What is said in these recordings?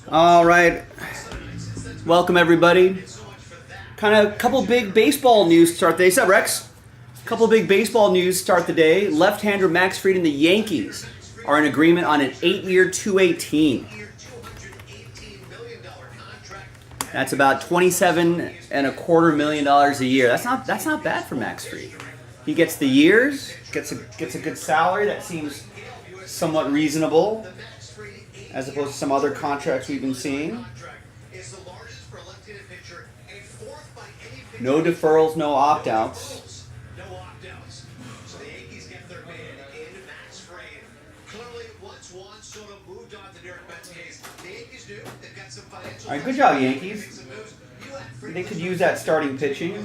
All right. Welcome, everybody. Kind of a couple big baseball news to start the day. What's up, Rex? Couple big baseball news to start the day. Left-hander Max Fried and the Yankees are in agreement on an 8-year $218. That's about $27.25 million a year. That's not bad for Max Fried. He gets the years, gets a good salary that seems somewhat reasonable, as opposed to some other contracts we've been seeing. No deferrals, no opt-outs. All right, good job, Yankees. They could use that starting pitching.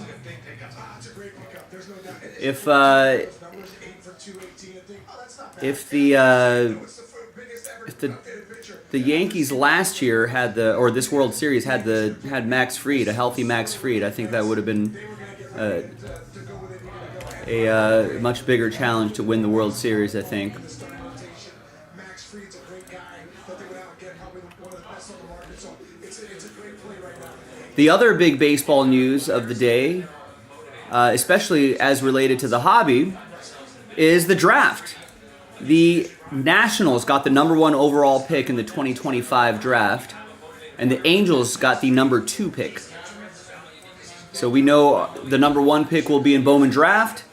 If the Yankees last year had this World Series had Max Fried, a healthy Max Fried, I think that would have been a much bigger challenge to win the World Series, I think. The other big baseball news of the day, especially as related to the hobby, is the draft. The Nationals got the number 1 overall pick in the 2025 draft, and the Angels got the number 2 pick. So we know the number 1 pick will be in Bowman draft,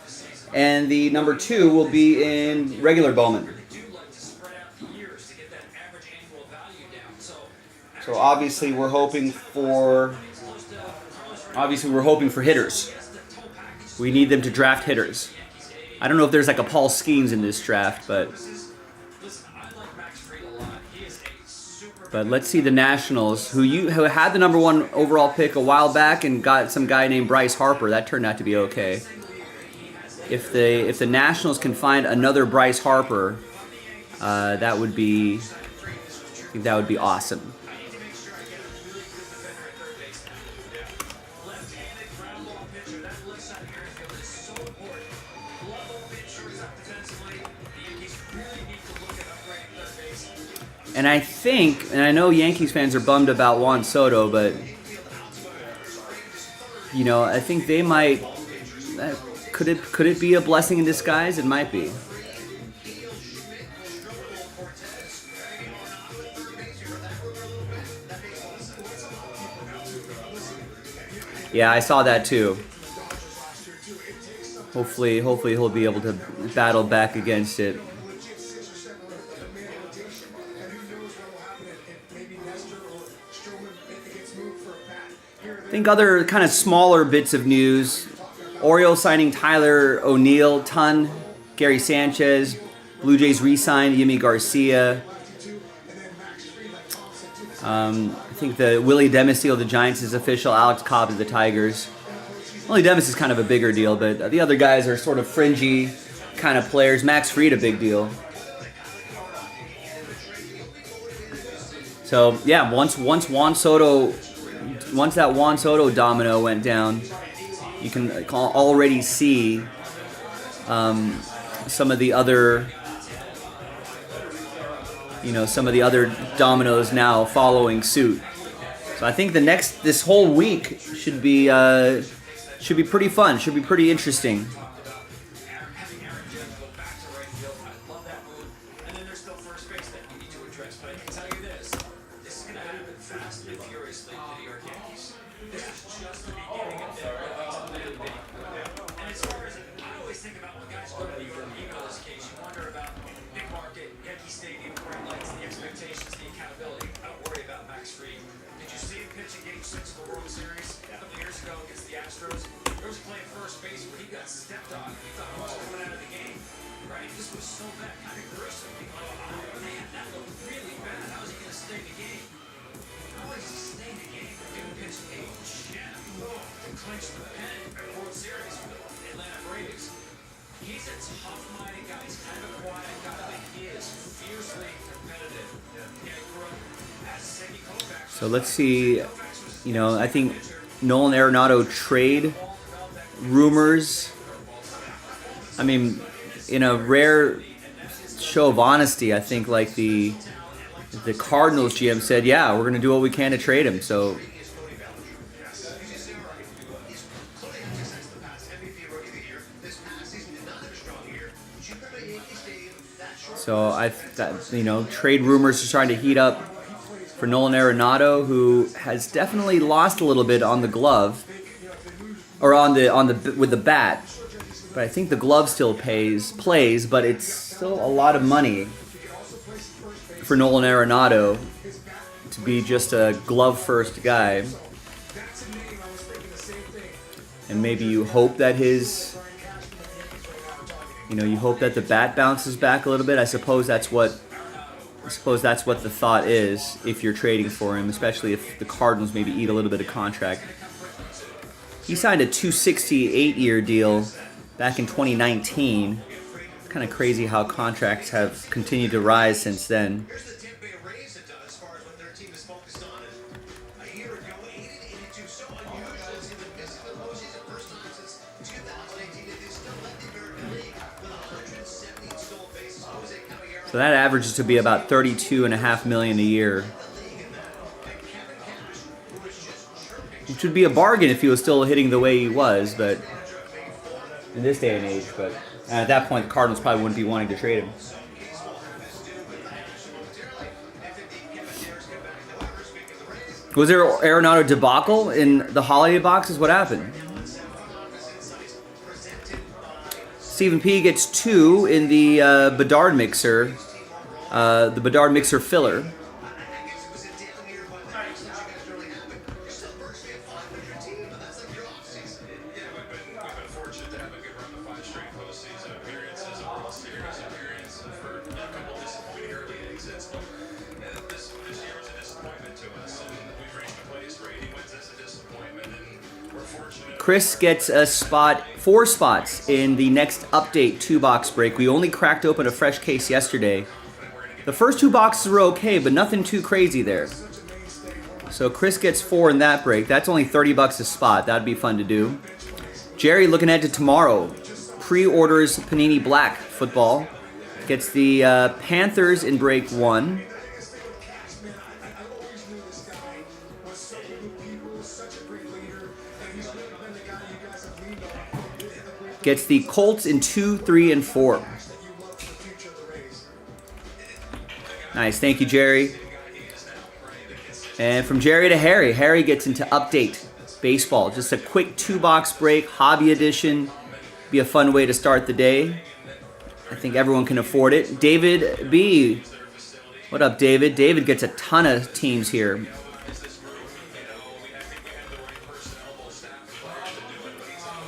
and the number 2 will be in regular Bowman. So obviously we're hoping for hitters. We need them to draft hitters. I don't know if there's like a Paul Skeens in this draft, but let's see the Nationals, who had the number 1 overall pick a while back and got some guy named Bryce Harper. That turned out to be okay. If the Nationals can find another Bryce Harper, that would be awesome. And I know Yankees fans are bummed about Juan Soto, but I think they might. Could it be a blessing in disguise? It might be. Yeah, I saw that too. Hopefully he'll be able to battle back against it. I think other kind of smaller bits of news: Orioles signing Tyler O'Neill, Gary Sanchez, Blue Jays re-signed Yimi Garcia. I think the Willie Demisile of the Giants is official. Alex Cobb of the Tigers. Willie Demis is kind of a bigger deal, but the other guys are sort of fringy kind of players. Max Fried, a big deal. So yeah, once that Juan Soto domino went down, you can already see some of the other dominoes now following suit. So I think this whole week should be pretty fun. Should be pretty interesting. So let's see, I think Nolan Arenado trade rumors. I mean, in a rare show of honesty, I think like the the Cardinals GM said, yeah, we're going to do what we can to trade him. So trade rumors are starting to heat up for Nolan Arenado, who has definitely lost a little bit on the glove, or with the bat. But I think the glove still plays, but it's still a lot of money for Nolan Arenado to be just a glove first guy. And maybe you hope that you hope that the bat bounces back a little bit. I suppose that's what the thought is if you're trading for him, especially if the Cardinals maybe eat a little bit of contract. He signed a $268-year deal back in 2019. It's kind of crazy how contracts have continued to rise since then. So that averages to be about $32.5 million a year, which would be a bargain if he was still hitting the way he was, but in this day and age. But at that point, the Cardinals probably wouldn't be wanting to trade him. Was there Arenado debacle in the holiday boxes? What happened? Stephen P gets 2 in the Bedard mixer, filler. Chris gets a spot, 4 spots in the next update 2-box break. We only cracked open a fresh case yesterday. The first 2 boxes were okay, but nothing too crazy there. So Chris gets 4 in that break. That's only $30 a spot. That'd be fun to do. Jerry looking ahead to tomorrow. Pre-orders Panini Black football. Gets the Panthers in break 1. Gets the Colts in 2, 3, and 4. Nice, thank you, Jerry. And from Jerry to Harry. Harry gets into update baseball. Just a quick 2-box break, hobby edition. Be a fun way to start the day. I think everyone can afford it. David B. What up, David? David gets a ton of teams here.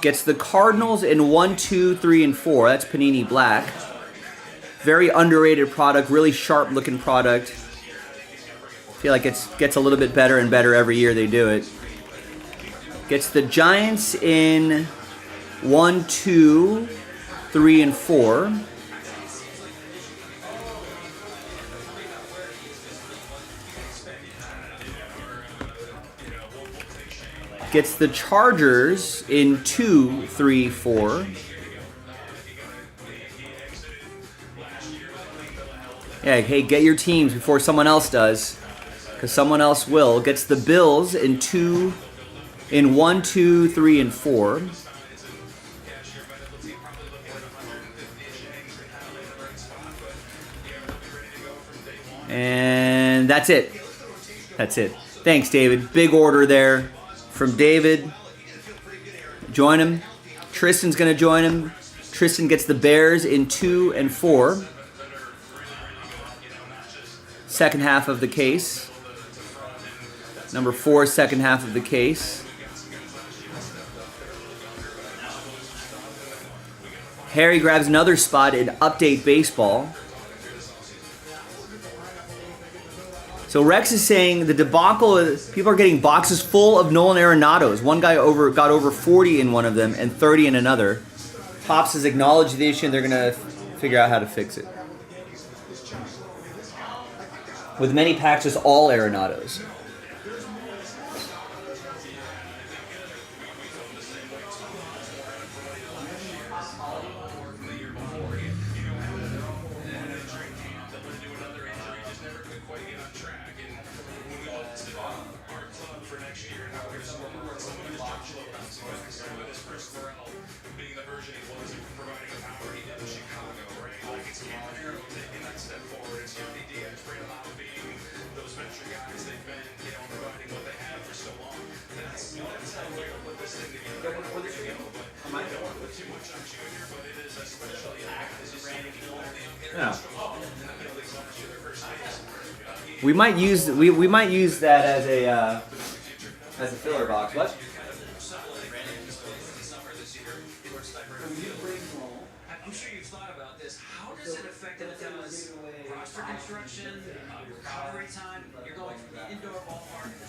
Gets the Cardinals in 1, 2, 3, and 4. That's Panini Black. Very underrated product, really sharp looking product. I feel like it gets a little bit better and better every year they do it. Gets the Giants in 1, 2, 3, and 4. Gets the Chargers in 2, 3, 4. Yeah, hey, get your teams before someone else does, because someone else will. Gets the Bills in 1, 2, 3, and 4. And that's it. That's it. Thanks, David. Big order there from David. Join him. Tristan's going to join him. Tristan gets the Bears in 2 and 4. Second half of the case. Number 4, second half of the case. Harry grabs another spot in Update Baseball. So Rex is saying the debacle is people are getting boxes full of Nolan Arenados. One guy got over 40 in one of them and 30 in another. Pops has acknowledged the issue and they're going to figure out how to fix it. With many packs, just all Arenados. Yeah. We might use that as a filler box. What? I'm sure you've thought about this. How does it affect Anthema's roster construction, recovery time? You're going from the indoor ballpark to the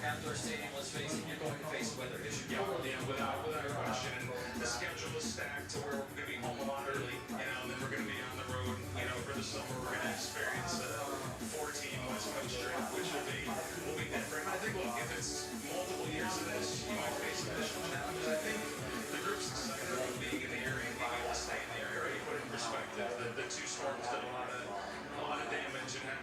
outdoor stadium. Let's face it, you're going to face weather issues. Yeah, without question. The schedule is stacked to where we're going to be home a lot early, and then we're going to be on the road, for the summer. We're going to experience a 14 West Coast trip, which will be different. I think, look, if it's multiple years of this, you might face additional challenges. I think the group's excited about being in the area and being able to stay in the area. You put it in perspective, the two storms did a lot of damage and had,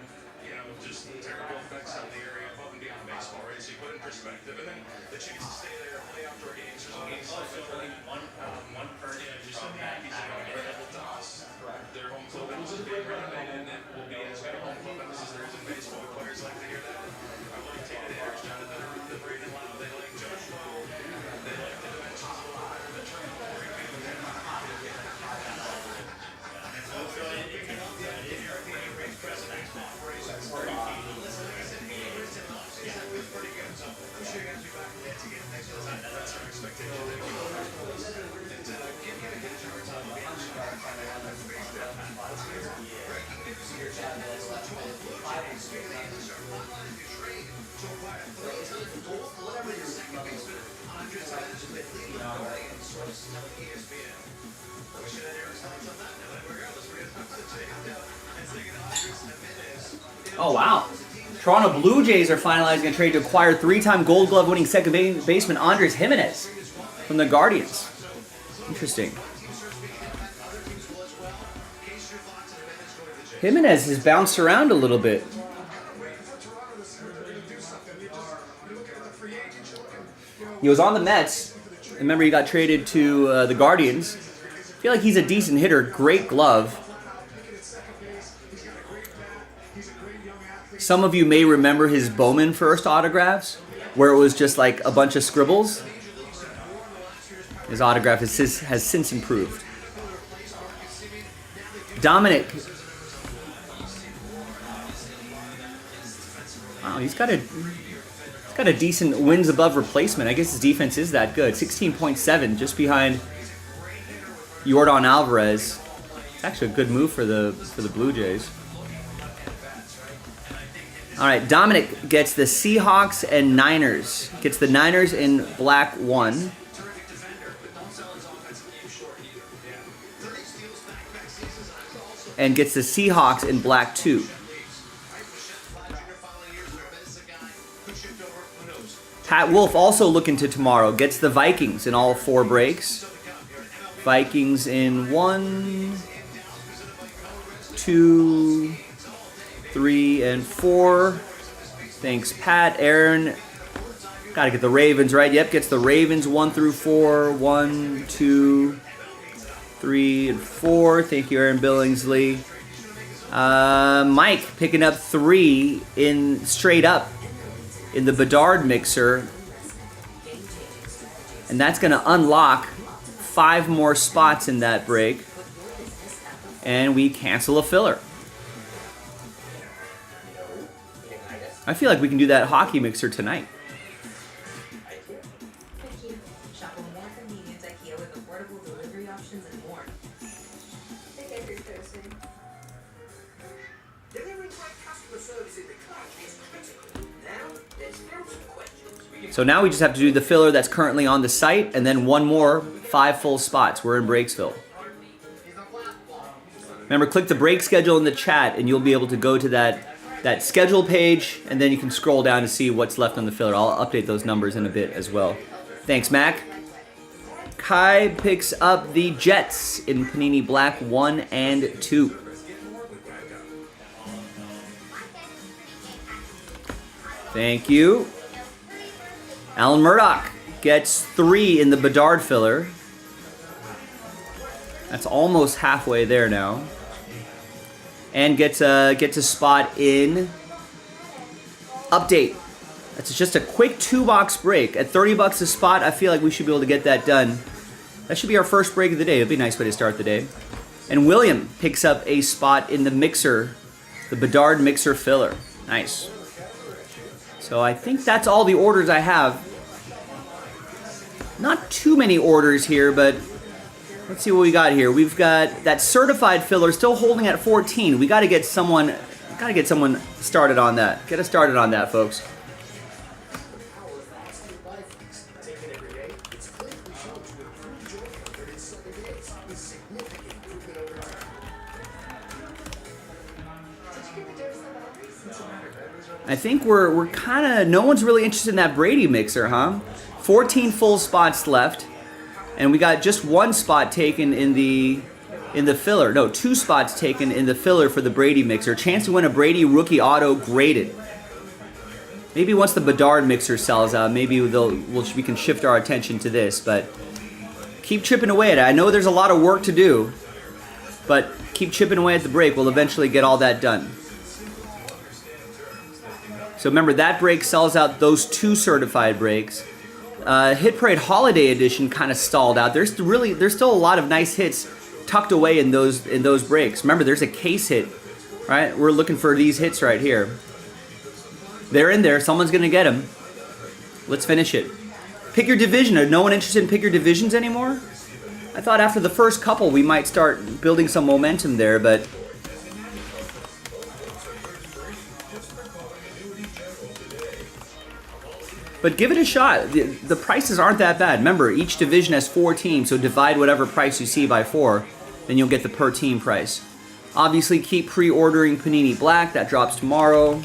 just terrible effects on the area above and beyond baseball, right? So you put it in perspective, and then the chance to stay there, play outdoor games. There's only one person just a package available to us. Their home clubhouse is being renovated, and it will be as good a home clubhouse as there is in baseball. Players like to hear that. I like Taylor Harris, Jonathan, the Braden Lau. They like Josh Lowe. They like the dimensions a little better. The trail, great people. Oh, wow. Toronto Blue Jays are finalizing a trade to acquire three-time Gold Glove winning second baseman Andres Jimenez from the Guardians. Interesting. Jimenez has bounced around a little bit. He was on the Mets. Remember, he got traded to the Guardians. I feel like he's a decent hitter. Great glove. Some of you may remember his Bowman first autographs, where it was just like a bunch of scribbles. His autograph has since improved. Dominic. Wow, he's got a decent wins above replacement. I guess his defense is that good. 16.7, just behind Yordan Alvarez. It's actually a good move for the Blue Jays. All right, Dominic gets the Seahawks and Niners. Gets the Niners in black 1. And gets the Seahawks in black 2. Pat Wolf also looking to tomorrow. Gets the Vikings in all 4 breaks. Vikings in 1, 2, 3, and 4. Thanks, Pat. Aaron, gotta get the Ravens right. Yep, gets the Ravens 1 through 4. 1, 2, 3, and 4. Thank you, Aaron Billingsley. Mike picking up 3 in straight up in the Bedard mixer. And that's going to unlock 5 more spots in that break. And we cancel a filler. I feel like we can do that hockey mixer tonight. So now we just have to do the filler that's currently on the site, and then 1 more, 5 full spots. We're in Breaksville. Remember, click the break schedule in the chat, and you'll be able to go to that schedule page, and then you can scroll down to see what's left on the filler. I'll update those numbers in a bit as well. Thanks, Mac. Kai picks up the Jets in Panini Black 1 and 2. Thank you. Alan Murdoch gets 3 in the Bedard filler. That's almost halfway there now. And gets a spot in Update. That's just a quick 2-box break. At $30 a spot, I feel like we should be able to get that done. That should be our first break of the day. It'll be a nice way to start the day. And William picks up a spot in the mixer, the Bedard mixer filler. Nice. So I think that's all the orders I have. Not too many orders here, but let's see what we got here. We've got that certified filler still holding at 14. We got to get someone started on that. Get us started on that, folks. I think we're kind of, no one's really interested in that Brady mixer, huh? 14 full spots left, and we got just one spot taken in the filler. No, 2 spots taken in the filler for the Brady mixer. Chance to win a Brady rookie auto graded. Maybe once the Bedard mixer sells out, maybe we can shift our attention to this, but keep chipping away at it. I know there's a lot of work to do, but keep chipping away at the break. We'll eventually get all that done. So remember, that break sells out those 2 certified breaks. Hit Parade Holiday Edition kind of stalled out. There's still a lot of nice hits tucked away in those breaks. Remember, there's a case hit, right? We're looking for these hits right here. They're in there. Someone's gonna get them. Let's finish it. Pick your division. Are no one interested in pick your divisions anymore? I thought after the first couple we might start building some momentum there, but. But give it a shot. The prices aren't that bad. Remember, each division has 4 teams, so divide whatever price you see by 4, then you'll get the per team price. Obviously, keep pre-ordering Panini Black. That drops tomorrow.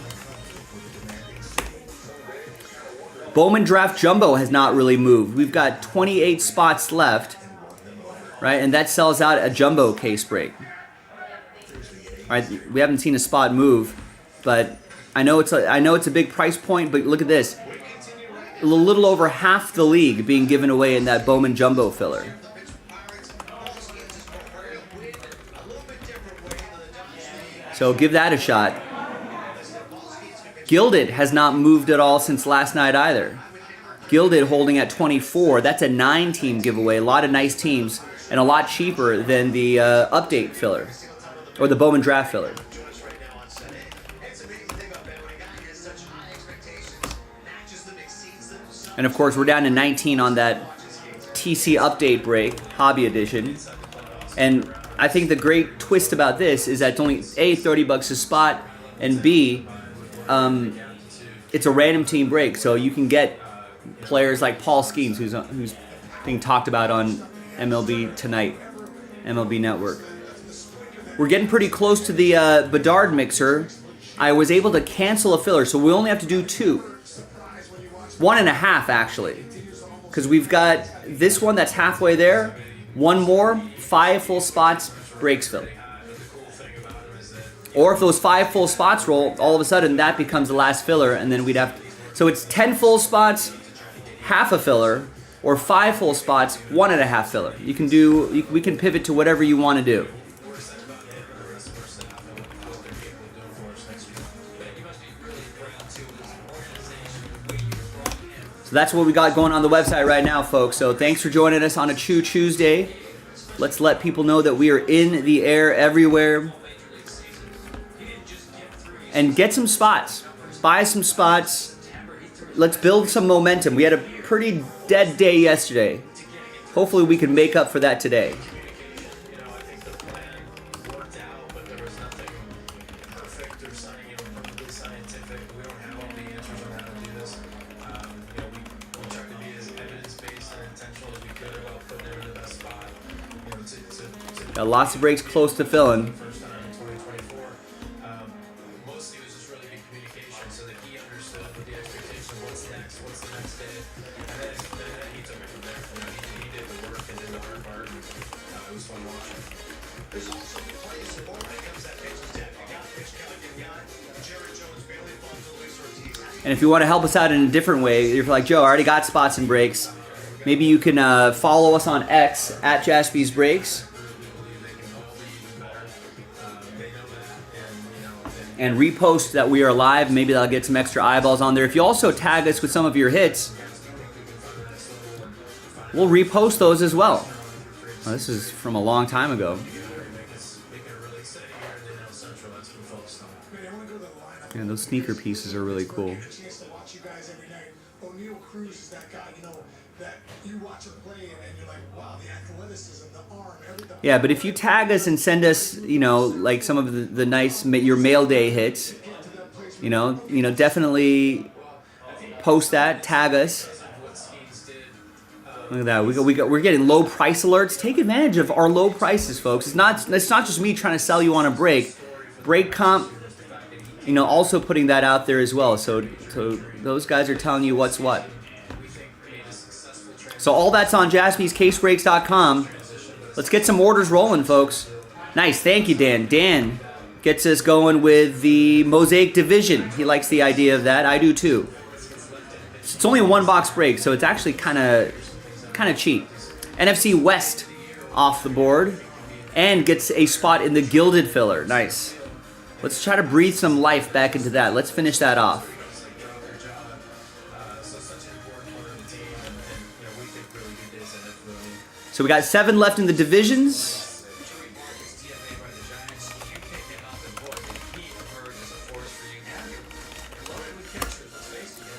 Bowman Draft Jumbo has not really moved. We've got 28 spots left, right? And that sells out a jumbo case break. All right, we haven't seen a spot move, but I know it's a big price point. But look at this. A little over half the league being given away in that Bowman Jumbo filler. So give that a shot. Gilded has not moved at all since last night either. Gilded holding at 24. That's a 9-team giveaway. A lot of nice teams and a lot cheaper than the update filler or the Bowman Draft filler. And of course, we're down to 19 on that TC update break, Hobby Edition. And I think the great twist about this is that it's only A, $30 a spot, and B, it's a random team break. So you can get players like Paul Skeens, who's being talked about on MLB Tonight, MLB Network. We're getting pretty close to the Bedard mixer. I was able to cancel a filler, so we only have to do 2. 1.5 actually, because we've got this one that's halfway there, one more, 5 full spots, breaks fill. Or if those 5 full spots roll, all of a sudden that becomes the last filler, and then we'd have so it's 10 full spots, half a filler, or 5 full spots, 1.5 filler. We can pivot to whatever you want to do. So that's what we got going on the website right now, folks. So thanks for joining us on a Choo-Chooosday. Let's let people know that we are in the air everywhere. And get some spots. Buy some spots. Let's build some momentum. We had a pretty dead day yesterday. Hopefully we can make up for that today. Got lots of breaks close to filling. Mostly it was just really good communication so that he understood the expectation, what's the next day, and then he took it from there. He did the work and did the hard part, and it was fun watching. There's also plenty of support when it comes to that pitcher's deck. You got Pitch Count, you got Jared Jones, Bailey Bonds, Luis Ortiz. And if you want to help us out in a different way, you're like, Joe, I already got spots and breaks. Maybe you can follow us on X at Jaspy's Breaks. And repost that we are live. Maybe that'll get some extra eyeballs on there. If you also tag us with some of your hits, we'll repost those as well. This is from a long time ago. And those sneaker pieces are really cool. I get a chance to watch you guys every night. O'Neal Cruz is that guy, you know, that you watch him play and you're like, wow, the athleticism, the arm, everything. Yeah, but if you tag us and send us, you know, like some of the nice your mail day hits, you know, definitely post that, tag us. Look at that. We're getting low price alerts. Take advantage of our low prices, folks. It's not just me trying to sell you on a break. Break comp, you know, also putting that out there as well. So those guys are telling you what's what. So all that's on jaspyscasebreaks.com. Let's get some orders rolling, folks. Nice. Thank you, Dan. Dan gets us going with the Mosaic Division. He likes the idea of that. I do too. It's only a one box break, so it's actually kind of cheap. NFC West off the board and gets a spot in the Gilded Filler. Nice. Let's try to breathe some life back into that. Let's finish that off. So we got 7 left in the divisions.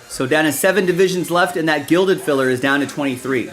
So down to 7 divisions left, and that Gilded Filler is down to 23.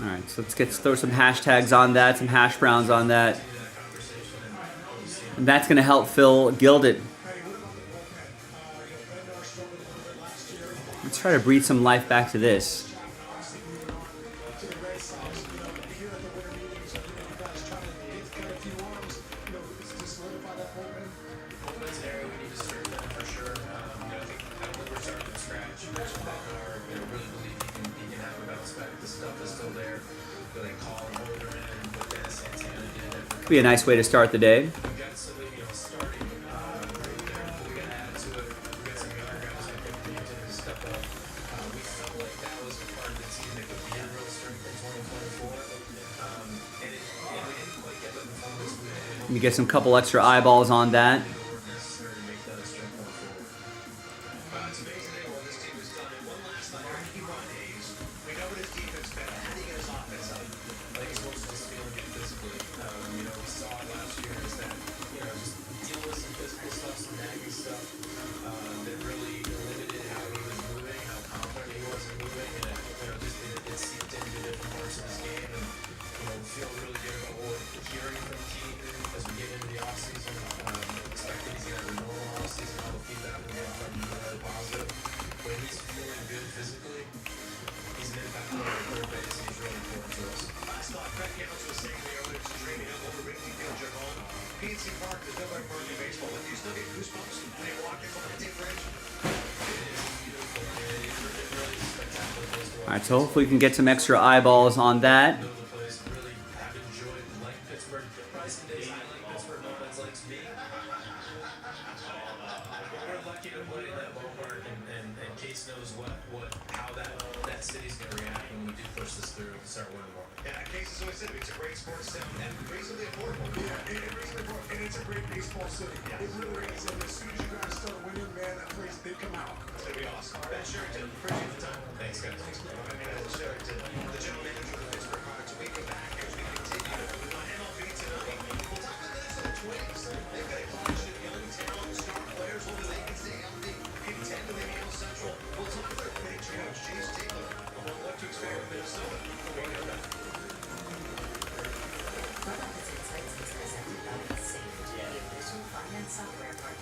All right, so let's throw some hashtags on that, some hash browns on that. And that's going to help fill Gilded. Let's try to breathe some life back to this. Could be a nice way to start the day. You get some couple extra eyeballs on that. All right, so hopefully we can get some extra eyeballs on that. Software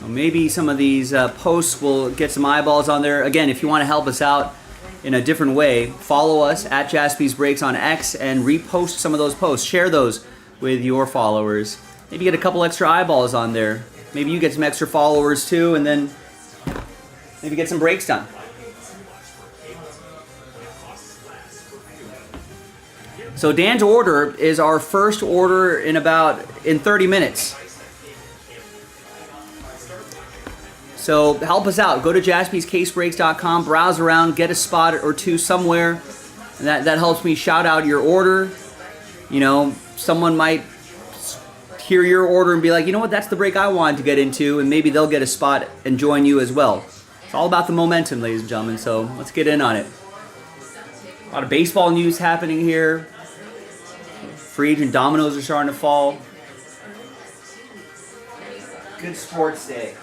Maybe some of these posts will get some eyeballs on there. Again, if you want to help us out in a different way, follow us at Jaspy's Breaks on X and repost some of those posts. Share those with your followers. Maybe get a couple extra eyeballs on there. Maybe you get some extra followers too, and then maybe get some breaks done. So Dan's order is our first order in 30 minutes. So help us out. Go to jaspyscasebreaks.com, browse around, get a spot or two somewhere. And that helps me shout out your order. You know, someone might hear your order and be like, you know what, that's the break I wanted to get into, and maybe they'll get a spot and join you as well. It's all about the momentum, ladies and gentlemen, so let's get in on it. A lot of baseball news happening here. Free agent dominoes are starting to fall. Good sports day.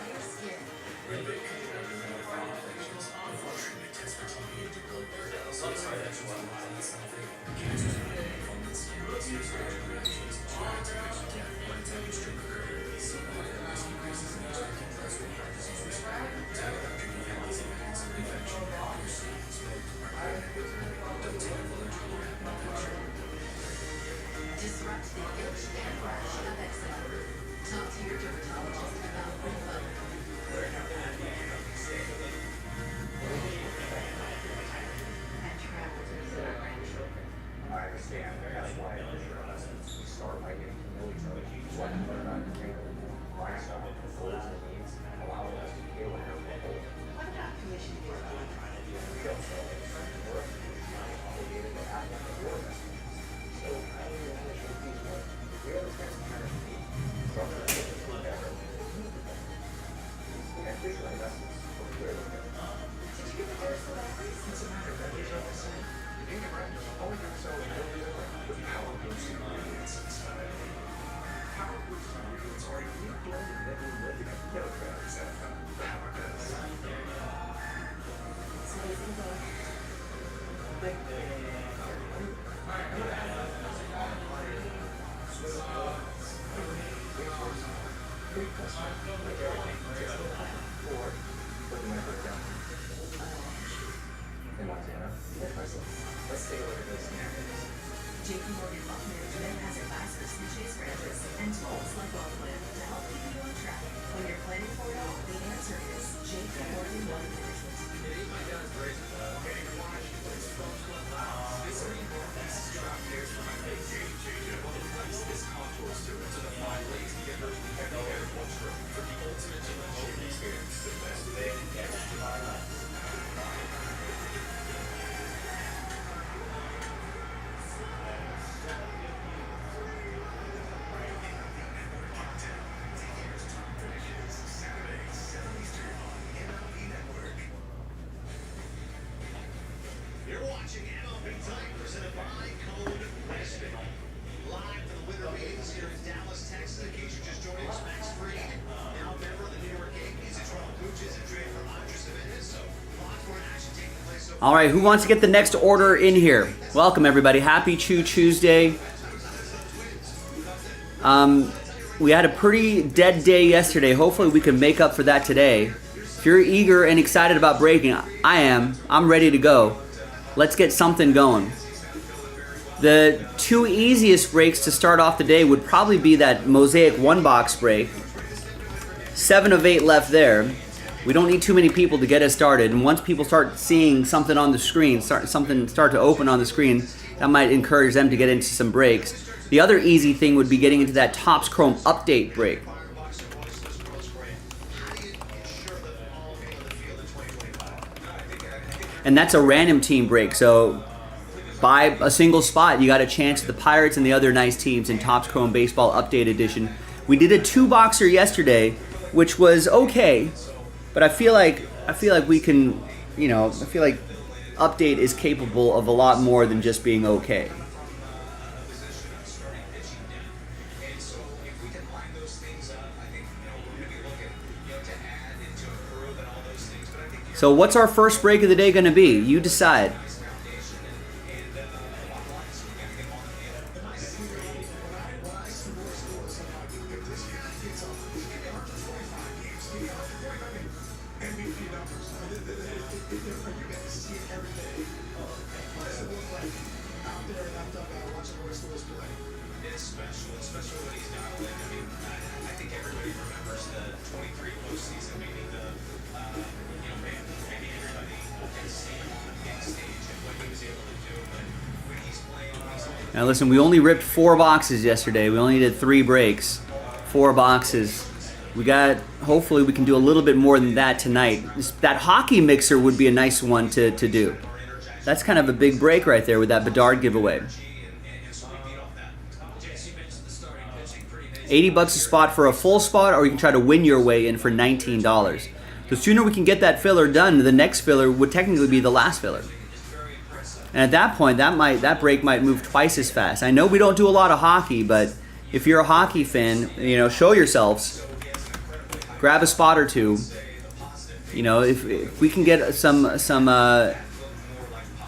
All right, who wants to get the next order in here? Welcome, everybody. Happy Choo-Chooosday. We had a pretty dead day yesterday. Hopefully we can make up for that today. If you're eager and excited about breaking, I am. I'm ready to go. Let's get something going. The two easiest breaks to start off the day would probably be that Mosaic one-box break. 7 of 8 left there. We don't need too many people to get us started, and once people start seeing something on the screen, start to open on the screen, that might encourage them to get into some breaks. The other easy thing would be getting into that Topps Chrome update break. And that's a random team break, so by a single spot, you got a chance at the Pirates and the other nice teams in Topps Chrome Baseball Update Edition. We did a 2-boxer yesterday, which was okay. But I feel like we can, you know, I feel like Update is capable of a lot more than just being okay. So what's our first break of the day going to be? You decide. play. It's special, especially when he's dialed in. I mean, I think everybody remembers the 23 postseason, maybe maybe everybody can see him on the big stage and what he was able to do. But when he's playing, Now listen, we only ripped 4 boxes yesterday. We only did 3 breaks, 4 boxes. Hopefully we can do a little bit more than that tonight. That hockey mixer would be a nice one to do. That's kind of a big break right there with that Bedard giveaway. $80 a spot for a full spot, or you can try to win your way in for $19. The sooner we can get that filler done, the next filler would technically be the last filler. And at that point, that break might move twice as fast. I know we don't do a lot of hockey, but if you're a hockey fan, show yourselves. Grab a spot or two. If we can get if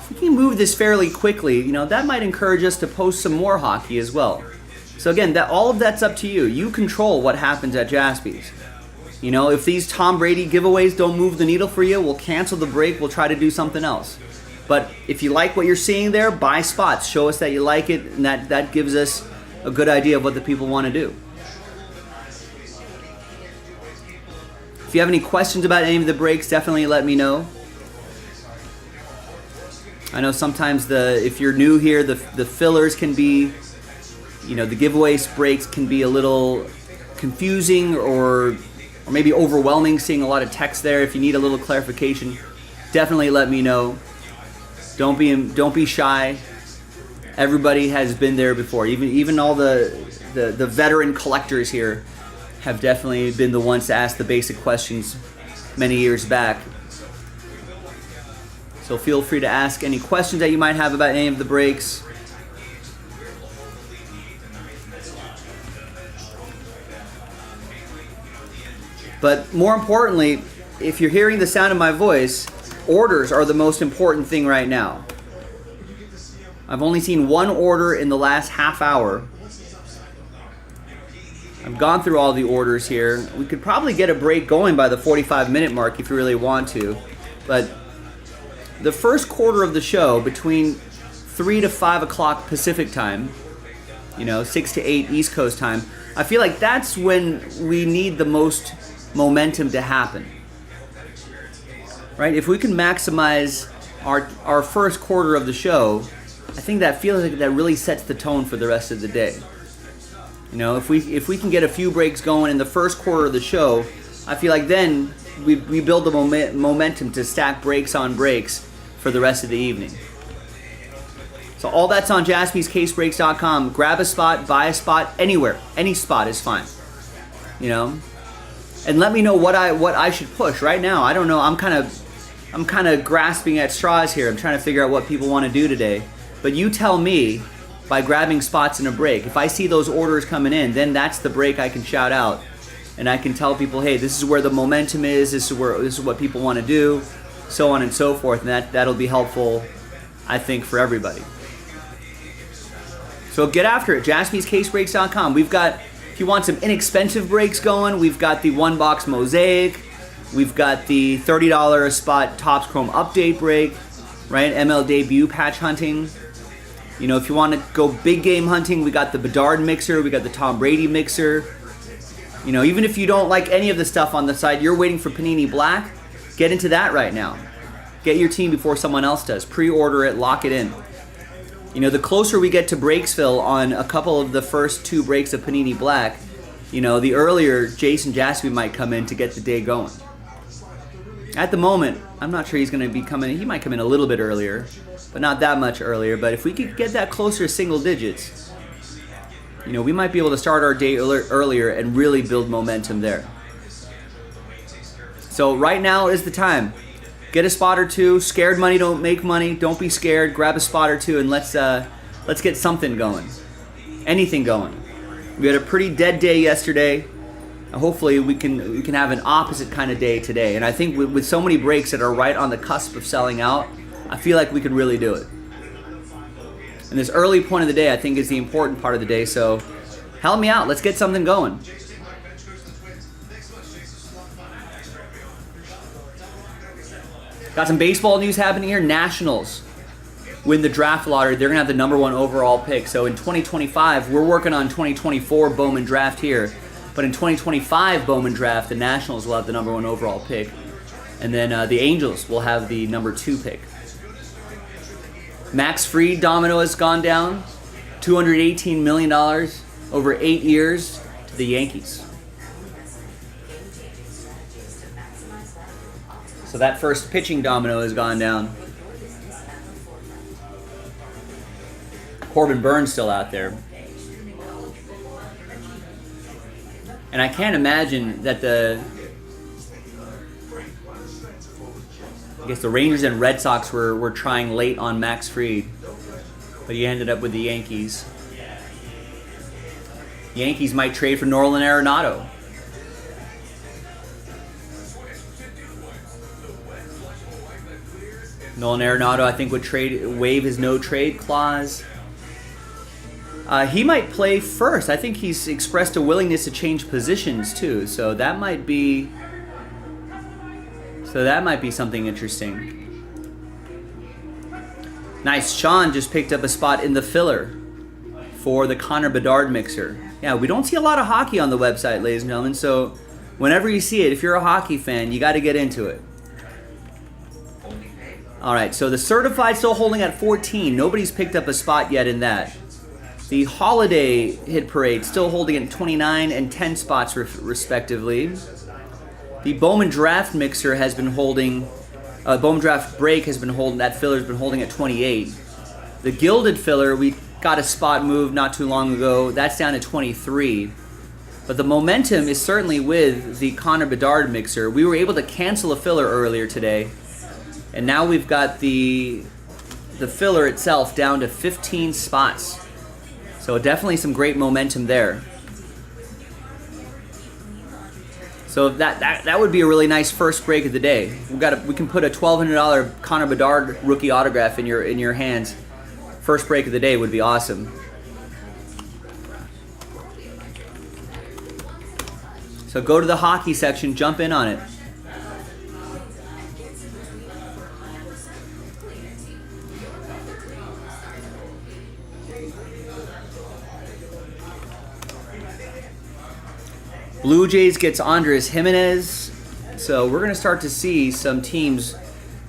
we can move this fairly quickly, that might encourage us to post some more hockey as well. So again, all of that's up to you. You control what happens at Jaspy's. If these Tom Brady giveaways don't move the needle for you, we'll cancel the break. We'll try to do something else. But if you like what you're seeing there, buy spots. Show us that you like it, and that gives us a good idea of what the people want to do. If you have any questions about any of the breaks, definitely let me know. I know sometimes if you're new here, the fillers can be, the giveaway breaks can be a little confusing or maybe overwhelming, seeing a lot of text there. If you need a little clarification, definitely let me know. Don't be shy. Everybody has been there before. Even all the veteran collectors here have definitely been the ones to ask the basic questions many years back. So feel free to ask any questions that you might have about any of the breaks. But more importantly, if you're hearing the sound of my voice, orders are the most important thing right now. I've only seen 1 order in the last half hour. I've gone through all the orders here. We could probably get a break going by the 45-minute mark if you really want to. But the first quarter of the show, between 3 to 5 o'clock Pacific time, 6 to 8 East Coast time, I feel like that's when we need the most momentum to happen. Right? If we can maximize our first quarter of the show, I think that feels like that really sets the tone for the rest of the day. If we can get a few breaks going in the first quarter of the show, I feel like then we build the momentum to stack breaks on breaks for the rest of the evening. So all that's on jaspyscasebreaks.com. Grab a spot, buy a spot, anywhere. Any spot is fine. And let me know what I should push right now. I don't know. I'm kind of grasping at straws here. I'm trying to figure out what people want to do today. But you tell me by grabbing spots in a break. If I see those orders coming in, then that's the break I can shout out. And I can tell people, hey, this is where the momentum is. This is what people want to do, so on and so forth. And that'll be helpful, I think, for everybody. So get after it. JaspysCaseBreaks.com. We've got, if you want some inexpensive breaks going, we've got the 1-box Mosaic. We've got the $30 a spot Topps Chrome update break, right? ML debut patch hunting. If you want to go big game hunting, we got the Bedard mixer. We got the Tom Brady mixer. Even if you don't like any of the stuff on the side, you're waiting for Panini Black, get into that right now. Get your team before someone else does. Pre-order it, lock it in. The closer we get to Breaksville on a couple of the first 2 breaks of Panini Black, the earlier Jason Jaspy might come in to get the day going. At the moment, I'm not sure he's going to be coming. He might come in a little bit earlier, but not that much earlier. But if we could get that closer to single digits, we might be able to start our day earlier and really build momentum there. So right now is the time. Get a spot or two. Scared money don't make money. Don't be scared. Grab a spot or two and let's get something going. Anything going. We had a pretty dead day yesterday. Hopefully we can have an opposite kind of day today. And I think with so many breaks that are right on the cusp of selling out, I feel like we could really do it. And this early point of the day, I think, is the important part of the day. So help me out. Let's get something going. Got some baseball news happening here. Nationals win the draft lottery, they're going to have the number 1 overall pick. So in 2025, we're working on 2024 Bowman draft here. But in 2025 Bowman draft, the Nationals will have the number 1 overall pick. And then the Angels will have the number 2 pick. Max Fried domino has gone down. $218 million over 8 years to the Yankees. So that first pitching domino has gone down. Corbin Burns still out there. And I can't imagine that the Rangers and Red Sox were trying late on Max Fried, but he ended up with the Yankees. Yankees might trade for Nolan Arenado. Nolan Arenado, I think, would waive his no-trade clause. He might play first. I think he's expressed a willingness to change positions too. So that might be something interesting. Nice. Sean just picked up a spot in the filler for the Connor Bedard mixer. Yeah, we don't see a lot of hockey on the website, ladies and gentlemen. So whenever you see it, if you're a hockey fan, you got to get into it. All right, so the certified still holding at 14. Nobody's picked up a spot yet in that. The holiday hit parade still holding at 29 and 10 spots respectively. The Bowman draft mixer has been holding, Bowman draft break has been holding, that filler's been holding at 28. The gilded filler, we got a spot moved not too long ago. That's down to 23. But the momentum is certainly with the Connor Bedard mixer. We were able to cancel a filler earlier today. And now we've got the filler itself down to 15 spots. So definitely some great momentum there. So that would be a really nice first break of the day. We can put a $1,200 Connor Bedard rookie autograph in your hands. First break of the day would be awesome. So go to the hockey section, jump in on it. Blue Jays gets Andres Jimenez. So we're going to start to see some teams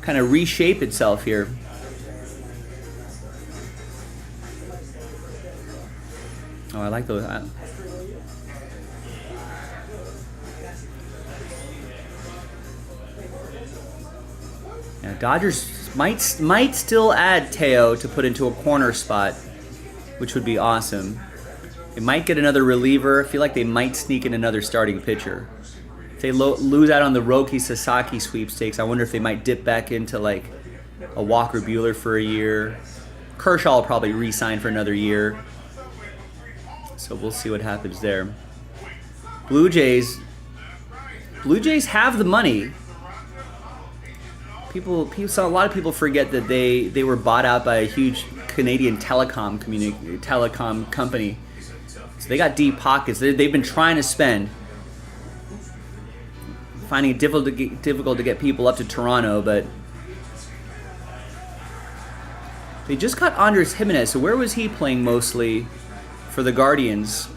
kind of reshape itself here. Oh, I like those. Yeah, Dodgers might still add Teo to put into a corner spot, which would be awesome. They might get another reliever. I feel like they might sneak in another starting pitcher. If they lose out on the Roki Sasaki sweepstakes, I wonder if they might dip back into like a Walker Buehler for a year. Kershaw will probably re-sign for another year. So we'll see what happens there. Blue Jays have the money. A lot of people forget that they were bought out by a huge Canadian telecom company. So they got deep pockets. They've been trying to spend. Finding it difficult to get people up to Toronto, but they just got Andres Jimenez. So where was he playing mostly for the Guardians?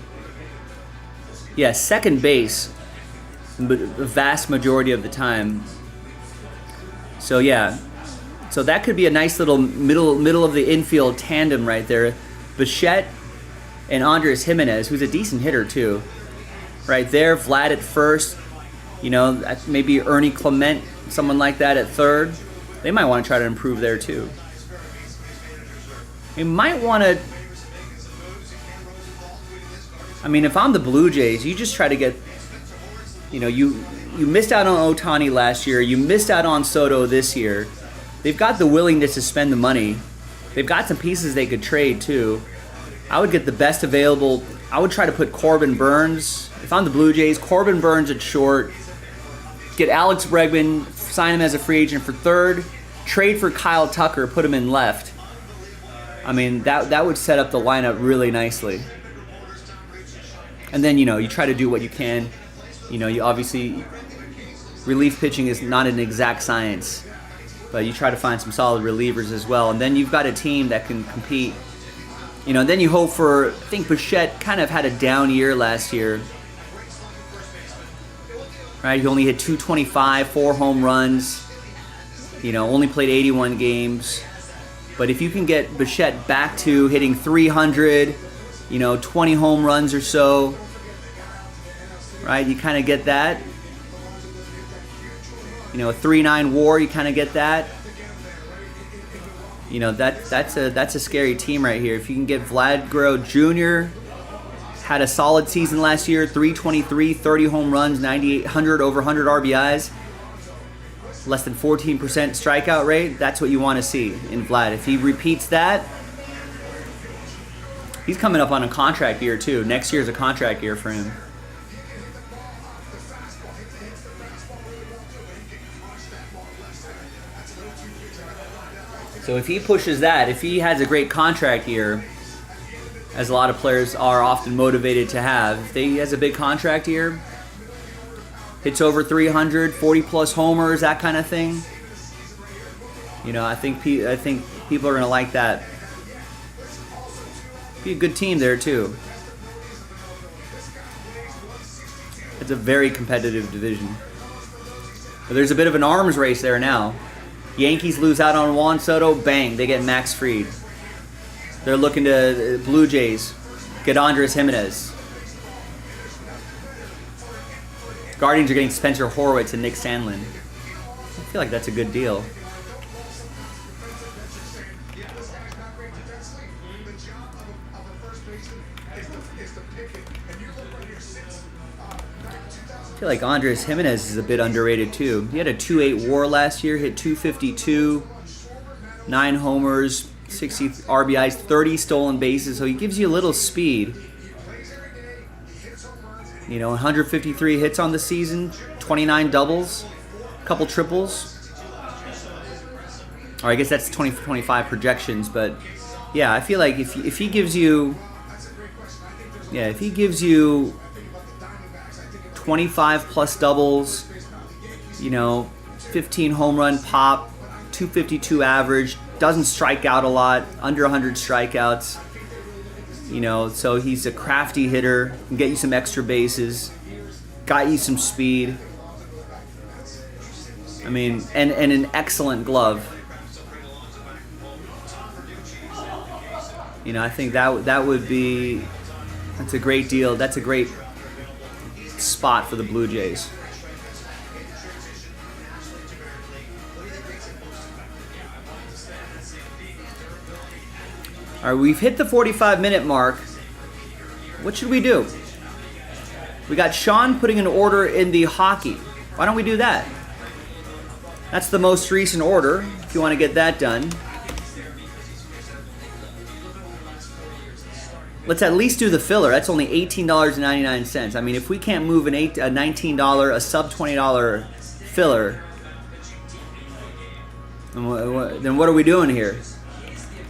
Yeah, second base, the vast majority of the time. So yeah, so that could be a nice little middle of the infield tandem right there. Bichette and Andres Jimenez, who's a decent hitter too. Right there, Vlad at first. Maybe Ernie Clement, someone like that at third. They might want to try to improve there too. They might want to. I mean, if I'm the Blue Jays, you just try to get. You missed out on Ohtani last year. You missed out on Soto this year. They've got the willingness to spend the money. They've got some pieces they could trade too. I would get the best available. I would try to put Corbin Burns. If I'm the Blue Jays, Corbin Burns at short. Get Alex Bregman, sign him as a free agent for third. Trade for Kyle Tucker, put him in left. I mean, that would set up the lineup really nicely. And then, you try to do what you can. You obviously, relief pitching is not an exact science. but you try to find some solid relievers as well. And then you've got a team that can compete. You know, then you hope for, I think Bichette kind of had a down year last year. Right, he only hit 225, 4 home runs. You know, only played 81 games. But if you can get Bichette back to hitting 300, you know, 20 home runs or so, right, you kind of get that. You know, a 3.9 WAR, you kind of get that. You know, that's a scary team right here. If you can get Vlad Guerrero Jr., had a solid season last year, 323, 30 home runs, 9,800 over 100 RBIs, less than 14% strikeout rate. That's what you want to see in Vlad. If he repeats that, he's coming up on a contract year too. Next year is a contract year for him. So if he pushes that, if he has a great contract year, as a lot of players are often motivated to have, if he has a big contract year, hits over 300, 40 plus homers, that kind of thing, you know, I think people are going to like that. Be a good team there too. It's a very competitive division. But there's a bit of an arms race there now. Yankees lose out on Juan Soto, bang, they get Max Fried. They're looking to Blue Jays get Andres Jimenez. Guardians are getting Spencer Horwitz and Nick Sandlin. I feel like that's a good deal. I feel like Andres Jimenez is a bit underrated too. He had a 2.8 WAR last year, hit 252, 9 homers, 60 RBIs, 30 stolen bases, so he gives you a little speed. You know, 153 hits on the season, 29 doubles, a couple triples. Or I guess that's 2025 projections, but yeah, I feel like if he gives you, yeah, if he gives you 25 plus doubles, you know, 15 home run pop, 252 average, doesn't strike out a lot, under 100 strikeouts, you know, so he's a crafty hitter, can get you some extra bases, got you some speed. I mean, and an excellent glove. You know, I think that would be, that's a great deal. That's a great spot for the Blue Jays. All right, we've hit the 45-minute mark. What should we do? We got Sean putting an order in the hockey. Why don't we do that? That's the most recent order, if you want to get that done. Let's at least do the filler. That's only $18.99. I mean, if we can't move a $19, a sub $20 filler, then what are we doing here?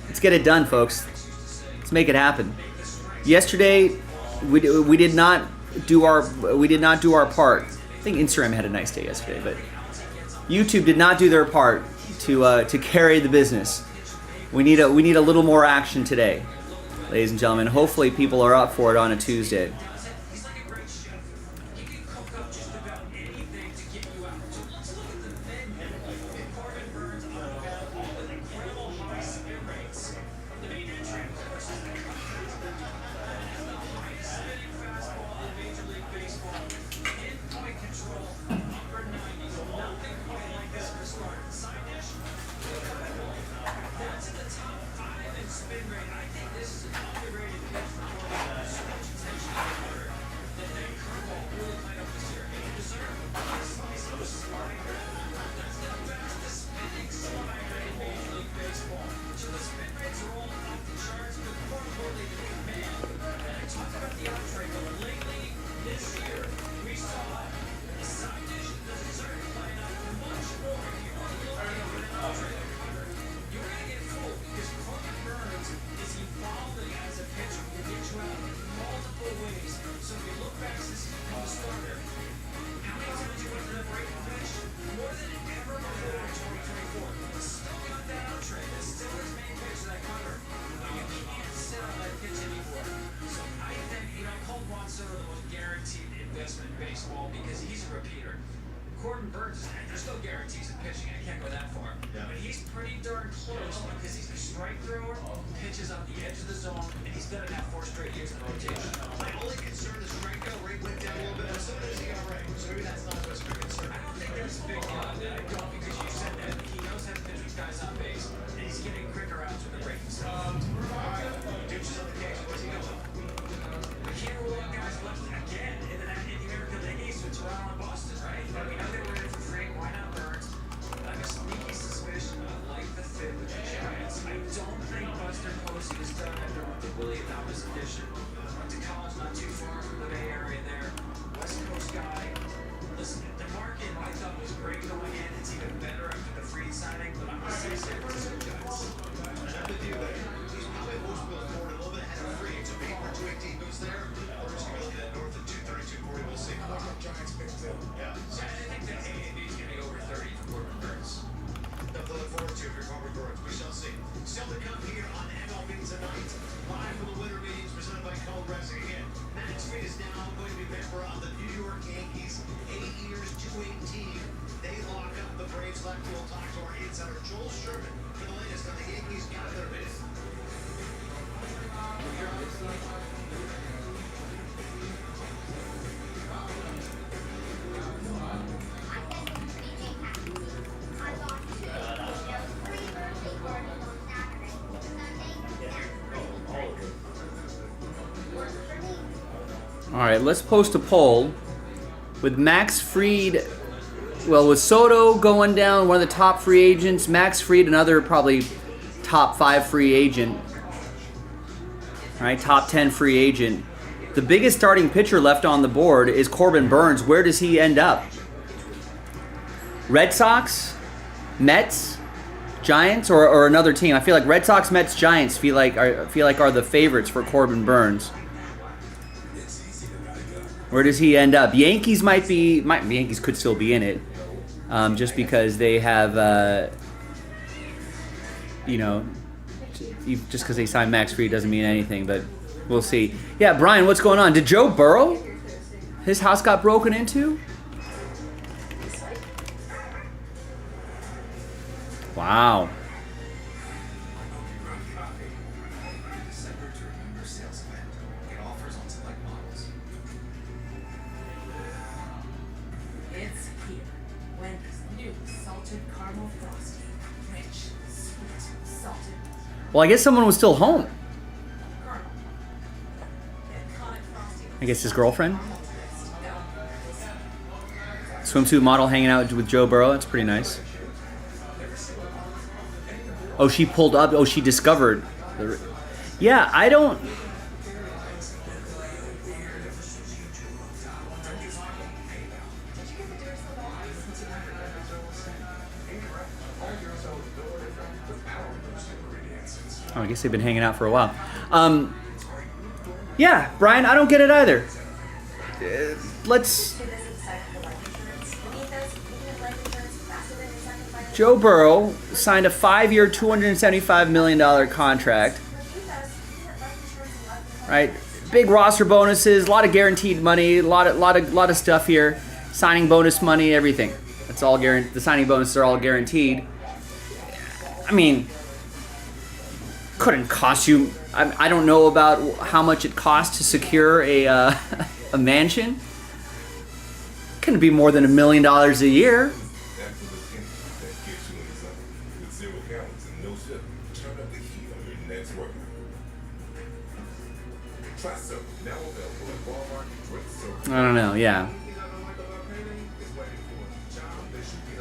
Let's get it done, folks. Let's make it happen. Yesterday, we did not do our part. I think Instagram had a nice day yesterday, but YouTube did not do their part to carry the business. We need a little more action today, ladies and gentlemen. Hopefully, people are up for it on a Tuesday. Corbin Burns, there's no guarantees in pitching. I can't go that far. Yeah. But he's pretty darn close because he's a strike thrower, pitches on the edge of the zone, and he's done it now 4 straight years in the rotation. My only concern is strikeout rate went down a little bit, but so does he got right. So maybe that's not as much of a concern. I don't think that's a big deal. I don't, because you said that he knows how to pitch with guys on base, and he's getting quicker outs with the rings. Deuces on the cage. Where's he going? We can't rule out guys left again in the American League East with Toronto and Boston, right? But we know they were in for free. Why not Burns? I have a sneaky suspicion I like the fit with the Giants. I don't think Buster Posey is done after the Willie Thomas edition. Went to college not too far from the Bay Area there. West Coast guy. Listen, the market I thought was great going in. It's even better after the Freed signing, but I'm going to say San Francisco Giants. And I'm with you there. He's probably most built forward a little bit ahead of Free. So maybe we're 218 boost there. Or just going to look at north of 230, 240. We'll see. I like the Giants pick too. Yeah. So I think that AAV is going to be over 30 for Corbin Burns. Nothing to look forward to if you're Corbin Burns. We shall see. Still to come here on MLB Tonight. Live from the winter meetings presented by Cold Wrestling again. Max Fried is now going to be a member of the New York Yankees. 8 years, 218. They lock up the Braves left. We'll talk to our insider Joel Sherman for the latest on the Yankees got their bid. All right, let's post a poll with Max Fried. Well, with Soto going down, one of the top free agents, Max Fried, another probably top 5 free agent. All right, top 10 free agent. The biggest starting pitcher left on the board is Corbin Burns. Where does he end up? Red Sox, Mets, Giants, or another team? I feel like Red Sox, Mets, Giants feel like are the favorites for Corbin Burns. Where does he end up? Yankees Yankees could still be in it, just because they have, just because they signed Max Fried doesn't mean anything, but we'll see. Yeah, Brian, what's going on? Did Joe Burrow, his house got broken into? Wow. It's here. Wendy's new salted caramel frosty. Rich, sweet, salted Well, I guess someone was still home. caramel. The iconic frosty. I guess his girlfriend. Swimsuit model hanging out with Joe Burrow. That's pretty nice. Oh, she pulled up. Oh, she discovered. Yeah, I don't. Oh, I guess they've been hanging out for a while. Yeah, Brian, I don't get it either. Let's. Joe Burrow signed a 5-year, $275 million contract. Right, big roster bonuses, a lot of guaranteed money, a lot of stuff here. Signing bonus money, everything. That's all guaranteed. The signing bonuses are all guaranteed. I mean, couldn't cost you. I don't know about how much it costs to secure a a mansion. Couldn't be more than $1 million a year. I don't know. Yeah.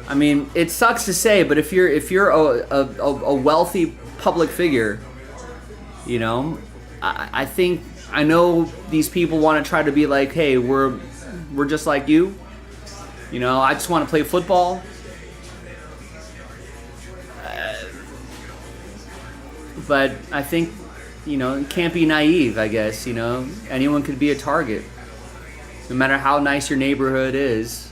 I mean, it sucks to say, but if you're a wealthy public figure, you know, I think I know these people want to try to be like, hey, we're just like you. You know, I just want to play football. But I think, you know, you can't be naive, I guess, you know. Anyone could be a target. No matter how nice your neighborhood is.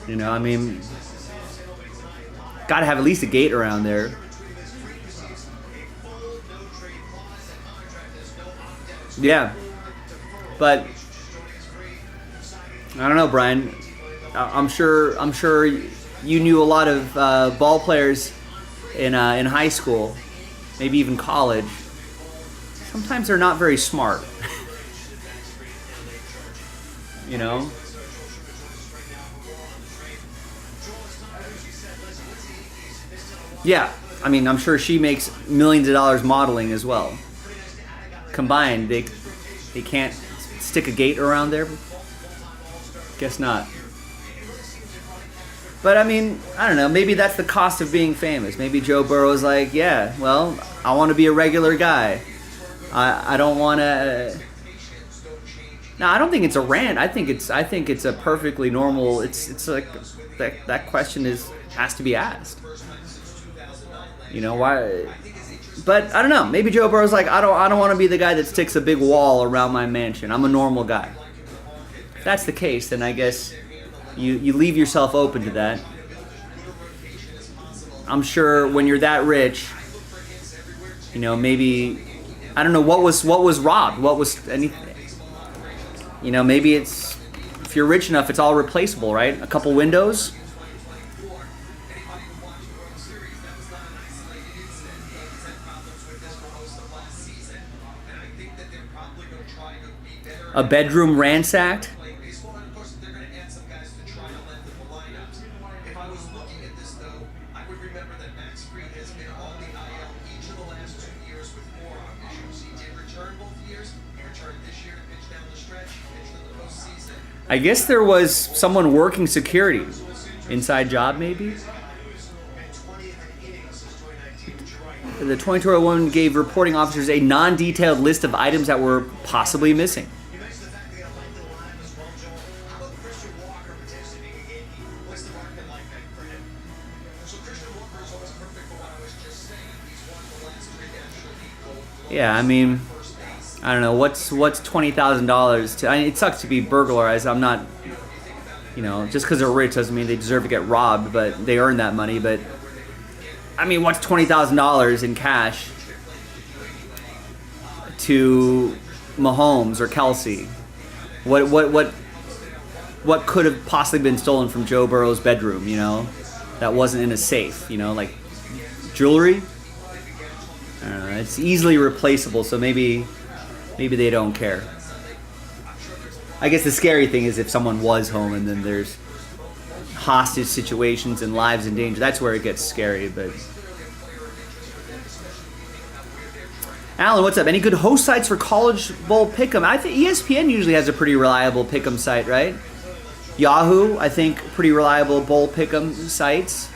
You know, I mean, got to have at least a gate around there. Yeah. But I don't know, Brian. I'm sure you knew a lot of ball players in high school, maybe even college. Sometimes they're not very smart. You know? Yeah, I mean, I'm sure she makes millions of dollars modeling as well. Combined, they can't stick a gate around there. Guess not. But I mean, I don't know. Maybe that's the cost of being famous. Maybe Joe Burrow's like, yeah, well, I want to be a regular guy. I don't want to. No, I don't think it's a rant. I think it's a perfectly normal. It's like that question has to be asked. You know why? But I don't know. Maybe Joe Burrow's like, I don't want to be the guy that sticks a big wall around my mansion. I'm a normal guy. If that's the case, then I guess you leave yourself open to that. I'm sure when you're that rich, you know, maybe I don't know what was robbed. What was anything? You know, maybe it's if you're rich enough, it's all replaceable, right? A couple windows. A bedroom ransacked. I guess there was someone working security. Inside job, maybe? The 2201 gave reporting officers a non-detailed list of items that were possibly missing. Yeah, I mean, I don't know what's $20,000 to. It sucks to be burglarized. I'm not, you know, just because they're rich doesn't mean they deserve to get robbed, but they earn that money. But I mean, what's $20,000 in cash to Mahomes or Kelsey? What could have possibly been stolen from Joe Burrow's bedroom? You know, that wasn't in a safe. You know, like jewelry. I don't know. It's easily replaceable, so maybe they don't care. I guess the scary thing is if someone was home and then there's hostage situations and lives in danger. That's where it gets scary. But Alan, what's up? Any good host sites for college bowl pick'em? I think ESPN usually has a pretty reliable pick'em site, right? Yahoo, I think, pretty reliable bowl pick'em sites.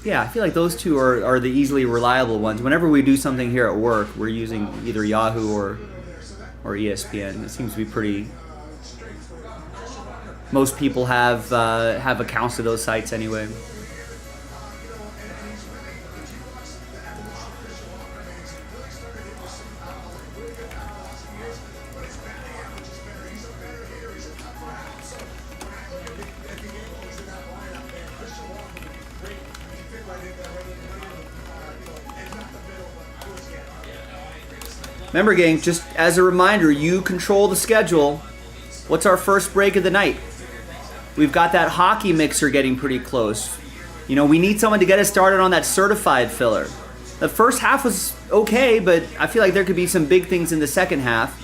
Yeah, I feel like those two are the easily reliable ones. Whenever we do something here at work, we're using either Yahoo or ESPN. It seems to be pretty. Most people have accounts to those sites anyway. Remember, gang, just as a reminder, you control the schedule. What's our first break of the night? We've got that hockey mixer getting pretty close. You know, we need someone to get us started on that certified filler. The first half was okay, but I feel like there could be some big things in the second half.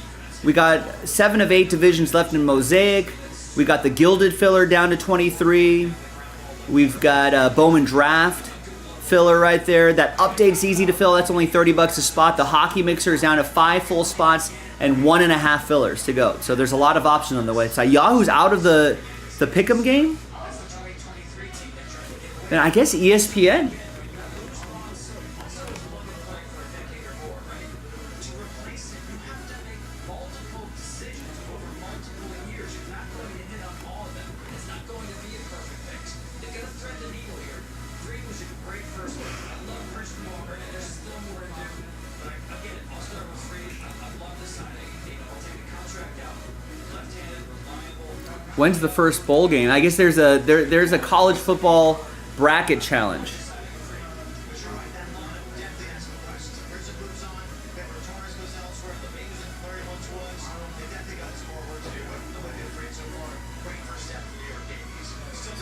We got 7 of 8 divisions left in Mosaic. We got the gilded filler down to 23. We've got Bowman Draft filler right there. That update's easy to fill. That's only $30 a spot. The hockey mixer is down to 5 full spots and 1.5 fillers to go. So there's a lot of options on the website. Yahoo's out of the pick'em game. Then I guess ESPN. When's the first bowl game? I guess there's a college football bracket challenge.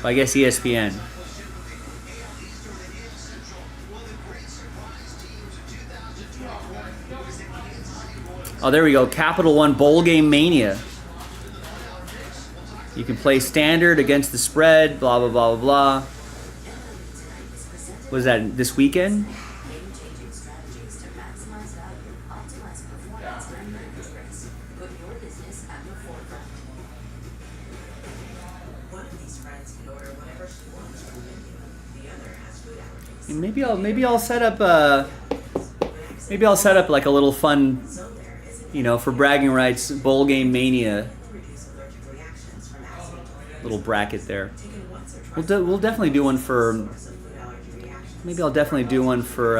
I guess ESPN. Oh, there we go. Capital One Bowl Game Mania. You can play standard against the spread, blah, blah, blah, blah, blah. Was that this weekend? Game-changing strategies to maximize value, optimize performance, and manage risk. Put your business at the forefront. One of these friends can order whatever she wants from the menu. The other has food allergies. And maybe I'll set up like a little fun, for bragging rights, Bowl Game Mania. Reduce allergic reactions from accident. Little bracket there. Taken once or twice. We'll definitely do one for. Food allergy reactions. Maybe I'll definitely do one for.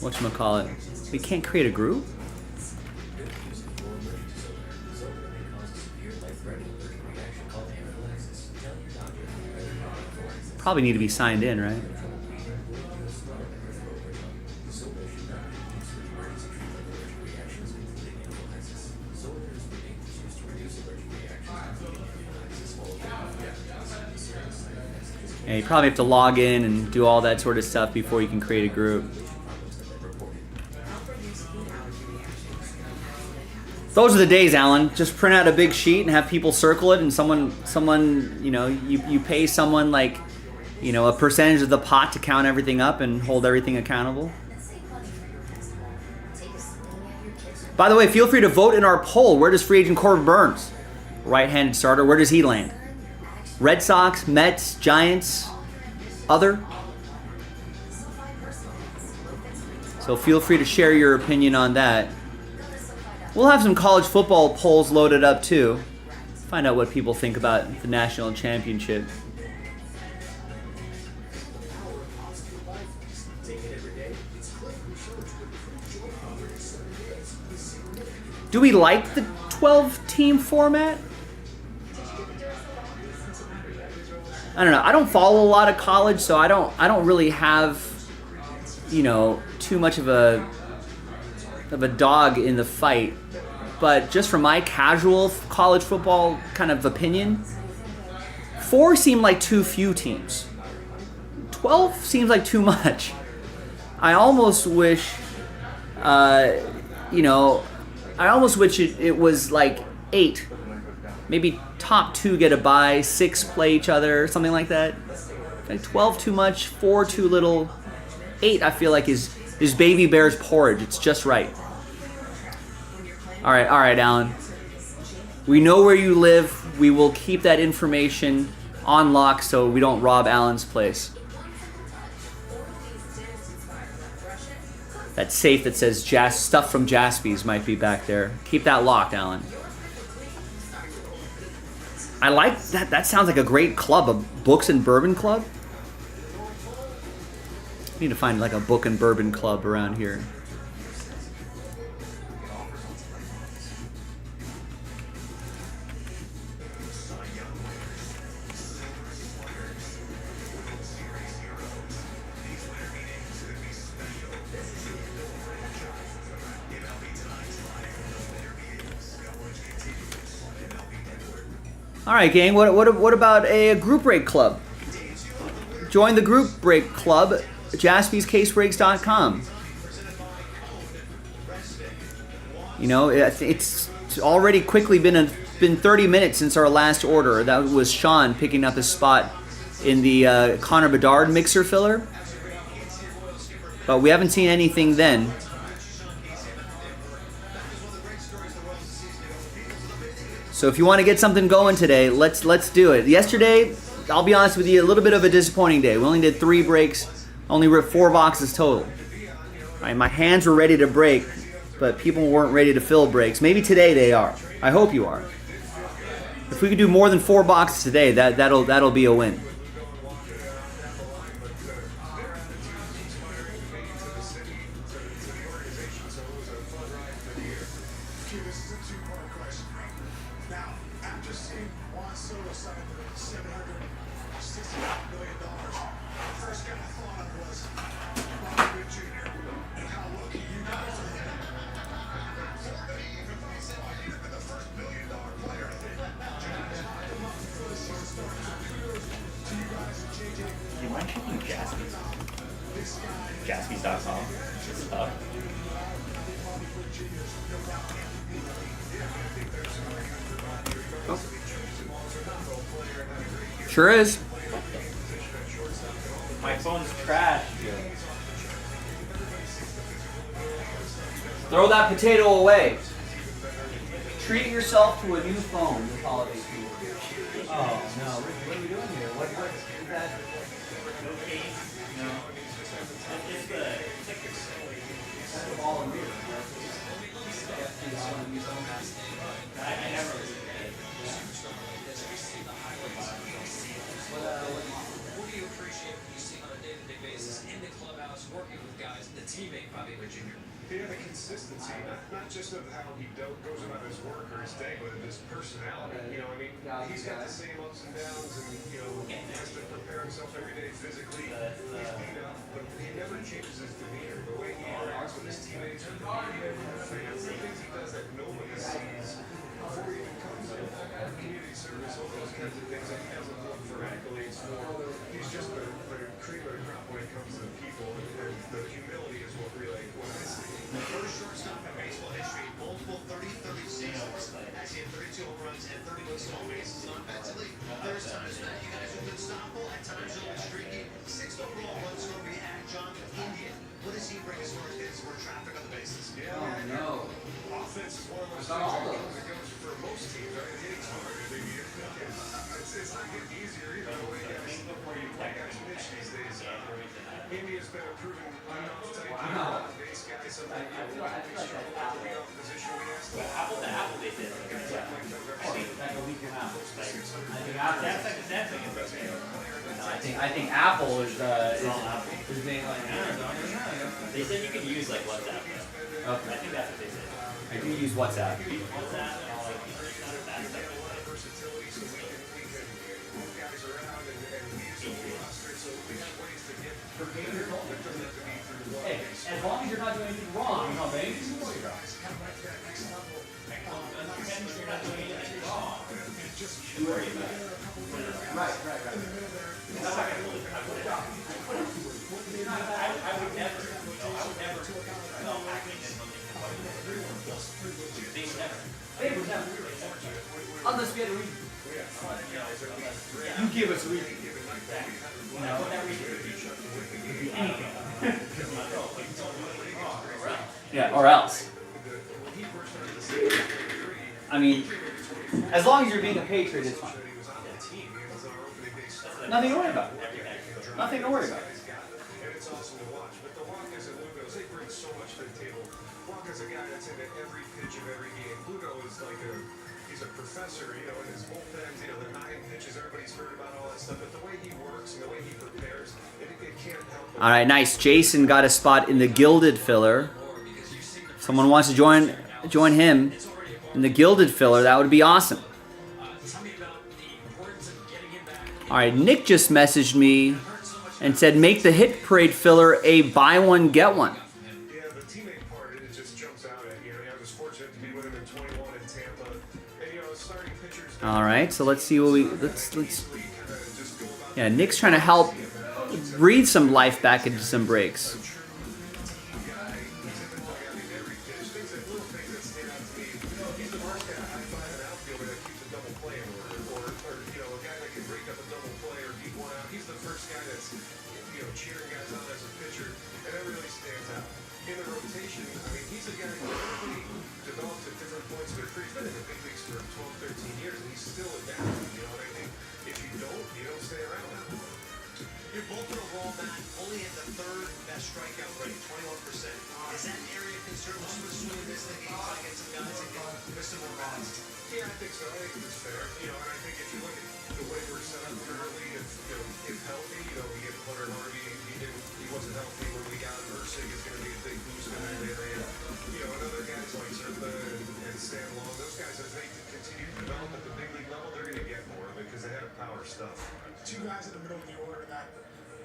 Whatchamacallit? We can't create a group. Probably need to be signed in, right? And you probably have to log in and do all that sort of stuff before you can create a group. Those are the days, Alan. Just print out a big sheet and have people circle it, and someone, you pay someone like, a percentage of the pot to count everything up and hold everything accountable. By the way, feel free to vote in our poll. Where does free agent Corbin Burns, right-handed starter, where does he land? Red Sox, Mets, Giants, other? So feel free to share your opinion on that. We'll have some college football polls loaded up too. Find out what people think about the national championship. Do we like the 12-team format? I don't know. I don't follow a lot of college, so I don't really have, too much of a dog in the fight. But just from my casual college football kind of opinion, 4 seem like too few teams. 12 seems like too much. I almost wish, it was like 8. Maybe top 2 get a bye, 6 play each other, something like that. Like 12 too much, 4 too little. 8 I feel like is baby bear's porridge. It's just right. All right, Alan. We know where you live. We will keep that information on lock so we don't rob Alan's place. That safe that says stuff from Jaspy's might be back there. Keep that locked, Alan. I like that. That sounds like a great club, a books and bourbon club. Need to find like a book and bourbon club around here. All right, gang. What about a group break club? Join the group break club at jaspyscasebreaks.com. It's already quickly been 30 minutes since our last order. That was Sean picking up his spot in the Connor Bedard mixer filler. But we haven't seen anything then. So if you want to get something going today, let's do it. Yesterday, I'll be honest with you, a little bit of a disappointing day. We only did 3 breaks, only ripped 4 boxes total. All right, my hands were ready to break, but people weren't ready to fill breaks. Maybe today they are. I hope you are. If we could do more than 4 boxes today, that'll be a win. Jaspys. Jaspys.com. Stuff. Sure is. My phone's trash, Joe. Throw that potato away. Treat yourself to a new phone this holiday season. Oh no! What are we doing here? What is that? No case? No. It's the. That's a ball of beer. I never. What do you appreciate when you see on a day-to-day basis in the clubhouse, working with guys, the teammate Bobby Witt Jr.? Yeah, the consistency, not just of how he goes about his work or his day, but of his personality. You know, I mean, he's got the same ups and downs, and you know, he has to prepare himself every day physically. He's beat up, but he never changes his demeanor. The way he interacts with his teammates, with the media, with the fans, the things he does that nobody sees before he even comes in. Community service, all those kinds of things that he doesn't look for accolades for. He's just the cream of the crop when it comes to the people, and the humility is what really what I see. The first shortstop in baseball history, multiple 30-30 seasons, as he had 32 home runs and 31 stolen bases offensively. There's times that you guys are unstoppable, at times you'll be streaky. 6th overall, one score behind John Indian. What does he bring as far as getting more traffic on the bases? Yeah, No. offense is one of those Not things all that goes for most teams. Right? Hitting's harder. It's not getting easier either. The way guys pitch these days. India's been a proven enough type base guy. Sometimes we struggle to be off position. We asked But apple to apple, they did. guys like Mike Tavares. Like a week and a half. That's like a best game. No, I think Apple is being like. They said you could use like WhatsApp though. Okay. I think that's what they said. I do use WhatsApp. WhatsApp and all like that stuff. Versatility, so we can move guys around and use the roster. So we have ways to get prepared. It doesn't have to be through Hey, as long as you're not doing anything wrong, you know, baby. You're not doing anything wrong. Right. I would never, no, acting and they would never. They would never. Unless we had a reason. You give us a reason. No, that reason could be anything. Yeah, or else. I mean, as long as you're being a patriot, it's fine. Nothing to worry about. Nothing to worry about. And it's awesome to watch. But the Wakas and Lugos, they bring so much to the table. Waka's a guy that's into every pitch of every game. Lugo is like he's a professor, you know, in his bullpens, you know, the 9 pitches, everybody's heard about all that stuff. But the way he works and the way he prepares, it can't help but. All right, nice. Jason got a spot in the Gilded Filler. If someone wants to join him in the Gilded Filler, that would be awesome. All right, Nick just messaged me and said, make the Hit Parade Filler a buy one, get one. Yeah, the teammate part, it just jumps out at you. I was fortunate to be with him in 21 in Tampa. And, you know, starting pitchers. All right, so let's see what let's. Yeah, Nick's trying to help breathe some life back into some breaks. Two guys in the middle of the order that,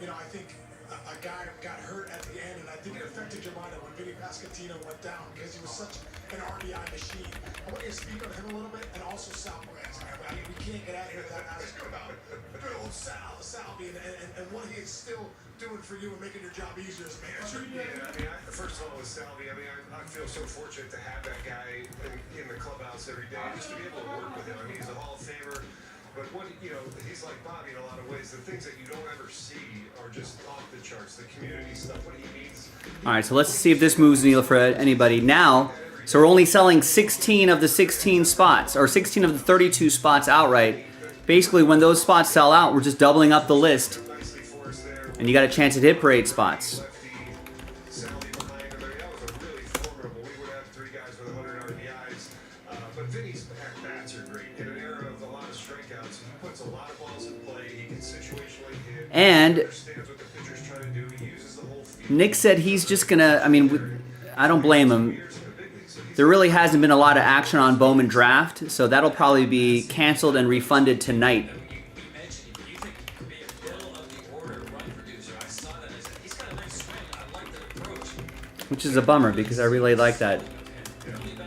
you know, I think a guy got hurt at the end, and I think it affected your mind when Vinny Pasquantino went down because he was such an RBI machine. I want you to speak on him a little bit, and also Sal Perez. I mean, we can't get out here without asking about good old Sal Salvi and what he is still doing for you and making your job easier as a manager. Yeah, I mean, first of all, with Salvi, I mean, I feel so fortunate to have that guy in the clubhouse every day, just to be able to work with him. I mean, he's a Hall of Famer, but he's like Bobby in a lot of ways. The things that you don't ever see are just off the charts. The community stuff, what he means. All right, so let's see if this moves the needle for anybody now. So we're only selling 16 of the 16 spots, or 16 of the 32 spots outright. Basically, when those spots sell out, we're just doubling up the list, and you got a chance at hit parade spots. Salvi behind him. I mean, that was a really formidable. We would have 3 guys with 100 RBIs, but Vinny's bats are great. In an era of a lot of strikeouts, he puts a lot of balls in play. He can situationally hit. And He understands what the pitcher's trying to do. He uses the whole field. Nick said he's just gonna. I mean, I don't blame him. There really hasn't been a lot of action on Bowman Draft, so that'll probably be canceled and refunded tonight. You mentioned you think he could be a middle of the order run producer. I saw that. I said he's got a nice swing. I like the approach. Which is a bummer because I really like that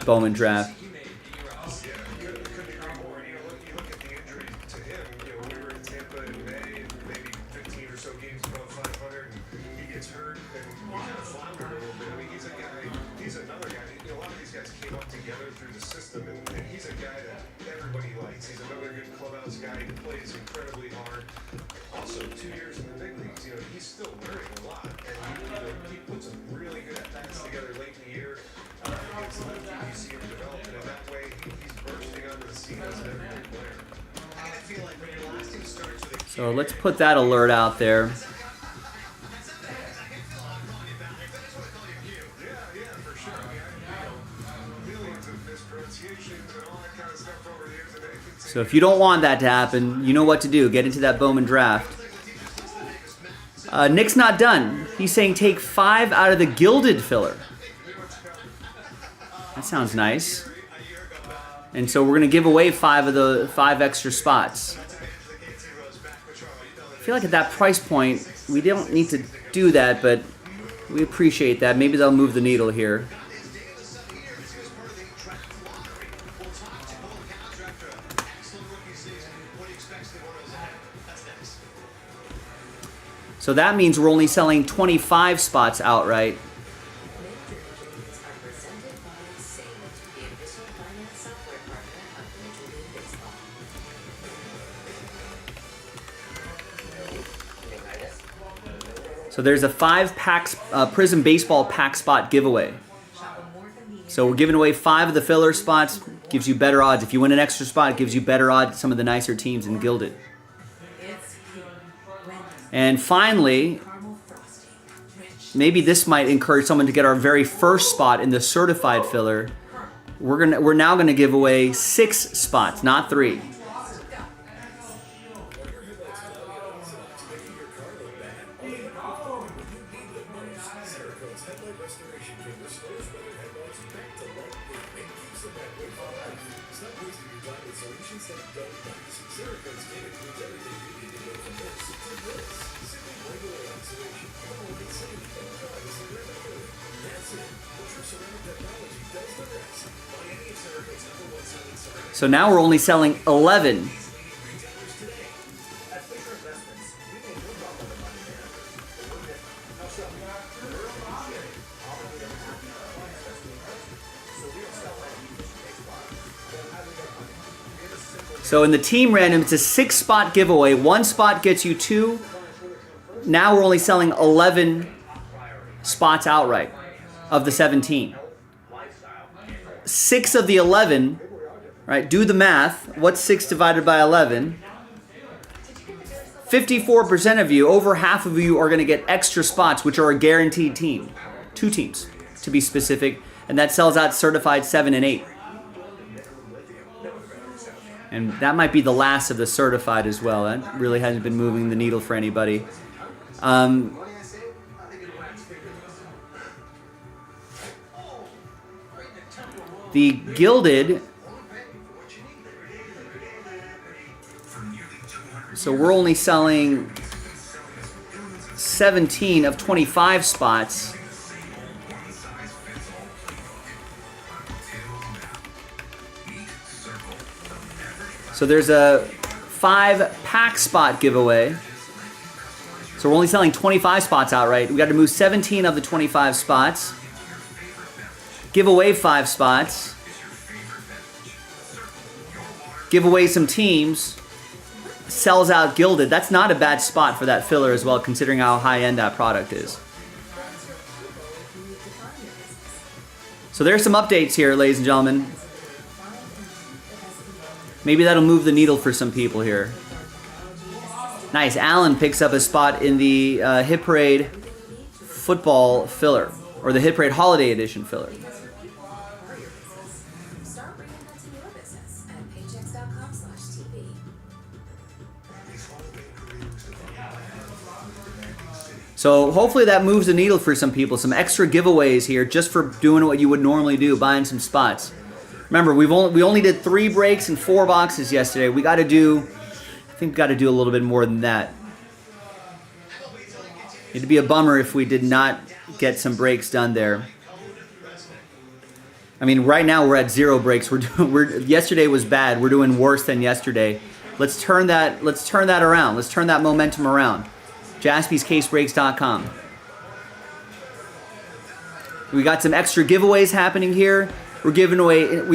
Bowman Draft. You made in your house. Yeah, couldn't agree more. And you look at the injury to him. We were in Tampa in May, maybe 15 or so games above 500, and he gets hurt, and he kind of floundered a little bit. I mean, he's another guy. A lot of these guys came up together through the system, and he's a guy that everybody likes. He's another good clubhouse guy. He plays incredibly hard. Also, 2 years in the big leagues, he's still learning a lot, and he puts some really good at-bats together late in the year. Against the you see him developing in that way. He's bursting onto the scene as an everyday player. I feel like when your last team starts with a So let's put that alert out there. Yeah, for sure. I mean, millions of mispronunciations and all that kind of stuff over the years. And it continues. So if you don't want that to happen, you know what to do. Get into that Bowman Draft. Nick's not done. He's saying take 5 out of the gilded filler. That sounds nice. And so we're going to give away 5 of the 5 extra spots. I feel like at that price point, we don't need to do that, but we appreciate that. Maybe they'll move the needle here. So that means we're only selling 25 spots outright. Mid-Divisions are presented by Sage, the official finance software partner of Major League Baseball. So there's a 5 packs Prism Baseball pack spot giveaway. So we're giving away 5 of the filler spots. Gives you better odds. If you win an extra spot, it gives you better odds at some of the nicer teams in Gilded. And finally, maybe this might encourage someone to get our very first spot in the certified filler. We're now gonna give away 6 spots, not 3. So now we're only selling 11. So in the team random, it's a 6-spot giveaway. 1 spot gets you 2. Now we're only selling 11 spots outright of the 17. 6 of the 11, right? Do the math. What's 6 divided by 11? 54% of you, over half of you, are going to get extra spots, which are a guaranteed team. 2 teams, to be specific. And that sells out certified 7 and 8. And that might be the last of the certified as well. That really hasn't been moving the needle for anybody. The gilded, so we're only selling 17 of 25 spots. So there's a 5 pack spot giveaway. So we're only selling 25 spots outright. We got to move 17 of the 25 spots. Give away 5 spots. Give away some teams. Sells out gilded. That's not a bad spot for that filler as well, considering how high-end that product is. So there's some updates here, ladies and gentlemen. Maybe that'll move the needle for some people here. Nice. Alan picks up a spot in the Hit Parade football filler, or the Hit Parade Holiday Edition filler. Start reinventing your business at paychex.com/TV. So hopefully that moves the needle for some people. Some extra giveaways here just for doing what you would normally do, buying some spots. Remember, we only did 3 breaks and 4 boxes yesterday. We got to do, I think we got to do a little bit more than that. It'd be a bummer if we did not get some breaks done there. I mean, right now we're at 0 breaks. Yesterday was bad. We're doing worse than yesterday. Let's turn that around. Let's turn that momentum around. JaspysCaseBreaks.com. We got some extra giveaways happening here. We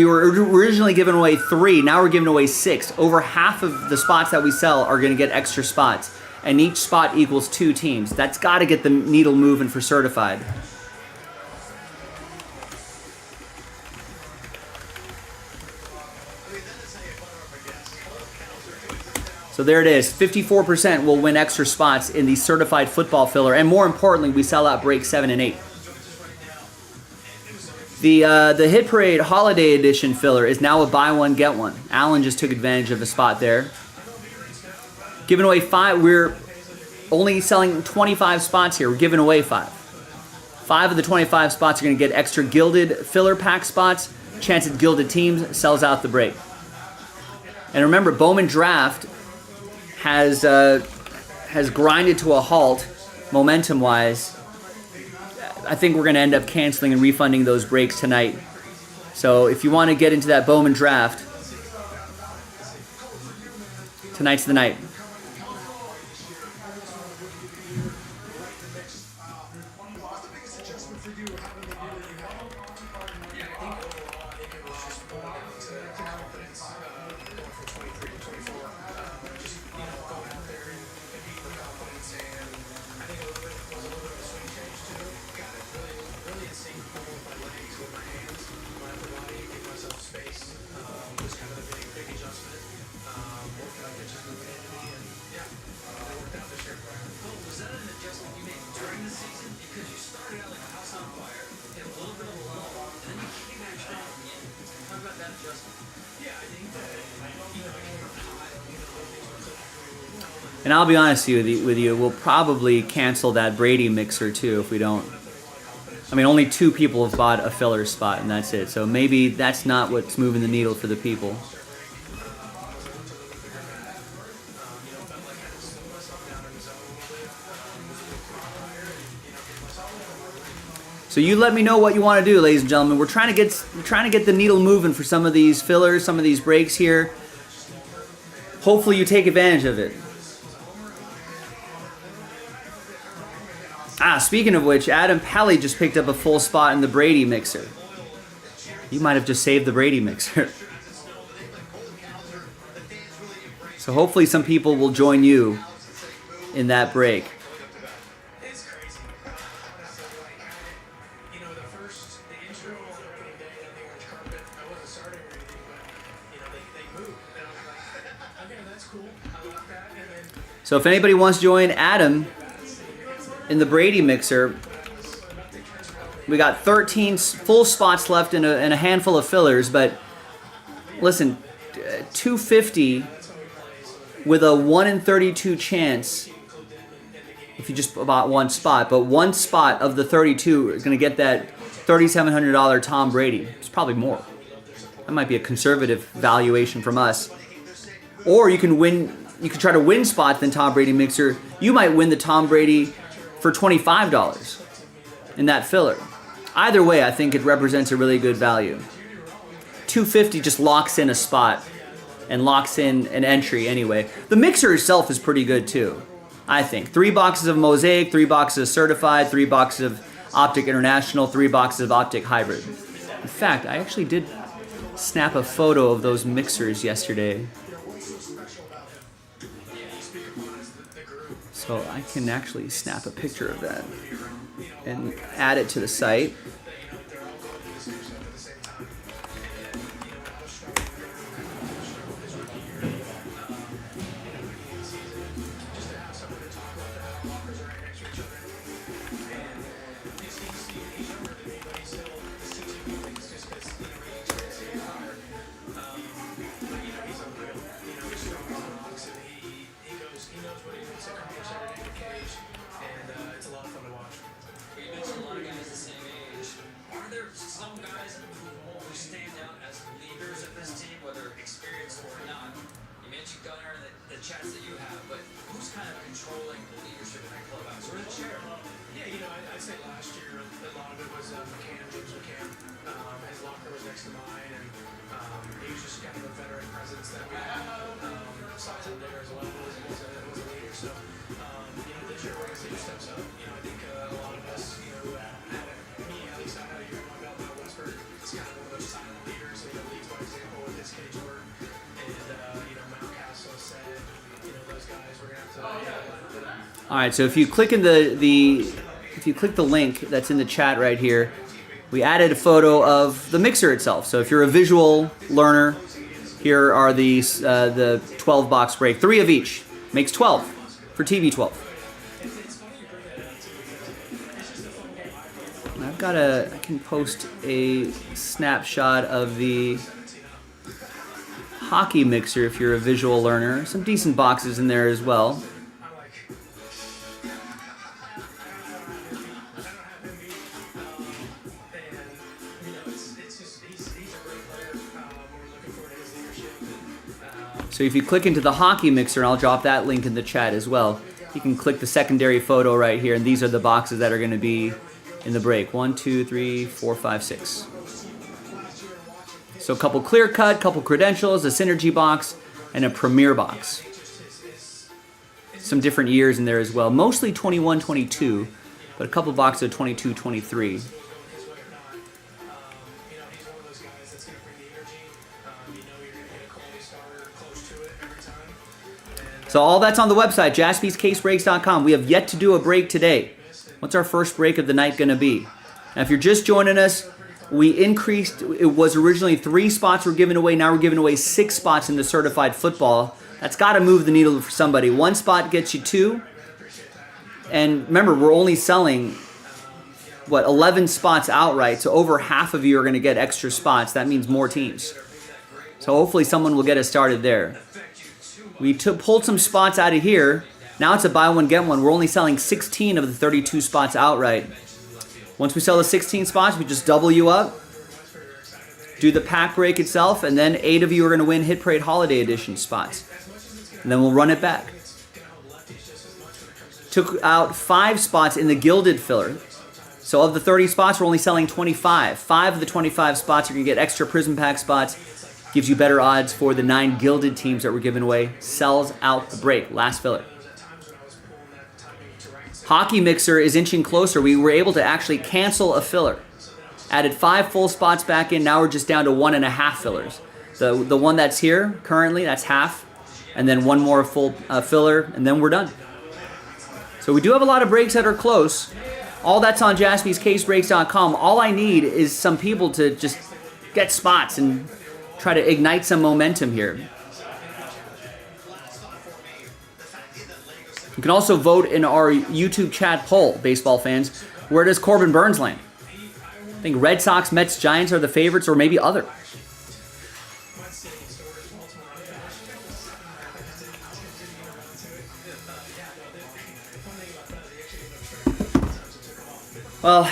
were originally giving away 3. Now we're giving away 6. Over half of the spots that we sell are going to get extra spots. And each spot equals 2 teams. That's got to get the needle moving for certified. So there it is. 54% will win extra spots in the certified football filler. And more importantly, we sell out break 7 and 8. The Hit Parade Holiday Edition filler is now a buy one, get one. Alan just took advantage of a spot there. Giving away 5. We're only selling 25 spots here. We're giving away 5. 5 of the 25 spots are going to get extra gilded filler pack spots. Chance at gilded teams sells out the break. And remember, Bowman Draft has grinded to a halt momentum-wise. I think we're going to end up canceling and refunding those breaks tonight. So if you want to get into that Bowman Draft, tonight's the night. What's the biggest adjustment for you having the year that you had? Yeah, I think overall, I think it was just going out to confidence, going from 23 to 24. Just, going out there and beating the confidence. And I think was a little bit of a swing change too. Got it really in sync with my legs, with my hands, my upper body, give myself space. Was kind of a big adjustment. Working on pitches moving into me, and yeah, it worked out this year. Well, was that an adjustment you made during the season? Because you started out like a house on fire, hit a little bit of a lull, and then you came back strong at the end. Talk about that adjustment. Yeah, I think that, I came up high, things were clicking. And I'll be honest with you, we'll probably cancel that Brady mixer too if we don't. I mean, only 2 people have bought a filler spot, and that's it. So maybe that's not what's moving the needle for the people. So you let me know what you want to do, ladies and gentlemen. We're trying to get the needle moving for some of these fillers, some of these breaks here. Hopefully you take advantage of it. Speaking of which, Adam Pelly just picked up a full spot in the Brady mixer. You might have just saved the Brady mixer. So hopefully some people will join you in that break. It's crazy. The intro on opening day on the orange carpet, I wasn't starting or anything, but, they moved. And I was like, okay, that's cool. I like that. And then So if anybody wants to join Adam in the Brady mixer, we got 13 full spots left in a handful of fillers, but listen, 250 with a 1 in 32 chance if you just bought one spot, but one spot of the 32 is going to get that $3,700 Tom Brady. It's probably more. That might be a conservative valuation from us. Or you can win. You can try to win spots in Tom Brady mixer. You might win the Tom Brady for $25 in that filler. Either way, I think it represents a really good value. 250 just locks in a spot and locks in an entry anyway. The mixer itself is pretty good too. I think. 3 boxes of Mosaic, 3 boxes of Certified, 3 boxes of Optic International, 3 boxes of Optic Hybrid. In fact, I actually did snap a photo of those mixers yesterday. So I can actually snap a picture of that and add it to the site. You mentioned a lot of guys the same age. Are there some guys who stand out as leaders of this team, whether experienced or not? You mentioned Gunnar and the chats that you have, but who's kind of controlling the leadership in that clubhouse? Or the chair? Yeah, I'd say last year a lot of it was McCann, James McCann. His locker was next to mine, and he was just kind of a veteran presence that we had. Size there as well was a leader. So, this year we're going to see who steps up. I think a lot of us, me at least, I know you're my belt now, Westford. It's kind of one of those silent leaders, leads by example with this cage work. And, Mountcastle said, those guys, we're going to have to. All right, so if you click in if you click the link that's in the chat right here, we added a photo of the mixer itself. So if you're a visual learner, here are the 12 box break, 3 of each makes 12 for TV12. I can post a snapshot of the hockey mixer if you're a visual learner. Some decent boxes in there as well. So if you click into the hockey mixer, and I'll drop that link in the chat as well, you can click the secondary photo right here, and these are the boxes that are going to be in the break. 1, 2, 3, 4, 5, 6. So a couple clear cut, couple credentials, a synergy box, and a premier box. Some different years in there as well. Mostly 21, 22, but a couple boxes of 22, 23. So all that's on the website, jaspyscasebreaks.com. We have yet to do a break today. What's our first break of the night going to be? Now, if you're just joining us, we increased. It was originally 3 spots were given away. Now we're giving away 6 spots in the certified football. That's got to move the needle for somebody. 1 spot gets you 2. And remember, we're only selling, 11 spots outright. So over half of you are going to get extra spots. That means more teams. So hopefully someone will get us started there. We pulled some spots out of here. Now it's a buy one, get one. We're only selling 16 of the 32 spots outright. Once we sell the 16 spots, we just double you up, do the pack break itself, and then 8 of you are going to win Hit Parade Holiday Edition spots. And then we'll run it back. Took out 5 spots in the Gilded filler. So of the 30 spots, we're only selling 25. 5 of the 25 spots are going to get extra Prism Pack spots. Gives you better odds for the 9 Gilded teams that we're giving away. Sells out the break. Last filler. Hockey Mixer is inching closer. We were able to actually cancel a filler. Added 5 full spots back in. Now we're just down to 1.5 fillers. The one that's here currently, that's half. And then 1 more full filler, and then we're done. So we do have a lot of breaks that are close. All that's on jaspyscasebreaks.com. All I need is some people to just get spots and try to ignite some momentum here. You can also vote in our YouTube chat poll, baseball fans. Where does Corbin Burns land? I think Red Sox, Mets, Giants are the favorites, or maybe other. Well,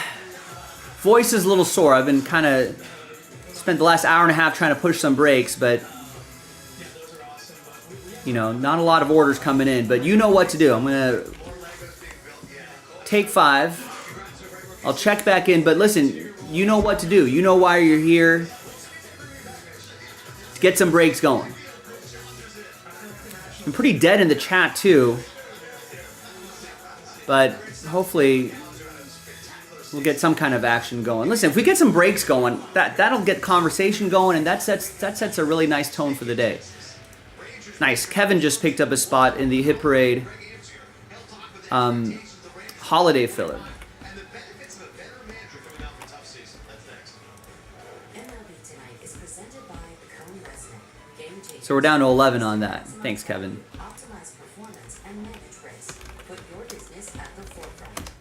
voice is a little sore. I've been kind of spent the last hour and a half trying to push some breaks, but not a lot of orders coming in. But you know what to do. I'm gonna take 5. I'll check back in, but listen, you know what to do. You know why you're here. Let's get some breaks going. I'm pretty dead in the chat too. but hopefully we'll get some kind of action going. Listen, if we get some breaks going, that'll get conversation going, and that sets a really nice tone for the day. Nice. Kevin just picked up a spot in the Hit Parade holiday filler. And the benefits of a veteran manager coming off a tough season. That's next. MLB Tonight is presented by Cone Resnick. Game changers. So we're down to 11 on that. Thanks, Kevin. Optimize performance and manage risk. Put your business at the forefront.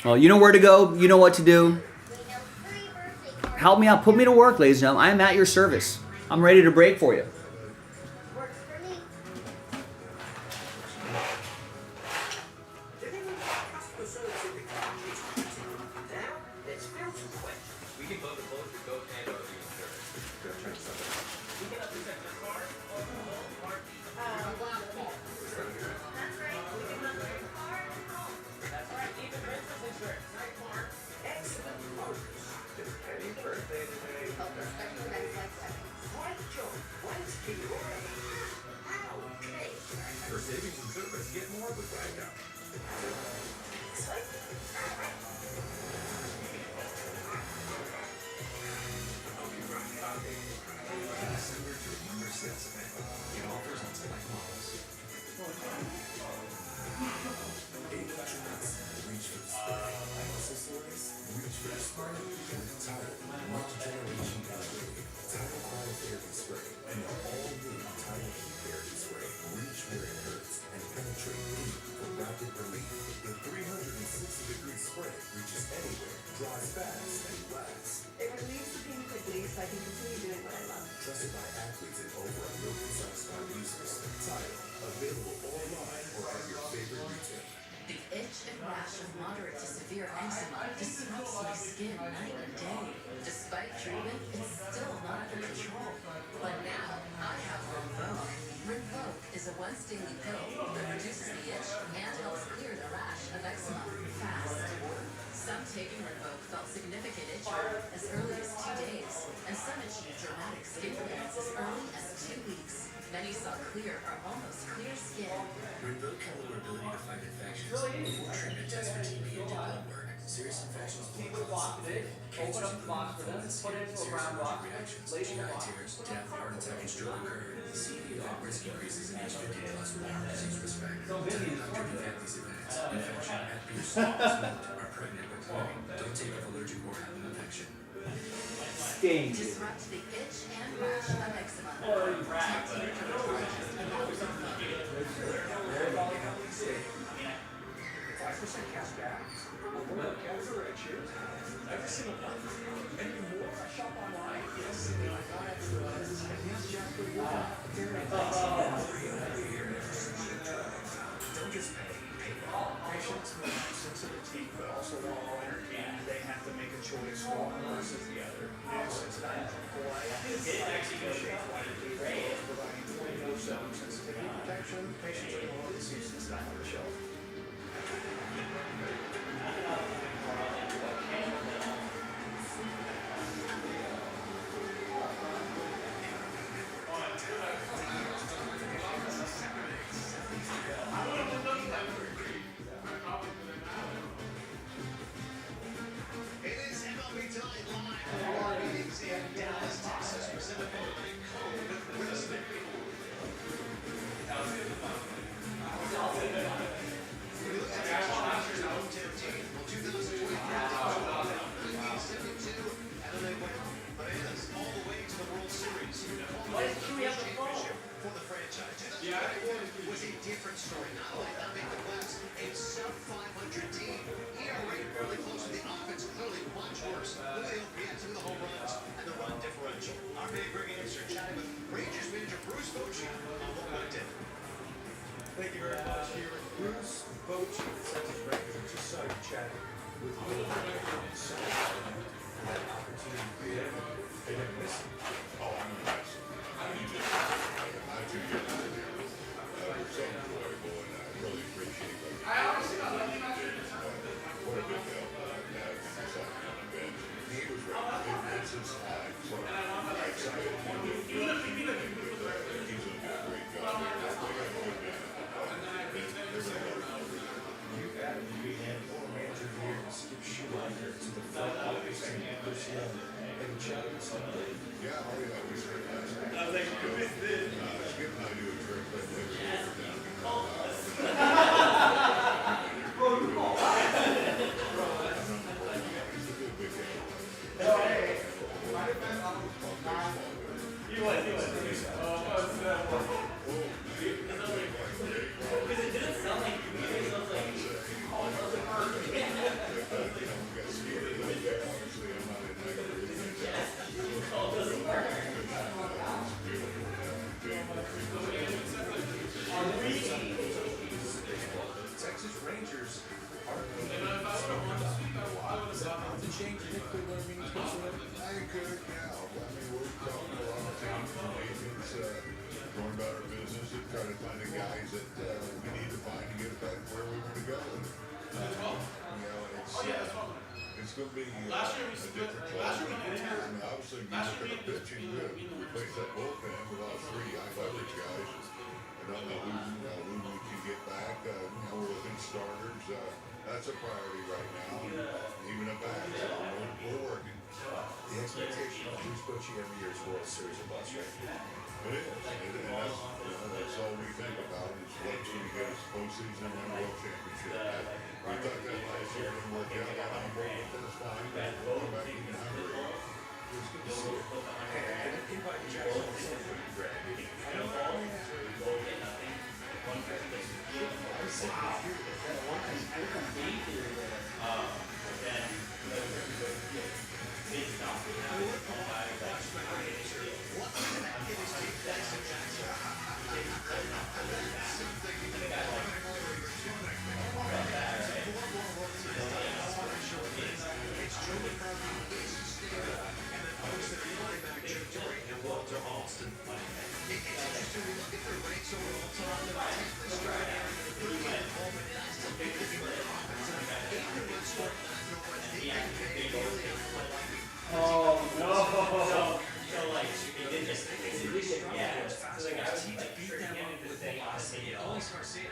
Well, you know where to go. You know what to do. Help me out. Put me to work, ladies and gentlemen. I am at your service. I'm ready to break for you. Works for me. We can both the goat and our insurance. We can upset this car or the whole party. That's right. We can run the car and home. That's right, even renter's insurance. Night park. Excellent focus. It's Penny's birthday today. Oh, especially that second. Right, Joe. Let's keep it rolling. Okay. For savings and service, get more with Blackout. December to remember sales event. Get offers on select models. Reach for the spray. Accessories, reach for the spray. With Tidal, multi-generation elevated. Tidal cryotherapy spray. And the all-new Tidal heat therapy spray. Reach where it hurts and penetrate deep for rapid relief. The 360-degree spray reaches anywhere, dries fast, and lasts. It relieves the pain quickly so I can continue doing what I love. Trusted by athletes and over 1 million satisfied users. Tidal, available online or at your favorite retailer. The itch and rash of moderate to severe eczema disrupts my skin night and day. Despite treatment, it's still not under control. But now, I have Rinvoq. Rinvoq is a once-daily pill that reduces the itch and helps clear the rash of eczema fast. Some taking Rinvoq felt significant itch as early as 2 days, and some achieved dramatic skin clearance as early as 2 weeks. Many saw clear or almost clear skin. Rinvoq ability to fight infections before treatment tests for TB and blood work. Serious infections, blood clots, cancer, serious allergic reactions, GI tears, death, heart attack, and stroke occur. The CVR risk increases in age 50 plus with heart disease risk factor. Tell your doctor to get these events. Infection, abuse, are pregnant or clogging. Don't take up allergic or have an infection. Disrupt the itch and rash of eczema. Protect your dermatologist about Rinvoq. 5% cash back. Every single month. And even more, I shop online. Yes, and I got extra. And yes, Jasper, you're Don't just pay. patients with sensitive teeth, but also all energy. They have to make a choice one versus the other. Since that providing 24/7 sensitivity protection, patients are more disease since that on the shelf. It is MLB Tonight live from our meetings in Dallas, Texas, presented by Cone Resnick. We look at the Rangers in hometown team. Well, 2023 1972, and then they went bananas all the way to the World Series. Why is championship for the franchise? 2024 was a different story. Not only not making the playoffs, a sub-500 team. ERA fairly close to the offense, clearly much worse. Look at the OPS, look at the home runs, and the run differential. Our big bringing in Sir chatting with Rangers manager Bruce Bochy on what went down. Thank you very much. Here with Bruce Bochy, Celtics Rangers. Just saw you chatting with you. That opportunity created. They didn't miss it. Oh, I'm a mess. I'm 2 years in here. We're so enjoyable, and I really appreciate what you What a good deal. It's exciting on the bench. He was ready. It's his time. So I'm excited. He's doing a great job. that we need to find to get it back where we want to go. It's going to be a different club. Obviously, we look at the pitching. We replaced that bullpen with all 3 high leverage guys. I don't know who we can get back. We're looking starters. That's a priority right now. Even a back. We're working. The expectation of who's coaching every year's World Series of bus, right? It is. And that's all we think about is what's going to get us postseason and world championship. We thought that last year didn't work out. That's fine. We'll go back even hungry. Who's going to see it? Invite Jackson to celebrate Greg.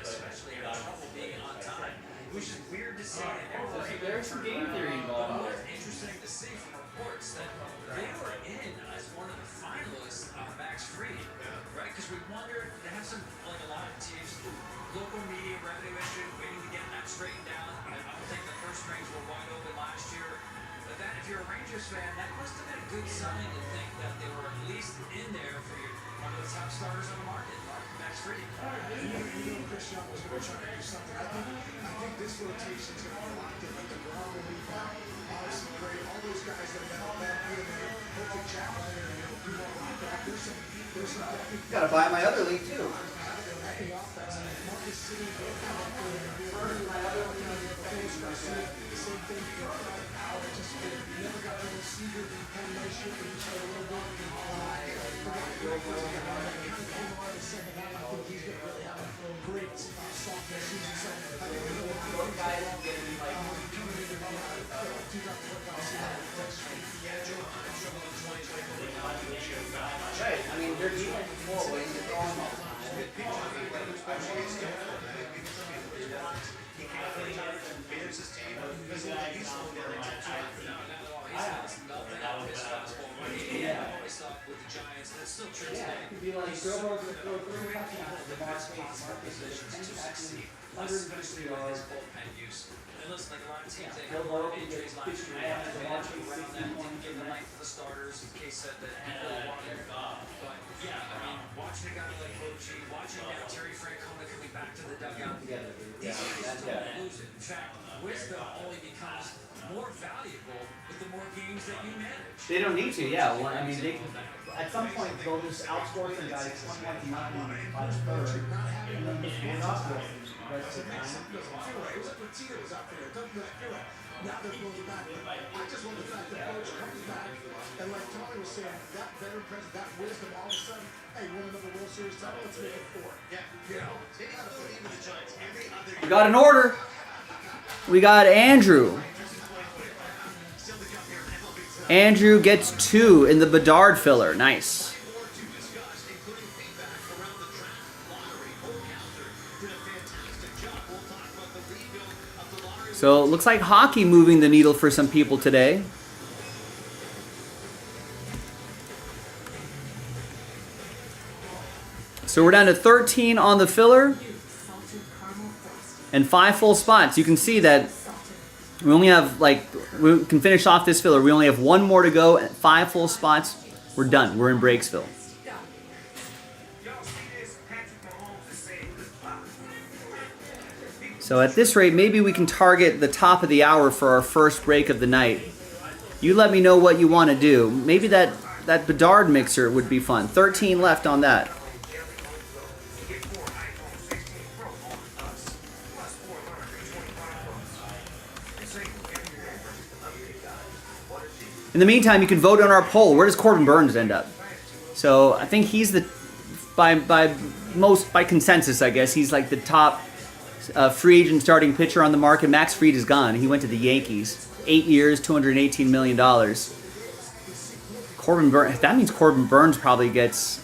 Especially had trouble being on time, which is weird to see. There's some game theory involved there. Interesting to see from reports that they were in as one of the finalists on Max Fried, right? Because we wondered, they have some, like a lot of teams, local media revenue issue, waiting to get that straightened out. I don't think the first strings were wide open last year. But that, if you're a Rangers fan, that must have been a good sign to think that they were at least in there for one of the top starters on the market, Max Fried. Christian was going to try to do something. I think this rotation's going to be a lot different. The ground will be back. Obviously, great. All those guys that have been all that good, hopefully Jack Leonard and do more like that. There's some definitely. Gotta buy my other league too. Marcus City, the same thing. Just never got to receiver the combination of each other a little bit. Second half, I think he's going to really have a great sophomore season. So I think we're going to work guys coming in Right. I mean, their defense is more ways to throw them all the time. Yeah, it could be like throw over the throw 3 touchdowns to Marcus Marcus 150 yards. And listen, like a lot of teams, they Bill have a lot of Burke injuries gets last year. 50 yards They and had to watching around that, 60 didn't give the points. night for the starters in case that people wanted. But yeah, I mean, watching a guy like Bochy, watching now Terry Francona coming back to the dugout together. These guys don't lose it. In fact, wisdom only becomes more valuable with the more games that you manage. They don't need to, yeah. Well, I mean, they can, at some point they'll just outscore some guys 21 to nothing by the third, and then just win up with them. It was like when Tito was out there. It doesn't feel like now they're going back. I just want the fact that coach comes back and like Tony was saying, that veteran presence, that wisdom, all of a sudden, hey, win another World Series title, let's make it 4. Yeah. You know? They got to believe in the Giants. Every other We got an order. We got Andrew. Andrew gets 2 in the Bedard filler. Nice. So it looks like hockey moving the needle for some people today. So we're down to 13 on the filler and 5 full spots. You can see that we only have, like, we can finish off this filler. We only have 1 more to go and 5 full spots. We're done. We're in Breaksville. So at this rate, maybe we can target the top of the hour for our first break of the night. You let me know what you want to do. Maybe that Bedard mixer would be fun. 13 left on that. In the meantime, you can vote on our poll. Where does Corbin Burns end up? So I think he's the by consensus, I guess, he's like the top free agent starting pitcher on the market. Max Fried is gone. He went to the Yankees. 8 years, $218 million. Corbin Burns. That means Corbin Burns probably gets.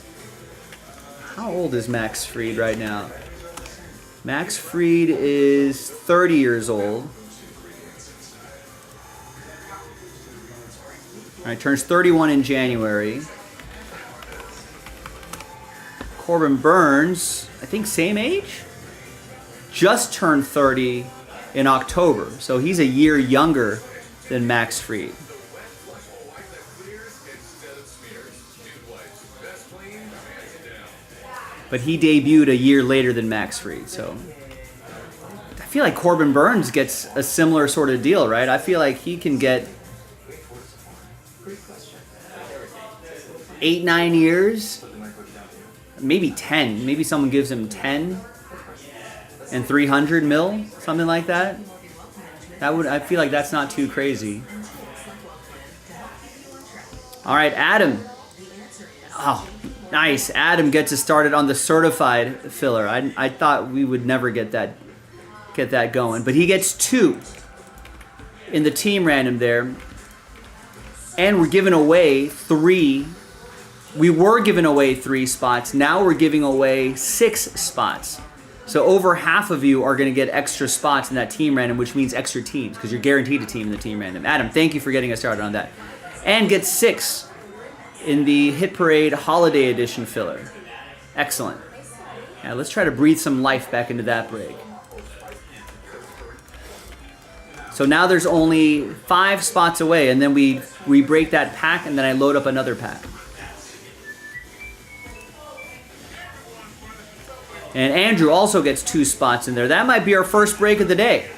How old is Max Fried right now? Max Fried is 30 years old. All right, turns 31 in January. Corbin Burns, I think same age? Just turned 30 in October. So he's a year younger than Max Fried. But he debuted a year later than Max Fried, so I feel like Corbin Burns gets a similar sort of deal, right? I feel like he can get 8, 9 years, maybe 10. Maybe someone gives him 10 and 300 mil, something like that. I feel like that's not too crazy. All right, Adam. Oh, nice. Adam gets us started on the certified filler. I thought we would never get that going, but he gets 2 in the team random there, and we're giving away 3. We were giving away 3 spots. Now we're giving away 6 spots. So over half of you are going to get extra spots in that team random, which means extra teams because you're guaranteed a team in the team random. Adam, thank you for getting us started on that. And get 6 in the Hit Parade Holiday Edition filler. Excellent. Now let's try to breathe some life back into that break. So now there's only 5 spots away, and then we break that pack, and then I load up another pack. And Andrew also gets 2 spots in there. That might be our first break of the day.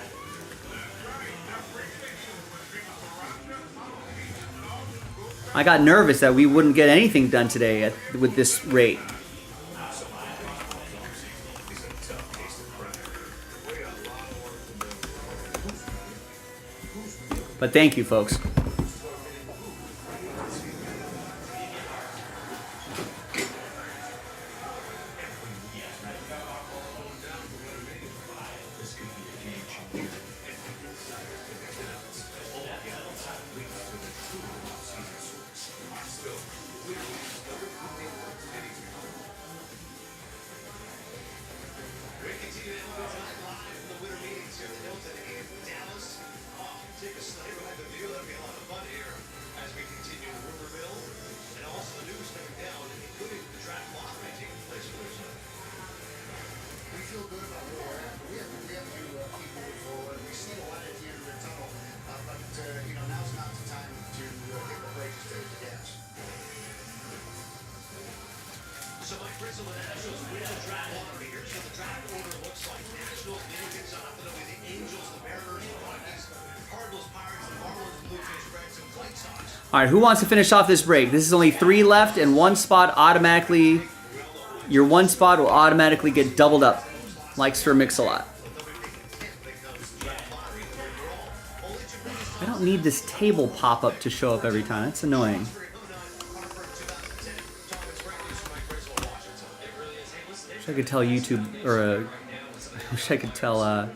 I got nervous that we wouldn't get anything done today with this rate. But thank you, folks. All right, who wants to finish off this break? This is only 3 left, and your 1 spot will automatically get doubled up, like Sir Mix-a-Lot. I don't need this table pop-up to show up every time. That's annoying. Wish I could tell YouTube, or wish I could tell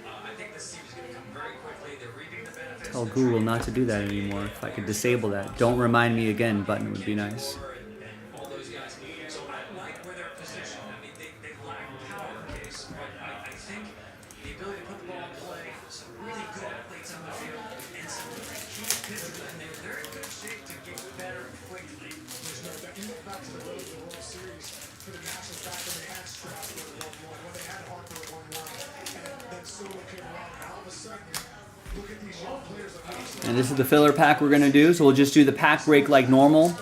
Google not to do that anymore. If I could disable that. Don't remind me again button would be nice. All those guys. So I like where they're positioned. I mean, they lack power case, but I think the ability to put the ball in play, some really good athletes on the field, and some really key pitchers, and they're in good shape to get better quickly. There's no doubt. You look back to the road of the World Series for the Nationals back when they had Strasburg 1-1, when they had Harper 1-1, and then Soto came along, and all of a sudden, look at these young players. And this is the filler pack we're going to do, so we'll just do the pack break like normal.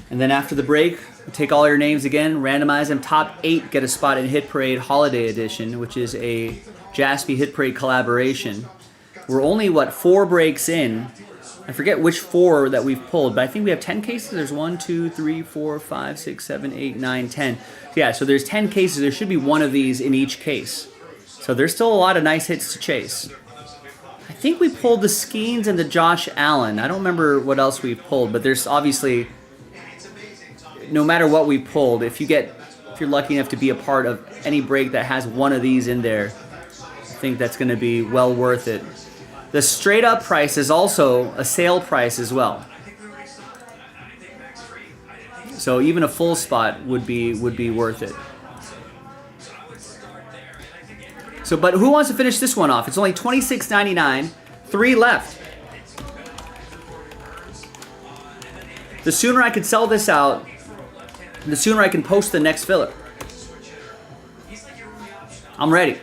And then after the break, we'll take all your names again, randomize them. Top 8 get a spot in Hit Parade Holiday Edition, which is a Jaspy Hit Parade collaboration. We're only, 4 breaks in. I forget which 4 that we've pulled, but I think we have 10 cases. There's 1, 2, 3, 4, 5, 6, 7, 8, 9, 10. Yeah, so there's 10 cases. There should be 1 of these in each case. So there's still a lot of nice hits to chase. I think we pulled the Skeens and the Josh Allen. I don't remember what else we've pulled, but there's obviously no matter what we pulled, if you're lucky enough to be a part of any break that has one of these in there, I think that's going to be well worth it. The straight up price is also a sale price as well. So even a full spot would be worth it. So, but who wants to finish this one off? It's only $26.99, 3 left. The sooner I can sell this out, the sooner I can post the next filler. I'm ready.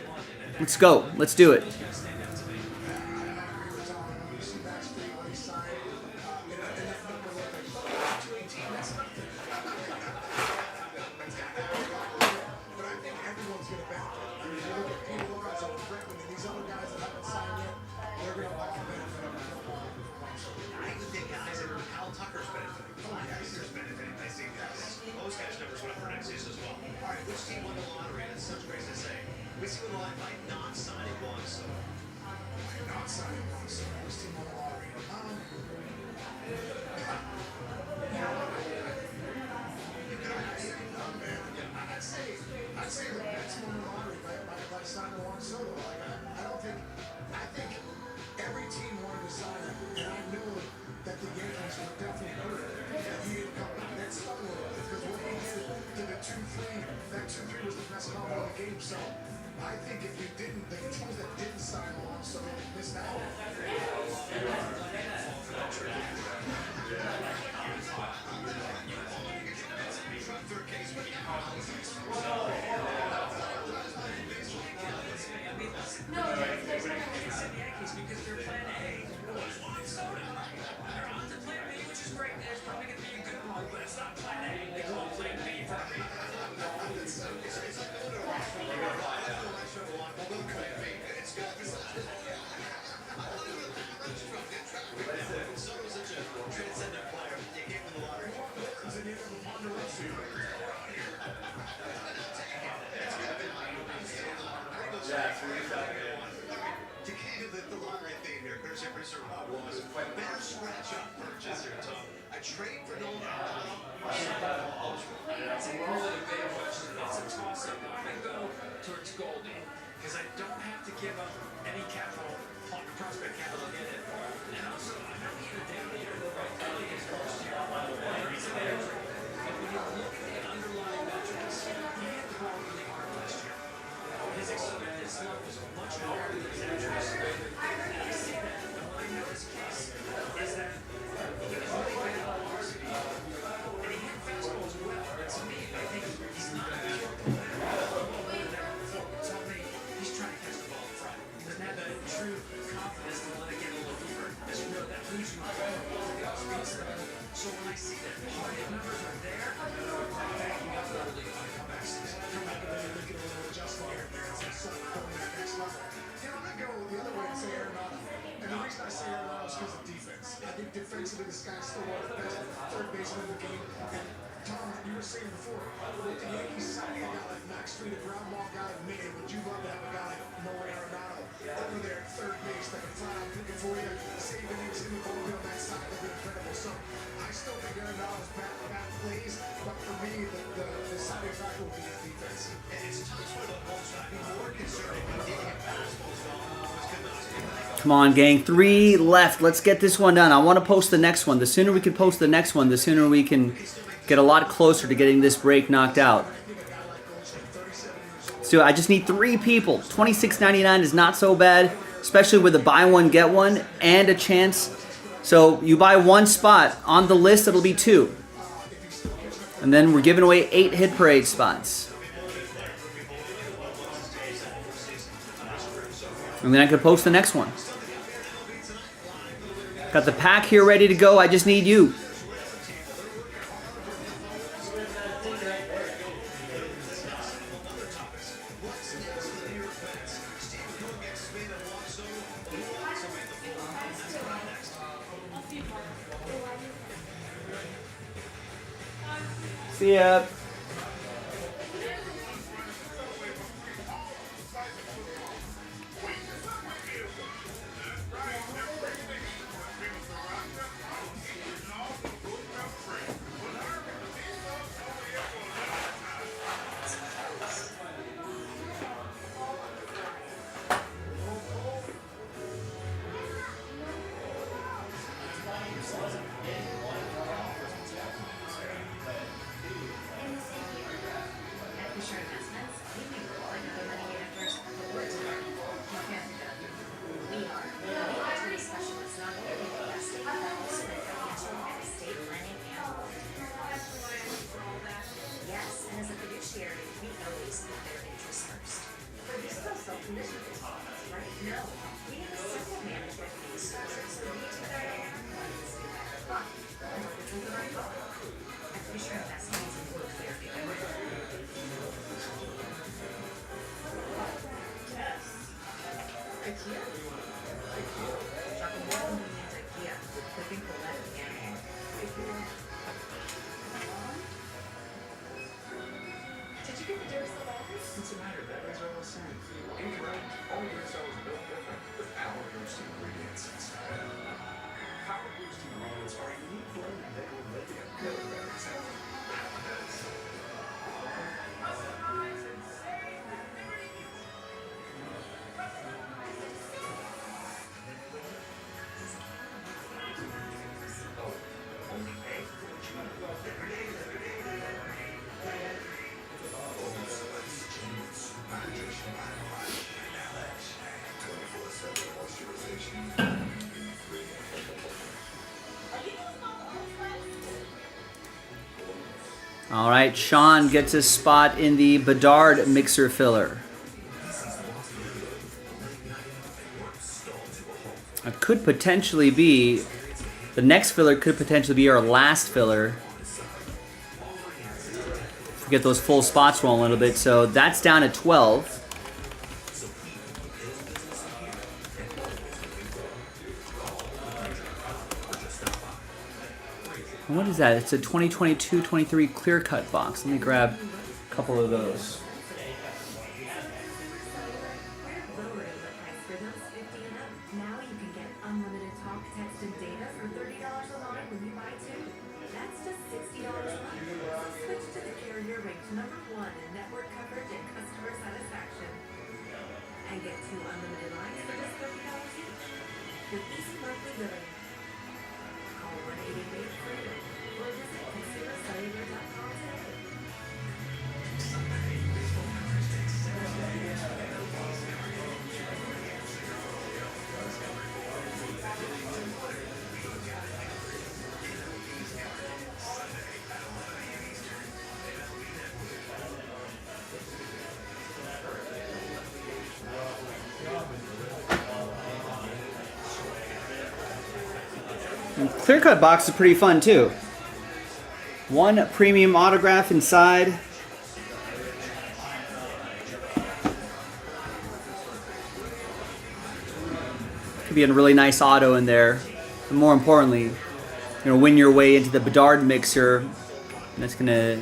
Let's go. Let's do it. Defensively, this guy's still one of the best third baseman in the game. And Tom, you were saying before, with the Yankees signing a guy like Max Fried, a ground ball guy like me, would you love to have a guy like Nolan Arenado over there at third base that can fly out looking for you, saving you, in the ball on that side? That'd be incredible. So I still think Arenado's bat plays, but for me, the deciding factor will be his defense. And it's tough for the most. I'd be more concerned if he did hit fastballs off. Come on, gang. 3 left. Let's get this one done. I want to post the next one. The sooner we can post the next one, the sooner we can get a lot closer to getting this break knocked out. So I just need 3 people. $26.99 is not so bad, especially with a buy one, get one, and a chance. So you buy 1 spot. On the list, it'll be 2. And then we're giving away 8 hit parade spots. And then I could post the next one. Got the pack here ready to go. I just need you. See ya. conditioning. Right? No. We have a simple management fee starts so we today. But I hope it's in the right book. I'm pretty sure that's amazing work therapy. IKEA? Shopping more convenience IKEA. Cooking for less again. Did you get the Duracell batteries? What's the matter? Batteries are all the same. Incorrect. All Duracell is built different with power boosting ingredients inside. Power boosting ingredients are a unique blend of nickel and lithium. No batteries have nowadays. Only pay for what you love every day. All right, Sean gets a spot in the Bedard mixer filler. It could potentially be, the next filler could potentially be our last filler. Get those full spots rolling a little bit. So that's down to 12. And what is that? It's a 2022-23 clear cut box. Let me grab a couple of those. Lowering the price for those 50 and up. Now you can get unlimited talk, text, and data for $30 a line when you buy two. That's just $60 a month. Switch to the carrier ranked #1 in network coverage and customer satisfaction. And get two unlimited lines for just $30 each. With easy monthly billing. Call 1-888-FREEDOM or visit consumercellular.com today. Clear cut box is pretty fun too. One premium autograph inside. Could be a really nice auto in there. But more importantly, win your way into the Bedard mixer. And that's gonna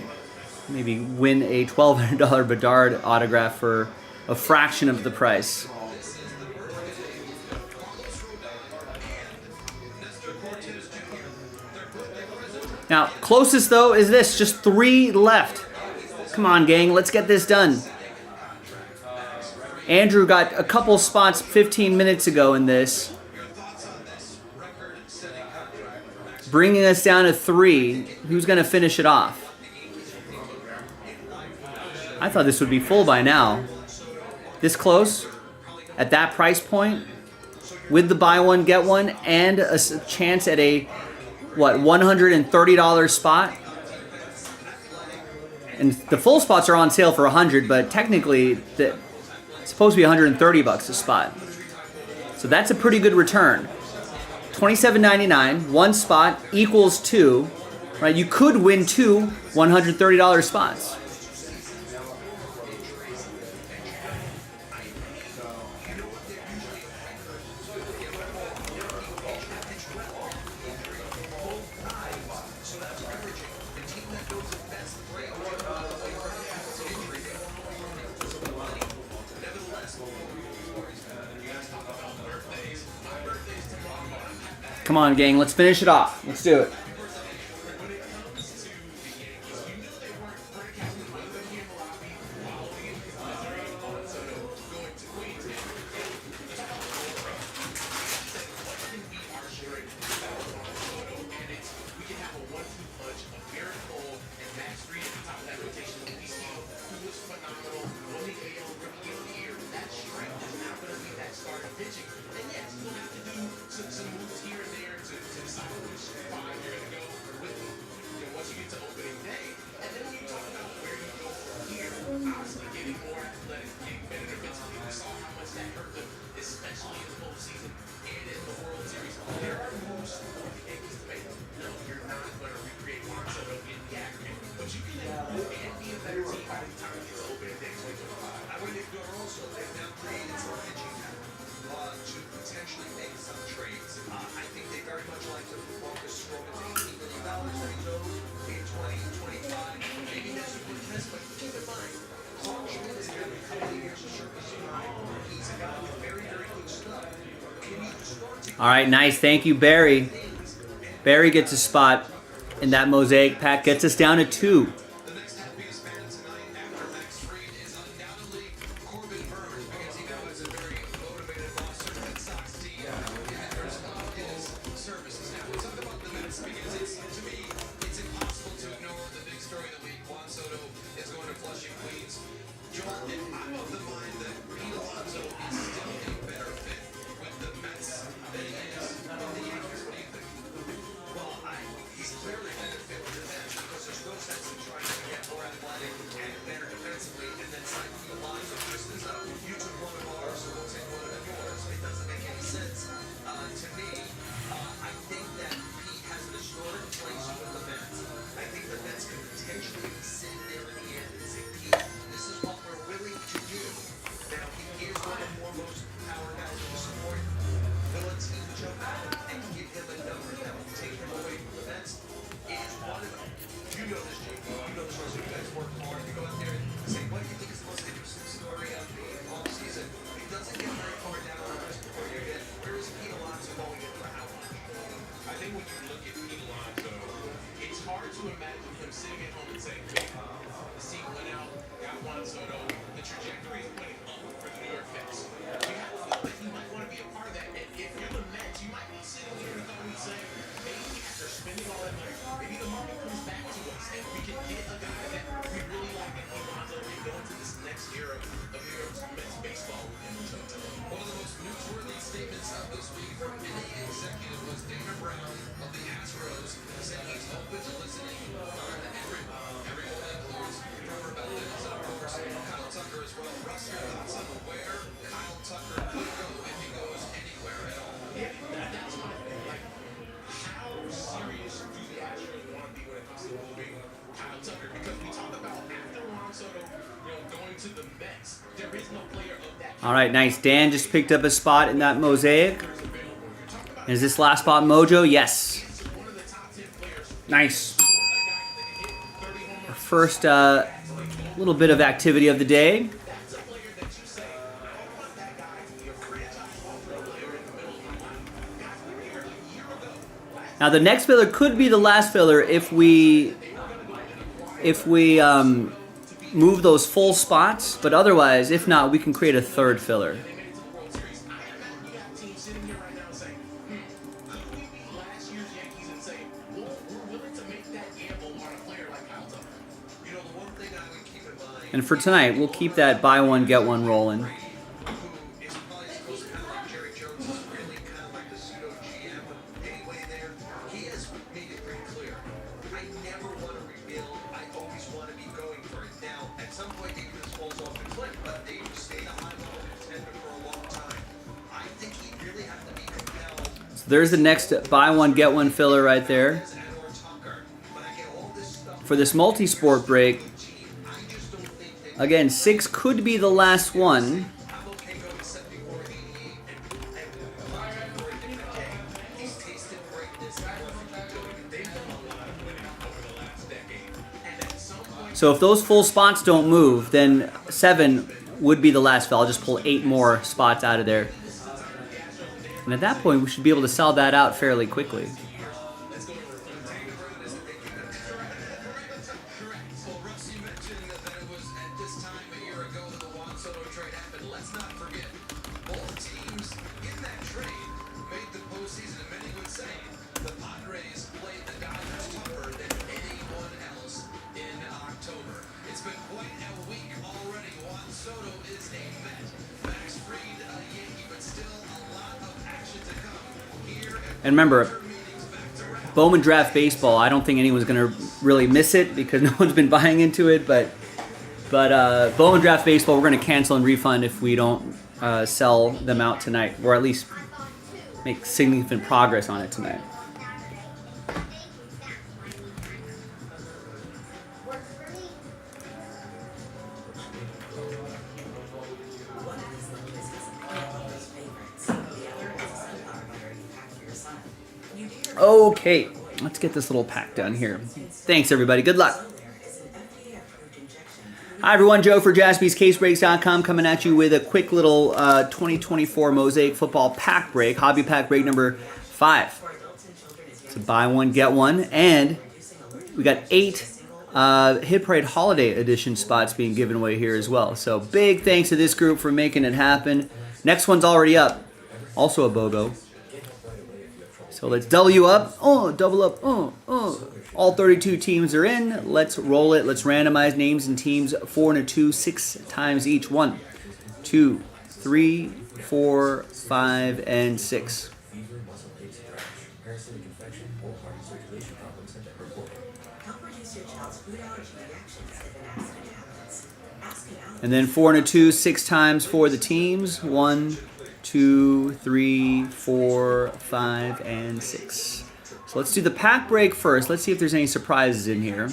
maybe win a $1,200 Bedard autograph for a fraction of the price. Now, closest though is this, just 3 left. Come on, gang, let's get this done. Andrew got a couple spots 15 minutes ago in this, bringing us down to 3. Who's gonna finish it off? I thought this would be full by now. This close, at that price point, with the buy one, get one, and a chance at a $130 spot, and the full spots are on sale for $100, but technically it's supposed to be $130 a spot. So that's a pretty good return. $27.99, one spot equals 2, right? You could win 2 $130 spots. Come on, gang, let's finish it off. Let's do it. Some moves here and there to decide which 5 you're going to All right, nice. Thank you, Barry. Barry gets a spot in that mosaic pack. Gets us down to 2. The next happiest man tonight after Max Fried is undoubtedly Corbin Burns because he now has a very motivated Boston Red Sox team members of his services. Now, we talk about the Mets because to me, it's impossible to ignore the big story of the week. Juan Soto is going to Flushing, Queens. Joel, I'm of the mind that Pete Alonso is still a better fit with the Mets than he is with the Yankees. What do you think? Well, he's clearly a better fit with the Mets because there's no sense in trying to get more athletic and better defensively and then sign for the line of business. You took one of ours, so we'll take one of yours. It doesn't make any sense to me. I think that Pete has an historic place with the Mets. I think the Mets could potentially be sitting there in the end and say, Pete, this is what we're willing to do. Now, he is one of the foremost power guys in the sport. Will a team jump out and give him a number that will take him away from the Mets? It is one of them. You know this, JP. You know this, Russell. You guys work hard. You go out there and say, what do you think is the most interesting story of the all season? It doesn't get very far down the list before you get, where is Pete Alonso going in for how much? I think when you look at Pete Alonso, it's hard to imagine him sitting at home and saying, the seat went out, got Juan Soto, the trajectory is pointing up for the New York Mets. You have to feel that he might want to be a part of that. And if you're the Mets, you might be sitting here and saying, maybe after spending all that money, maybe the market comes back to us and we can get a guy that we really like in Alonso and go into this next era of New York Mets baseball in total. One of the most newsworthy statements of this week from any executive was Dana Brown of the Astros saying he's open to listening to everyone. Everyone that includes Robert Valdez and of course Kyle Tucker as well. Russ, your thoughts on where Kyle Tucker could go if he goes anywhere at all? Yeah, that's my thing. Like, how serious do the Astros want to be when it comes to moving Kyle Tucker? Because we talk about after Juan Soto, going to the Mets, there is no player of that. All right, nice. Dan just picked up a spot in that mosaic. Is this last spot Mojo? Yes. Nice. Our first little bit of activity of the day. Now the next filler could be the last filler if we move those full spots, but otherwise, if not, we can create a third filler. And for tonight, we'll keep that buy one, get one rolling. There's the next buy one, get one filler right there. For this multi-sport break, again, 6 could be the last one. So if those full spots don't move, then 7 would be the last fill. I'll just pull 8 more spots out of there. And at that point, we should be able to sell that out fairly quickly. And remember, Bowman Draft Baseball, I don't think anyone's going to really miss it because no one's been buying into it. But Bowman Draft Baseball, we're going to cancel and refund if we don't sell them out tonight, or at least make significant progress on it tonight. Okay, let's get this little pack done here. Thanks, everybody. Good luck. Hi everyone, Joe for JaspysCaseBreaks.com coming at you with a quick little 2024 Mosaic Football pack break, hobby pack break number 5. It's a buy one, get one, and we got 8 Hit Parade Holiday Edition spots being given away here as well. So big thanks to this group for making it happen. Next one's already up, also a BOGO. So let's double up. All 32 teams are in. Let's roll it. Let's randomize names and teams 4 and a 2, 6 times each. 1, 2, 3, 4, 5, and 6. And then 4 and a 2, 6 times for the teams. 1, 2, 3, 4, 5, and 6. So let's do the pack break first. Let's see if there's any surprises in here.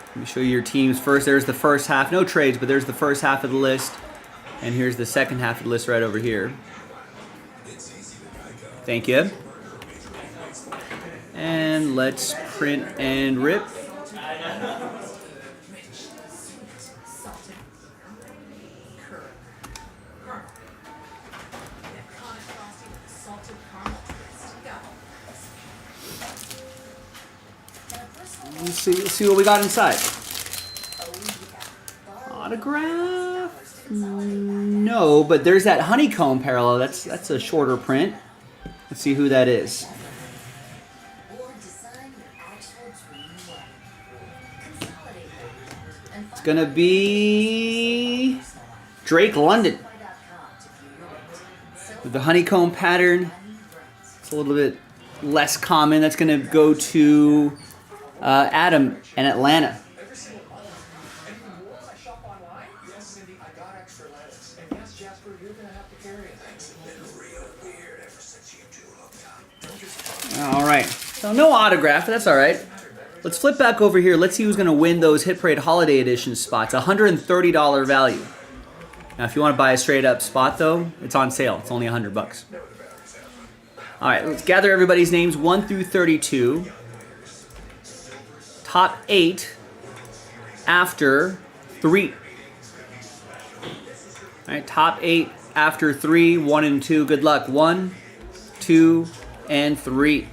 Let me show you your teams first. There's the first half. No trades, but there's the first half of the list. And here's the second half of the list right over here. Thank you. And let's print and rip. Let's see what we got inside. Autograph? No, but there's that honeycomb parallel. That's a shorter print. Let's see who that is. It's gonna be Drake London with the honeycomb pattern. It's a little bit less common. That's gonna go to Adam in Atlanta. All right, so no autograph, but that's all right. Let's flip back over here. Let's see who's going to win those Hit Parade Holiday Edition spots. $130 value. Now, if you want to buy a straight up spot, though, it's on sale. It's only $100. All right, let's gather everybody's names 1 through 32. Top 8 after 3. All right, top 8 after 3, 1 and 2. Good luck. 1, 2, and 3.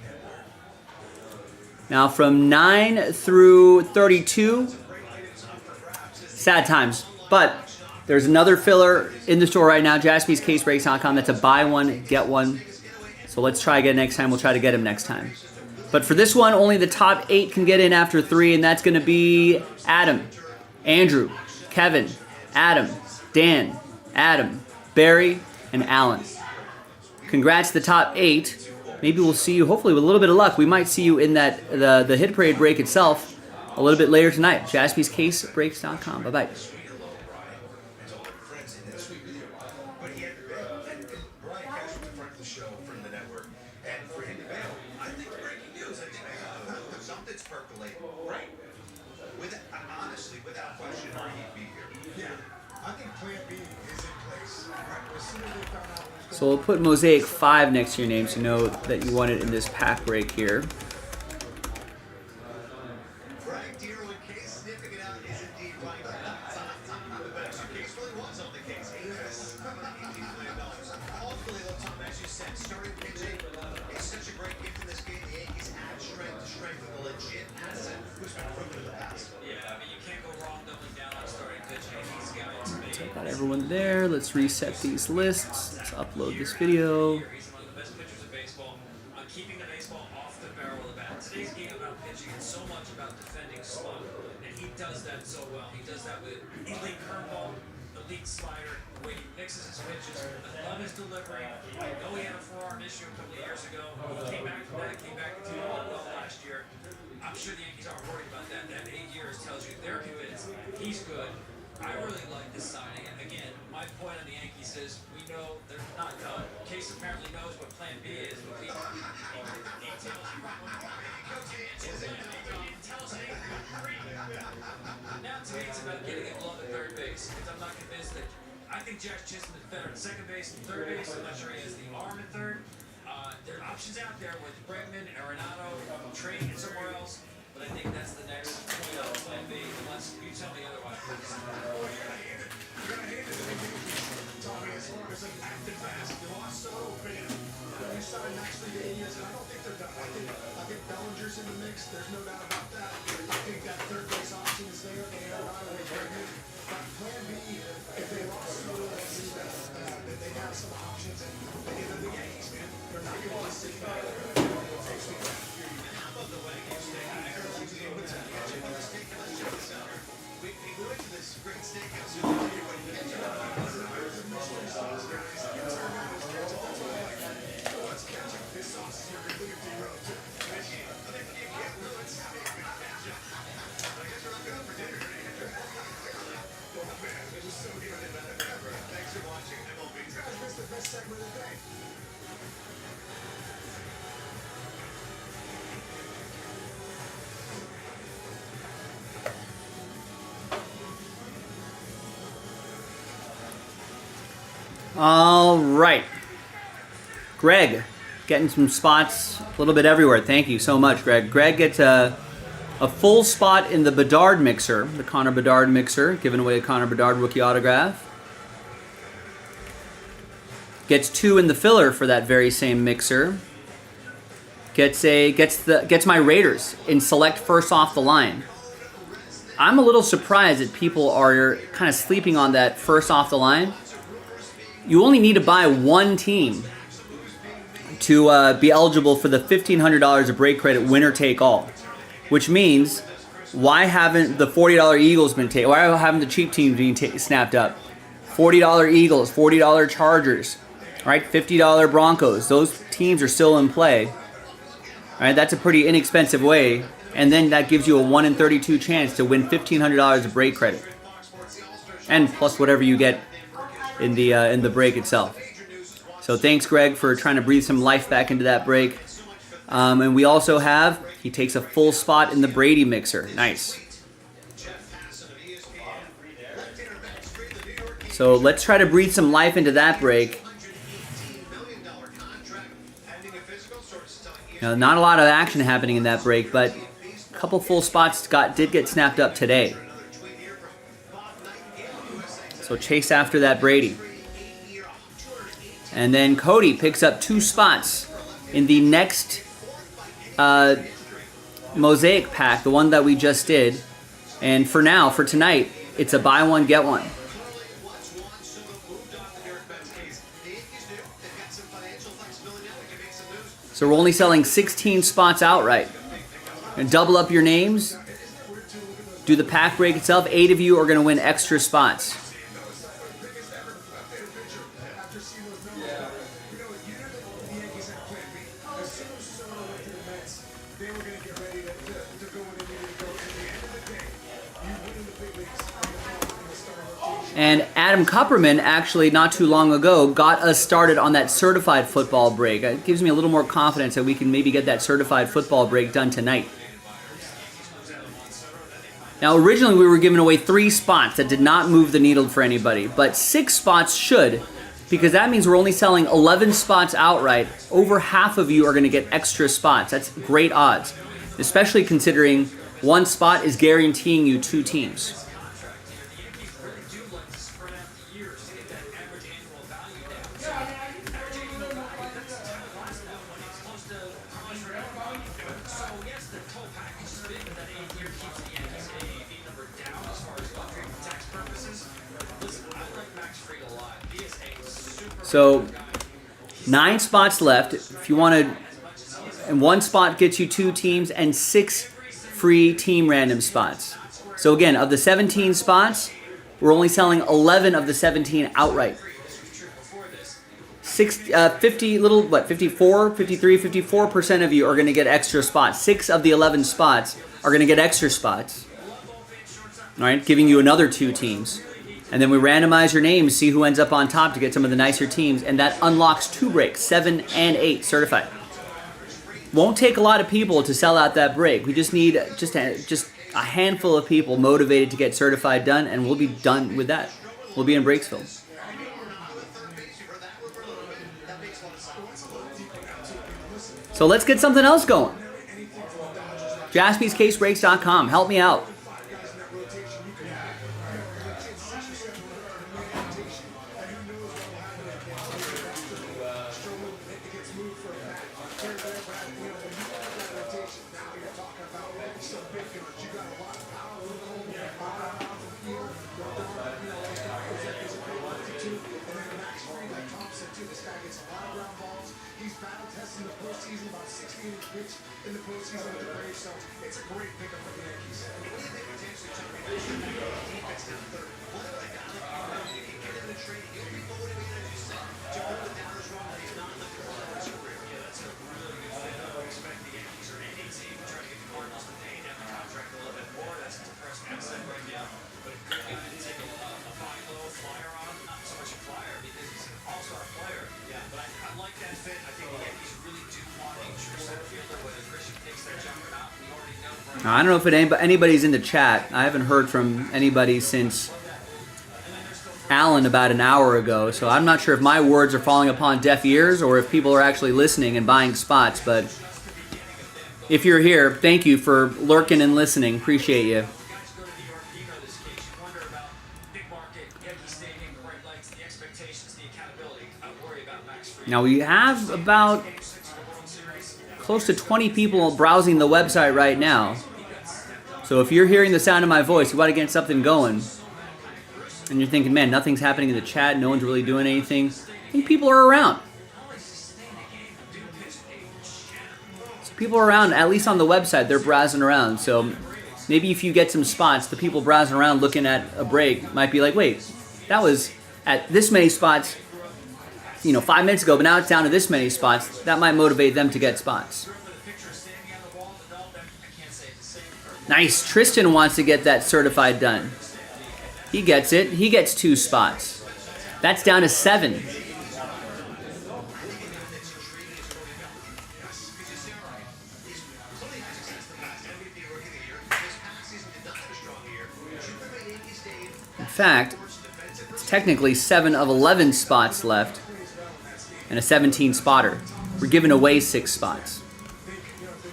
Now from 9 through 32, sad times. But there's another filler in the store right now, JaspysCaseBreaks.com. That's a buy one, get one. So let's try again next time. We'll try to get him next time. But for this one, only the top 8 can get in after 3, and that's going to be Adam, Andrew, Kevin, Adam, Dan, Adam, Barry, and Alan. Congrats to the top 8. Maybe we'll see you, hopefully with a little bit of luck, we might see you in that the Hit Parade break itself a little bit later tonight. JaspysCaseBreaks.com. Bye-bye. Something's percolating, right? Honestly, without question, he'd be here. Yeah, I think Plan B is in place. As soon as they found out what was So we'll put Mosaic 5 next to your name so you know that you want it in this pack break here. Frank Deere, in case sniffing it out is indeed right. But case really was on the case. $18 million. Ultimately, though, Tom, as you said, starting pitching is such a great gift in this game. The Yankees add strength to strength with a legit asset who's been proven in the past. Yeah, I mean, you can't go wrong doubling down on starting pitching. He's got to be. So I've got everyone there. Let's reset these lists. Let's upload this video. He's one of the best pitchers in baseball. Keeping the baseball off the barrel of the bat. Today's game about pitching is so much about defending slow, and he does that so well. He does that with elite curveball, elite slider, the way he mixes his pitches. I love his delivery. I know he had a forearm issue a couple of years ago. He came back from that. Came back to do well last year. I'm sure the Yankees aren't worried about that. That 8 years tells you they're convinced he's good. I really like this signing. Again, my point on the Yankees is we know they're not done. Case apparently knows what Plan B is. But he tells now to me it's about getting a glove at third base. Because I'm not convinced that. I think Jack Chisholm is better at second base than third base. I'm not sure he has the arm at third. there are options out there with Bregman, Arenado, trading it somewhere else, but I think that's the next plan B, unless you tell me otherwise. You're gonna hand it to the Yankees, Tommy, as long as they act it fast. You lost so man. You signed Max for 8 years, and I don't think they're done. I think Bellinger's in the mix. There's no doubt about that. I think that third base option is there. They have Arenado and Bregman. But plan B, if they lost Soto that they have some options, and they give them the Yankees, man. They're not going to be sitting back there. It takes me back. How about the Wagyu steak? I heard you can put some ketchup on the steak. Let's check this out. We went to this great steakhouse. You can get what ketchup on it. What's ketchup? This sauce is your complete zero. You can't ruin steak with ketchup. I guess we're not going for dinner today. Oh man, it was so good. Thanks for watching. MLB. Trash missed the best segment of the day. All right. Greg, getting some spots a little bit everywhere. Thank you so much, Greg. Greg gets a full spot in the Bedard mixer, the Connor Bedard mixer, giving away a Connor Bedard rookie autograph. Gets 2 in the filler for that very same mixer. Gets my Raiders in select first off the line. I'm a little surprised that people are kind of sleeping on that first off the line. You only need to buy one team to be eligible for the $1,500 of break credit winner take all, which means why haven't the $40 Eagles been taken? Why haven't the cheap teams been snapped up? $40 Eagles, $40 Chargers, right? $50 Broncos. Those teams are still in play. All right, that's a pretty inexpensive way, and then that gives you a 1 in 32 chance to win $1,500 of break credit, and plus whatever you get in the break itself. So thanks, Greg, for trying to breathe some life back into that break. And we also have, he takes a full spot in the Brady mixer. Nice. So let's try to breathe some life into that break. Now, not a lot of action happening in that break, but a couple full spots did get snapped up today. So chase after that Brady. And then Cody picks up 2 spots in the next Mosaic pack, the one that we just did. And for now, for tonight, it's a buy one, get one. So we're only selling 16 spots outright. And double up your names. Do the pack break itself. 8 of you are going to win extra spots. And Adam Kupperman actually not too long ago got us started on that certified football break. It gives me a little more confidence that we can maybe get that certified football break done tonight. Now originally we were giving away 3 spots that did not move the needle for anybody, but 6 spots should, because that means we're only selling 11 spots outright. Over half of you are going to get extra spots. That's great odds, especially considering 1 spot is guaranteeing you 2 teams. So 9 spots left. If you want to, and 1 spot gets you 2 teams and 6 free team random spots. So again, of the 17 spots, we're only selling 11 of the 17 outright. 54% of you are going to get extra spots. 6 of the 11 spots are going to get extra spots. All right, giving you another 2 teams. And then we randomize your names, see who ends up on top to get some of the nicer teams, and that unlocks 2 breaks, 7 and 8 certified. Won't take a lot of people to sell out that break. We just need just a handful of people motivated to get certified done, and we'll be done with that. We'll be in Breaksville. So let's get something else going. JaspysCaseBreaks.com. Help me out. He's battle tested in the postseason, about 16-inch pitch in the postseason with the Braves, so it's a great pickup for the Yankees. What do you think potentially defense down third? What if the guy you can get him to trade, he'll be motivated, as you said, to prove the doubters wrong that he's not in the control of his career. Yeah, that's a really good fit. I would expect the Yankees or any team to try to get the Cardinals to pay down the contract a little bit more. That's a depressing asset right now. But a good guy to take a fine low flyer on, not so much a flyer because he's an all-star player. Yeah, but I like that fit. I think the Yankees really do want a true center fielder, whether Christian takes that jump or not. We already know. I don't know if anybody's in the chat. I haven't heard from anybody since Alan about an hour ago, so I'm not sure if my words are falling upon deaf ears or if people are actually listening and buying spots, but if you're here, thank you for lurking and listening. Appreciate you. Now we have about close to 20 people browsing the website right now. So if you're hearing the sound of my voice, you want to get something going, and you're thinking, man, nothing's happening in the chat, no one's really doing anything, I think people are around. So people are around, at least on the website, they're browsing around. So maybe if you get some spots, the people browsing around looking at a break might be like, wait, that was at this many spots 5 minutes ago, but now it's down to this many spots. That might motivate them to get spots. Nice. Tristan wants to get that certified done. He gets it. He gets 2 spots. That's down to 7. In fact, it's technically 7 of 11 spots left and a 17 spotter. We're giving away 6 spots.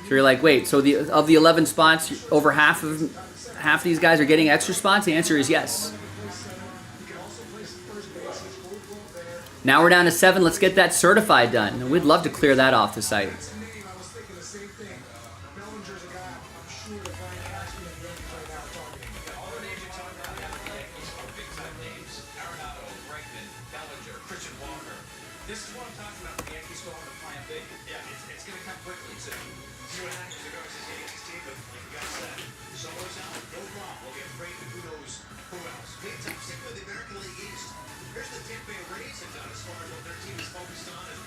So you're like, wait, so of the 11 spots, over half these guys are getting extra spots? The answer is yes. Now we're down to 7. Let's get that certified done. And we'd love to clear that off the site. This is what I'm talking about. The Yankees go on to plan big. Yeah, it's going to come quickly, too. 2.5 years ago, it's the Yankees team, but like you guys said, Solo's out, no problem. We'll get Frank and who knows who else. Big time stick with the American League East. Here's the Tampa Bay Rays have done as far as what their team is focused on. And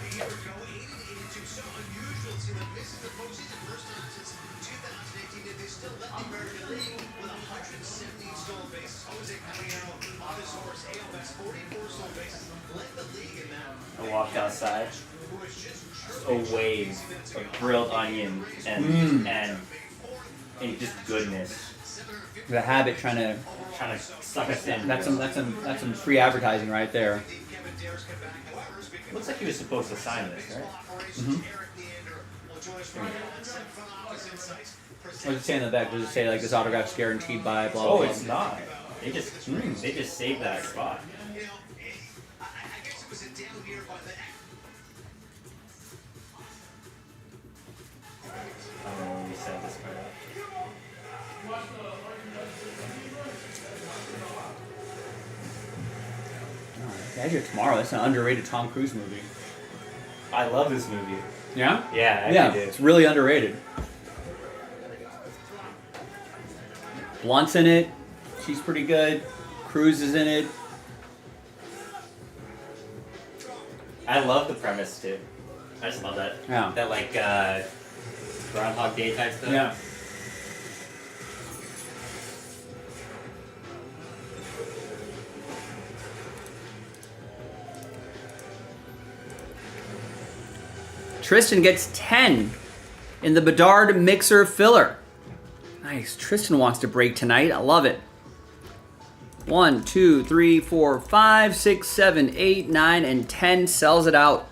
a year ago, 80-82, so unusual team that misses the postseason first time since 2018. They still led the American League with 170 stolen bases. Jose Camino on his horse, AL West, 44 stolen bases. Led the league in that. I walked outside, a wave of grilled onion and just goodness. The habit trying to suck us in. That's some free advertising right there. Looks like he was supposed to sign this, right? Mm-hmm. What does it say in the back? Does it say like this autograph's guaranteed by blah blah? Oh, blah? it's not. They just saved that spot. We set this part up. Edge of Tomorrow. That's an underrated Tom Cruise movie. I love this movie. Yeah? Yeah, I yeah. do. It's really underrated. Blunt's in it. She's pretty good. Cruise is in it. I love the premise too. I just love that. Yeah. That like Groundhog Day type stuff. Yeah. Tristan gets 10 in the Bedard Mixer Filler. Nice. Tristan wants to break tonight. I love it. 1, 2, 3, 4, 5, 6, 7, 8, 9, and 10. Sells it out.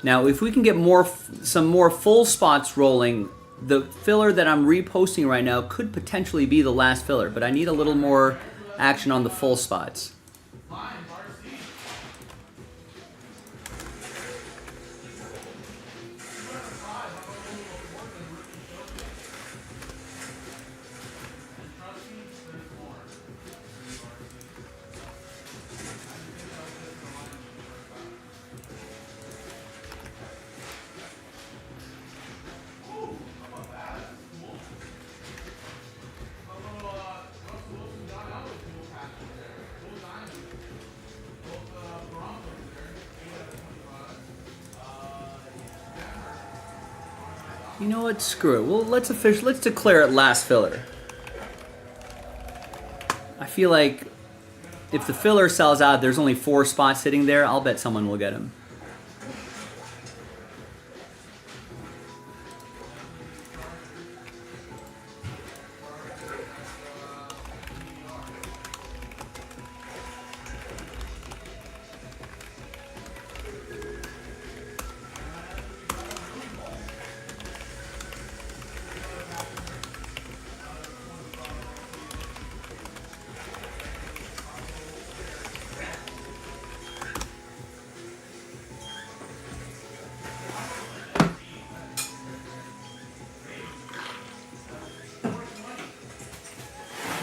Now, if we can get some more full spots rolling, the filler that I'm reposting right now could potentially be the last filler, but I need a little more action on the full spots. You know what? Screw it. Well, let's declare it last filler. I feel like if the filler sells out, there's only 4 spots sitting there. I'll bet someone will get him.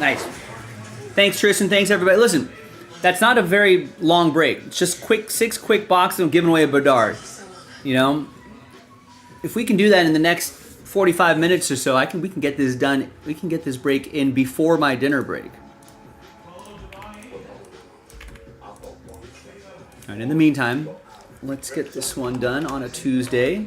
Nice. Thanks, Tristan. Thanks, everybody. Listen, that's not a very long break. It's just 6 quick boxes of giving away a Bedard. You know, if we can do that in the next 45 minutes or so, we can get this done. We can get this break in before my dinner break. All right. In the meantime, let's get this one done on a Tuesday.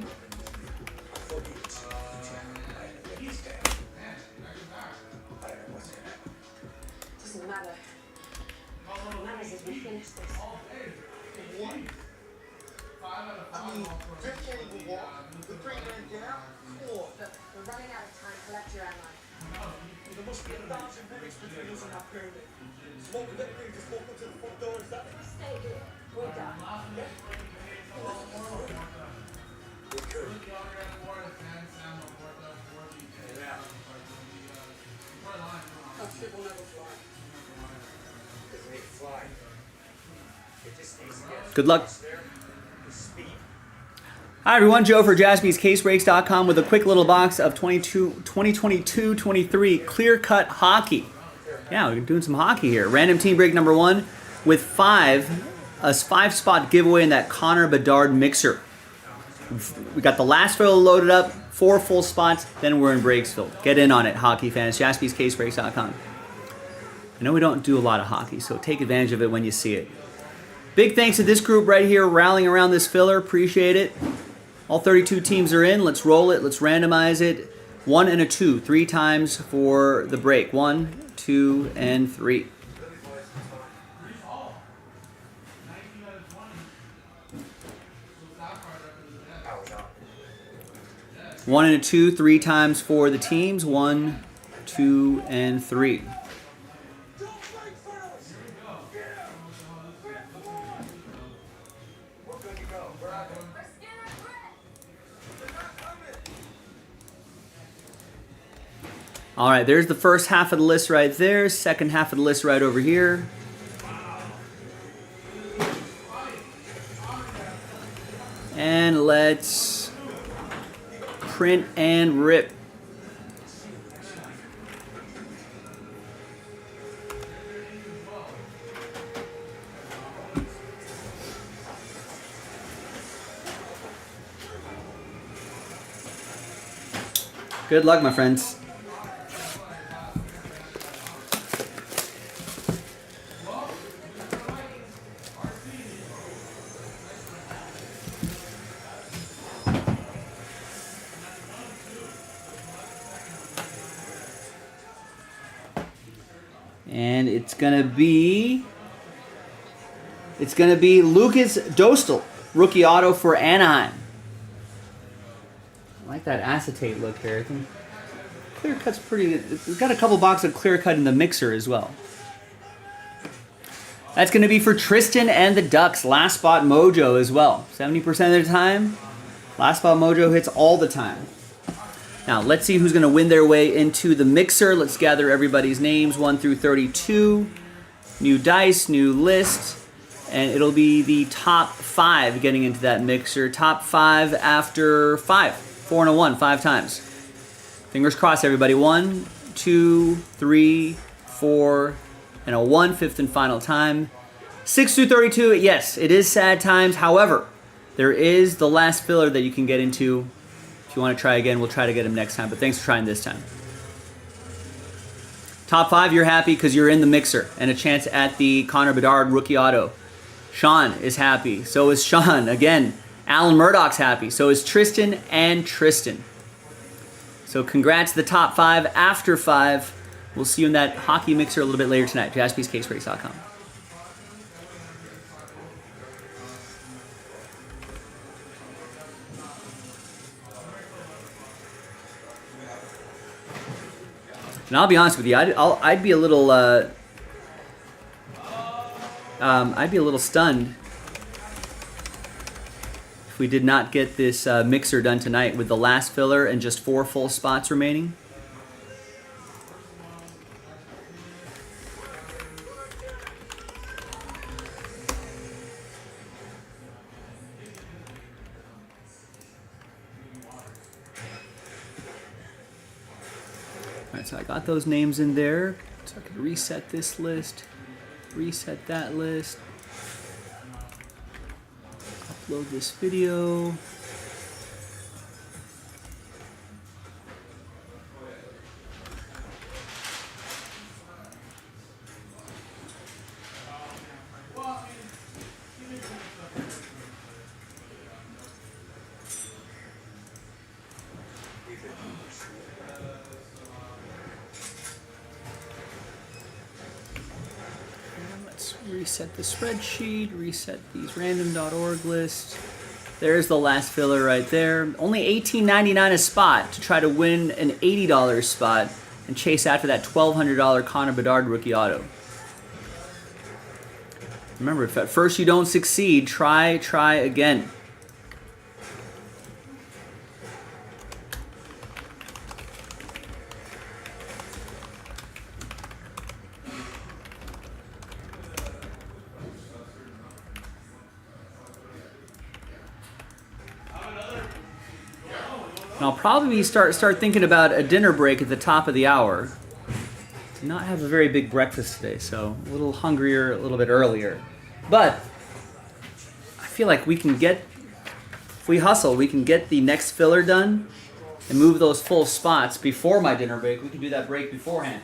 Good luck. Hi everyone, Joe for JaspysCaseBreaks.com with a quick little box of 2022-23 clear-cut hockey. Yeah, we're doing some hockey here. Random team break number 1 with a 5-spot giveaway in that Connor Bedard mixer. We got the last fill loaded up, 4 full spots, then we're in Breaksville. Get in on it, hockey fans. JaspysCaseBreaks.com. I know we don't do a lot of hockey, so take advantage of it when you see it. Big thanks to this group right here rallying around this filler. Appreciate it. All 32 teams are in. Let's roll it. Let's randomize it. 1 and a 2. 3 times for the break. 1, 2, and 3. One and a 2, 3 times for the teams. 1, 2, and 3. All right, there's the first half of the list right there. Second half of the list right over here. And let's print and rip. Good luck, my friends. And it's gonna be Lucas Dostal, rookie auto for Anaheim. I like that acetate look here. I think clear cut's pretty good. We've got a couple boxes of clear cut in the mixer as well. That's going to be for Tristan and the Ducks. Last spot mojo as well. 70% of the time, last spot mojo hits all the time. Now, let's see who's going to win their way into the mixer. Let's gather everybody's names, 1 through 32. New dice, new list. And it'll be the top 5 getting into that mixer. Top 5 after 5. 4 and a 1, 5 times. Fingers crossed, everybody. 1, 2, 3, 4, and a 1, 5th and final time. 6 through 32, yes, it is sad times. However, there is the last filler that you can get into. If you want to try again, we'll try to get him next time. But thanks for trying this time. Top 5, you're happy because you're in the mixer and a chance at the Connor Bedard rookie auto. Sean is happy. So is Sean. Again, Alan Murdoch's happy. So is Tristan and Tristan. So congrats to the top 5 after 5. We'll see you in that hockey mixer a little bit later tonight. JaspysCaseBreaks.com. And I'll be honest with you, I'd be a little stunned if we did not get this mixer done tonight with the last filler and just 4 full spots remaining. Alright, so I got those names in there. So I can reset this list, reset that list, upload this video. Reset the spreadsheet, reset these random.org lists. There's the last filler right there. Only $18.99 a spot to try to win an $80 spot and chase after that $1,200 Connor Bedard rookie auto. Remember, if at first you don't succeed, try again. And I'll probably start thinking about a dinner break at the top of the hour. Did not have a very big breakfast today, so a little hungrier a little bit earlier. But I feel like we can get, if we hustle, we can get the next filler done and move those full spots before my dinner break. We can do that break beforehand.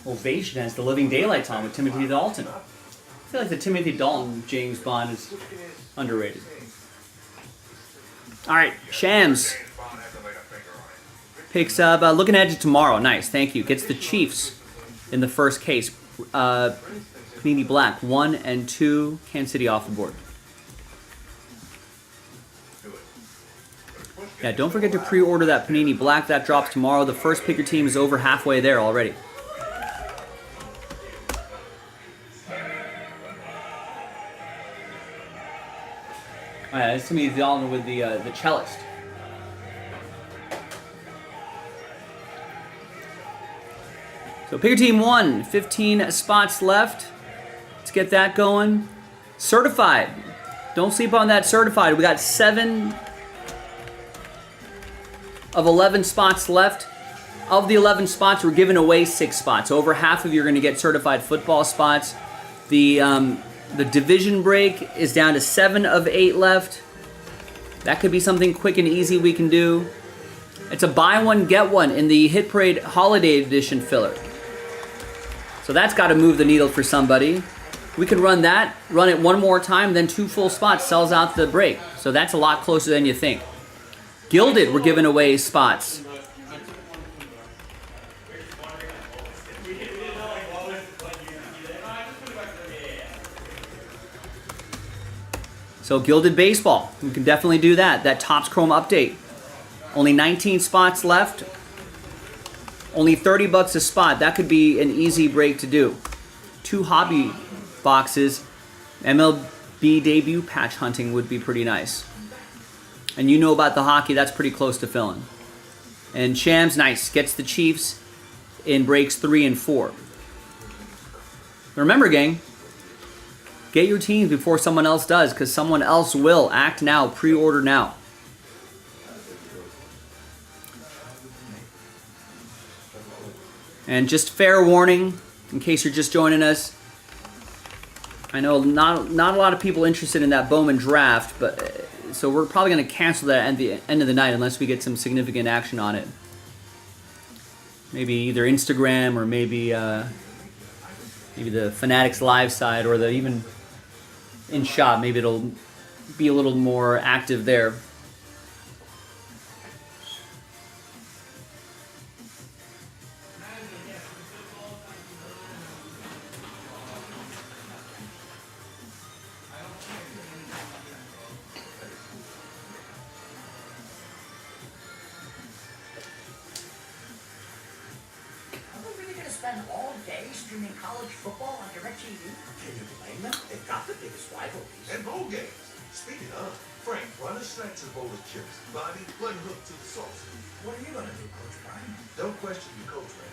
Ovation has The Living Daylights on with Timothy Dalton. I feel like the Timothy Dalton James Bond is underrated. All right, Shams picks up, looking ahead to tomorrow. Nice, thank you. Gets the Chiefs in the first case. Panini Black, 1 and 2, Kansas City off the board. Yeah, don't forget to pre-order that Panini Black. That drops tomorrow. The first pick your team is over halfway there already. All right, that's Timothy Dalton with the cellist. So pick your team 1, 15 spots left. Let's get that going. Certified. Don't sleep on that certified. We got 7 of 11 spots left. Of the 11 spots, we're giving away 6 spots. Over half of you are going to get certified football spots. The division break is down to 7 of 8 left. That could be something quick and easy we can do. It's a buy one, get one in the Hit Parade Holiday Edition filler. So that's got to move the needle for somebody. We can run that, run it one more time, then 2 full spots, sells out the break. So that's a lot closer than you think. Gilded, we're giving away spots. So Gilded Baseball, we can definitely do that. That Topps Chrome update. Only 19 spots left. Only $30 a spot. That could be an easy break to do. 2 hobby boxes. MLB debut patch hunting would be pretty nice. And you know about the hockey, that's pretty close to filling. And Shams, nice, gets the Chiefs in breaks 3 and 4. Remember, gang, get your teams before someone else does, because someone else will. Act now, pre-order now. And just fair warning, in case you're just joining us, I know not a lot of people interested in that Bowman draft, but so we're probably going to cancel that at the end of the night unless we get some significant action on it. Maybe either Instagram or maybe the Fanatics Live side, or the even in shop. Maybe it'll be a little more active there. Spend all day streaming college football on DirecTV? Can you blame them? They've got the biggest rivalries. And bowl games. Speaking of, Frank, run a snack to the bowl of chips. Bobby, one hook to the sauce. What are you going to do, Coach Brian? Don't question your coach, man.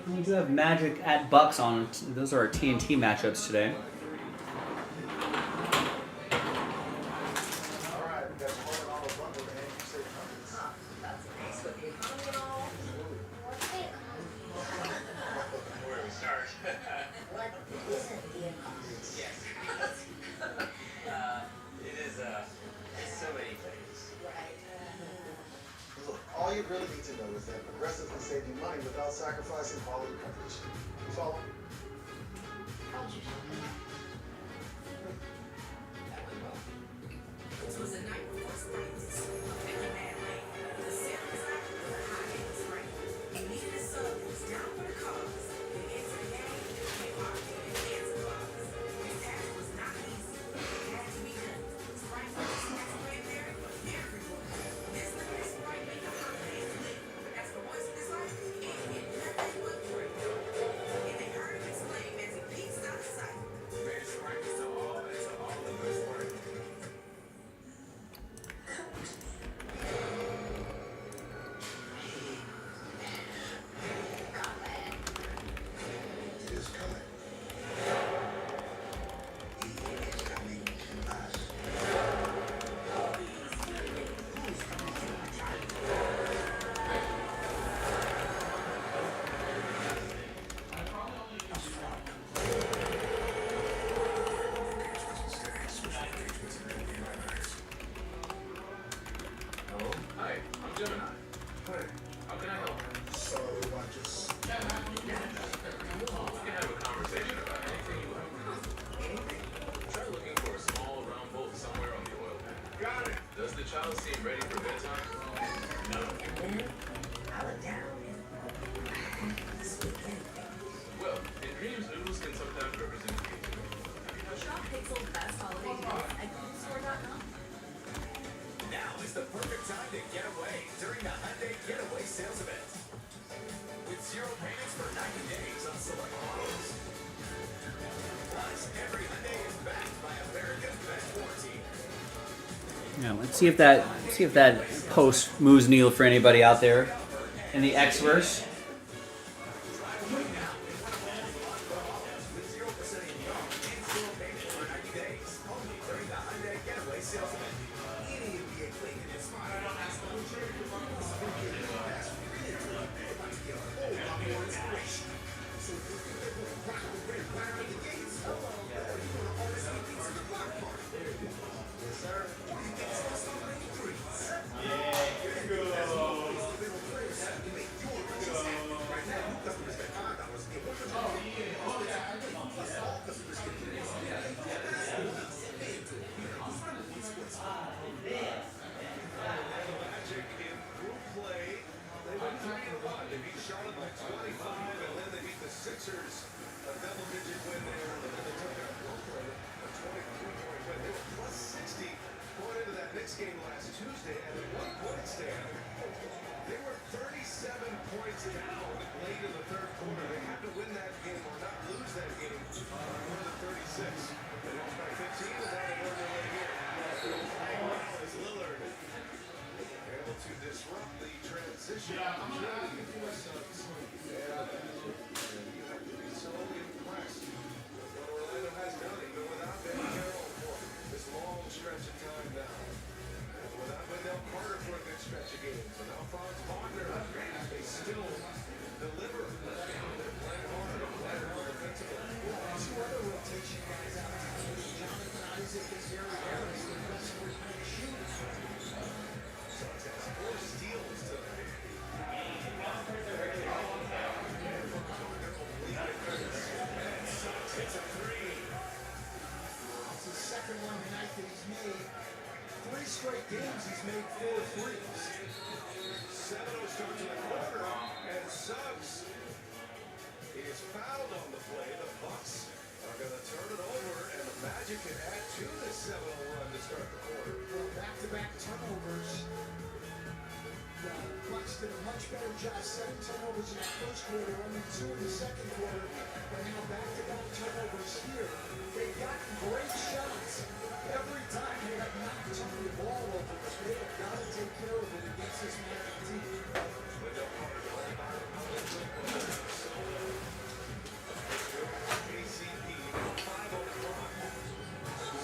We do have Magic at Bucks on. Those are our TNT matchups today. All you really need to know is that Progressive can save you money without sacrificing quality coverage. You follow? This was a night before springs. A very bad rain. The sun was out with a high end spring. And needed a sub that was down for the cause. The end of the game, they walked in and danced claws. This task was not easy. It had to be done. Sprite was just had to win there for everyone. This night, Sprite made the holidays lit. As for once in his life, it hit nothing but great. And they heard him exclaim as he peeks out of sight. child seem ready for bedtime? No. And then, I was down and this weekend. Well, in dreams, noodles can sometimes represent creativity. Shop Pixel's best holiday deals at Store.com. Now is the perfect time to get away during the Hyundai Getaway Sales Event. With 0 payments for 90 days on select models. Plus, every Hyundai is backed by America's best warranty. Yeah, let's see if that post moves needle for anybody out there in the X-verse. With 0% APR and 0 payments for 90 days. Only during the Hyundai Getaway Sales Event. Any of the Lincoln is fine. Magic in group play. They went 3-1. They beat Charlotte by 25, and then they beat the Sixers. A double-digit win there. And then they took out Brooklyn, a 23-point win. They were plus 60 going into that Knicks game last Tuesday, and at one point stand, they were 37 points down late in the third quarter. They had to win that game or not lose that game to 36. They lost by 15, and now they won their way here. As Lillard able to disrupt the transition. So impressed with what Orlando has done, even without Ben Carroll for this long stretch of time now. And without Wendell Carter for a good stretch of games. And now Franz Wagner, they still deliver. They're playing hard. They're playing hard defensively. Two other rotation guys out there. Jonathan Isaac is Gary Harris, the best three-point shooter. Suns has 4 steals tonight. Hits a 3. It's his second one tonight that he's made. 3 straight games he's made 4 threes. 7-0 start to the quarter, and Suggs is fouled on the play. The Bucks are going to turn it over, and the Magic can add to this 7-0 run to start the quarter. Well, back-to-back turnovers. The Bucks did a much better job. 7 turnovers in the first quarter, only 2 in the second quarter. But now back-to-back turnovers here. They've gotten great shots every time. They have not turned the ball over, but they have got to take care of it against this Magic team. KCP, 5 o'clock.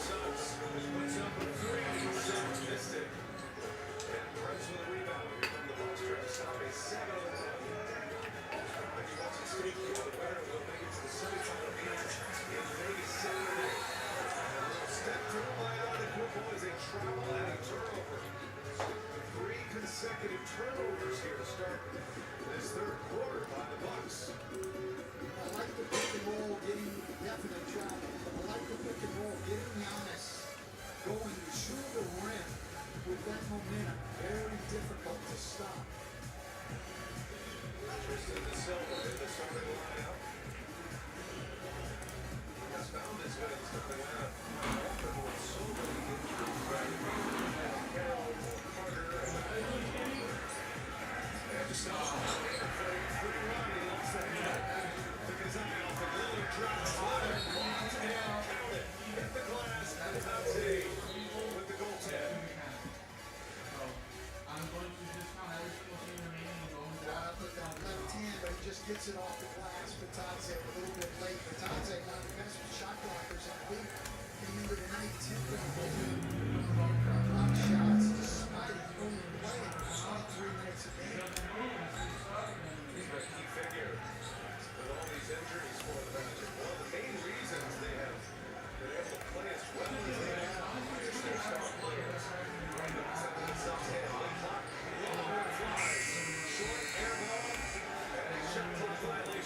Suggs puts up a 3. Suggs missed it. And Prince with a rebound. Here come the Bucks trying to stop a 7-0 run. He wants to stay for the winner. Will make it to the semifinal game in Vegas Saturday. Step through by Antetokounmpo as they travel and a turnover. 3 consecutive turnovers here to start this third quarter by the Bucks. I like the pick and roll, getting definite travel. I like the pick and roll, getting Giannis going to the rim with that momentum. Very difficult to stop. Tristan Da Silva in the starting lineup. Has found his way in the starting lineup. Often with so many injuries. Carroll, Carter, and Suggs. Free run, he lost that back. Took his eye off it. Lillard drops fire. And count it. Hit the glass. And Dante with the goaltend. Put that left hand, but he just gets it off the glass. Batanze a little bit late. Batanze, one of the best shot blockers in the league. Came into the night, 10 block shots, despite only playing 23 minutes a game. He's a key figure with all these injuries for the Magic. One of the main reasons they have been able to play as well as they have is their star players. Sending themselves in late clock. Long flies. Short air ball. And a shot clock violation.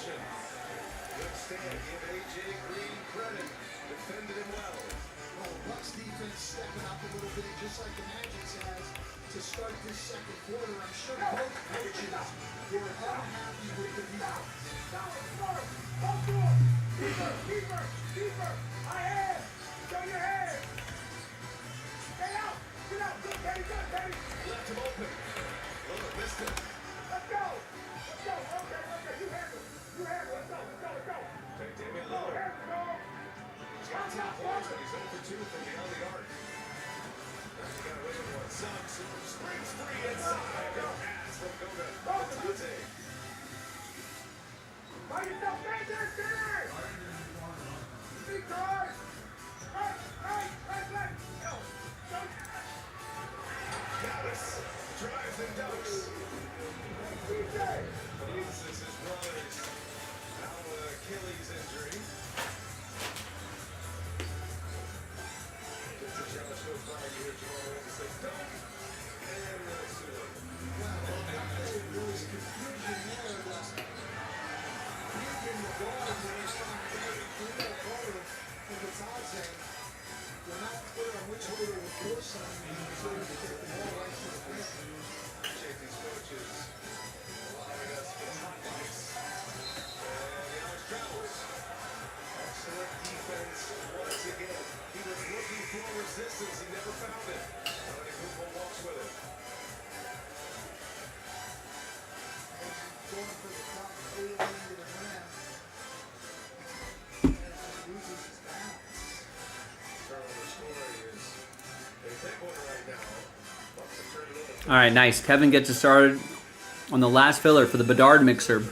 to start this second quarter. I'm sure both coaches were unhappy with the results. Keeper! I am! Show your head! Get out! Get out! Good, Teddy! Good, Teddy! Left him open. Lillard missed it. Let's go! Let's go! Okay. You handle it. Let's go! Take Damian Go, Lillard. hands, go! He's got 10 points, but he's 0 for 2 from beyond the arc. He got away with one. Suggs springs free inside. Pass from Goga. Batate. By yourself, stand there, Skinner! Speak, George! Right, go! Dallas drives and dunks. DJ! Believes this is brothers. Now Achilles injury. Just as Dallas goes by, you hear Jamal Williams say, "Dunk!" And Minnesota. There was confusion there last night. Giving the ball to his corner of the Taze. They're not clear on which way they would go, son. So they take the ball right to the rim. Appreciate these coaches allowing us the hot lights. And now it's Travels. Excellent defense once again. He was looking for resistance. He never found it. Antetokounmpo walks with it. Going for the top, fading into the rim. And it just loses his balance. Turnover story is a big one right now. Bucks have turned it over. All right, nice. Kevin gets us started on the last filler for the Bedard mixer.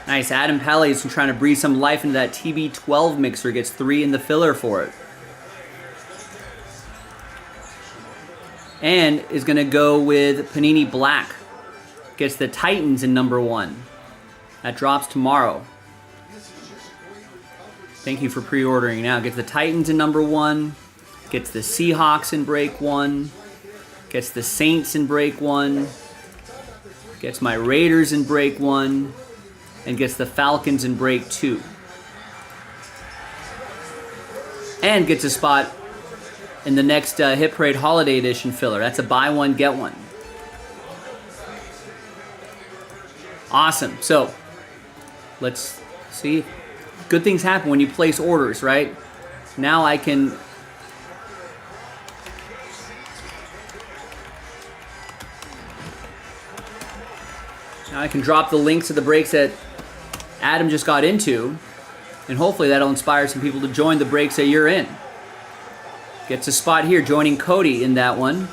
Nice. Adam Pelle's trying to breathe some life into that TB12 mixer. Gets 3 in the filler for it. And is going to go with Panini Black. Gets the Titans in number 1. That drops tomorrow. Thank you for pre-ordering now. Gets the Titans in number 1. Gets the Seahawks in break 1. Gets the Saints in break 1. Gets my Raiders in break 1. And gets the Falcons in break 2. And gets a spot in the next Hit Parade Holiday Edition filler. That's a buy one, get one. Awesome. So, let's see. Good things happen when you place orders, right? Now I can... Now I can drop the links to the breaks that Adam just got into, and hopefully that'll inspire some people to join the breaks that you're in. Gets a spot here, joining Cody in that one.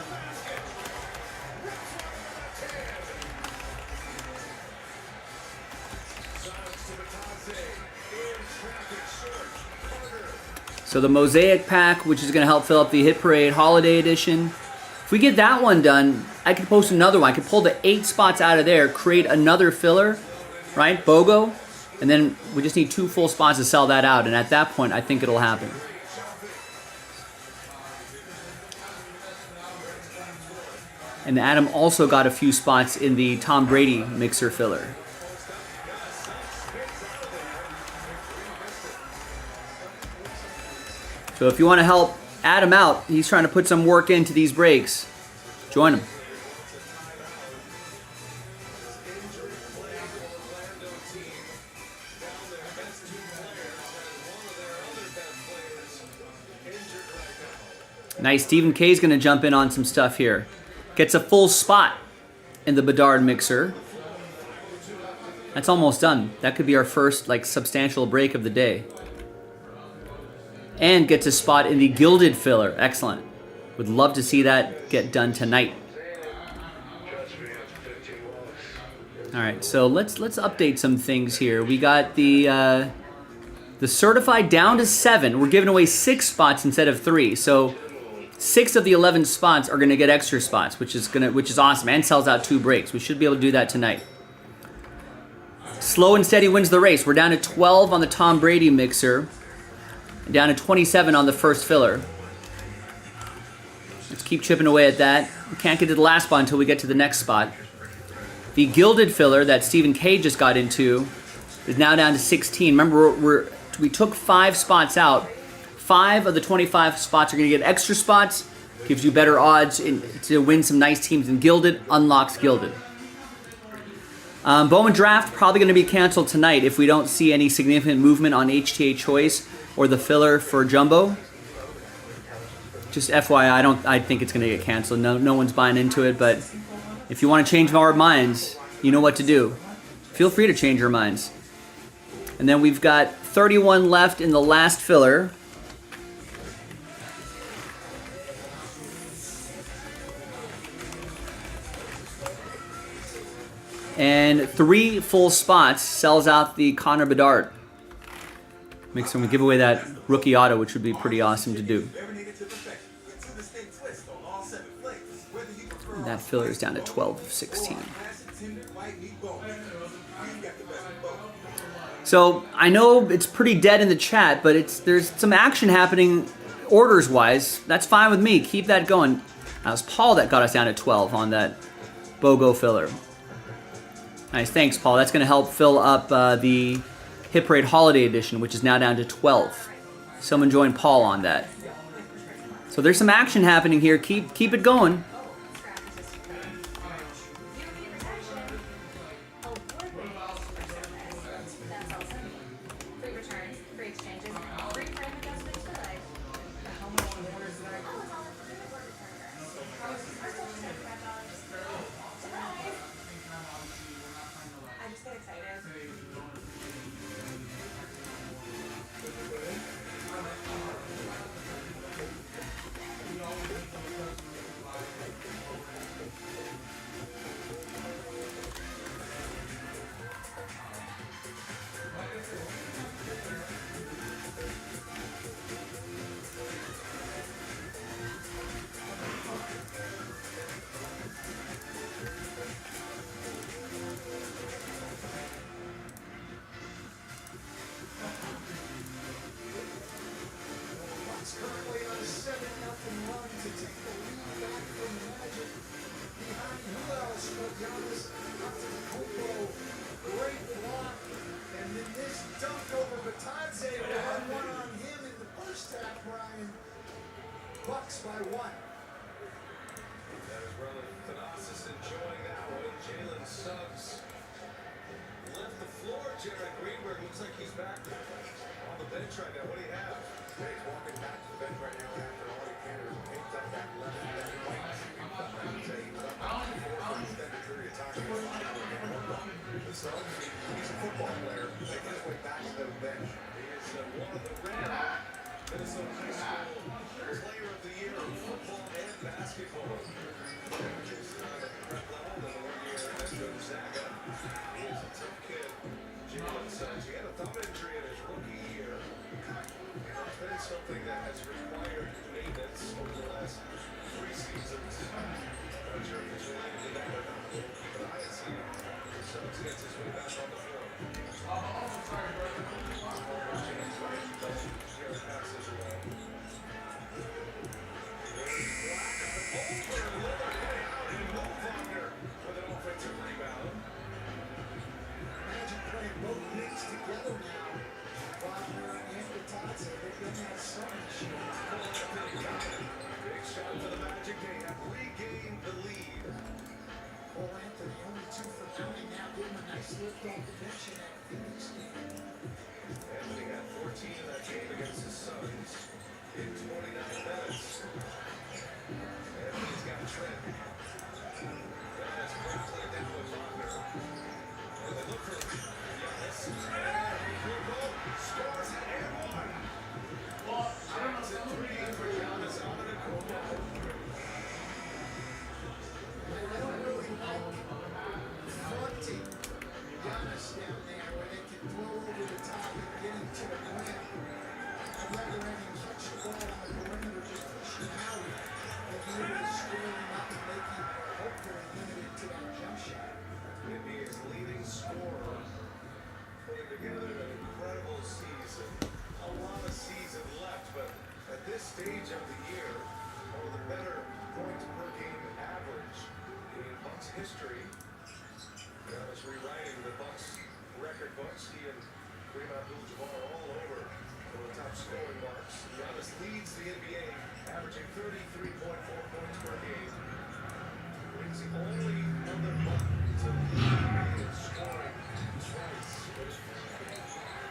So the Mosaic Pack, which is going to help fill up the Hit Parade Holiday Edition. If we get that one done, I could post another one. I could pull the 8 spots out of there, create another filler, right? BOGO. And then we just need 2 full spots to sell that out. And at that point, I think it'll happen. And Adam also got a few spots in the Tom Brady mixer filler. So if you want to help Adam out, he's trying to put some work into these breaks, join him. Nice. Stephen K is going to jump in on some stuff here. Gets a full spot in the Bedard mixer. That's almost done. That could be our first substantial break of the day. And gets a spot in the Gilded filler. Excellent. Would love to see that get done tonight. All right, so let's update some things here. We got the certified down to 7. We're giving away 6 spots instead of 3. So 6 of the 11 spots are going to get extra spots, which is awesome, and sells out 2 breaks. We should be able to do that tonight. Slow and steady wins the race. We're down to 12 on the Tom Brady mixer. And down to 27 on the first filler. Let's keep chipping away at that. We can't get to the last spot until we get to the next spot. The gilded filler that Stephen K just got into is now down to 16. Remember, we took 5 spots out. 5 of the 25 spots are going to get extra spots. Gives you better odds to win some nice teams in gilded. Unlocks gilded. Bowman Draft probably going to be canceled tonight if we don't see any significant movement on HTA Choice or the filler for Jumbo. Just FYI, I think it's going to get canceled. No one's buying into it, but if you want to change our minds, you know what to do. Feel free to change your minds. And then we've got 31 left in the last filler. And 3 full spots sells out the Connor Bedard. Makes them give away that rookie auto, which would be pretty awesome to do. And that filler is down to 12 of 16. So I know it's pretty dead in the chat, but there's some action happening orders-wise. That's fine with me. Keep that going. That was Paul that got us down to 12 on that BOGO filler. Nice, thanks, Paul. That's going to help fill up the Hit Parade Holiday Edition, which is now down to 12. Someone join Paul on that. So there's some action happening here. Keep it going. Jump shot. Giannis rewriting the Bucks record books. He and Kareem Abdul-Jabbar all over one of the top scoring marks. Giannis leads the NBA, averaging 33.4 points per game. He's the only other Buck to lead the NBA in scoring twice.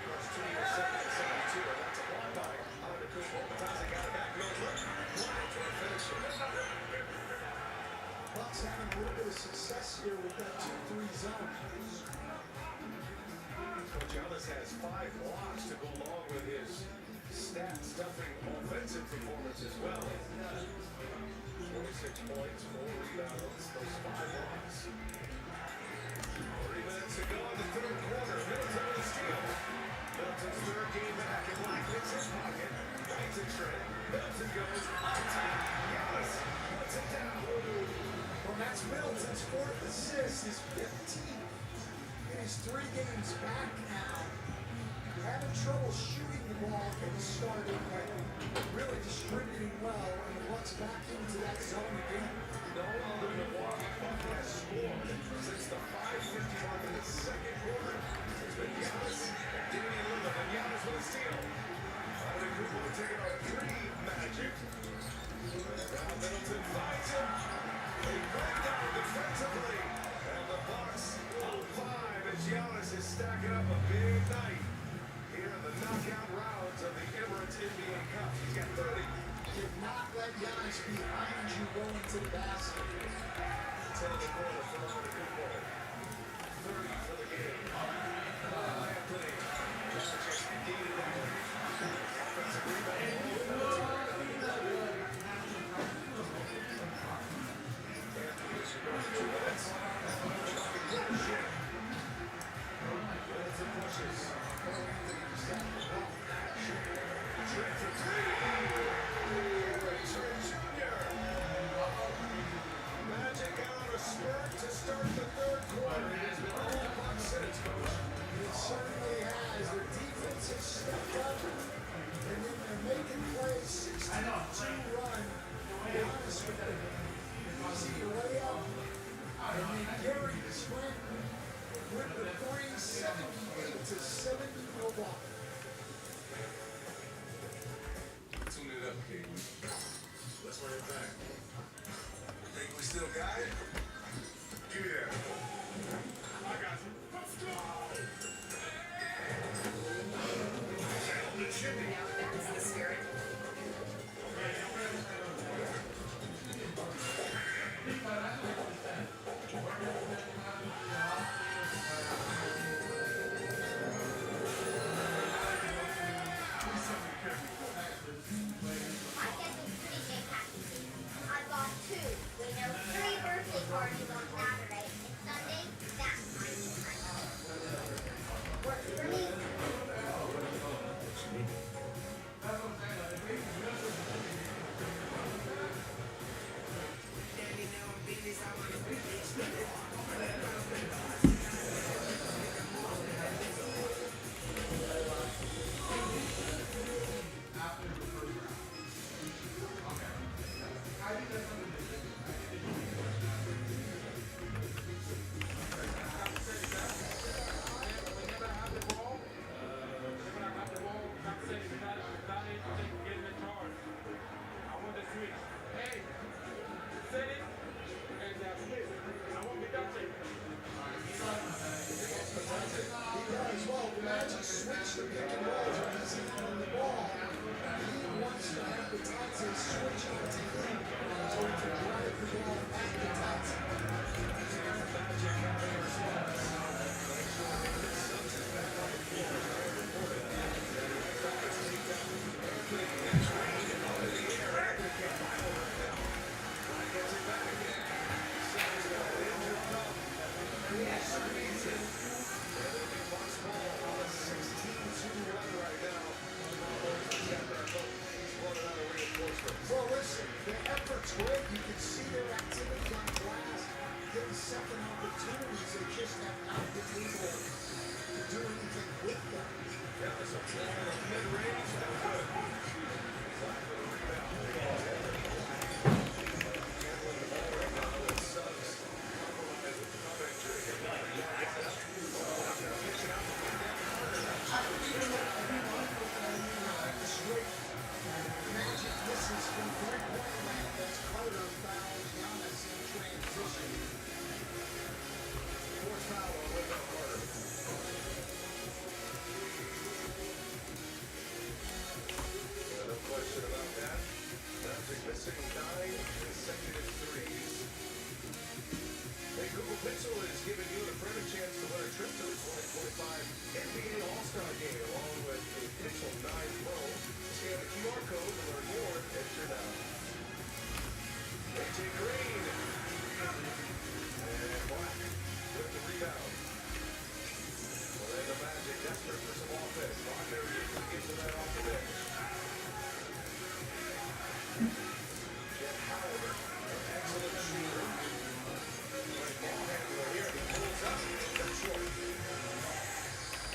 Plus 2 years, 72, and that's a block by Antetokounmpo. Matazzi got it back, no look. Bryant for a finisher. Bucks having a little bit of success here with that 2-3 zone. Coach Giannis has 5 blocks to go along with his stat-stuffing offensive performance as well. 26 points, 4 rebounds, those 5 blocks. 3 minutes to go in the third quarter. Middleton with a steal. Middleton's third game back, and Black hits his pocket. Right to Trent. Middleton goes up top. Giannis puts it down. Well, that's Middleton's 4th assist, his 15th in his 3 games back now. Having trouble shooting the ball in the starting, but really distributing well, and the Bucks back into that zone again. No other Milwaukee Buck has scored since the 5:50 mark in the second quarter. It's been Giannis and Damian Lillard, and Giannis with a steal. Antetokounmpo taking a 3 Magic. Now Middleton finds him. They break down defensively, and the Bucks up 5 as Giannis is stacking up a big night here in the knockout rounds of the Emirates NBA Cup. He's got 30. Did not let Giannis behind you going to the basket. 10 in the corner for Antetokounmpo. 30 for the game. Anthony. Just needed that one. Offensive rebound. Anthony should go for 2 minutes. Middleton pushes. Trent for 3. Trent Jr. Magic out on a spurt to start the third quarter. It has been all Bucks since, Coach. It certainly has. Their defense has stepped up, and then they're making plays. 16-2 run. Giannis with the easy layup, and then Gary Trent with the 3, 78-70 Milwaukee. Tune it up, King. Let's run it back. Think we still got it? Give me that. I got you. Let's go! Sound the chippy. That's the spirit. I get these 3-day packages. I bought 2. We know 3 birthday parties on Saturday and Sunday. That's my time. Works for me. Well, listen, the effort's great. You can see their activity on glass, getting second opportunities. They just have not been able to do anything with them. Yeah, there's a ball in the mid-range. No good. Black with a rebound. Handling the ball right now with Suggs. As a thumb injury. Mitchell is giving you the perfect chance to win a trip to the 2025 NBA All-Star Game along with a Mitchell 9 Pro. Scan the QR code to learn more. Enter now. AJ Green. And Black with the rebound. Orlando Magic desperate for some offense. Wagner able to get to that off the bench. Jet Howard, an excellent shooter. Ball handler here. He pulls up. That's short.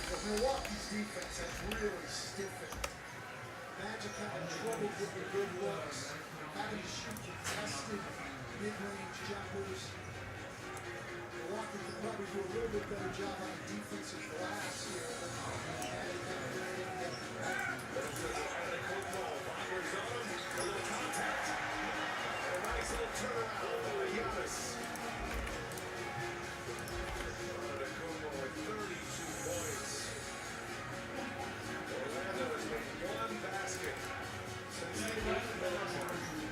But Milwaukee's defense has really stiffened. Magic having trouble with the good looks, having to shoot contested mid-range jumpers. Milwaukee could probably do a little bit better job on the defensive glass here. Magic haven't been able to get it right. There's a quick ball. Wagner's on him. A little contact. And a nice little turnaround by Giannis. Antetokounmpo with 32 points. Orlando has made one basket since they left Milwaukee.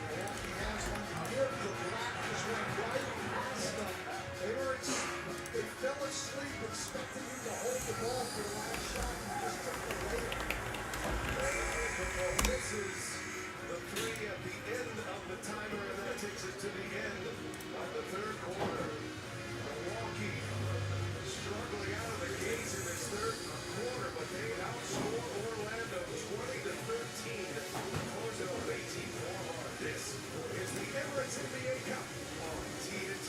Milwaukee has one good. The Black just went right past them. They fell asleep expecting him to hold the ball for the last shot and he just took the layup. Antetokounmpo misses the three at the end of the timer, and that takes us to the end of the third quarter. Milwaukee struggling out of the gates in this third quarter, but they outscore Orlando 20-13. Close it on 18-4. This is the Emirates NBA Cup on T2T.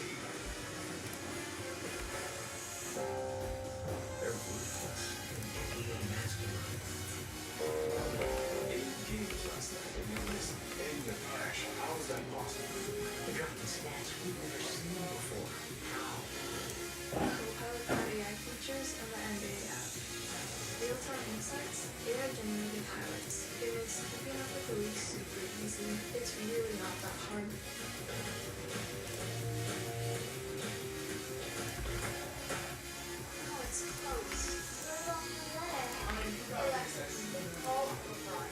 How is that possible? They're dropping stats we've never seen before. How? Powered RAI features on the NBA app. Real-time insights, AI-generated highlights. It makes keeping up with the league super easy. It's really not that hard. Oh, it's close. Where's all the letter? Alexa, call for Brian.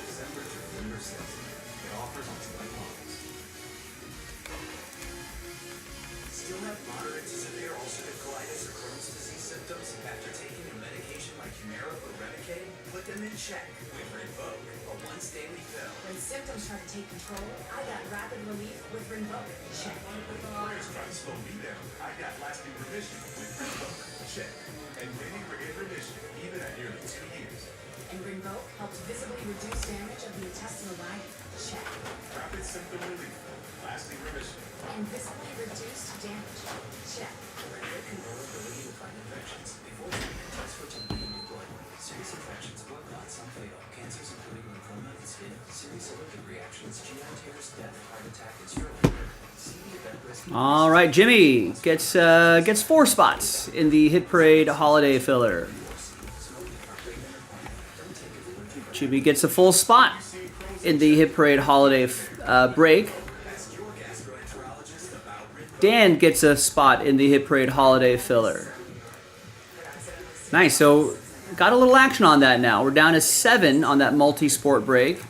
December to November season. It offers on select models. Still have moderate to severe ulcerative colitis or Crohn's disease symptoms after taking a medication like Humira or Remicade? Put them in check with Rinvoq, a once daily pill. When symptoms try to take control, I got rapid relief with Rinvoq. Check. Players try to slow me down. I got lasting remission with Rinvoq. Check. And many were in remission, even at nearly 2 years. And Rinvoq helps visibly reduce damage of the intestinal lining. Check. Rapid symptom relief, lasting remission. And visibly reduced damage. Check. Rinvoq can lower ability to fight infections. Before treatment, test for TB in your blood. Serious infections, blood clots, some fatal. Cancers including lymphoma and skin. Serious allergic reactions, GI tears, death, heart attack, and stroke. See the event risk. All right, Jimmy gets 4 spots in the Hit Parade Holiday Filler. Jimmy gets a full spot in the Hit Parade Holiday break. Dan gets a spot in the Hit Parade Holiday Filler. Nice, so got a little action on that now. We're down to 7 on that multi-sport break.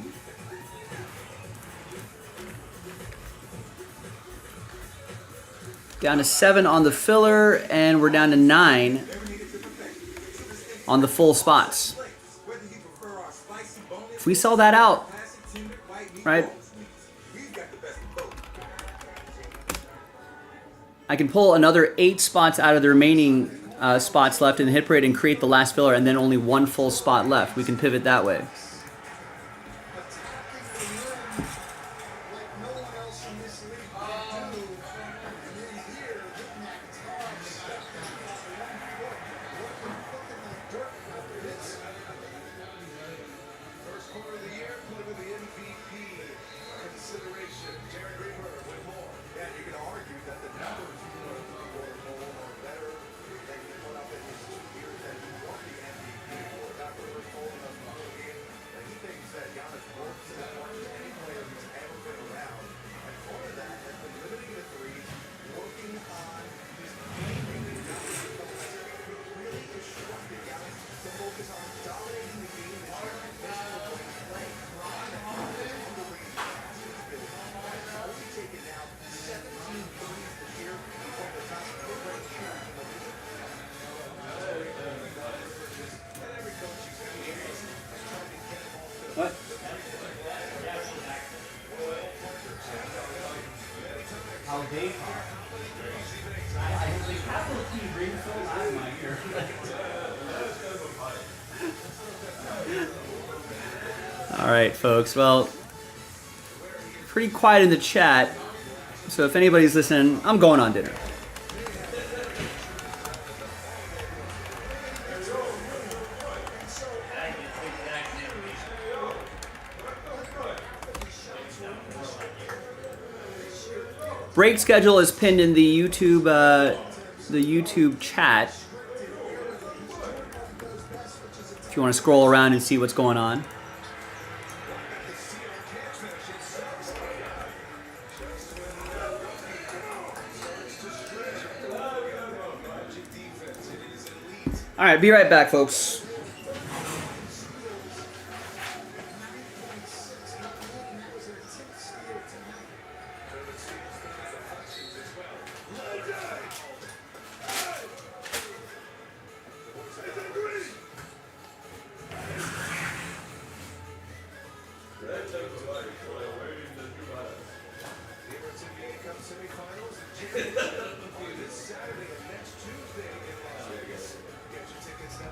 Down to 7 on the filler, and we're down to 9 on the full spots. If we sell that out, right, I can pull another 8 spots out of the remaining spots left in the Hit Parade and create the last filler, and then only 1 full spot left. We can pivot that way. how they talk. I don't think capital T rings so loud in my ear. All right, folks. Well, pretty quiet in the chat. So if anybody's listening, I'm going on dinner. Break schedule is pinned in the YouTube chat. If you want to scroll around and see what's going on. All right, be right back, folks. This Saturday and next Tuesday in Las Vegas. Get your tickets now.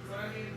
But I mean,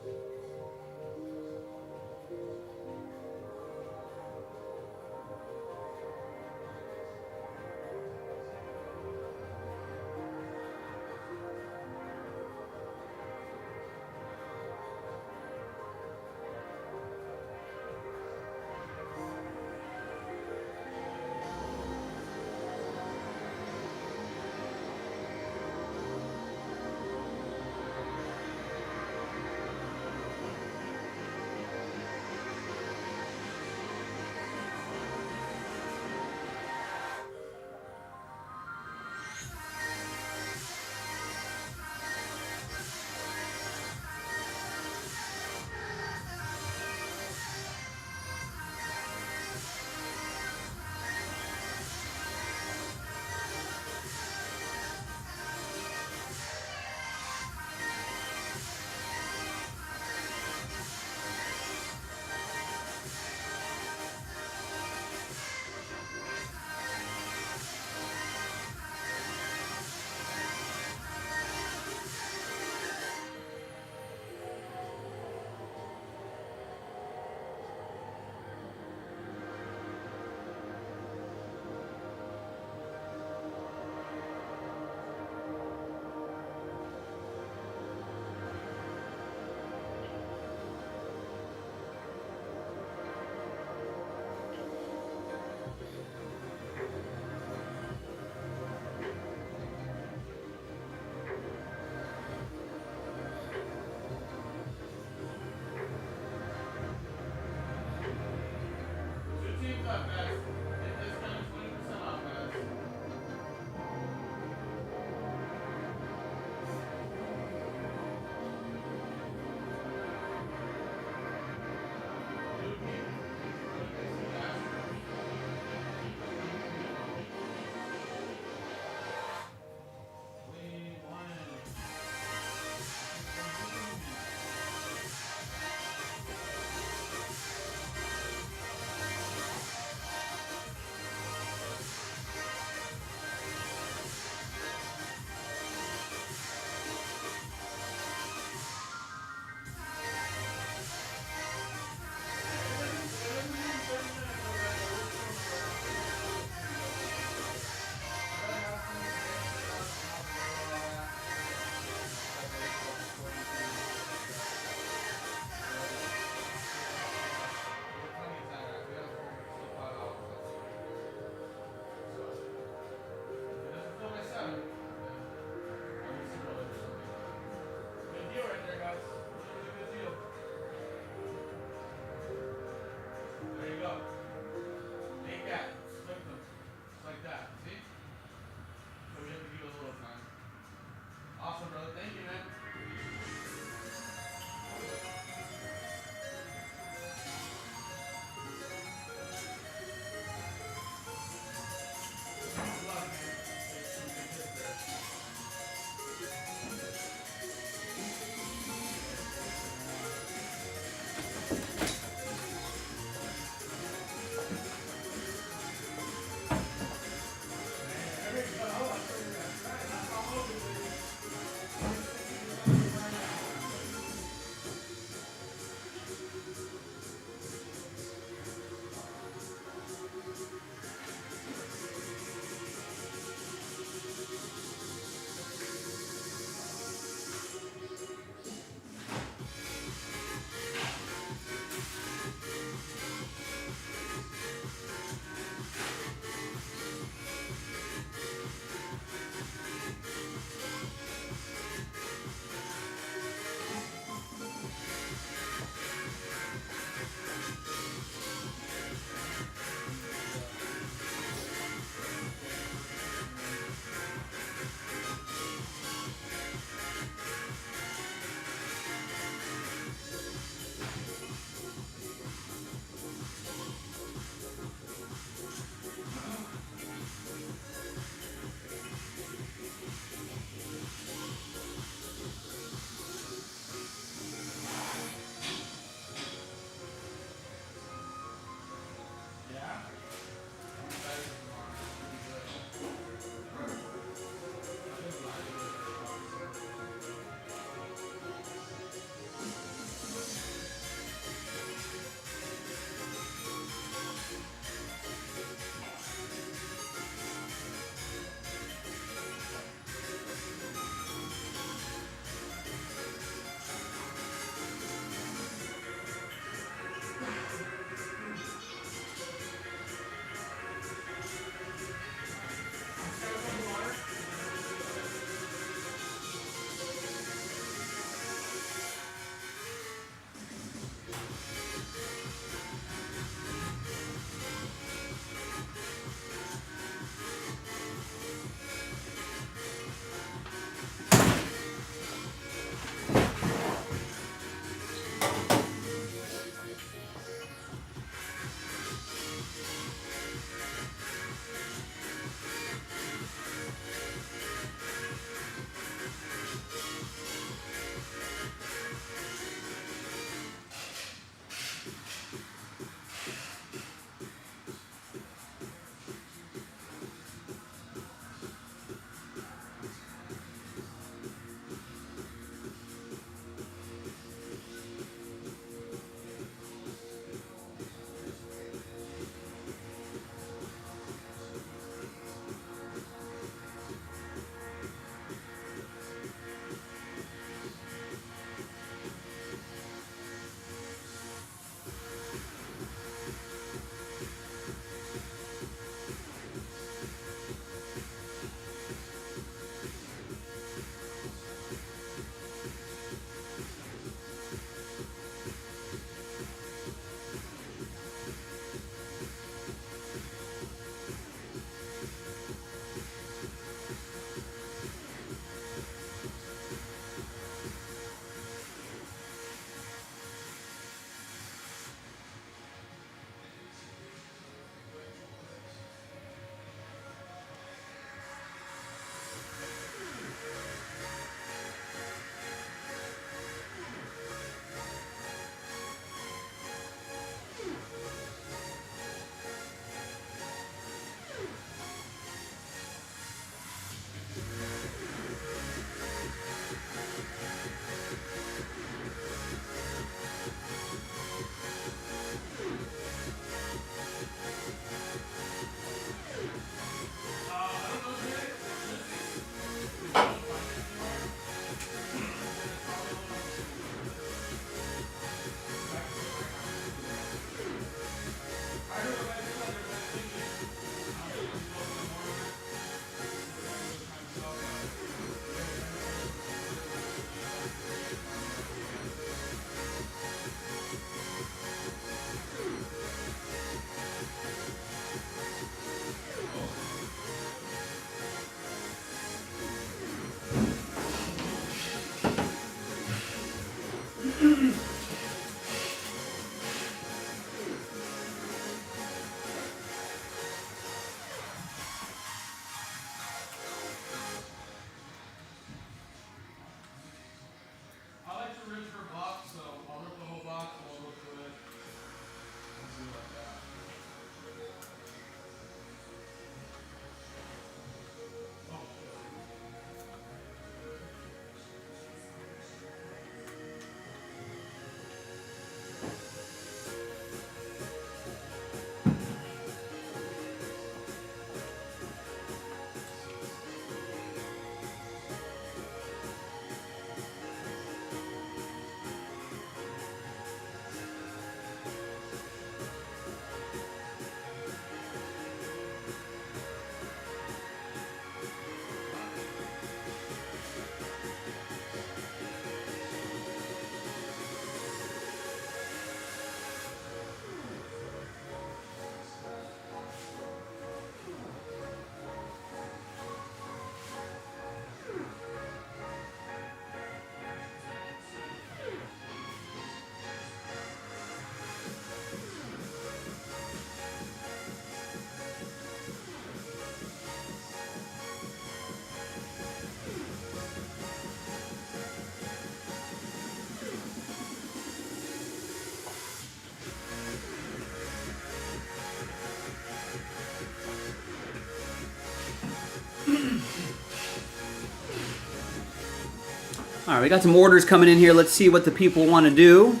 All right, we got some orders coming in here. Let's see what the people want to do.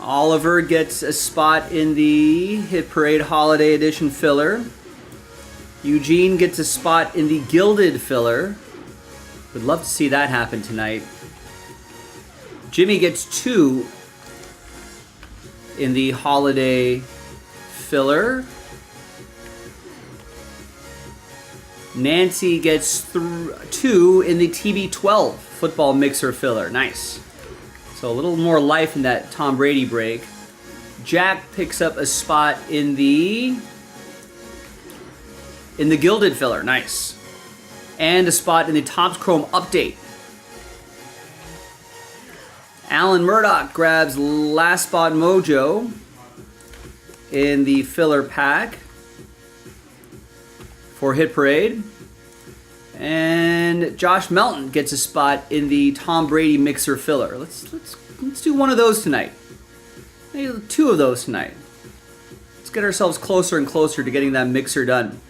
Oliver gets a spot in the Hit Parade Holiday Edition filler. Eugene gets a spot in the Gilded filler. Would love to see that happen tonight. Jimmy gets 2 in the Holiday filler. Nancy gets 2 in the TB12 Football Mixer filler. Nice. So a little more life in that Tom Brady break. Jack picks up a spot in the Gilded filler. Nice. And a spot in the Topps Chrome Update. Alan Murdoch grabs Last Spot Mojo in the filler pack for Hit Parade. And Josh Melton gets a spot in the Tom Brady Mixer filler. Let's do one of those tonight. Maybe 2 of those tonight. Let's get ourselves closer and closer to getting that mixer done.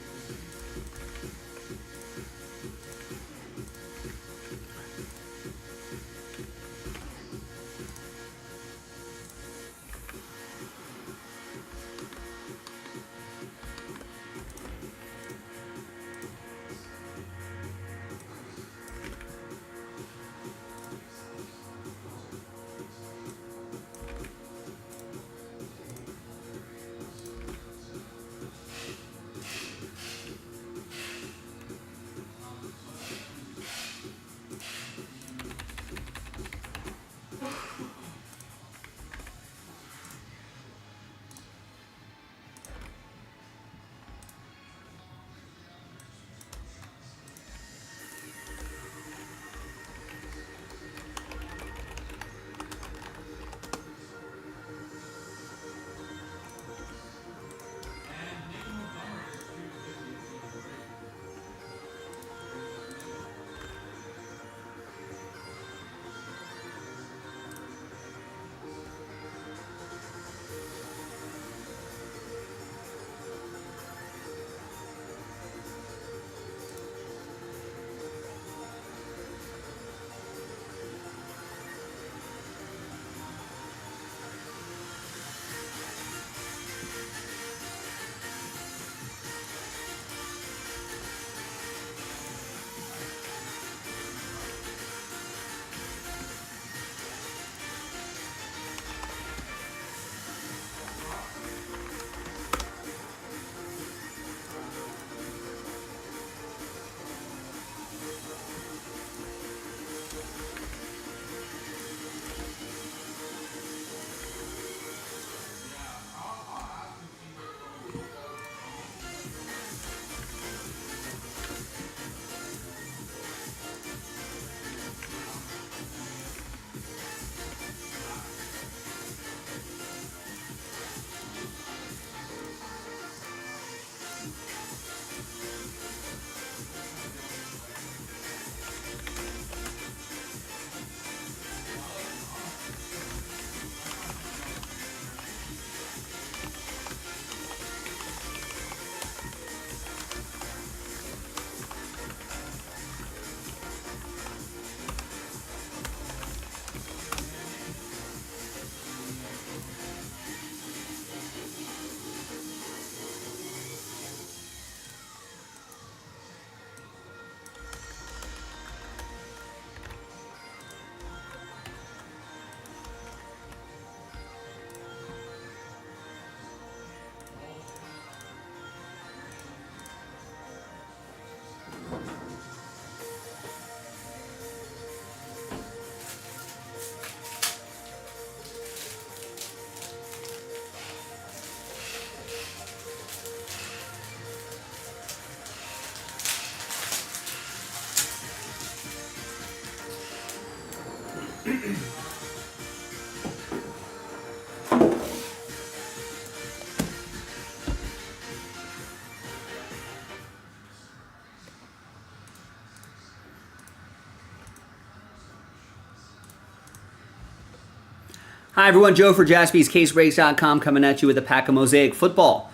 Hi everyone, Joe for JaspysCaseBreaks.com coming at you with a pack of Mosaic football.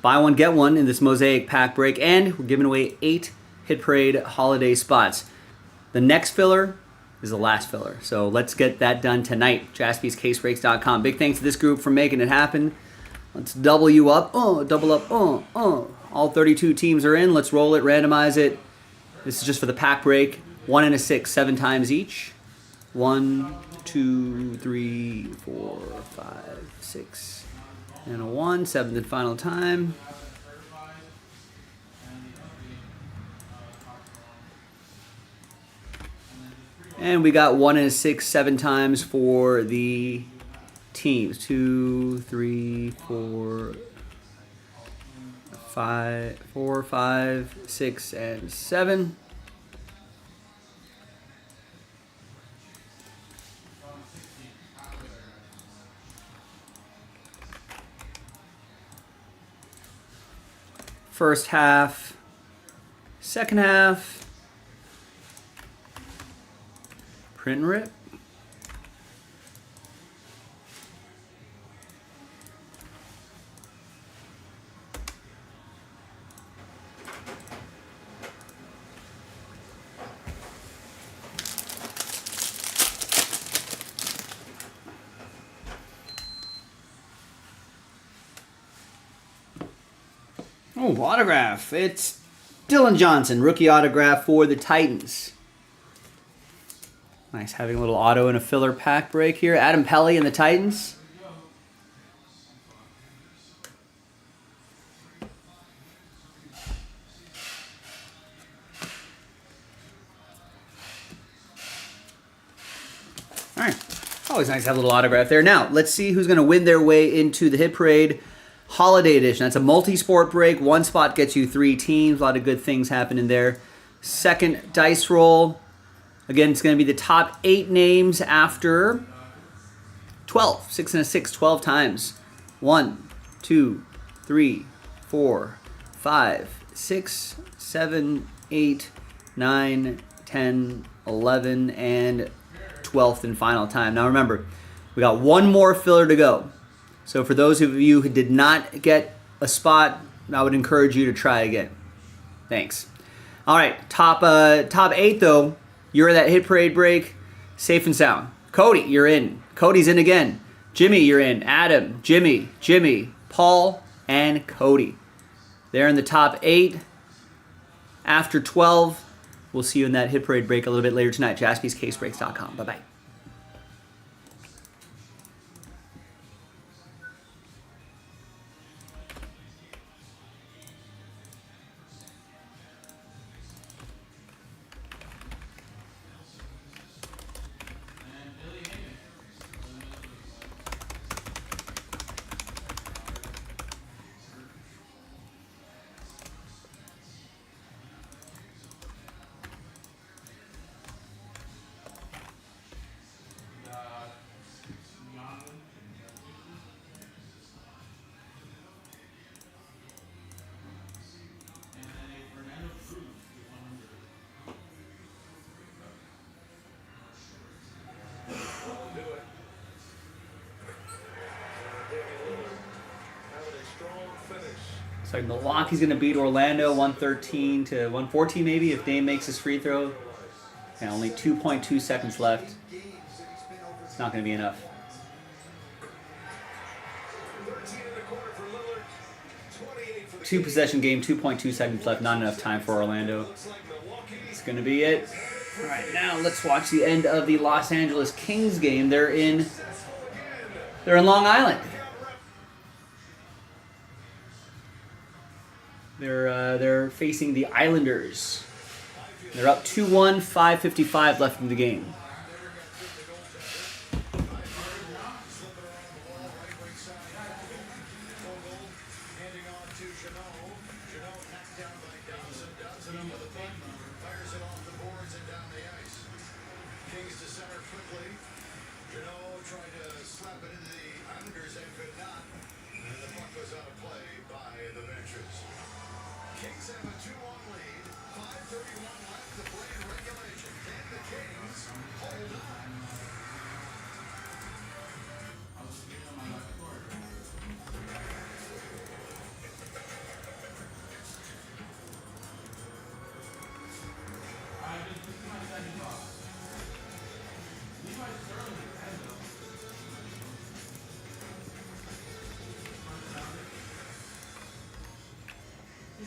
Buy one, get one in this Mosaic pack break, and we're giving away 8 Hit Parade holiday spots. The next filler is the last filler. So let's get that done tonight. JaspysCaseBreaks.com. Big thanks to this group for making it happen. Let's double you up. Double up. All 32 teams are in. Let's roll it, randomize it. This is just for the pack break. 1 and a 6, 7 times each. 1, 2, 3, 4, 5, 6, and a 1. 7th and final time. And we got 1 and a 6, 7 times for the teams. 2, 3, 4, 5, 6, and 7. First half, second half, print and rip. Oh, autograph. It's Dylan Johnson, rookie autograph for the Titans. Nice having a little auto and a filler pack break here. Adam Pelly and the Titans. All right. Always nice to have a little autograph there. Now, let's see who's going to win their way into the Hit Parade Holiday Edition. That's a multi-sport break. One spot gets you 3 teams. A lot of good things happening there. Second dice roll. Again, it's going to be the top 8 names after 12. 6 and a 6, 12 times. 1, 2, 3, 4, 5, 6, 7, 8, 9, 10, 11, and 12th and final time. Now remember, we got one more filler to go. So for those of you who did not get a spot, I would encourage you to try again. Thanks. All right, top 8 though. You're in that Hit Parade break, safe and sound. Cody, you're in. Cody's in again. Jimmy, you're in. Adam, Jimmy, Paul, and Cody. They're in the top 8. After 12, we'll see you in that Hit Parade break a little bit later tonight. JaspysCaseBreaks.com. Bye-bye. Looks like Milwaukee's going to beat Orlando 113 to 114 maybe if Dame makes his free throw. And only 2.2 seconds left. It's not going to be enough. 2-possession game, 2.2 seconds left. Not enough time for Orlando. It's going to be it. All right, now let's watch the end of the Los Angeles Kings game. They're in Long Island. They're facing the Islanders. They're up 2-1, 5:55 left in the game.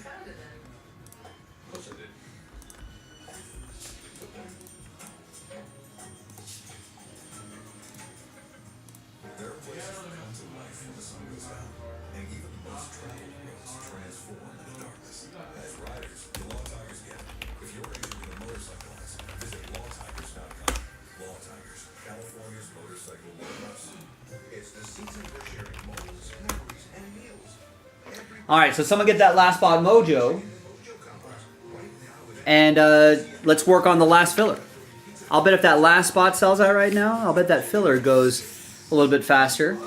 found it then. Of course I did. There are places that come to life when the sun goes down, and even the most traveled roads transform in the darkness. As riders, the Law Tigers get it. If you're injured in a motorcycle accident, visit lawtigers.com. Law Tigers, California's motorcycle warehouse. It's the season for sharing moments, memories, and meals. All right, so someone get that last spot mojo, and let's work on the last filler. I'll bet if that last spot sells out right now, I'll bet that filler goes a little bit faster.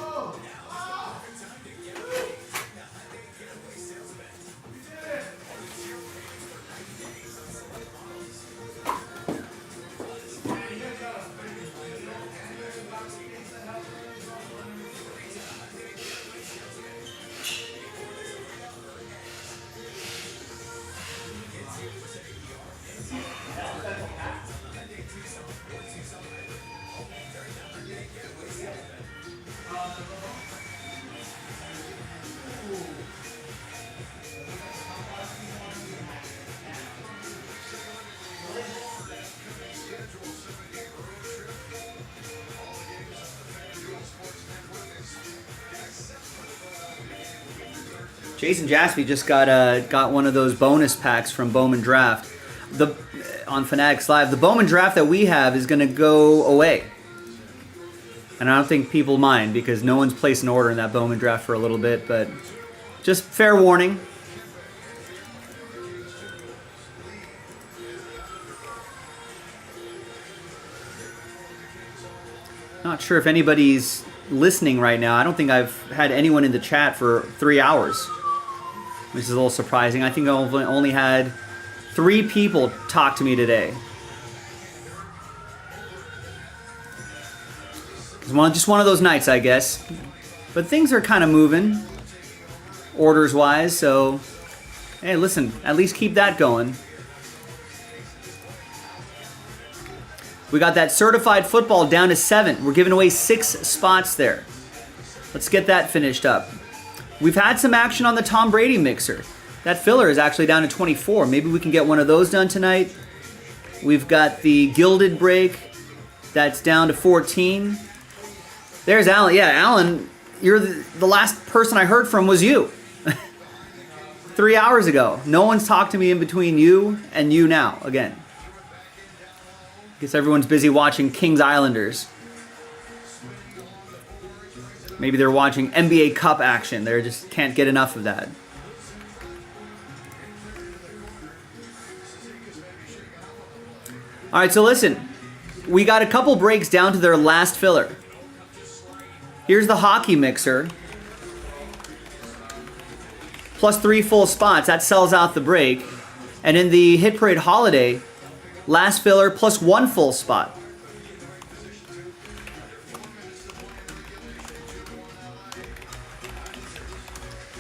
Jason Jaspy just got one of those bonus packs from Bowman Draft. On Fanatics Live, the Bowman Draft that we have is going to go away. And I don't think people mind because no one's placed an order in that Bowman Draft for a little bit, but just fair warning. Not sure if anybody's listening right now. I don't think I've had anyone in the chat for 3 hours, which is a little surprising. I think I've only had 3 people talk to me today. It's just one of those nights, I guess. But things are kind of moving, orders-wise, so hey, listen, at least keep that going. We got that certified football down to 7. We're giving away 6 spots there. Let's get that finished up. We've had some action on the Tom Brady mixer. That filler is actually down to 24. Maybe we can get one of those done tonight. We've got the gilded break. That's down to 14. There's Alan. Yeah, Alan, you're the last person I heard from was you. 3 hours ago. No one's talked to me in between you and you now again. Guess everyone's busy watching Kings Islanders. Maybe they're watching NBA Cup action. They just can't get enough of that. All right, so listen. We got a couple breaks down to their last filler. Here's the hockey mixer. Plus 3 full spots. That sells out the break. And in the Hit Parade Holiday, last filler plus 1 full spot.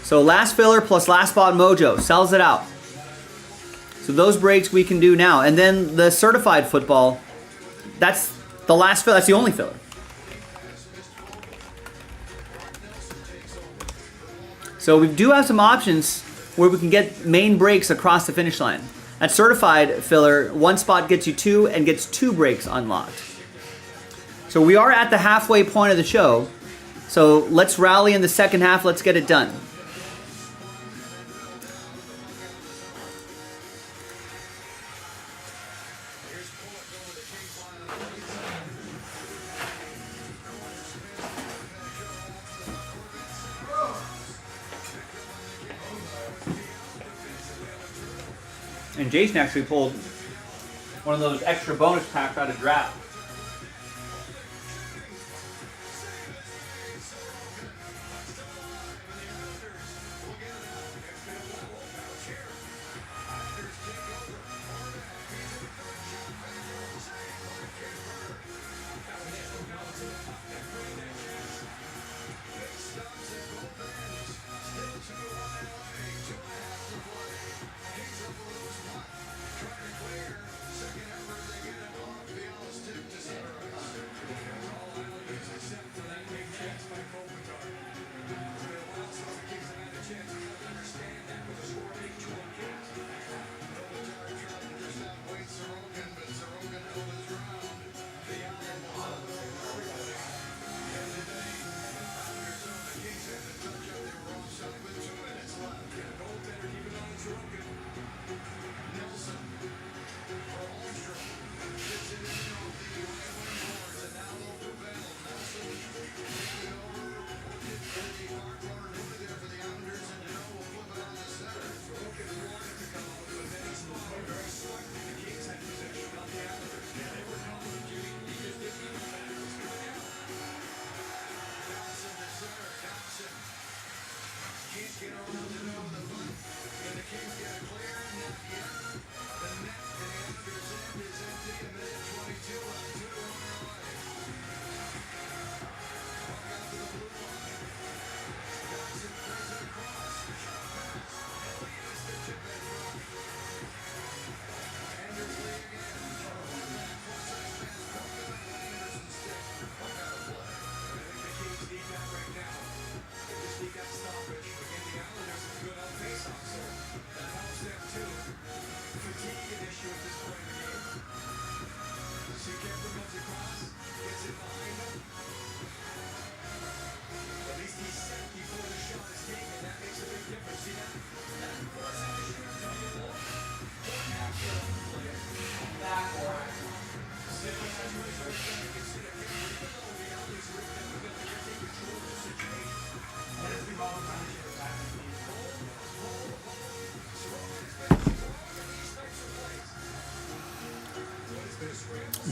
So last filler plus last spot mojo sells it out. So those breaks we can do now. And then the certified football, that's the last filler. That's the only filler. So we do have some options where we can get main breaks across the finish line. That certified filler, 1 spot gets you 2 and gets 2 breaks unlocked. So we are at the halfway point of the show. So let's rally in the second half. Let's get it done. And Jason actually pulled one of those extra bonus packs out of draft.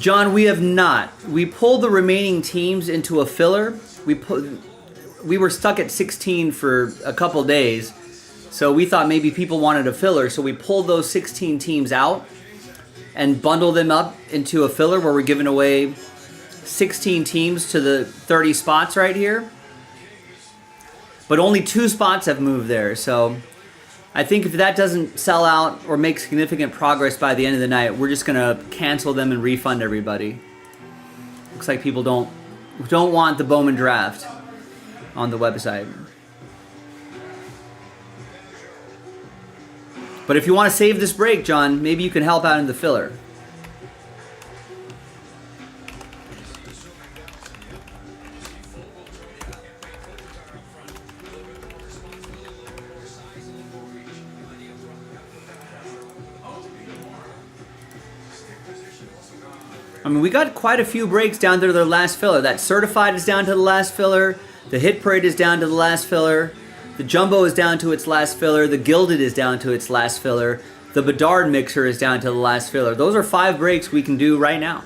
John, we have not. We pulled the remaining teams into a filler. We were stuck at 16 for a couple days, so we thought maybe people wanted a filler, so we pulled those 16 teams out and bundled them up into a filler where we're giving away 16 teams to the 30 spots right here. But only 2 spots have moved there, so I think if that doesn't sell out or make significant progress by the end of the night, we're just gonna cancel them and refund everybody. Looks like people don't want the Bowman draft on the website. But if you want to save this break, John, maybe you can help out in the filler. I mean, we got quite a few breaks down to their last filler. That certified is down to the last filler. The hit parade is down to the last filler. The jumbo is down to its last filler. The gilded is down to its last filler. The Bedard mixer is down to the last filler. Those are 5 breaks we can do right now.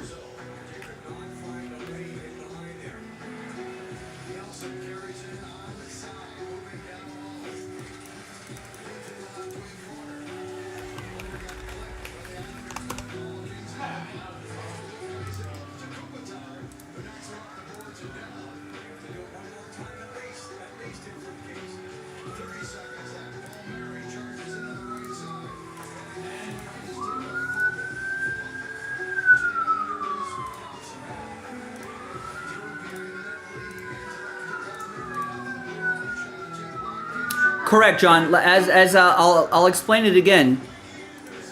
Correct, John. As I'll explain it again.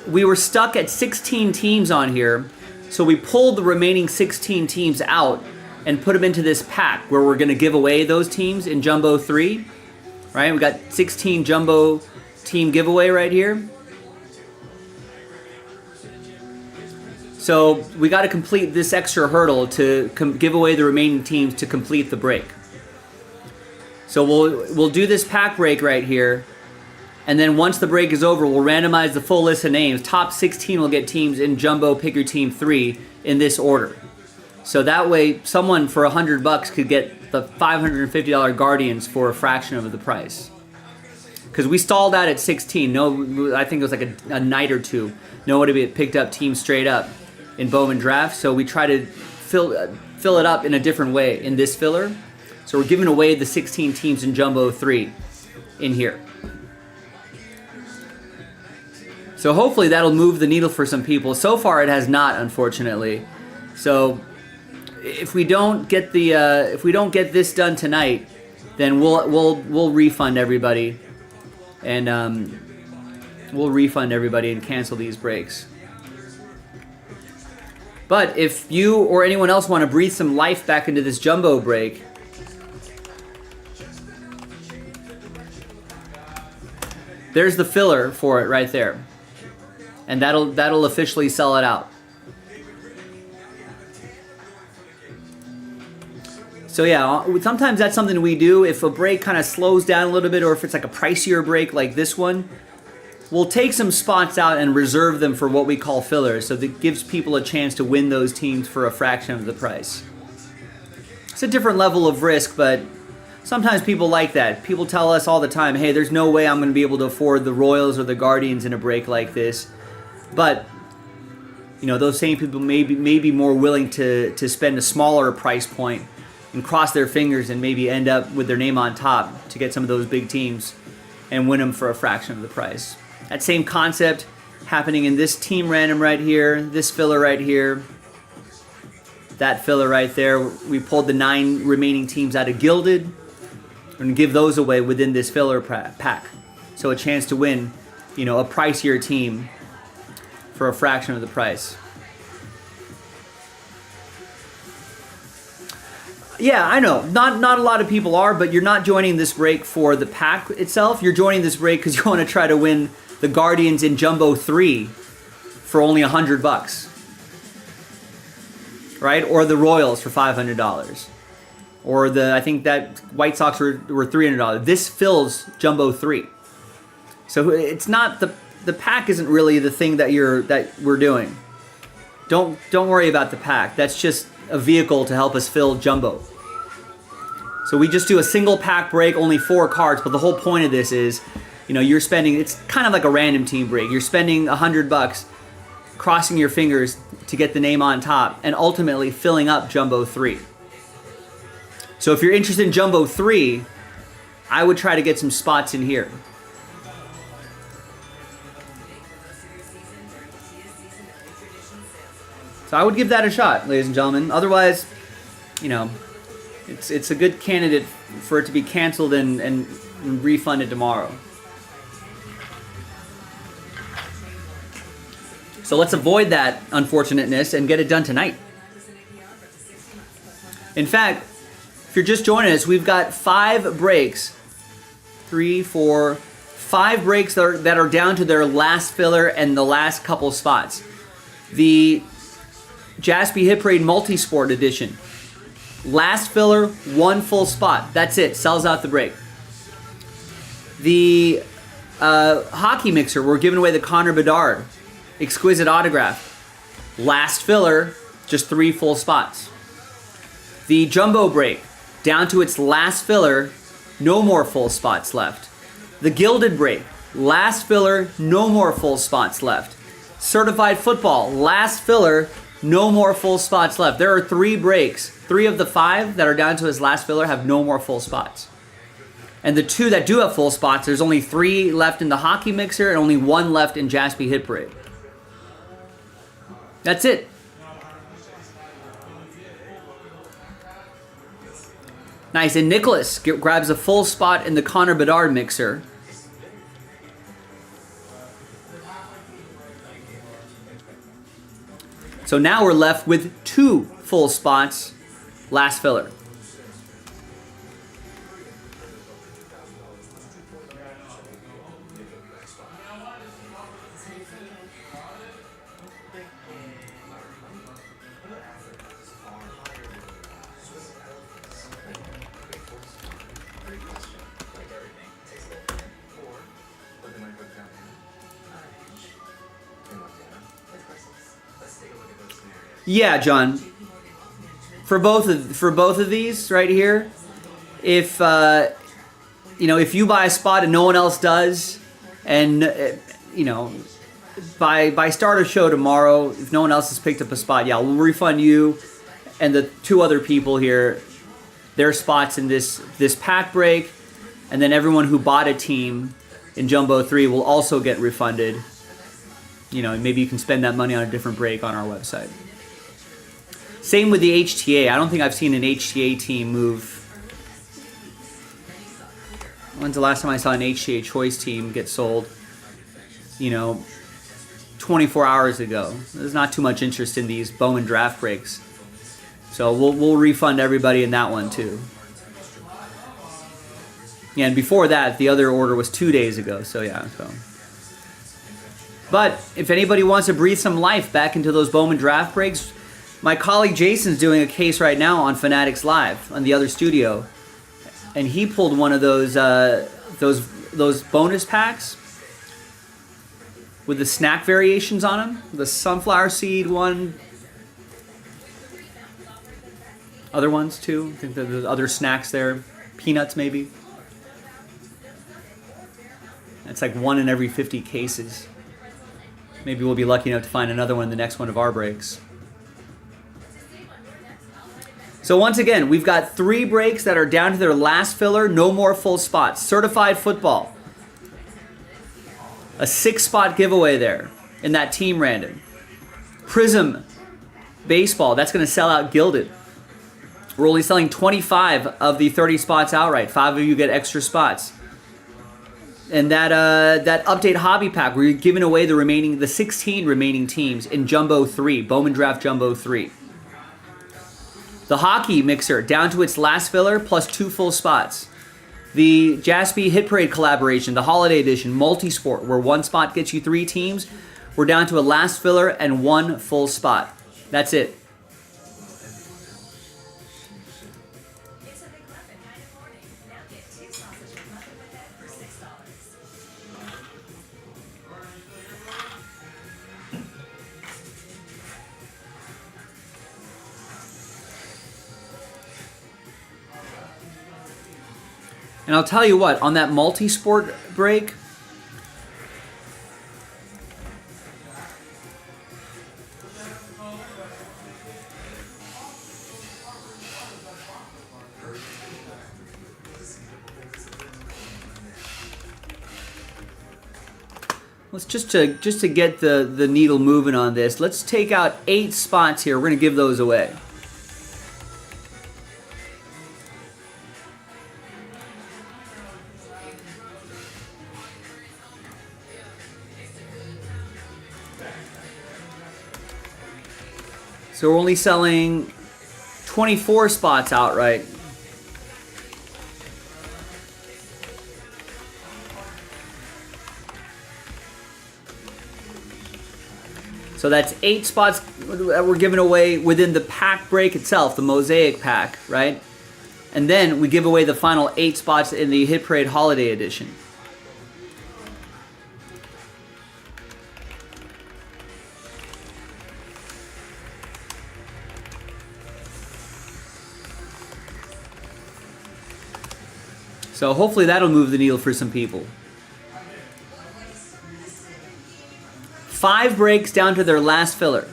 We were stuck at 16 teams on here, so we pulled the remaining 16 teams out and put them into this pack where we're going to give away those teams in Jumbo 3. Right? We got 16 Jumbo team giveaway right here. So we got to complete this extra hurdle to give away the remaining teams to complete the break. So we'll do this pack break right here, and then once the break is over, we'll randomize the full list of names. Top 16 will get teams in Jumbo Pick Your Team 3 in this order. So that way, someone for $100 could get the $550 Guardians for a fraction of the price. Because we stalled out at 16. No, I think it was like a night or two. Nobody had picked up teams straight up in Bowman Draft, so we try to fill it up in a different way in this filler. So we're giving away the 16 teams in Jumbo 3 in here. So hopefully that'll move the needle for some people. So far it has not, unfortunately. So if we don't get this done tonight, then we'll refund everybody, and cancel these breaks. But if you or anyone else want to breathe some life back into this Jumbo break, there's the filler for it right there. And that'll officially sell it out. So yeah, sometimes that's something we do. If a break kind of slows down a little bit, or if it's like a pricier break like this one, we'll take some spots out and reserve them for what we call fillers. So that gives people a chance to win those teams for a fraction of the price. It's a different level of risk, but sometimes people like that. People tell us all the time, hey, there's no way I'm going to be able to afford the Royals or the Guardians in a break like this. But, you know, those same people may be more willing to spend a smaller price point and cross their fingers and maybe end up with their name on top to get some of those big teams and win them for a fraction of the price. That same concept happening in this team random right here, this filler right here, that filler right there. We pulled the 9 remaining teams out of Gilded and give those away within this filler pack. So a chance to win, you know, a pricier team for a fraction of the price. Yeah, I know. Not a lot of people are, but you're not joining this break for the pack itself. You're joining this break because you want to try to win the Guardians in Jumbo 3 for only $100. Right? Or the Royals for $500. Or I think that White Sox were $300. This fills Jumbo 3. So it's not the pack isn't really the thing that we're doing. Don't worry about the pack. That's just a vehicle to help us fill jumbo. So we just do a single pack break, only 4 cards, but the whole point of this is, you know, you're spending, it's kind of like a random team break. You're spending $100, crossing your fingers to get the name on top, and ultimately filling up Jumbo 3. So if you're interested in Jumbo 3, I would try to get some spots in here. So I would give that a shot, ladies and gentlemen. Otherwise, you know, it's a good candidate for it to be canceled and refunded tomorrow. So let's avoid that unfortunateness and get it done tonight. In fact, if you're just joining us, we've got 5 breaks. 3, 4, 5 breaks that are down to their last filler and the last couple spots. The Jaspy Hit Parade Multisport Edition. Last filler, 1 full spot. That's it. Sells out the break. The Hockey Mixer, we're giving away the Connor Bedard Exquisite Autograph. Last filler, just 3 full spots. The Jumbo Break, down to its last filler, no more full spots left. The Gilded Break, last filler, no more full spots left. Certified Football, last filler, no more full spots left. There are 3 breaks. 3 of the 5 that are down to his last filler have no more full spots. And the 2 that do have full spots, there's only 3 left in the Hockey Mixer and only 1 left in Jaspy Hit Parade. That's it. Nice, and Nicholas grabs a full spot in the Connor Bedard Mixer. So now we're left with 2 full spots, last filler. Yeah, John. For both of these right here, if if you buy a spot and no one else does, and by start of show tomorrow, if no one else has picked up a spot, yeah, we'll refund you and the 2 other people here their spots in this pack break, and then everyone who bought a team in Jumbo 3 will also get refunded. Maybe you can spend that money on a different break on our website. Same with the HTA. I don't think I've seen an HTA team move. When's the last time I saw an HTA choice team get sold? 24 hours ago. There's not too much interest in these Bowman draft breaks. So we'll refund everybody in that one too. Yeah, and before that, the other order was 2 days ago. So yeah. But if anybody wants to breathe some life back into those Bowman draft breaks, my colleague Jason's doing a case right now on Fanatics Live on the other studio, and he pulled one of those bonus packs with the snack variations on them. The sunflower seed one, other ones too. I think there's other snacks there, peanuts maybe. It's like 1 in every 50 cases. Maybe we'll be lucky enough to find another one in the next one of our breaks. So once again, we've got 3 breaks that are down to their last filler, no more full spots. Certified Football, a 6-spot giveaway there in that team random. Prism Baseball, that's going to sell out Gilded. We're only selling 25 of the 30 spots outright. 5 of you get extra spots. And that update hobby pack, where you're giving away the 16 remaining teams in Jumbo 3, Bowman Draft Jumbo 3. The Hockey Mixer, down to its last filler, plus 2 full spots. The Jaspy Hit Parade collaboration, the Holiday Edition, Multisport, where 1 spot gets you 3 teams. We're down to a last filler and 1 full spot. That's it. And I'll tell you what, on that multi-sport break, let's just to get the needle moving on this, let's take out 8 spots here. We're going to give those away. So we're only selling 24 spots outright. So that's 8 spots that we're giving away within the pack break itself, the Mosaic pack, right? And then we give away the final 8 spots in the Hit Parade Holiday Edition. So hopefully that'll move the needle for some people. 5 breaks down to their last filler.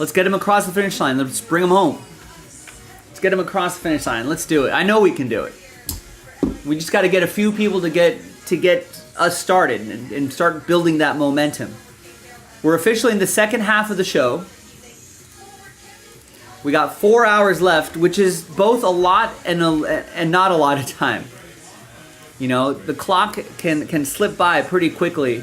Let's get them across the finish line. Let's bring them home. Let's get them across the finish line. Let's do it. I know we can do it. We just got to get a few people to get us started and start building that momentum. We're officially in the second half of the show. We got 4 hours left, which is both a lot and not a lot of time. You know, the clock can slip by pretty quickly.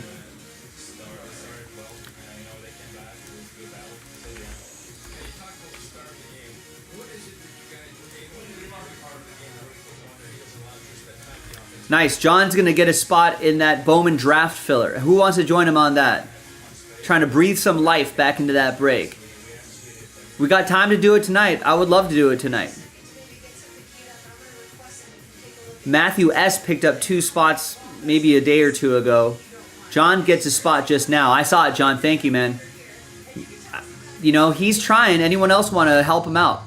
Nice. John's going to get a spot in that Bowman draft filler. Who wants to join him on that? Trying to breathe some life back into that break. We got time to do it tonight. I would love to do it tonight. Matthew S. picked up 2 spots maybe a day or 2 ago. John gets a spot just now. I saw it, John. Thank you, man. You know, he's trying. Anyone else want to help him out?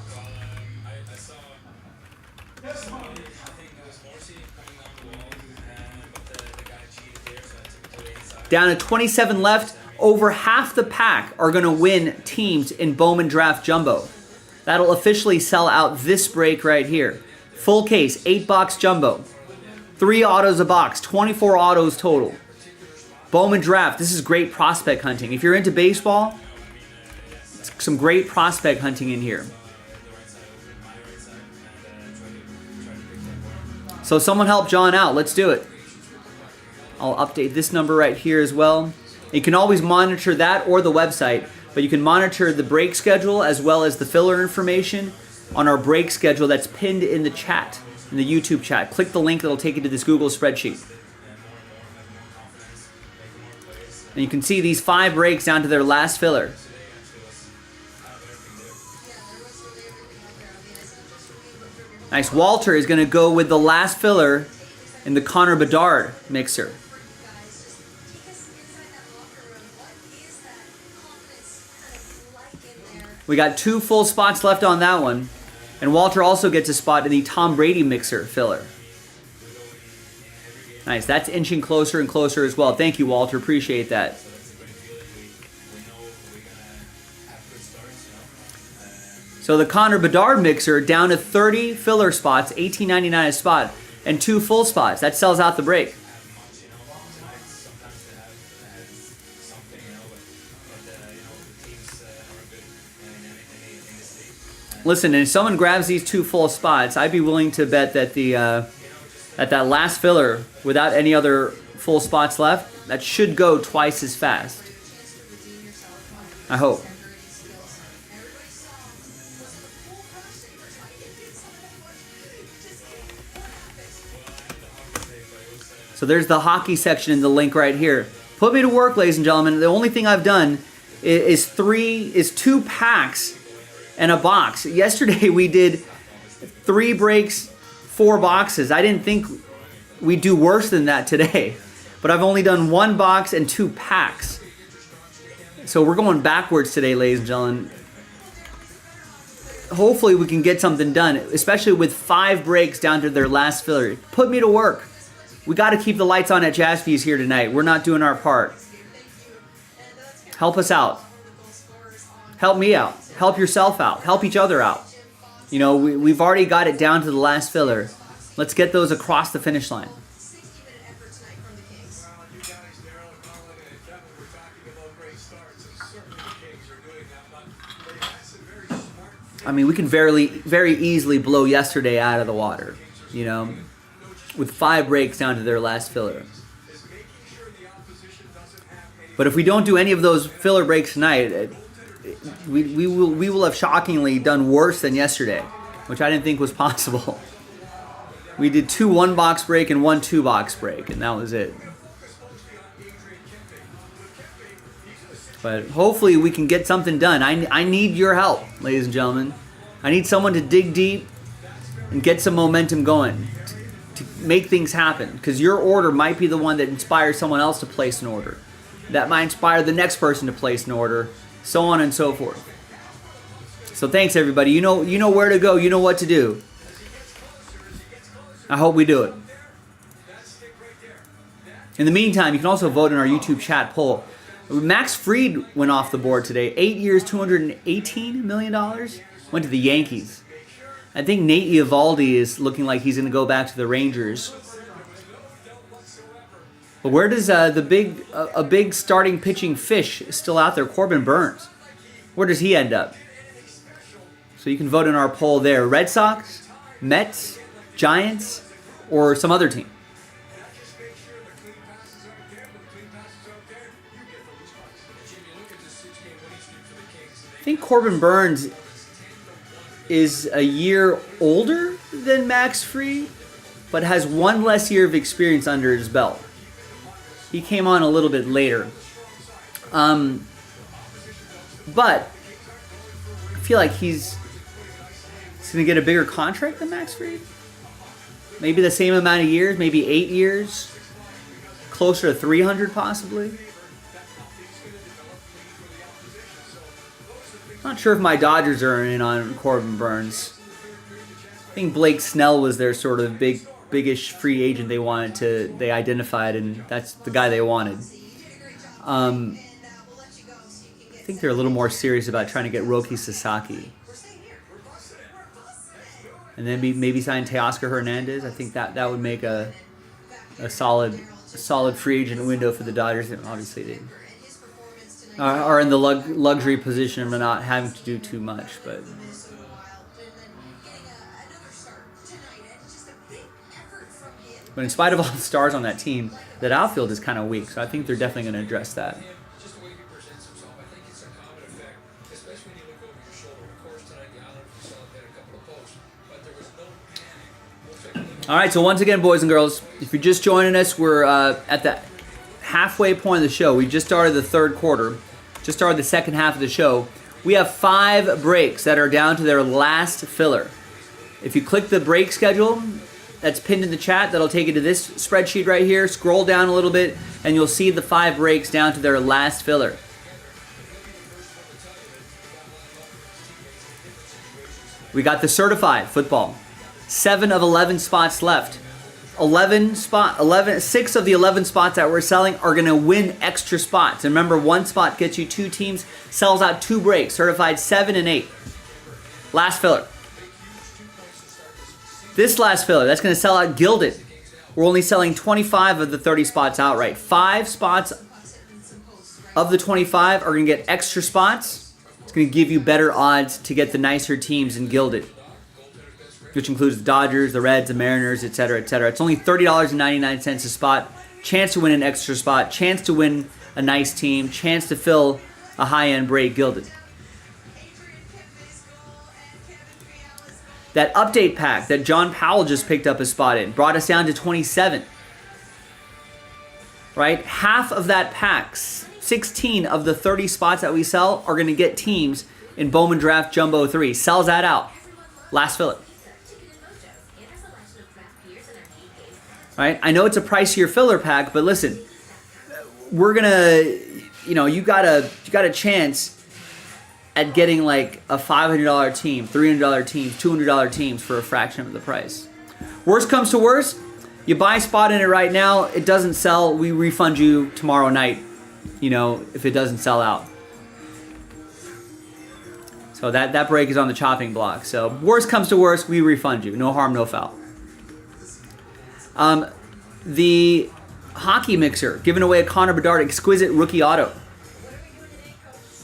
Down to 27 left. Over half the pack are going to win teams in Bowman Draft Jumbo. That'll officially sell out this break right here. Full case, 8-box jumbo. 3 autos a box, 24 autos total. Bowman Draft, this is great prospect hunting. If you're into baseball, some great prospect hunting in here. So someone help John out. Let's do it. I'll update this number right here as well. You can always monitor that or the website, but you can monitor the break schedule as well as the filler information on our break schedule that's pinned in the chat, in the YouTube chat. Click the link that'll take you to this Google spreadsheet. And you can see these 5 breaks down to their last filler. Nice. Walter is going to go with the last filler in the Connor Bedard mixer. We got 2 full spots left on that one. And Walter also gets a spot in the Tom Brady mixer filler. Nice. That's inching closer and closer as well. Thank you, Walter. Appreciate that. So the Connor Bedard mixer down to 30 filler spots, $18.99 a spot, and 2 full spots. That sells out the break. Listen, if someone grabs these 2 full spots, I'd be willing to bet that that last filler, without any other full spots left, that should go twice as fast. I hope. So there's the hockey section in the link right here. Put me to work, ladies and gentlemen. The only thing I've done is 2 packs and a box. Yesterday we did 3 breaks, 4 boxes. I didn't think we'd do worse than that today. But I've only done 1 box and 2 packs. So we're going backwards today, ladies and gentlemen. hopefully we can get something done, especially with 5 breaks down to their last filler. Put me to work. We got to keep the lights on at Jaspy's here tonight. We're not doing our part. Help us out. Help me out. Help yourself out. Help each other out. You know, we've already got it down to the last filler. Let's get those across the finish line. I mean, we can very easily blow yesterday out of the water, you know, with 5 breaks down to their last filler. But if we don't do any of those filler breaks tonight, we will have shockingly done worse than yesterday, which I didn't think was possible. We did 2 1-box break and 1 2-box break, and that was it. But hopefully we can get something done. I need your help, ladies and gentlemen. I need someone to dig deep and get some momentum going to make things happen. Because your order might be the one that inspires someone else to place an order. That might inspire the next person to place an order, so on and so forth. So thanks, everybody. You know where to go. You know what to do. I hope we do it. In the meantime, you can also vote in our YouTube chat poll. Max Fried went off the board today. 8 years, $218 million. Went to the Yankees. I think Nate Eovaldi is looking like he's going to go back to the Rangers. But where does a big starting pitching fish still out there, Corbin Burns? Where does he end up? So you can vote in our poll there. Red Sox, Mets, Giants, or some other team. I think Corbin Burns is a year older than Max Fried, but has 1 less year of experience under his belt. He came on a little bit later. But I feel like he's going to get a bigger contract than Max Fried. Maybe the same amount of years, maybe 8 years. Closer to 300 possibly. Not sure if my Dodgers are in on Corbin Burns. I think Blake Snell was their sort of biggish free agent they identified, and that's the guy they wanted. I think they're a little more serious about trying to get Roki Sasaki. And then maybe sign Teoscar Hernandez. I think that would make a solid free agent window for the Dodgers. And obviously they are in the luxury position of not having to do too much, but in spite of all the stars on that team, that outfield is kind of weak, so I think they're definitely going to address that. All right, so once again, boys and girls, if you're just joining us, we're at the halfway point of the show. We just started the third quarter, just started the second half of the show. We have 5 breaks that are down to their last filler. If you click the break schedule that's pinned in the chat, that'll take you to this spreadsheet right here. Scroll down a little bit, and you'll see the 5 breaks down to their last filler. We got the certified football. 7 of 11 spots left. 6 of the 11 spots that we're selling are going to win extra spots. And remember, 1 spot gets you 2 teams, sells out 2 breaks, certified 7 and 8. Last filler. This last filler, that's going to sell out gilded. We're only selling 25 of the 30 spots outright. 5 spots of the 25 are going to get extra spots. It's going to give you better odds to get the nicer teams in gilded, which includes the Dodgers, the Reds, the Mariners, etc., etc. It's only $30.99 a spot. Chance to win an extra spot. Chance to win a nice team. Chance to fill a high-end break gilded. That update pack that John Powell just picked up a spot in brought us down to 27. Right? Half of that pack, 16 of the 30 spots that we sell, are going to get teams in Bowman Draft Jumbo 3. Sells that out. Last filler. Right? I know it's a pricier filler pack, but listen, we're gonna, you got a chance at getting like a $500 team, $300 teams, $200 teams for a fraction of the price. Worst comes to worst, you buy a spot in it right now, it doesn't sell, we refund you tomorrow night, you know, if it doesn't sell out. So that break is on the chopping block. So worst comes to worst, we refund you. No harm, no foul. The hockey mixer, giving away a Connor Bedard exquisite rookie auto.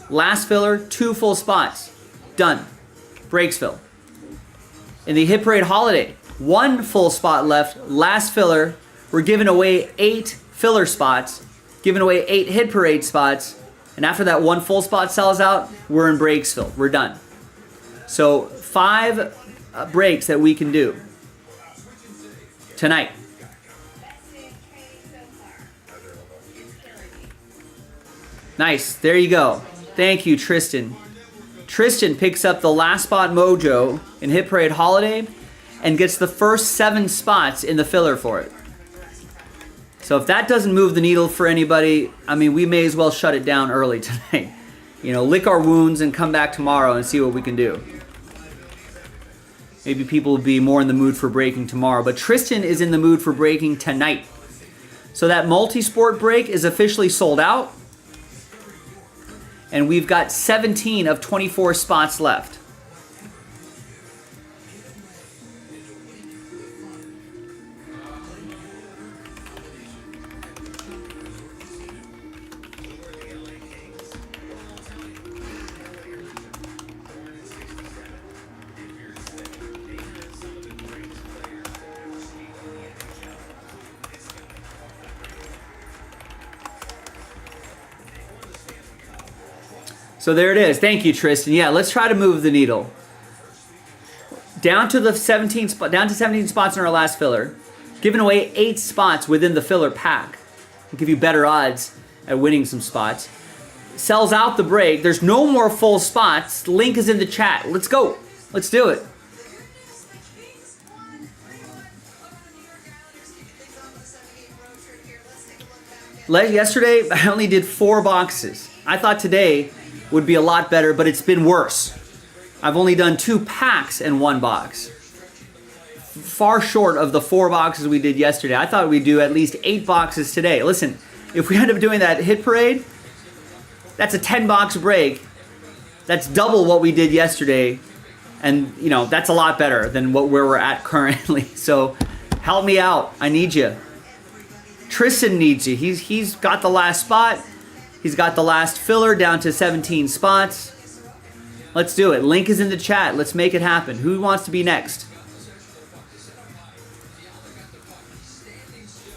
Last filler, 2 full spots. Done. Breaks fill. In the Hit Parade Holiday, 1 full spot left. Last filler. We're giving away 8 filler spots. Giving away 8 Hit Parade spots. And after that 1 full spot sells out, we're in breaks fill. We're done. So 5 breaks that we can do tonight. Nice. There you go. Thank you, Tristan. Tristan picks up the last spot mojo in Hit Parade Holiday and gets the first 7 spots in the filler for it. So if that doesn't move the needle for anybody, I mean, we may as well shut it down early tonight. You know, lick our wounds and come back tomorrow and see what we can do. Maybe people will be more in the mood for breaking tomorrow. But Tristan is in the mood for breaking tonight. So that multi-sport break is officially sold out. And we've got 17 of 24 spots left. So there it is. Thank you, Tristan. Yeah, let's try to move the needle. Down to 17 spots in our last filler. Giving away 8 spots within the filler pack. We'll give you better odds at winning some spots. Sells out the break. There's no more full spots. Link is in the chat. Let's go. Let's do it. Yesterday, I only did 4 boxes. I thought today would be a lot better, but it's been worse. I've only done 2 packs and 1 box. Far short of the 4 boxes we did yesterday. I thought we'd do at least 8 boxes today. Listen, if we end up doing that Hit Parade, that's a 10-box break. That's double what we did yesterday. And, you know, that's a lot better than where we're at currently. So help me out. I need you. Tristan needs you. He's got the last spot. He's got the last filler down to 17 spots. Let's do it. Link is in the chat. Let's make it happen. Who wants to be next?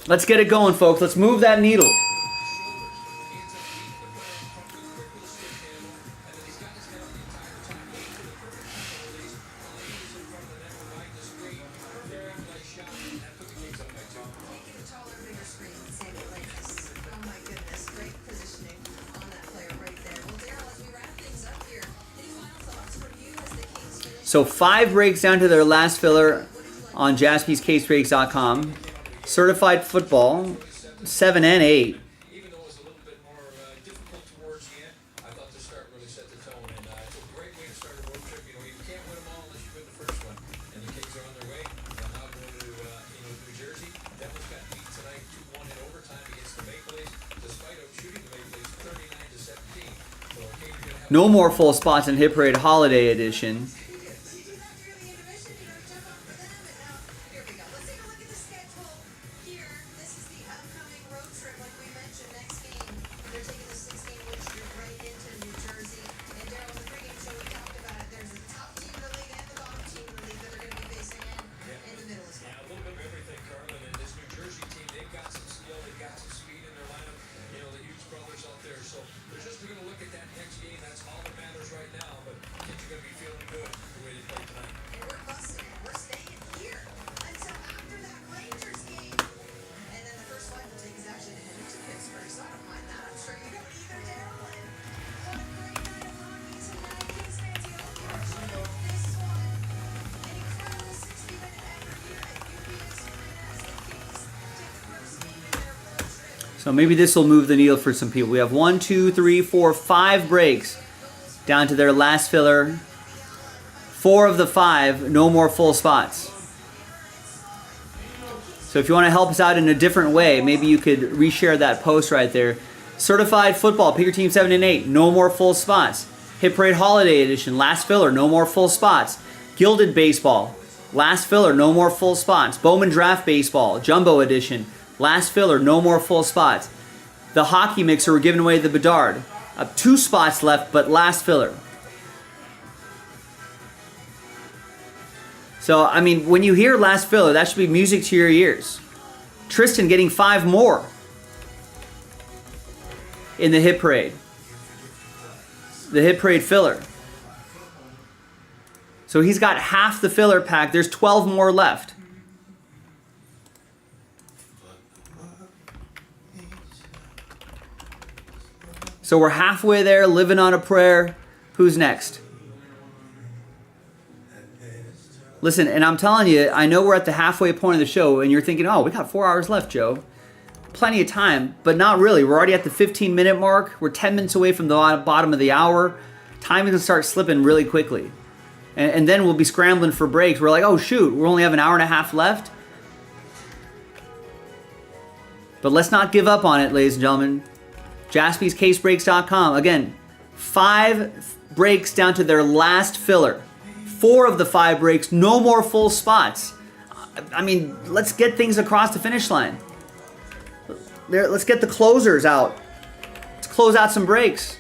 Let's get it going, folks. Let's move that needle. So 5 breaks down to their last filler on jaspyscasebreaks.com. Certified football, 7 and 8. Even though it was a little bit more difficult towards the end, I thought the start really set the tone. And it's a great way to start a road trip. You know, you can't win them all unless you win the first one. And the Kings are on their way. They're now going to New Jersey. Devils got beat tonight 2-1 in overtime against the Maple Leafs, despite shooting the Maple Leafs 39-17. So no more full spots in Hit Parade Holiday Edition. So maybe this will move the needle for some people. We have 1, 2, 3, 4, 5 breaks down to their last filler. 4 of the 5, no more full spots. So if you want to help us out in a different way, maybe you could reshare that post right there. Certified football, pick your team 7 and 8, no more full spots. Hit Parade Holiday Edition, last filler, no more full spots. Gilded Baseball, last filler, no more full spots. Bowman Draft Baseball, Jumbo Edition, last filler, no more full spots. The Hockey Mixer, we're giving away the Bedard. 2 spots left, but last filler. So, I mean, when you hear last filler, that should be music to your ears. Tristan getting 5 more in the Hit Parade. The Hit Parade filler. So he's got half the filler pack. There's 12 more left. So we're halfway there, living on a prayer. Who's next? Listen, and I'm telling you, I know we're at the halfway point of the show, and you're thinking, oh, we got 4 hours left, Joe. Plenty of time, but not really. We're already at the 15-minute mark. We're 10 minutes away from the bottom of the hour. Time is going to start slipping really quickly. And then we'll be scrambling for breaks. We're like, oh, shoot, we only have an hour and a half left. But let's not give up on it, ladies and gentlemen. JaspysCaseBreaks.com. Again, 5 breaks down to their last filler. 4 of the 5 breaks, no more full spots. I mean, let's get things across the finish line. Let's get the closers out. Let's close out some breaks.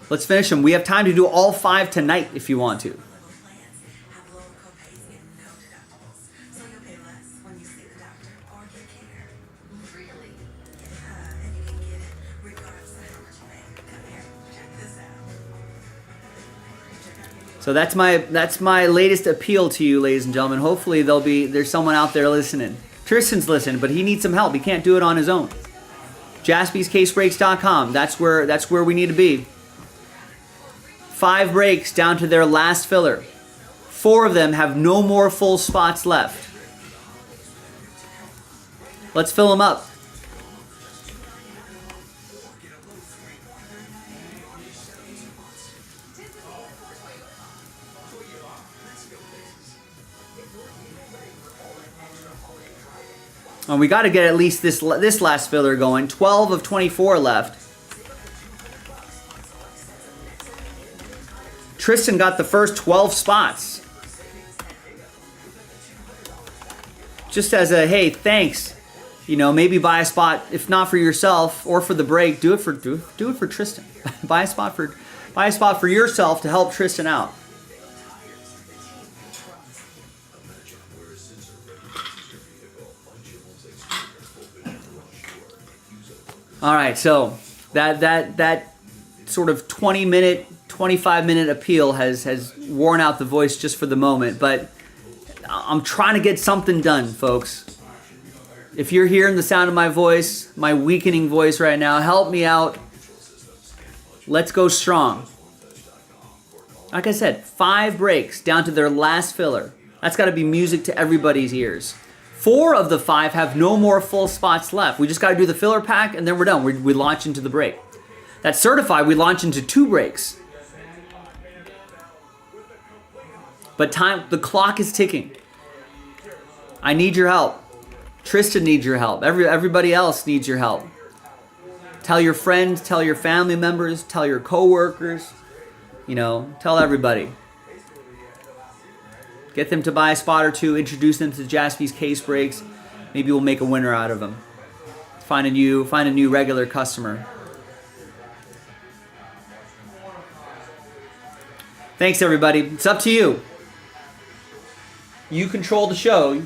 Let's finish them. We have time to do all 5 tonight if you want to. So that's my latest appeal to you, ladies and gentlemen. Hopefully there's someone out there listening. Tristan's listening, but he needs some help. He can't do it on his own. JaspysCaseBreaks.com. That's where we need to be. 5 breaks down to their last filler. 4 of them have no more full spots left. Let's fill them up. And we got to get at least this last filler going. 12 of 24 left. Tristan got the first 12 spots. Just as a, hey, thanks. You know, maybe buy a spot, if not for yourself or for the break, do it for Tristan. buy a spot for yourself to help Tristan out. All right, so that sort of 20-minute, 25-minute appeal has worn out the voice just for the moment, but I'm trying to get something done, folks. If you're hearing the sound of my voice, my weakening voice right now, help me out. Let's go strong. Like I said, 5 breaks down to their last filler. That's got to be music to everybody's ears. 4 of the 5 have no more full spots left. We just got to do the filler pack, and then we're done. We launch into the break. That's certified. We launch into 2 breaks. But the clock is ticking. I need your help. Tristan needs your help. Everybody else needs your help. Tell your friends, tell your family members, tell your coworkers. You know, tell everybody. Get them to buy a spot or 2. Introduce them to Jaspy's Case Breaks. Maybe we'll make a winner out of them. Find a new regular customer. Thanks, everybody. It's up to you. You control the show.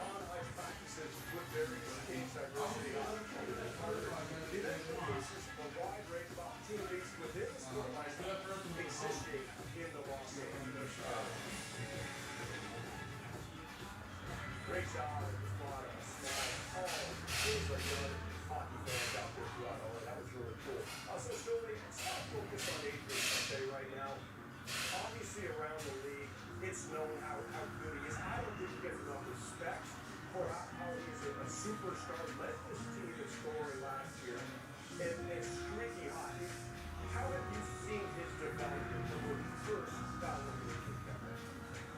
on-ice practices with various teams diversity on the event showcases a wide range of opportunities within the sport license existing in the Los Angeles. Great job at the spot, smile, all things are good. Hockey fans out there throughout all that was really cool. So Sterling, it's not focused on Adrian Sunday right now. Obviously around the league, it's known how good he is. I don't think he gets enough respect for how he is a superstar. Led this team in scoring last year and streaky hockey. How have you seen his development from when he first got in the league?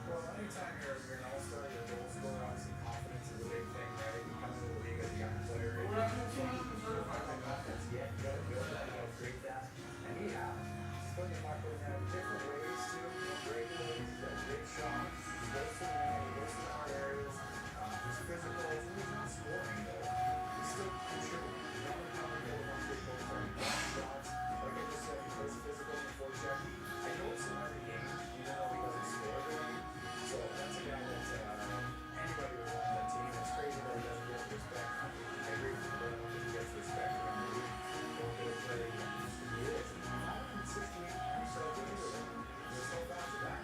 Well, anytime you're an all-star, you're a goal scorer, obviously confidence is a big thing, right? You come into the league as a young player, and you don't have that confidence yet. You gotta build that, you gotta create that. And he has. He's putting the puck in different ways too, great ways, he's got a great shot, he goes to the net, he goes to the hard areas, he's physical, he's not scoring though. He's still contributing. He's not coming over one big goal for him. Shots, like I just said, he plays physical in the forecheck. I know it's not every game, you know, he doesn't score very. So that's a guy that anybody would want that team. It's crazy that he doesn't get respect. I agree with you, but I don't think he gets respect in the league. Don't get a player he is. And I'm consistent. I'm so good either way. There's no doubt to that.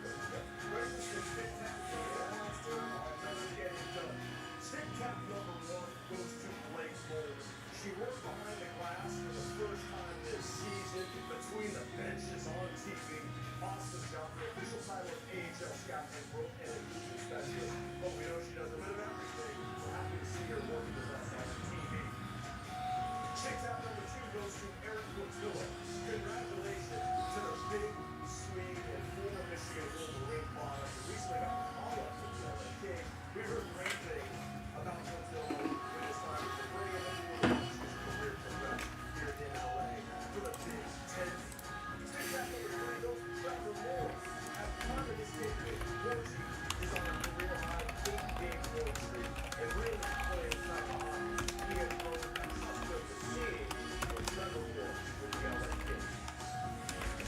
Stick tap number 1 goes to Blake Bowles. She works behind the glass for the first time this season, between the benches on TV. Awesome job. The official title of AHL scout and growth and inclusion specialist. But we know she does a bit of everything. We're happy to see her working with us on TV. Stick tap number 2 goes to Eric Portillo. Congratulations to the big Swede and former Michigan Wolverine bottom who recently got the call-up to the LA King. We heard great things about Portillo when it's time to bring him into the his career progress here in LA for the Big Ten. Stick tap number 3 goes to Trevor Moore. As part of his statement, Reggie is on a career high 8-game road streak and really playing top hockey. He has grown accustomed to seeing what Trevor Moore with the LA Kings.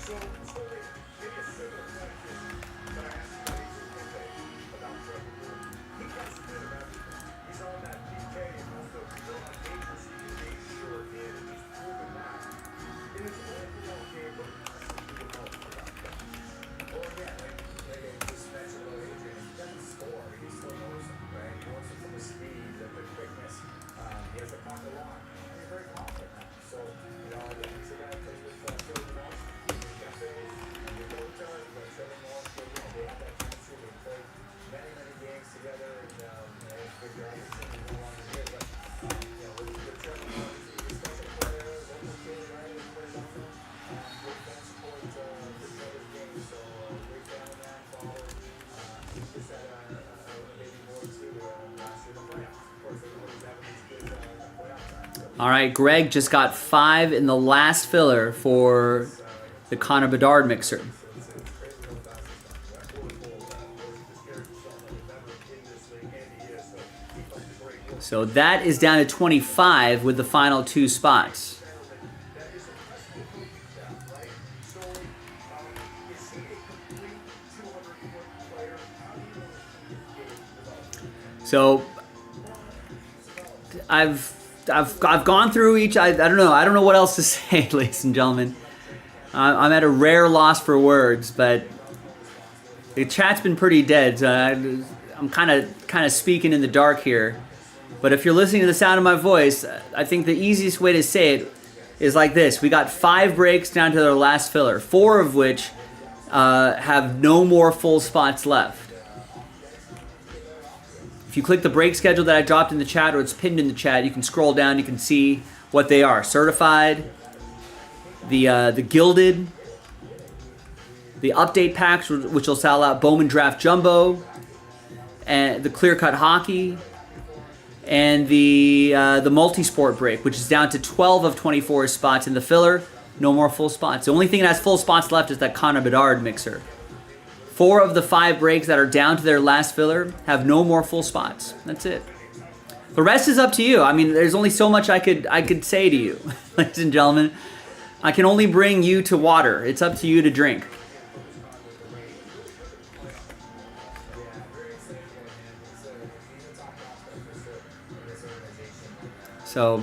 So, maybe a similar question that I asked you about Trevor Moore. He gets a bit of everything. He's on that PK and also how dangerous he can be short in, and he's proven that. In his overall game, what impresses you the most about him? Well, again, like I just mentioned about Adrian, he doesn't score, he still knows him, right? He knows him from the speed, the quickness. He has the puck a lot, and he's very confident now. So, you know, he's a guy that plays with Phil Moss, he's got Phil, and you go to him, but Trevor Moss, they have that chemistry, they play many games together, and, you know, with your other team, no longer here, but, you know, with Trevor Moss, he's a special player, local kid, right? He plays on them. Great fan support for Trevor's game, so great family man, father. He just had a baby boy too last year in the playoffs. Of course, everybody's having these good playoff times. So. All right, Greg just got 5 in the last filler for the Connor Bedard mixer. So that is down to 25 with the final 2 spots. So I've gone through each. I don't know. I don't know what else to say, ladies and gentlemen. I'm at a rare loss for words, but the chat's been pretty dead. So I'm kind of speaking in the dark here. But if you're listening to the sound of my voice, I think the easiest way to say it is like this. We got 5 breaks down to their last filler, 4 of which have no more full spots left. If you click the break schedule that I dropped in the chat, or it's pinned in the chat, you can scroll down, you can see what they are. Certified, the Gilded, the Update Packs, which will sell out Bowman Draft Jumbo, and the Clear Cut Hockey, and the Multi-Sport Break, which is down to 12 of 24 spots in the filler. No more full spots. The only thing that has full spots left is that Connor Bedard mixer. 4 of the 5 breaks that are down to their last filler have no more full spots. That's it. The rest is up to you. I mean, there's only so much I could say to you, ladies and gentlemen. I can only bring you to water. It's up to you to drink. So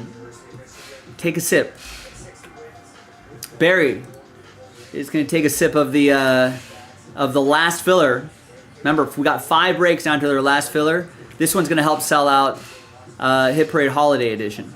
take a sip. Barry is going to take a sip of the last filler. Remember, we got 5 breaks down to their last filler. This one's going to help sell out Hit Parade Holiday Edition.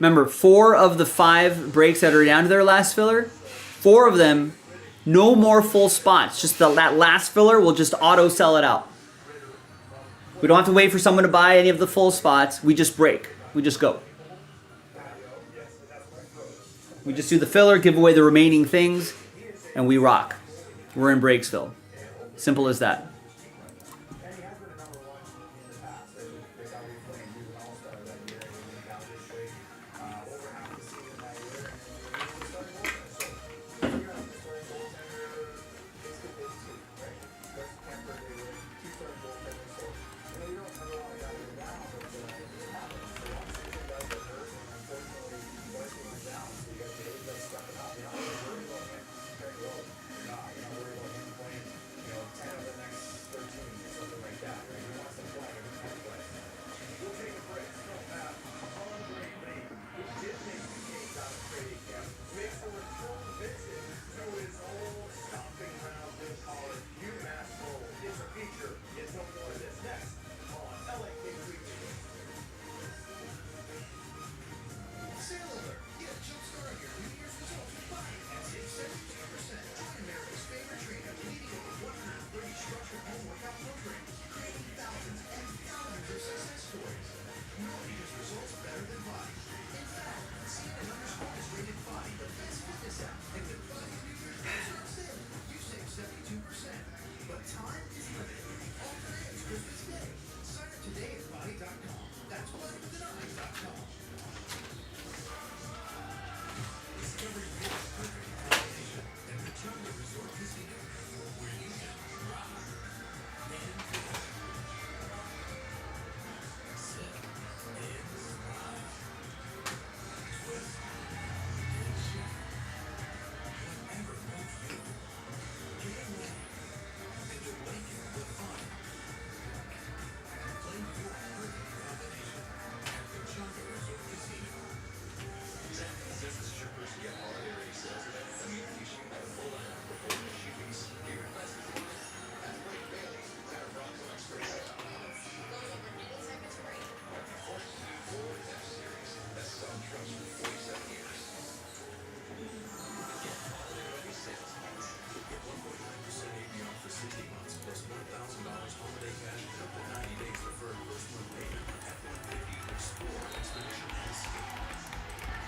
Remember, 4 of the 5 breaks that are down to their last filler, 4 of them, no more full spots. Just that last filler will just auto sell it out. We don't have to wait for someone to buy any of the full spots. We just break. We just go. We just do the filler, give away the remaining things, and we rock. We're in Breaksville. Simple as that.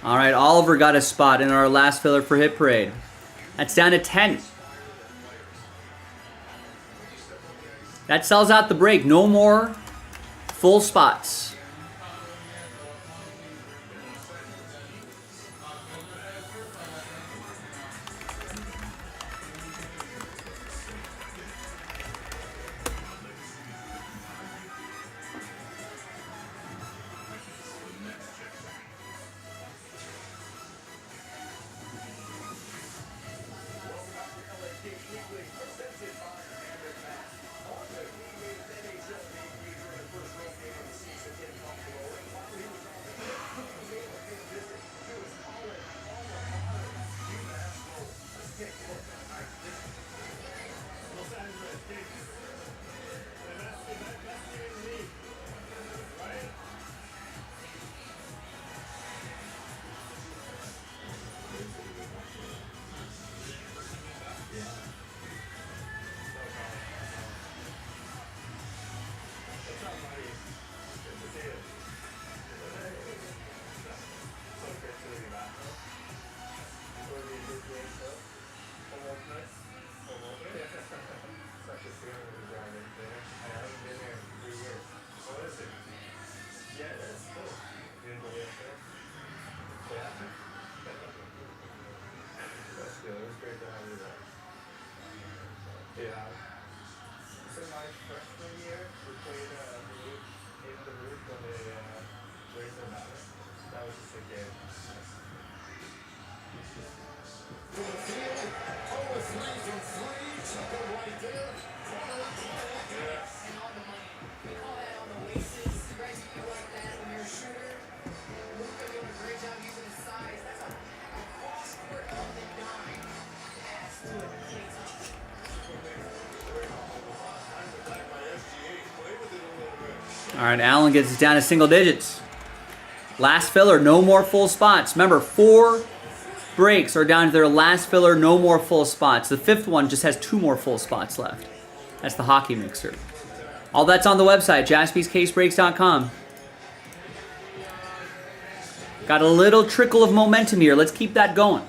All right, Oliver got a spot in our last filler for Hit Parade. That's down to 10. That sells out the break. No more full spots. right, Allen gets it down to single digits. Last filler, no more full spots. Remember, 4 breaks are down to their last filler, no more full spots. The 5th one just has 2 more full spots left. That's the hockey mixer. All that's on the website, jaspyscasebreaks.com. Got a little trickle of momentum here. Let's keep that going.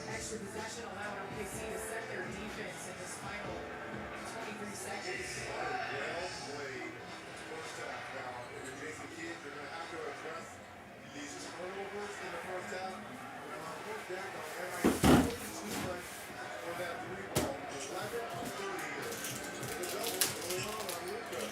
Extra possession allowed OKC to set their defense in this final 23 seconds. Well played. First half now. If you're Jason Kidd, you're going to have to address these turnovers in the first half. Put back on MIT. Too much for that 3 ball. 11 on 30 here. The double going on Luka.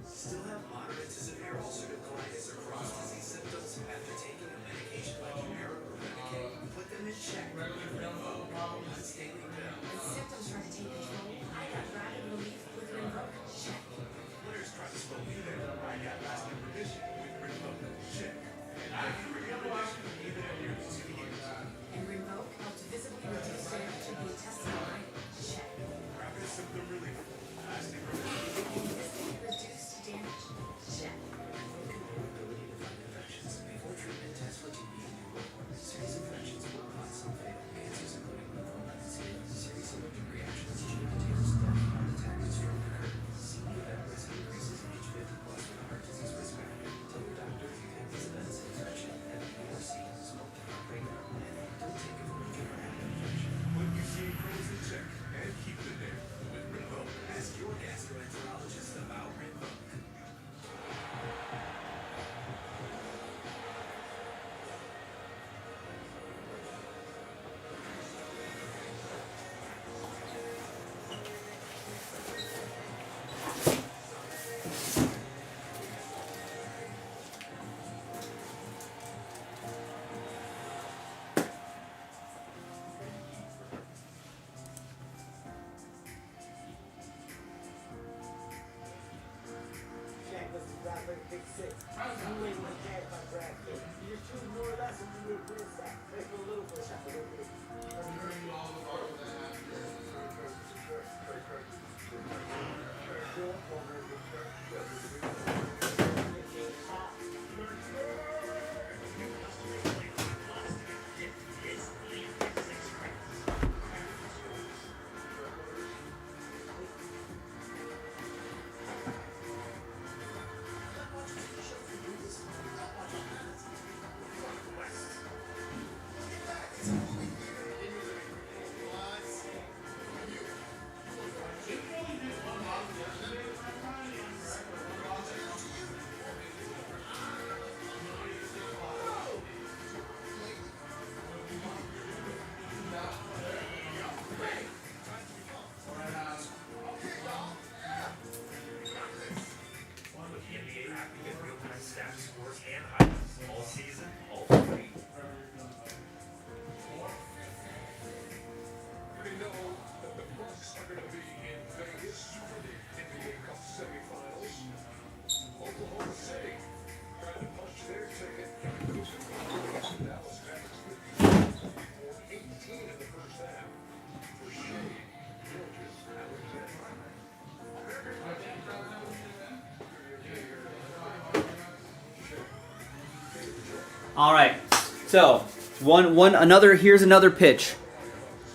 Still have moderate to severe ulcerative colitis or Crohn's disease symptoms after taking a medication like Humira or Remicade? Put them in check with Rinvoq, once daily pill. When symptoms try to take control, I got rapid relief with Rinvoq. Check. Flares try to slow me down. I got lasting remission with Rinvoq. Check. And I can regain remission even at nearly 2 years. And Rinvoq helped visibly reduce damage to the intestinal lining. Check. Rapid symptom relief. Lasting remission. Visibly reduced damage. Check. Ability to fight infections. Before treatment, test for TB and newborn. Serious infections will cause some fatal cancers, including lymphoma, skin, serious allergic reactions, genotypes, death, heart attack, and stroke occur. See the event risk increases in age 50 plus with a heart disease risk factor. Tell your doctor if you have these events, infection, FBRC, smoke, heartbreak, and don't take it from a drug infection. Put UCA Crohn's in check and keep it there with Rinvoq. Ask your gastroenterologist about Rinvoq. Check, this is Bradley, Big 6. You ain't my dad, my Bradley. You just choose more or less and you need this, that. Make a little bit, a little bit. All right. So here's another pitch.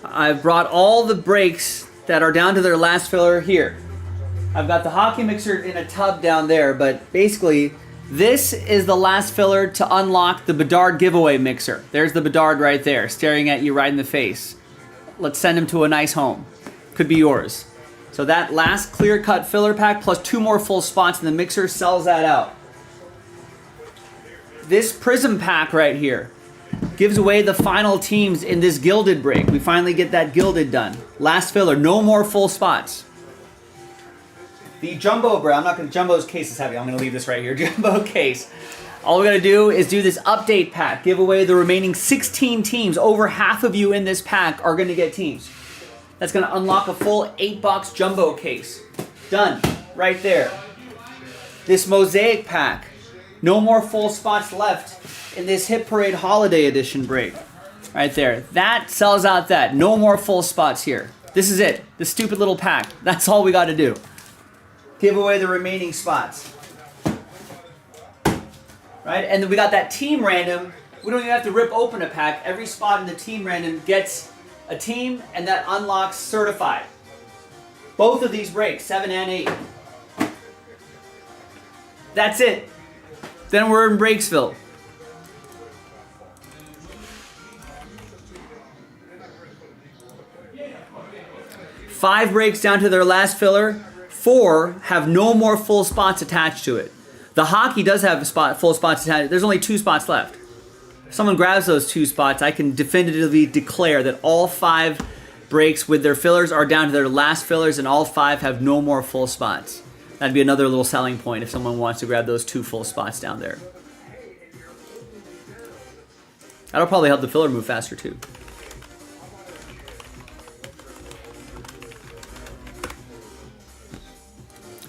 I've brought all the breaks that are down to their last filler here. I've got the hockey mixer in a tub down there, but basically this is the last filler to unlock the Bedard giveaway mixer. There's the Bedard right there, staring at you right in the face. Let's send him to a nice home. Could be yours. So that last clear-cut filler pack plus 2 more full spots in the mixer sells that out. This prism pack right here gives away the final teams in this gilded break. We finally get that gilded done. Last filler, no more full spots. The jumbo break, jumbo's case is heavy. I'm gonna leave this right here. Jumbo case. All we gotta do is do this update pack, give away the remaining 16 teams. Over half of you in this pack are gonna get teams. That's gonna unlock a full 8-box jumbo case. Done, right there. This mosaic pack, no more full spots left in this Hit Parade Holiday Edition break. Right there, that sells out that. No more full spots here. This is it, the stupid little pack. That's all we gotta do. Give away the remaining spots. Right, and then we got that team random. We don't even have to rip open a pack. Every spot in the team random gets a team, and that unlocks certified. Both of these breaks, 7 and 8. That's it. Then we're in Breaksville. Five breaks down to their last filler. 4 have no more full spots attached to it. The hockey does have full spots attached. There's only 2 spots left. If someone grabs those 2 spots, I can definitively declare that all 5 breaks with their fillers are down to their last fillers, and all 5 have no more full spots. That'd be another little selling point if someone wants to grab those 2 full spots down there. That'll probably help the filler move faster too.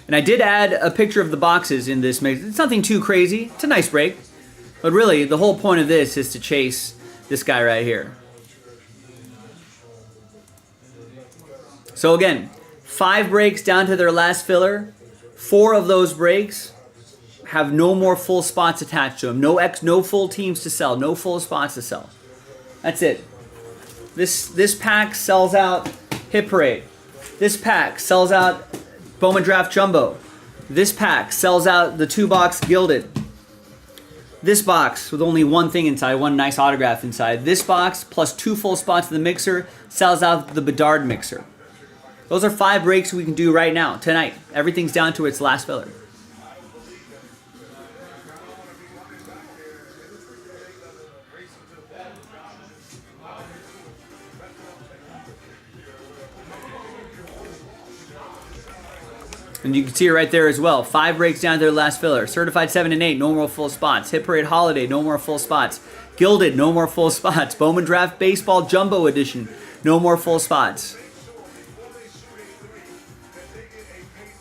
And I did add a picture of the boxes in this mix. It's nothing too crazy. It's a nice break. But really, the whole point of this is to chase this guy right here. So again, 5 breaks down to their last filler. 4 of those breaks have no more full spots attached to them. No full teams to sell. No full spots to sell. That's it. This pack sells out Hit Parade. This pack sells out Bowman Draft Jumbo. This pack sells out the 2-box Gilded. This box with only one thing inside, one nice autograph inside. This box plus 2 full spots in the mixer sells out the Bedard mixer. Those are 5 breaks we can do right now, tonight. Everything's down to its last filler. And you can see it right there as well. 5 breaks down to their last filler. Certified 7 and 8, no more full spots. Hit Parade Holiday, no more full spots. Gilded, no more full spots. Bowman Draft Baseball Jumbo Edition, no more full spots.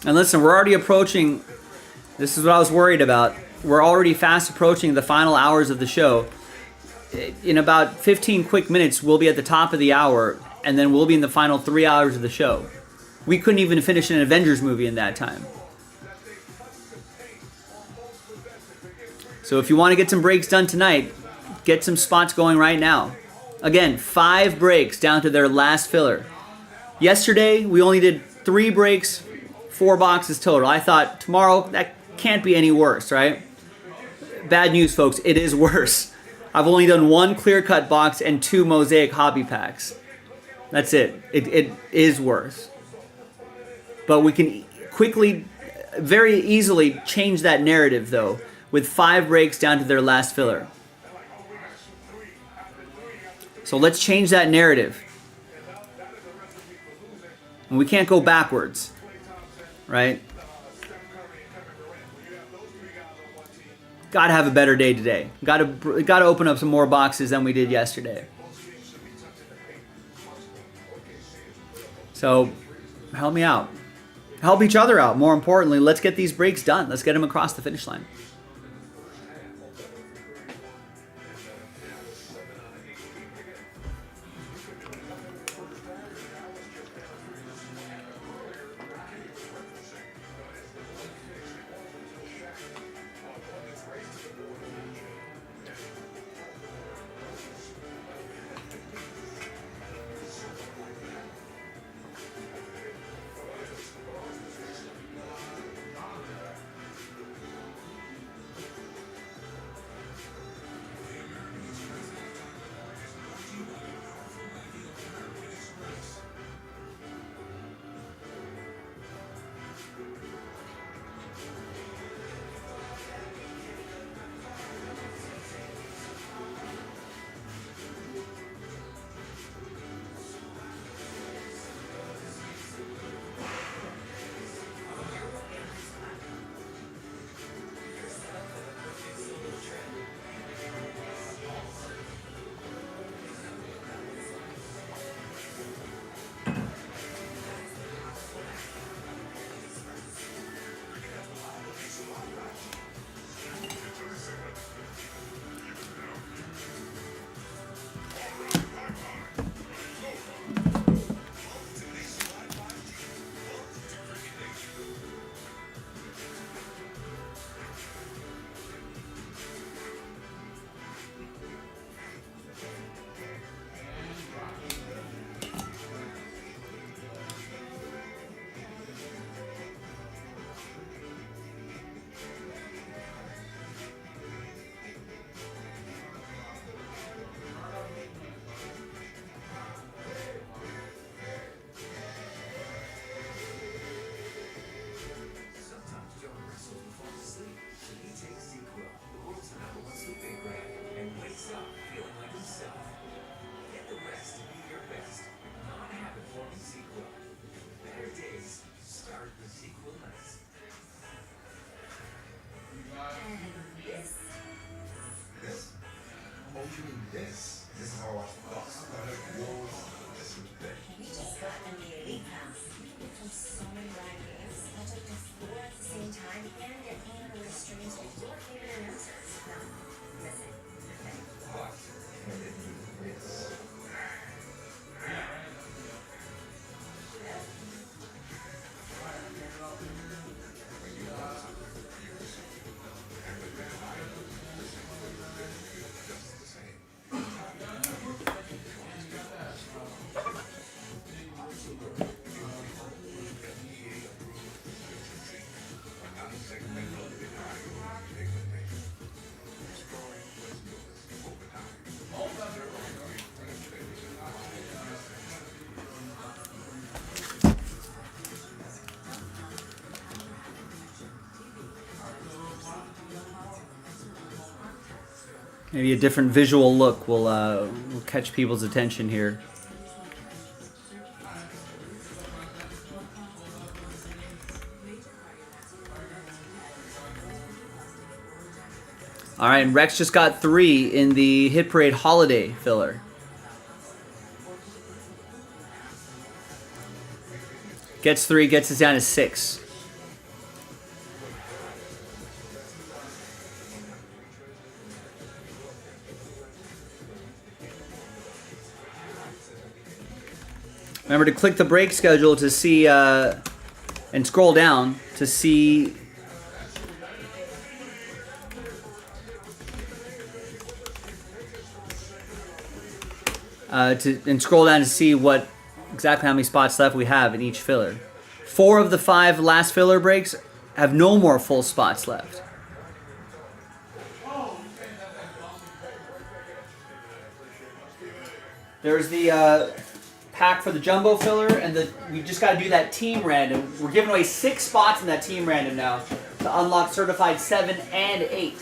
And listen, we're already approaching, this is what I was worried about. We're already fast approaching the final hours of the show. In about 15 quick minutes, we'll be at the top of the hour, and then we'll be in the final 3 hours of the show. We couldn't even finish an Avengers movie in that time. So if you want to get some breaks done tonight, get some spots going right now. Again, 5 breaks down to their last filler. Yesterday, we only did 3 breaks, 4 boxes total. I thought tomorrow, that can't be any worse, right? Bad news, folks, it is worse. I've only done 1 clear-cut box and 2 mosaic hobby packs. That's it. It is worse. But we can quickly, very easily change that narrative, though, with 5 breaks down to their last filler. So let's change that narrative. And we can't go backwards, right? Got to have a better day today. Got to open up some more boxes than we did yesterday. So help me out. Help each other out. More importantly, let's get these breaks done. Let's get them across the finish line. This is how I thought. We just got NBA League Pass. We can play so many live games. Watch up to 4 at the same time and get unlimited streams with your favorite announcers. No, miss it. Okay. But can it do this? Maybe a different visual look will catch people's attention here. All right, and Rex just got 3 in the Hit Parade Holiday filler. Gets 3, gets us down to 6. Remember to click the break schedule to see, and scroll down to see and scroll down to see what exactly how many spots left we have in each filler. 4 of the 5 last filler breaks have no more full spots left. There's the pack for the jumbo filler, and we just got to do that team random. We're giving away 6 spots in that team random now to unlock certified 7 and 8.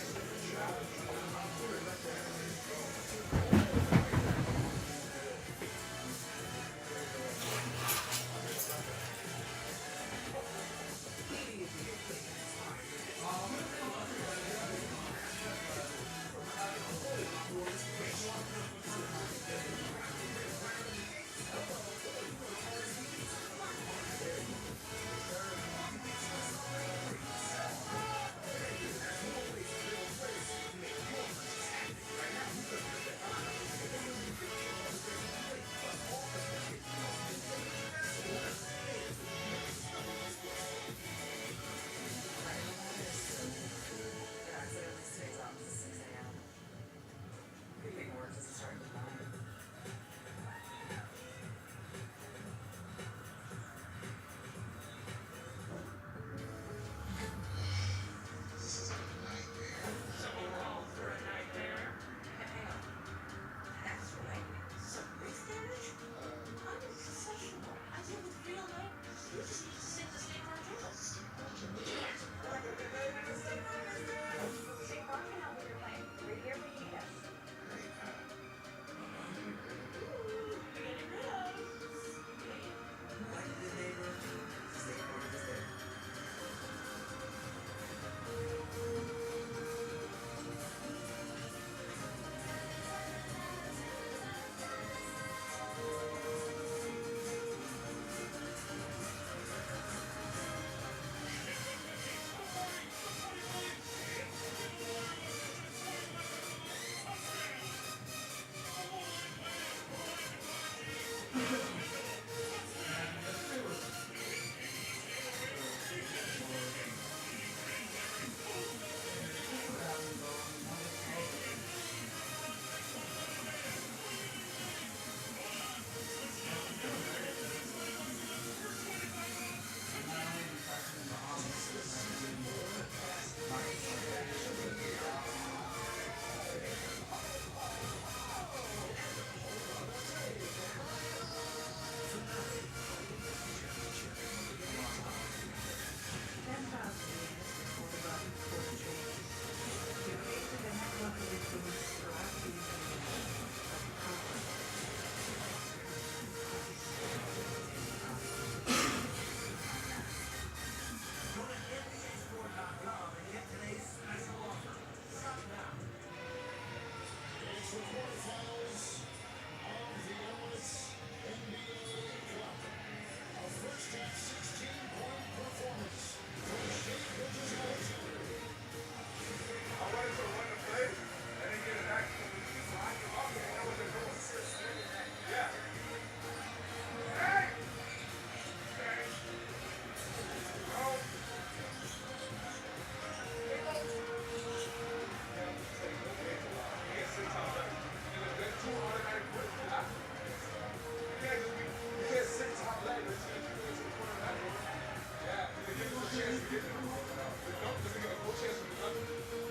chance we didn't have long enough. No, because we got a full chance to do nothing. You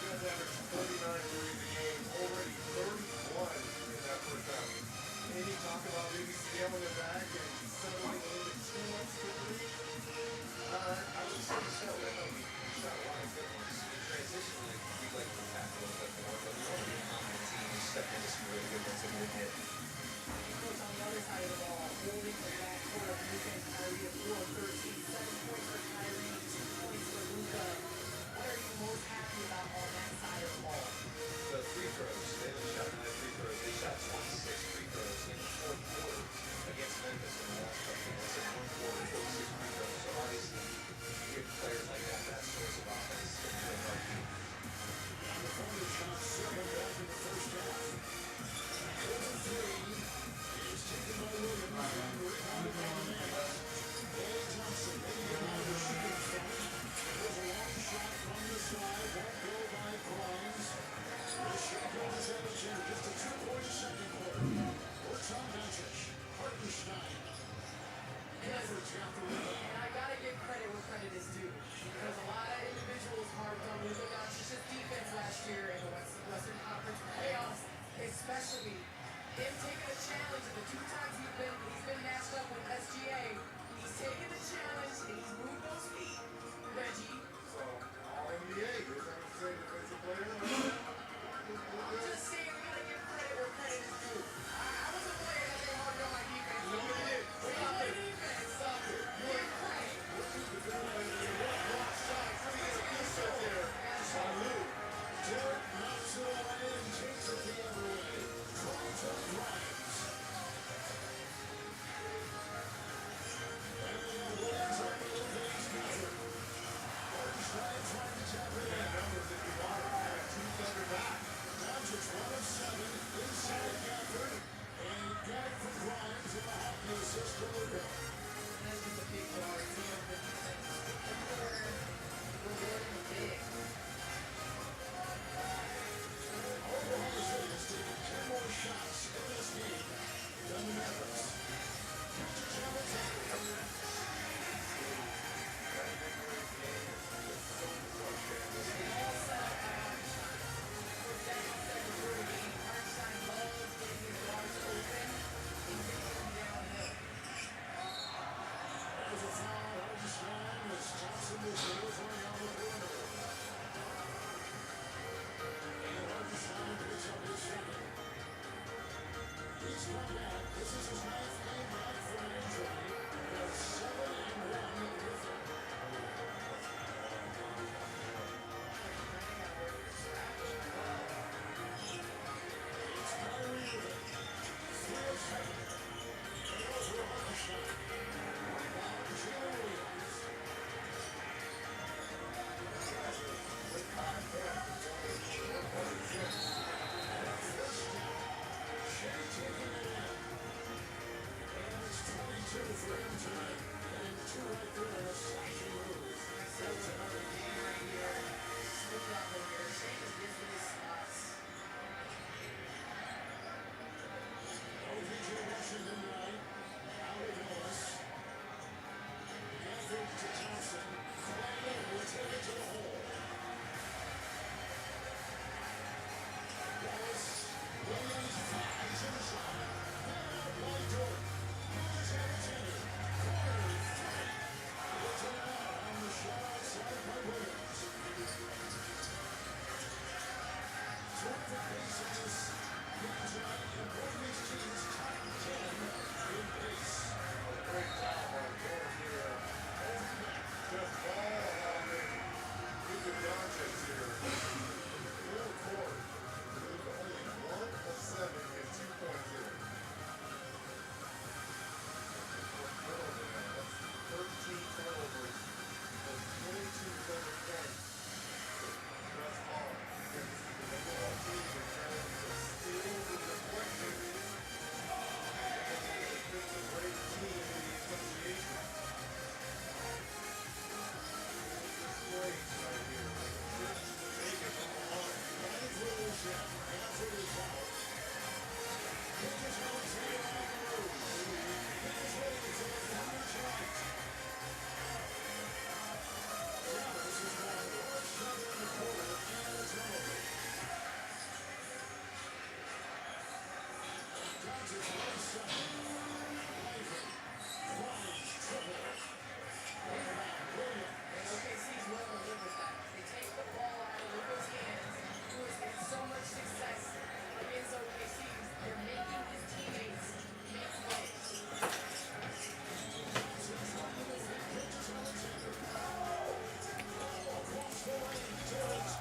guys averaged 39 threes a game, already 31 in that first half. Any talk about maybe scaling it back and settling into too much quickly? I would say so. I know we shot a lot of good ones. In transition, we like to attack a little bit more, but we want to be a confident team and step into some really good ones that we'll hit.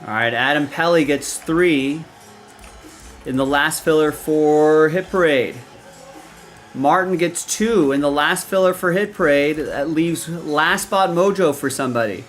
All right, Adam Pelly gets 3 in the last filler for Hit Parade. Martin gets 2 in the last filler for Hit Parade. That leaves last spot mojo for somebody.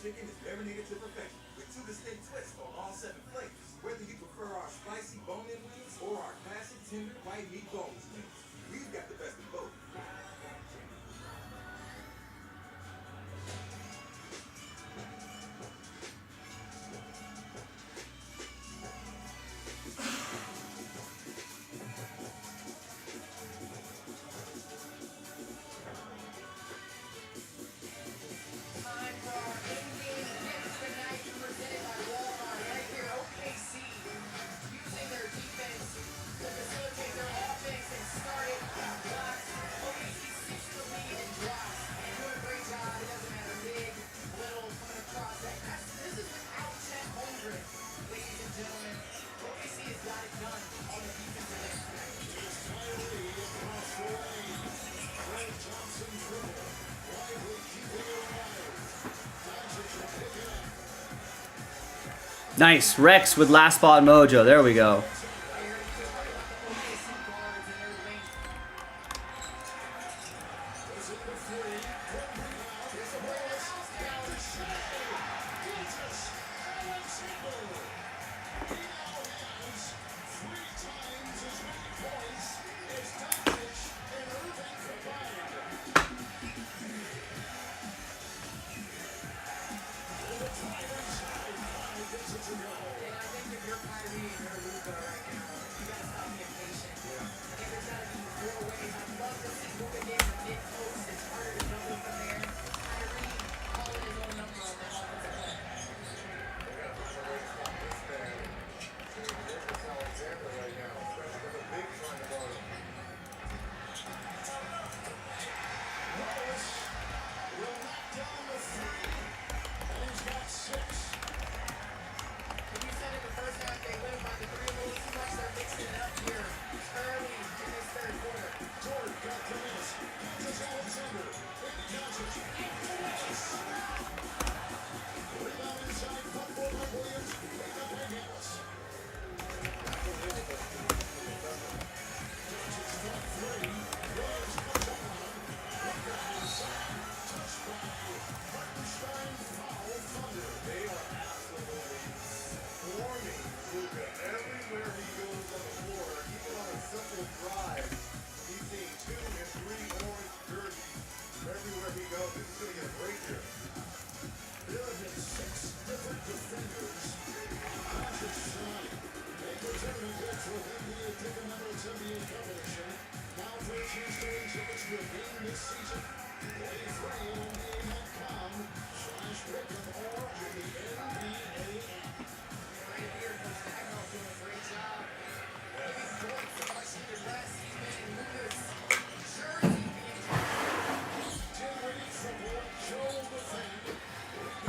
Chicken is marinated to perfection with 2 distinct twists on all 7 flavors. Whether you prefer our spicy bone-in wings or our classic tender white meat boneless wings, we've got the best of both. Nice. Rex with last spot mojo. There we go.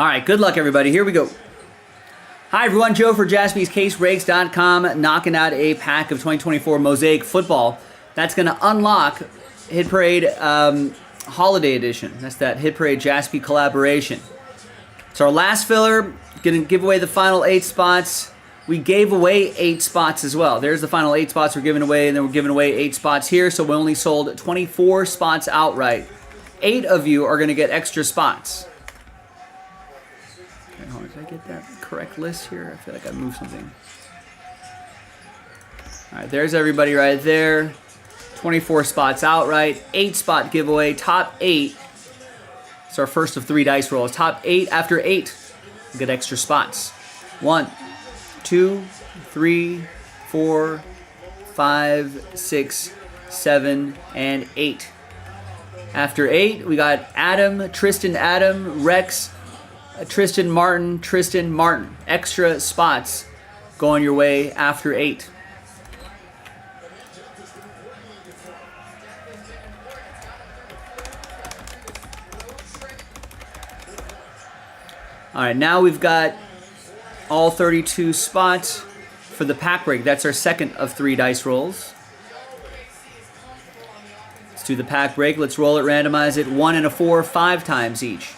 All right, good luck, everybody. Here we go. Hi, everyone. Joe for JaspysCaseBreaks.com, knocking out a pack of 2024 Mosaic Football. That's going to unlock Hit Parade Holiday Edition. That's that Hit Parade Jaspy collaboration. It's our last filler. Going to give away the final 8 spots. We gave away 8 spots as well. There's the final 8 spots we're giving away, and then we're giving away 8 spots here. So we only sold 24 spots outright. 8 of you are going to get extra spots. Okay, hold on, did I get that correct list here? I feel like I moved something. All right, there's everybody right there. 24 spots outright. 8 spot giveaway. Top 8. It's our first of 3 dice rolls. Top 8 after 8. Get extra spots. 1, 2, 3, 4, 5, 6, 7, and 8. After 8, we got Adam, Tristan, Adam, Rex, Tristan, Martin. Extra spots going your way after 8. All right, now we've got all 32 spots for the pack break. That's our second of 3 dice rolls. Let's do the pack break. Let's roll it, randomize it. 1 and a 4, 5 times each.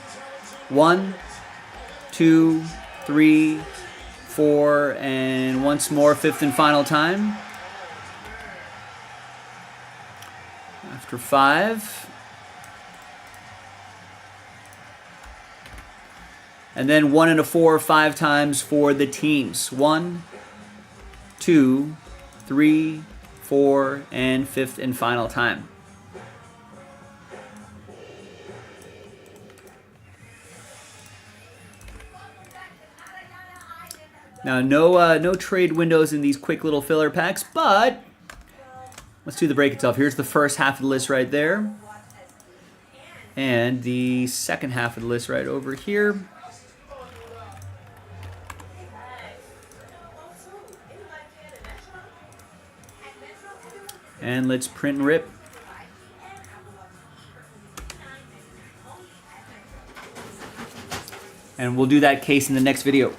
1, 2, 3, 4, and once more, 5th and final time. After 5. And then 1 and a 4, 5 times for the teams. 1, 2, 3, 4, and 5th and final time. Now, no trade windows in these quick little filler packs, but let's do the break itself. Here's the first half of the list right there. And the second half of the list right over here. And let's print and rip. And we'll do that case in the next video.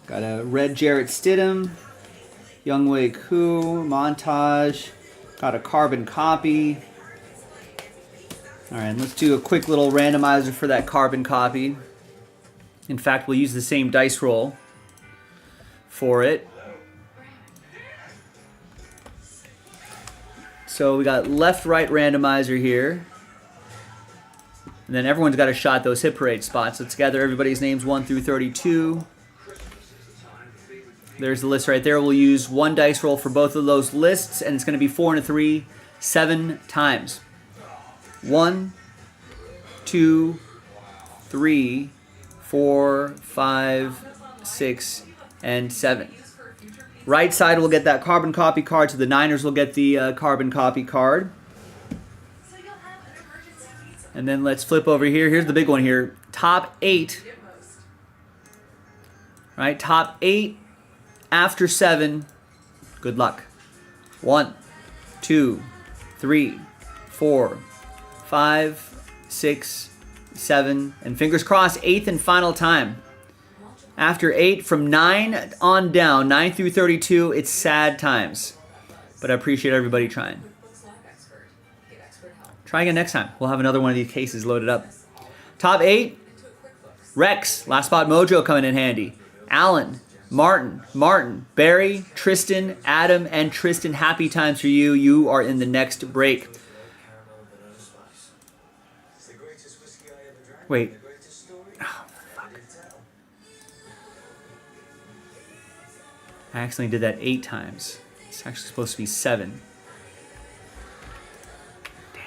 Got a red Jarrett Stidham, Younghoe Koo, Montage. Got a carbon copy. All right, let's do a quick little randomizer for that carbon copy. In fact, we'll use the same dice roll for it. So we got left-right randomizer here. And then everyone's got a shot those Hit Parade spots. Let's gather everybody's names 1 through 32. There's the list right there. We'll use 1 dice roll for both of those lists, and it's going to be 4 and a 3, 7 times. 1, 2, 3, 4, 5, 6, and 7. Right side will get that carbon copy card, so the Niners will get the carbon copy card. And then let's flip over here. Here's the big one here. Top 8. Right, top 8 after 7. Good luck. 1, 2, 3, 4, 5, 6, 7, and fingers crossed, 8th and final time. After 8, from 9 on down, 9 through 32, it's sad times. But I appreciate everybody trying. Try again next time. We'll have another one of these cases loaded up. Top 8, Rex, last spot mojo coming in handy. Alan, Martin, Barry, Tristan, Adam, and Tristan. Happy times for you. You are in the next break. Wait. Oh, fuck. I accidentally did that 8 times. It's actually supposed to be 7. Damn.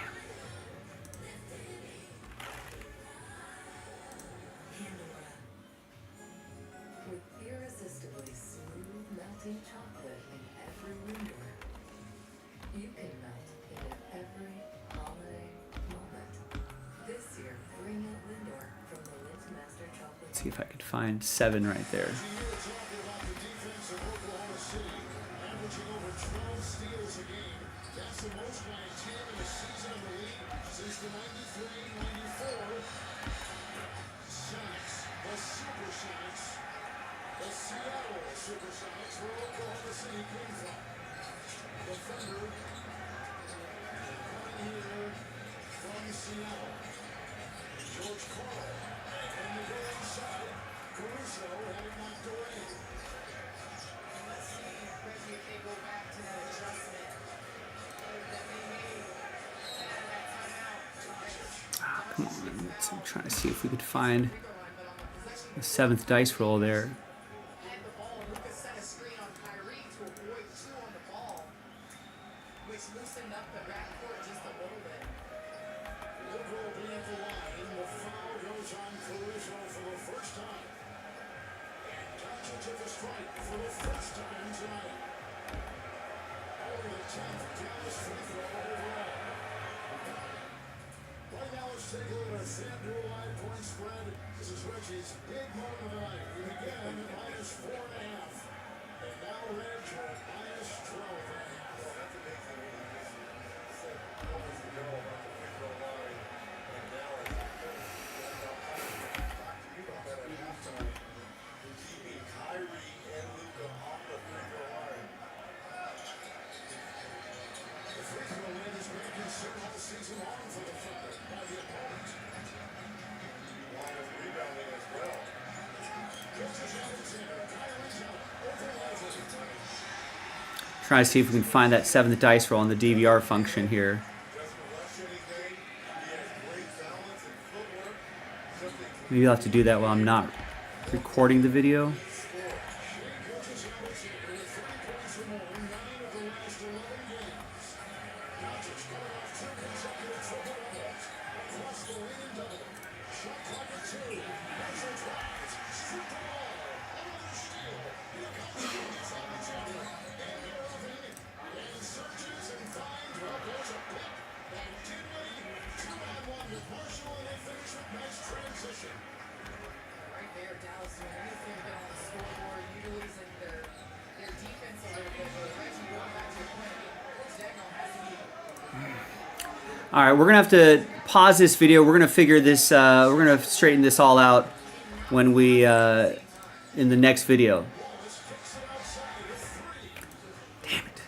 With irresistibly smooth melting chocolate in every window, you can melt in every holiday moment. This year, bring out Lindor from the Lint Master Chocolate Let's see if I could find 7 right there. Come on, I'm trying to see if we could find the 7th dice roll there. Trying to see if we can find that 7th dice roll on the DVR function here. Maybe I'll have to do that while I'm not recording the video. All right, we're gonna have to pause this video. We're gonna figure this. We're gonna straighten this all out when we in the next video. Damn it!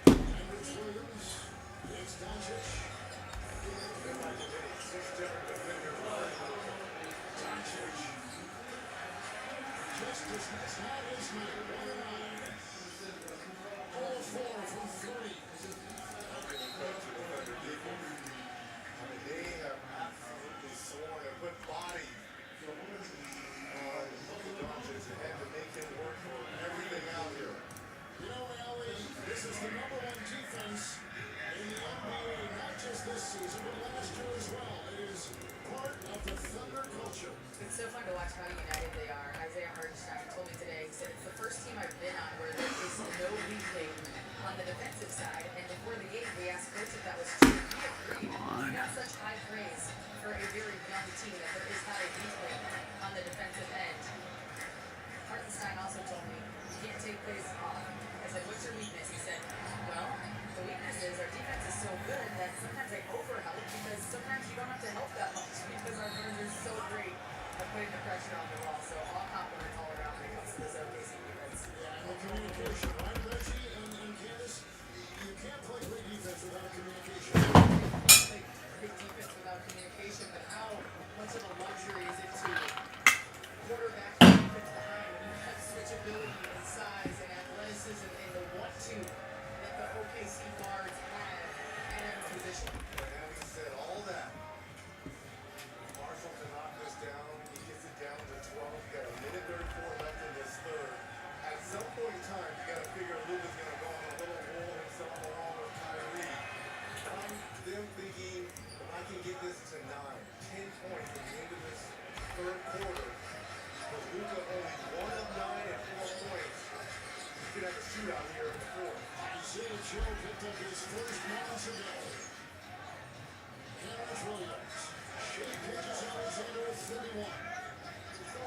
Williams. Shea pitches Alexander at 31.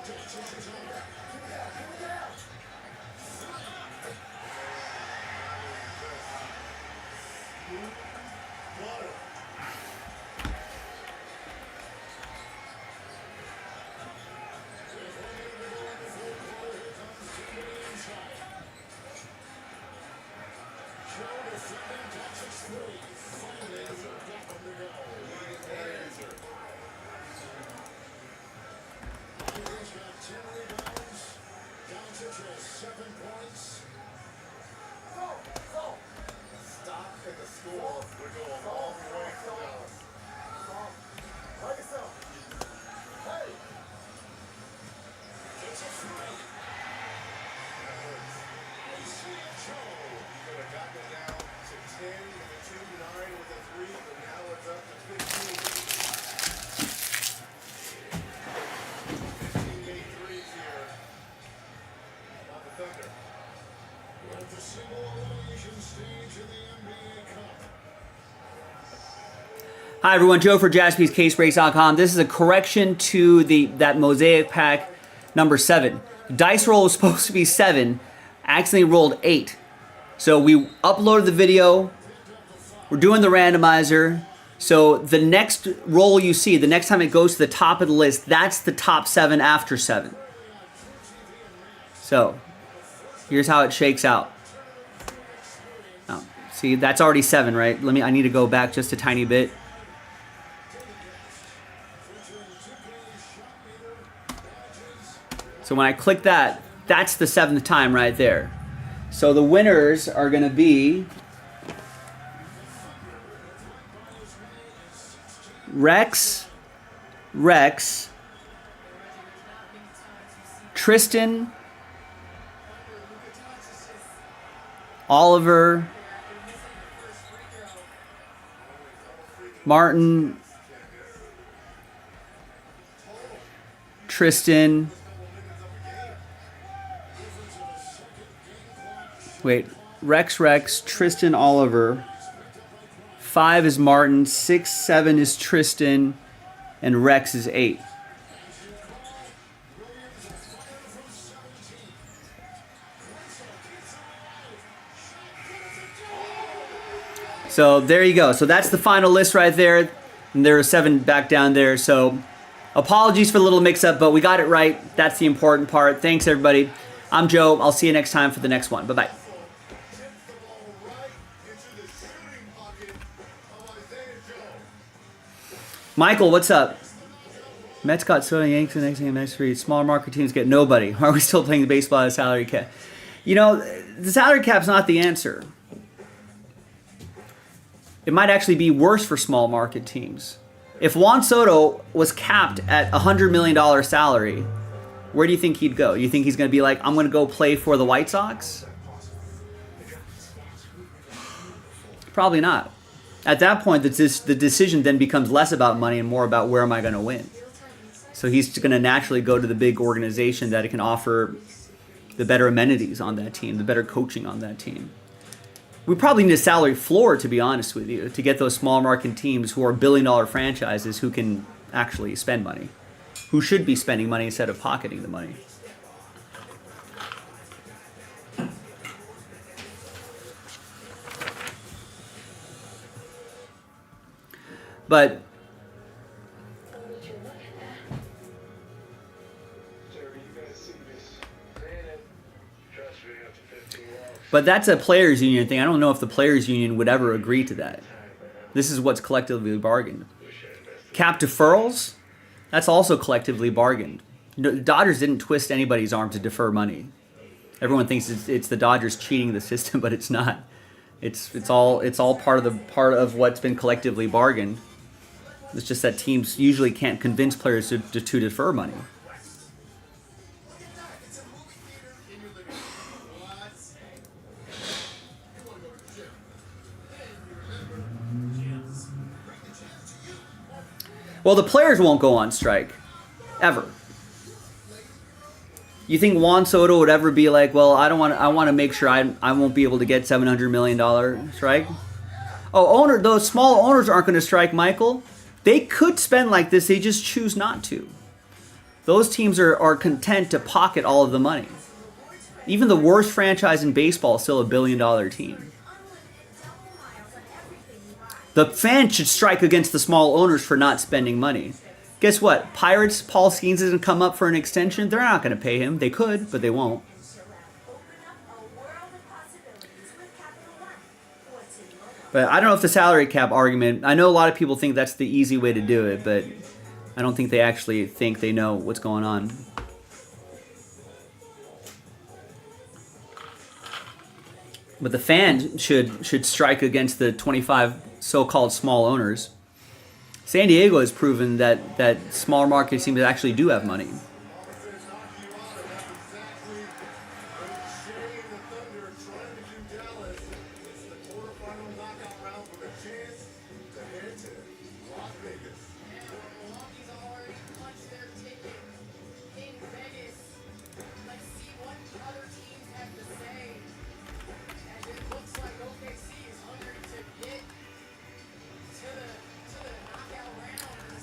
Johnson is Stop at the school. We're going all the way to Dallas. By yourself. Hey. It's a free. Could have gotten it down to 10 with a 2-9 with a 3, but now it's up to 15. 15 made threes here. Not the Thunder. We're at the single elimination stage of the NBA Cup. Hi everyone, Joe for JaspysCaseBreaks.com. This is a correction to that Mosaic pack number 7. Dice roll was supposed to be 7, accidentally rolled 8. So we uploaded the video, we're doing the randomizer, so the next roll you see, the next time it goes to the top of the list, that's the top 7 after 7. So, here's how it shakes out. Oh, see, that's already 7, right? I need to go back just a tiny bit. So when I click that, that's the 7th time right there. So the winners are going to be Rex, Tristan, Oliver, Martin, Tristan. Wait, Rex, Tristan, Oliver. 5 is Martin, 6, 7 is Tristan, and Rex is 8. So there you go. So that's the final list right there. And there are 7 back down there. So apologies for the little mix-up, but we got it right. That's the important part. Thanks, everybody. I'm Joe. I'll see you next time for the next one. Bye-bye. Michael, what's up? Mets got so many Yankees the next game, next 3. Smaller market teams get nobody. Why are we still playing the baseball at a salary cap? You know, the salary cap's not the answer. It might actually be worse for small market teams. If Juan Soto was capped at a $100 million salary, where do you think he'd go? You think he's going to be like, I'm going to go play for the White Sox? Probably not. At that point, the decision then becomes less about money and more about where am I going to win. So he's going to naturally go to the big organization that it can offer the better amenities on that team, the better coaching on that team. We probably need a salary floor, to be honest with you, to get those small market teams who are billion-dollar franchises who can actually spend money, who should be spending money instead of pocketing the money. But that's a players' union thing. I don't know if the players' union would ever agree to that. This is what's collectively bargained. Cap deferrals, that's also collectively bargained. The Dodgers didn't twist anybody's arm to defer money. Everyone thinks it's the Dodgers cheating the system, but it's not. It's all part of what's been collectively bargained. It's just that teams usually can't convince players to defer money. Well, the players won't go on strike, ever. You think Juan Soto would ever be like, well, I want to make sure I won't be able to get $700 million strike? Oh, those small owners aren't going to strike, Michael. They could spend like this, they just choose not to. Those teams are content to pocket all of the money. Even the worst franchise in baseball is still a billion-dollar team. The fans should strike against the small owners for not spending money. Guess what? Pirates, Paul Skeens doesn't come up for an extension. They're not going to pay him. They could, but they won't. But I don't know if the salary cap argument, I know a lot of people think that's the easy way to do it, but I don't think they actually think they know what's going on. But the fans should strike against the 25 so-called small owners. San Diego has proven that smaller market teams actually do have money.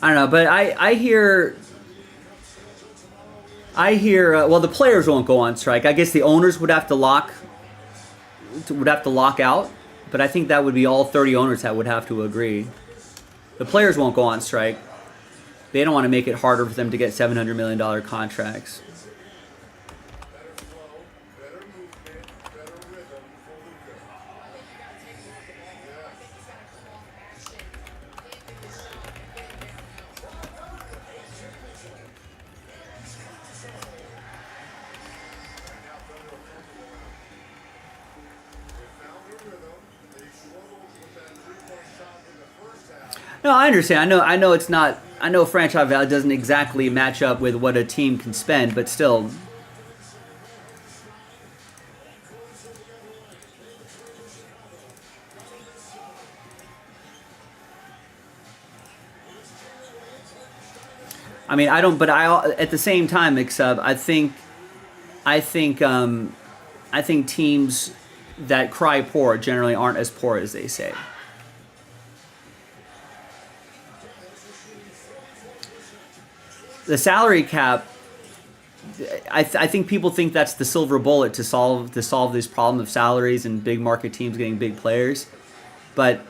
I don't know, but I hear. Well, the players won't go on strike. I guess the owners would have to lock out, but I think that would be all 30 owners that would have to agree. The players won't go on strike. They don't want to make it harder for them to get $700 million contracts. No, I understand. I know it's not. I know franchise value doesn't exactly match up with what a team can spend, but still. I mean, I don't. But at the same time, except I think teams that cry poor generally aren't as poor as they say. The salary cap, I think people think that's the silver bullet to solve this problem of salaries and big market teams getting big players, but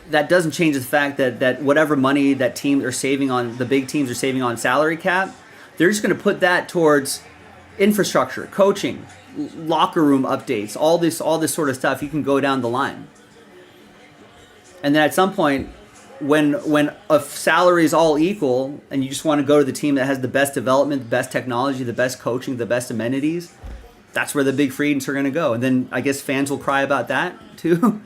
that doesn't change the fact that whatever money that teams are saving on, the big teams are saving on salary cap, they're just going to put that towards infrastructure, coaching, locker room updates, all this sort of stuff. You can go down the line, and then at some point, when a salary is all equal and you just want to go to the team that has the best development, the best technology, the best coaching, the best amenities, that's where the big free agents are going to go. And then I guess fans will cry about that too.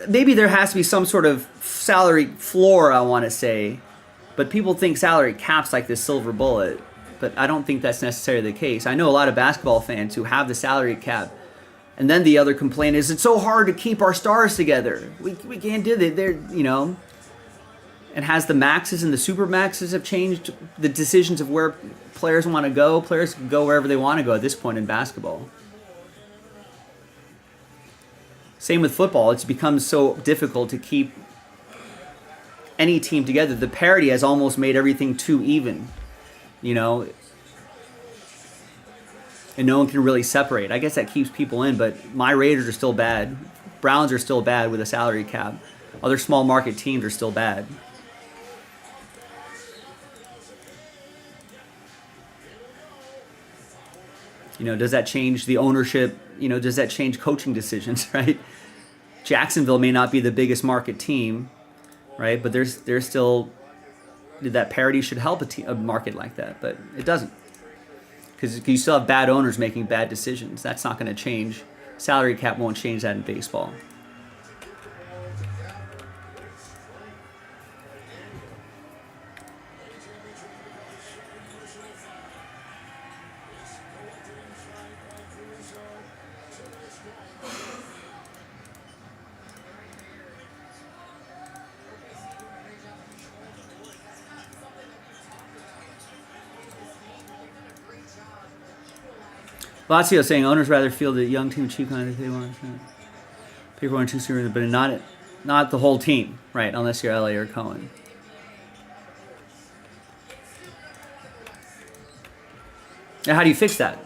Maybe there has to be some sort of salary floor, I want to say, but people think salary cap's like this silver bullet, but I don't think that's necessarily the case. I know a lot of basketball fans who have the salary cap. And then the other complaint is it's so hard to keep our stars together. We can't do that. They're, and has the maxes and the super maxes have changed the decisions of where players want to go? Players can go wherever they want to go at this point in basketball. Same with football. It's become so difficult to keep any team together. The parity has almost made everything too even, and no one can really separate. I guess that keeps people in, but my Raiders are still bad. Browns are still bad with a salary cap. Other small market teams are still bad. Does that change the ownership? Does that change coaching decisions, right? Jacksonville may not be the biggest market team, right? But there's still, that parity should help a market like that, but it doesn't. Because you still have bad owners making bad decisions. That's not going to change. Salary cap won't change that in baseball. Lazio saying owners rather feel the young team cheap kind of they want. People aren't too serious, but not the whole team, right? Unless you're LA or Cohen. Now, how do you fix that?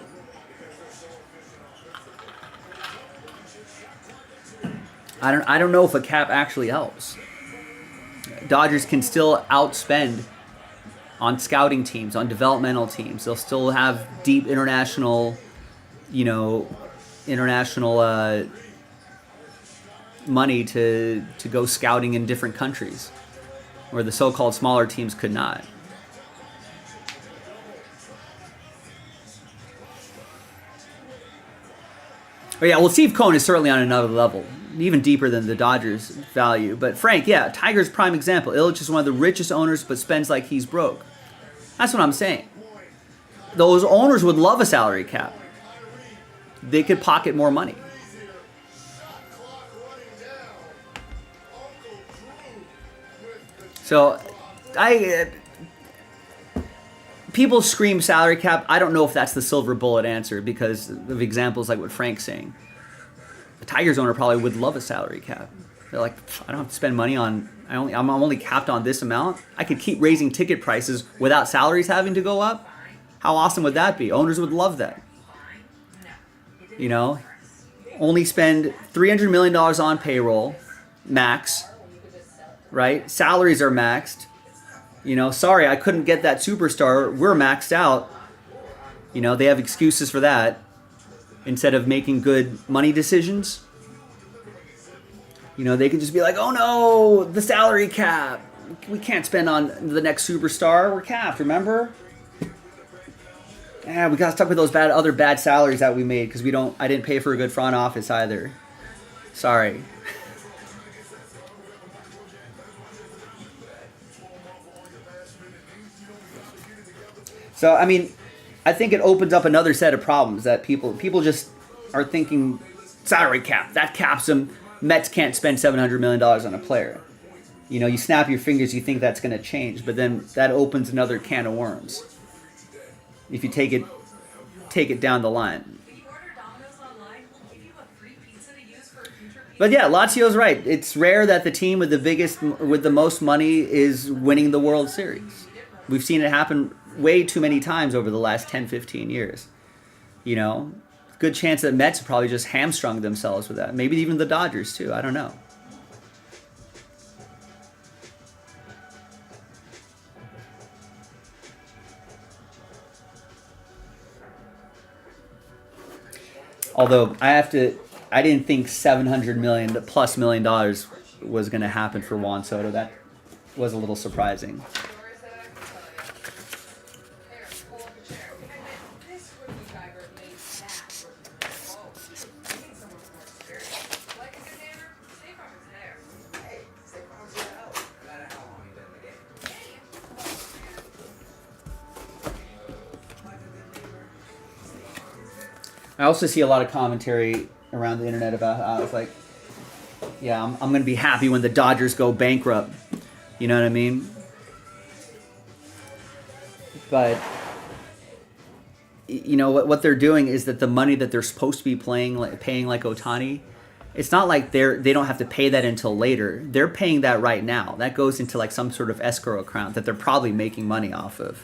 I don't know if a cap actually helps. Dodgers can still outspend on scouting teams, on developmental teams. They'll still have deep international money to go scouting in different countries where the so-called smaller teams could not. Oh yeah, well, Steve Cohen is certainly on another level, even deeper than the Dodgers value. But Frank, yeah, Tiger's prime example. Ilitch is one of the richest owners, but spends like he's broke. That's what I'm saying. Those owners would love a salary cap. They could pocket more money. So, people scream salary cap. I don't know if that's the silver bullet answer because of examples like what Frank's saying. The Tigers owner probably would love a salary cap. They're like, I don't have to spend money on. I'm only capped on this amount. I could keep raising ticket prices without salaries having to go up. How awesome would that be? Owners would love that. You know, only spend $300 million on payroll, max. Right? Salaries are maxed. You know, sorry, I couldn't get that superstar. We're maxed out. You know, they have excuses for that instead of making good money decisions. You know, they can just be like, oh no, the salary cap. We can't spend on the next superstar. We're capped, remember? Yeah, we got stuck with those other bad salaries that we made because I didn't pay for a good front office either. Sorry. So, I mean, I think it opens up another set of problems that people just are thinking salary cap. That caps them. Mets can't spend $700 million on a player. You know, you snap your fingers, you think that's going to change, but then that opens another can of worms. If you take it down the line. But yeah, Lazio's right. It's rare that the team with the most money is winning the World Series. We've seen it happen way too many times over the last 10, 15 years. You know, good chance that Mets probably just hamstrung themselves with that. Maybe even the Dodgers too. I don't know. Although I didn't think $700 million plus $1 million was going to happen for Juan Soto. That was a little surprising. I also see a lot of commentary around the internet about how it's like, yeah, I'm going to be happy when the Dodgers go bankrupt. You know what I mean? But, you know, what they're doing is that the money that they're supposed to be paying like Ohtani, it's not like they don't have to pay that until later. They're paying that right now. That goes into like some sort of escrow account that they're probably making money off of.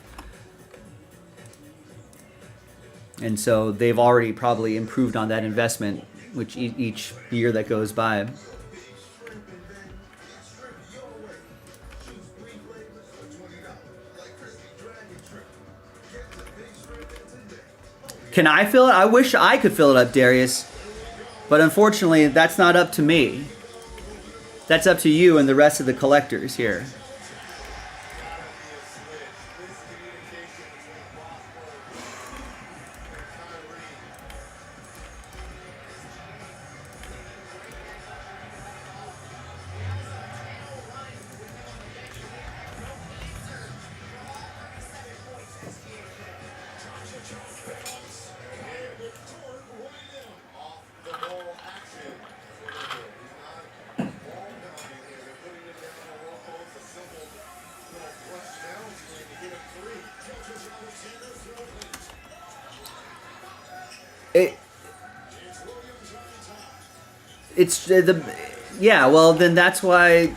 And so they've already probably improved on that investment, which each year that goes by. Can I fill it? I wish I could fill it up, Darius. But unfortunately, that's not up to me. That's up to you and the rest of the collectors here. Well, then that's why.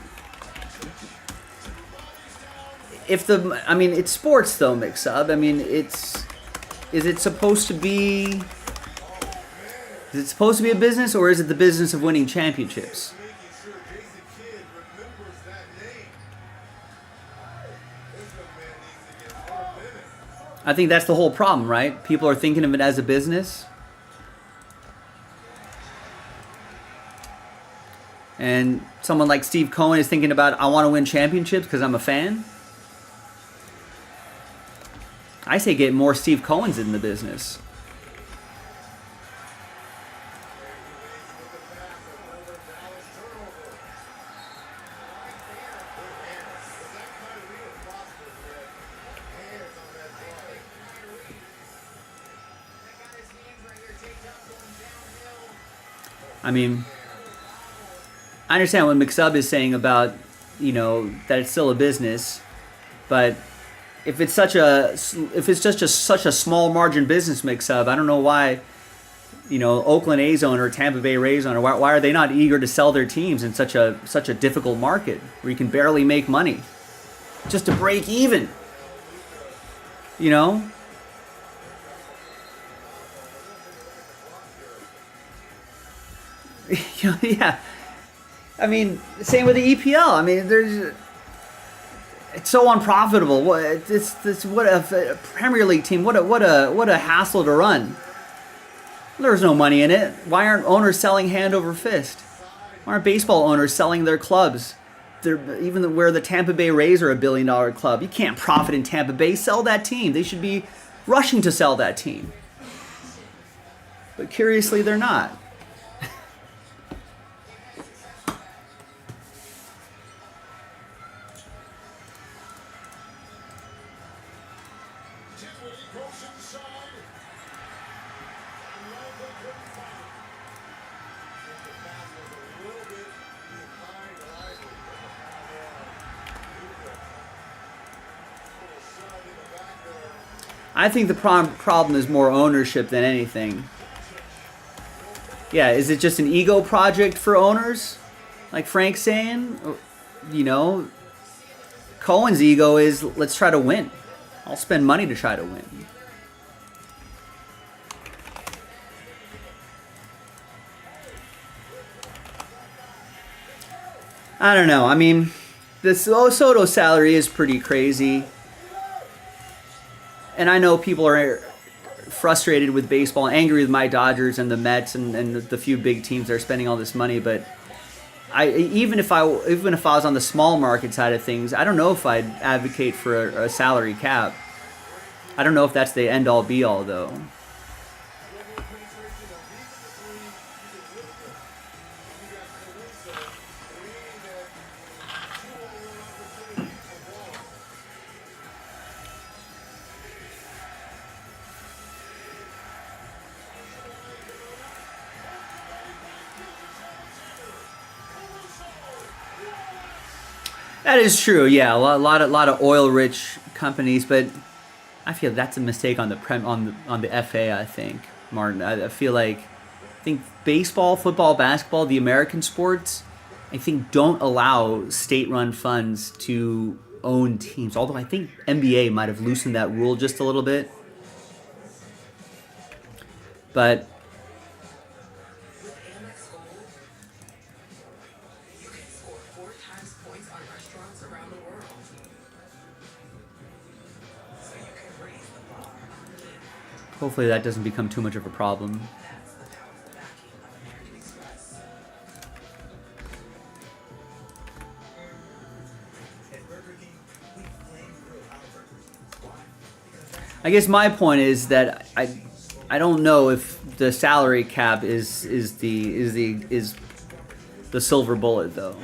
It's sports though, Mix-Up. I mean, is it supposed to be a business, or is it the business of winning championships? I think that's the whole problem, right? People are thinking of it as a business. And someone like Steve Cohen is thinking about, I want to win championships because I'm a fan. I say get more Steve Cohens in the business. I mean, I understand what McSub is saying about, that it's still a business, but if it's such a small margin business, McSub, I don't know why, Oakland A's owner, Tampa Bay Rays owner, why are they not eager to sell their teams in such a difficult market where you can barely make money, just to break even, Yeah. I mean, same with the EPL. I mean, it's so unprofitable. What a Premier League team. What a hassle to run. There's no money in it. Why aren't owners selling hand over fist? Why aren't baseball owners selling their clubs? Even where the Tampa Bay Rays are $1 billion club, you can't profit in Tampa Bay. Sell that team. They should be rushing to sell that team. But curiously, they're not. I think the problem is more ownership than anything. Yeah, is it just an ego project for owners? Like Frank's saying? Cohen's ego is, let's try to win. I'll spend money to try to win. I don't know. I mean, the Soto salary is pretty crazy. And I know people are frustrated with baseball, angry with my Dodgers and the Mets and the few big teams that are spending all this money. But even if I was on the small market side of things, I don't know if I'd advocate for a salary cap. I don't know if that's the end all be all though. That is true, yeah. A lot of oil-rich companies, but I feel that's a mistake on the FA. I think, Martin. I think baseball, football, basketball, the American sports, I think don't allow state-run funds to own teams. Although I think NBA might have loosened that rule just a little bit, but. Hopefully that doesn't become too much of a problem. I guess my point is that I don't know if the salary cap is the silver bullet though.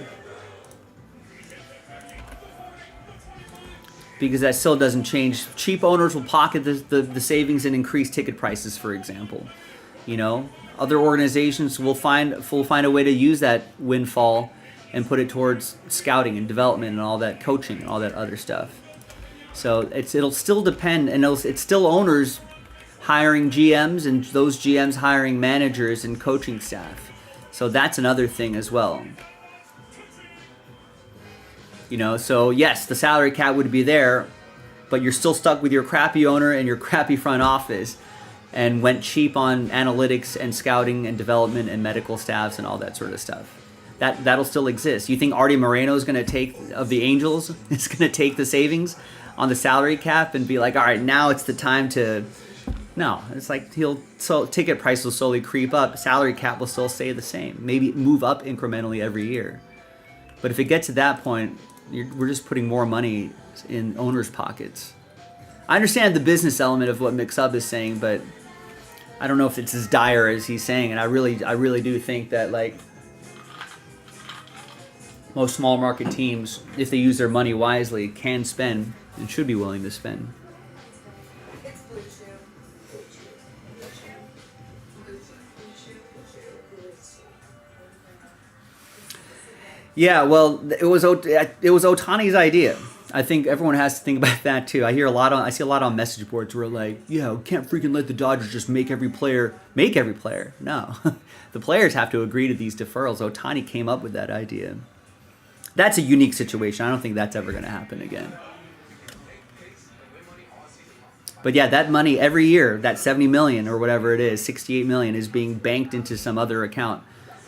Because that still doesn't change. Cheap owners will pocket the savings and increase ticket prices, for example. Other organizations will find a way to use that windfall and put it towards scouting and development and all that coaching and all that other stuff. So it'll still depend, and it's still owners hiring GMs and those GMs hiring managers and coaching staff. So that's another thing as well. So yes, the salary cap would be there, but you're still stuck with your crappy owner and your crappy front office and went cheap on analytics and scouting and development and medical staffs and all that sort of stuff. That'll still exist. You think Artie Moreno is going to take, of the Angels, is going to take the savings on the salary cap and be like, all right, now it's the time to... No, it's like ticket price will slowly creep up. Salary cap will still stay the same. Maybe move up incrementally every year. But if it gets to that point... we're just putting more money in owners' pockets. I understand the business element of what McSub is saying, but I don't know if it's as dire as he's saying. And I really do think that most small market teams, if they use their money wisely, can spend and should be willing to spend. Yeah, well, it was Otani's idea. I think everyone has to think about that too. I see a lot on message boards where like, yeah, we can't freaking let the Dodgers just make every player. No, the players have to agree to these deferrals. Otani came up with that idea. That's a unique situation. I don't think that's ever going to happen again. But yeah, that money every year, that 70 million or whatever it is, 68 million is being banked into some other account.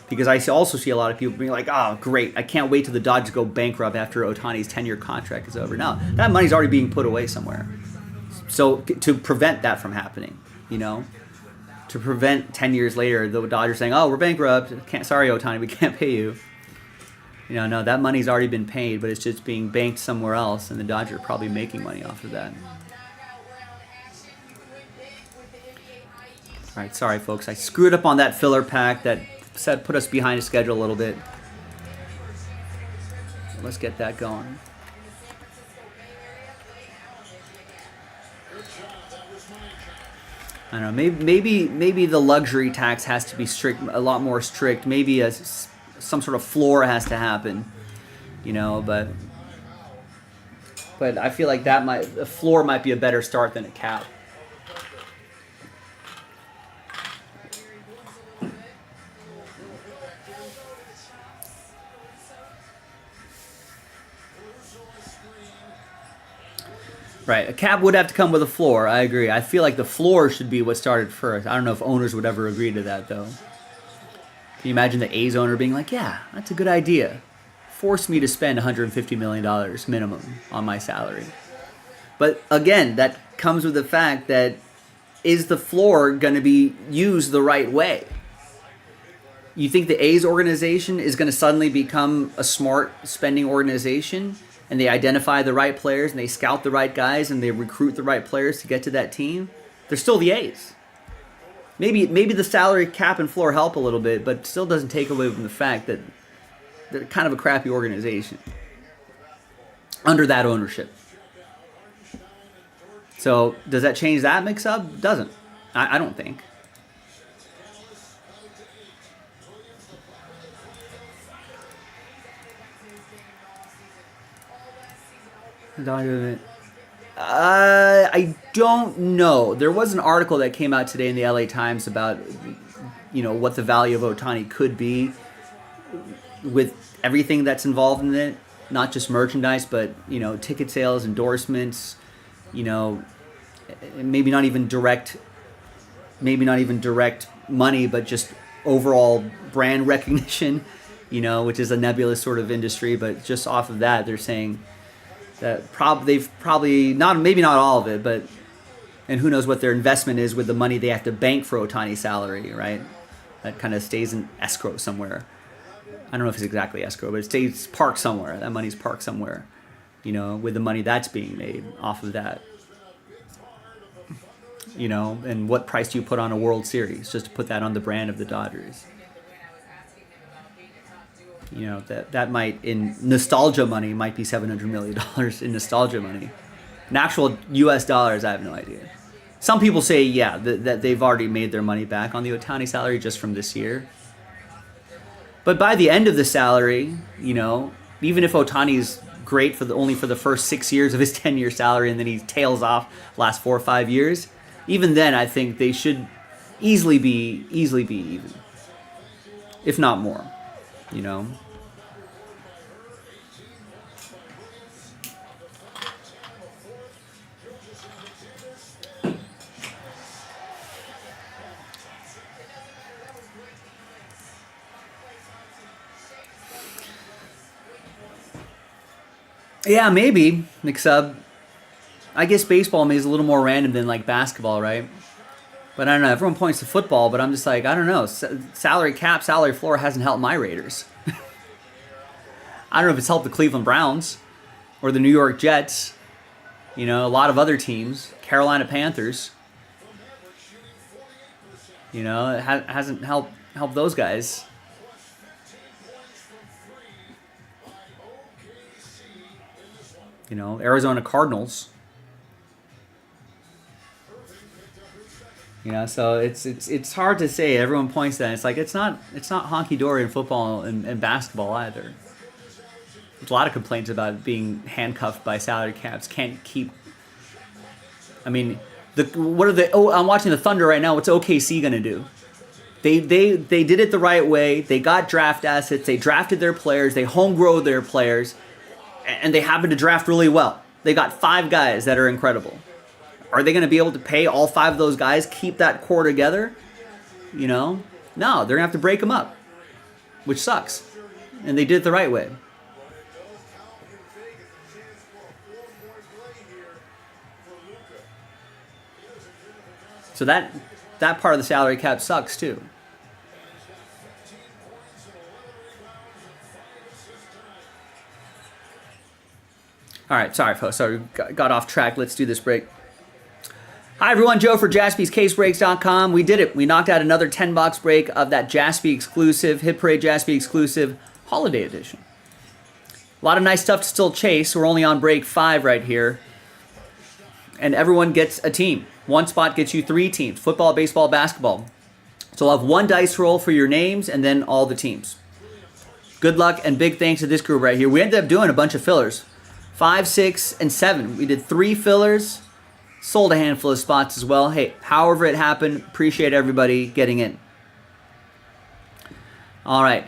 Because I also see a lot of people being like, oh, great, I can't wait till the Dodgers go bankrupt after Otani's 10-year contract is over. No, that money's already being put away somewhere. So to prevent that from happening, to prevent 10 years later, the Dodgers saying, oh, we're bankrupt. Sorry, Otani, we can't pay you. No, that money's already been paid, but it's just being banked somewhere else, and the Dodgers are probably making money off of that. All right, sorry, folks. I screwed up on that filler pack that put us behind the schedule a little bit. Let's get that going. I don't know. Maybe the luxury tax has to be a lot more strict. Maybe some sort of floor has to happen. But I feel like a floor might be a better start than a cap. Right, a cap would have to come with a floor. I agree. I feel like the floor should be what started first. I don't know if owners would ever agree to that, though. Can you imagine the A's owner being like, yeah, that's a good idea. Force me to spend $150 million minimum on my salary. But again, that comes with the fact that is the floor going to be used the right way? You think the A's organization is going to suddenly become a smart spending organization? And they identify the right players, and they scout the right guys, and they recruit the right players to get to that team? They're still the A's. Maybe the salary cap and floor help a little bit, but still doesn't take away from the fact that they're kind of a crappy organization under that ownership. So does that change that mix-up? Doesn't. I don't think. I don't know. There was an article that came out today in the LA Times about, what the value of Otani could be with everything that's involved in it, not just merchandise, but ticket sales, endorsements, maybe not even direct money, but just overall brand recognition, which is a nebulous sort of industry. But just off of that, they're saying that they've probably maybe not all of it, and who knows what their investment is with the money they have to bank for Otani's salary, right? That kind of stays in escrow somewhere. I don't know if it's exactly escrow, but it stays parked somewhere. That money's parked somewhere, with the money that's being made off of that. And what price do you put on a World Series just to put that on the brand of the Dodgers? That might, in nostalgia money, might be $700 million in nostalgia money. In actual U.S. dollars, I have no idea. Some people say, yeah, that they've already made their money back on the Otani salary just from this year. But by the end of the salary, even if Otani's great only for the first 6 years of his 10-year salary, and then he tails off the last 4 or 5 years, even then, I think they should easily be even, if not more. Yeah, maybe, McSub. I guess baseball is a little more random than like basketball, right? But I don't know. Everyone points to football, but I'm just like, I don't know. Salary cap, salary floor hasn't helped my Raiders. I don't know if it's helped the Cleveland Browns or the New York Jets. A lot of other teams. Carolina Panthers. It hasn't helped those guys. Arizona Cardinals. So it's hard to say. Everyone points to that. It's like it's not honky dory in football and basketball either. There's a lot of complaints about being handcuffed by salary caps. Can't keep. I mean, what are the? Oh, I'm watching the Thunder right now. What's OKC gonna do? They did it the right way. They got draft assets. They drafted their players. They homegrow their players, and they happen to draft really well. They got 5 guys that are incredible. Are they going to be able to pay all 5 of those guys, keep that core together? You know, no. They're gonna have to break them up, which sucks. And they did it the right way. So that part of the salary cap sucks too. All right, sorry folks, sorry, got off track. Let's do this break. Hi everyone, Joe for JaspysCaseBreaks.com. We did it. We knocked out another 10-box break of that Jaspy exclusive, Hit Parade Jaspy exclusive Holiday Edition. A lot of nice stuff to still chase. We're only on break 5 right here. And everyone gets a team. One spot gets you 3 teams, football, baseball, basketball. So I'll have 1 dice roll for your names and then all the teams. Good luck and big thanks to this group right here. We ended up doing a bunch of fillers. 5, 6, and 7. We did 3 fillers, sold a handful of spots as well. Hey, however it happened, appreciate everybody getting in. All right,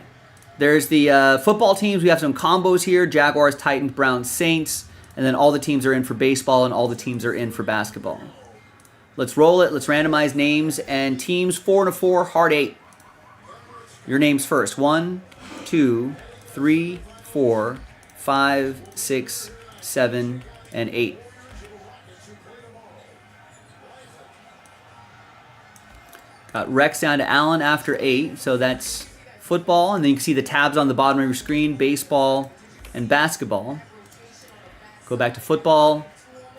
there's the football teams. We have some combos here: Jaguars, Titans, Browns, Saints, and then all the teams are in for baseball and all the teams are in for basketball. Let's roll it. Let's randomize names and teams. 4 and a 4, hard 8. Your names first. 1, 2, 3, 4, 5, 6, 7, and 8. Got Rex down to Allen after 8, so that's football, and then you can see the tabs on the bottom of your screen: baseball and basketball. Go back to football.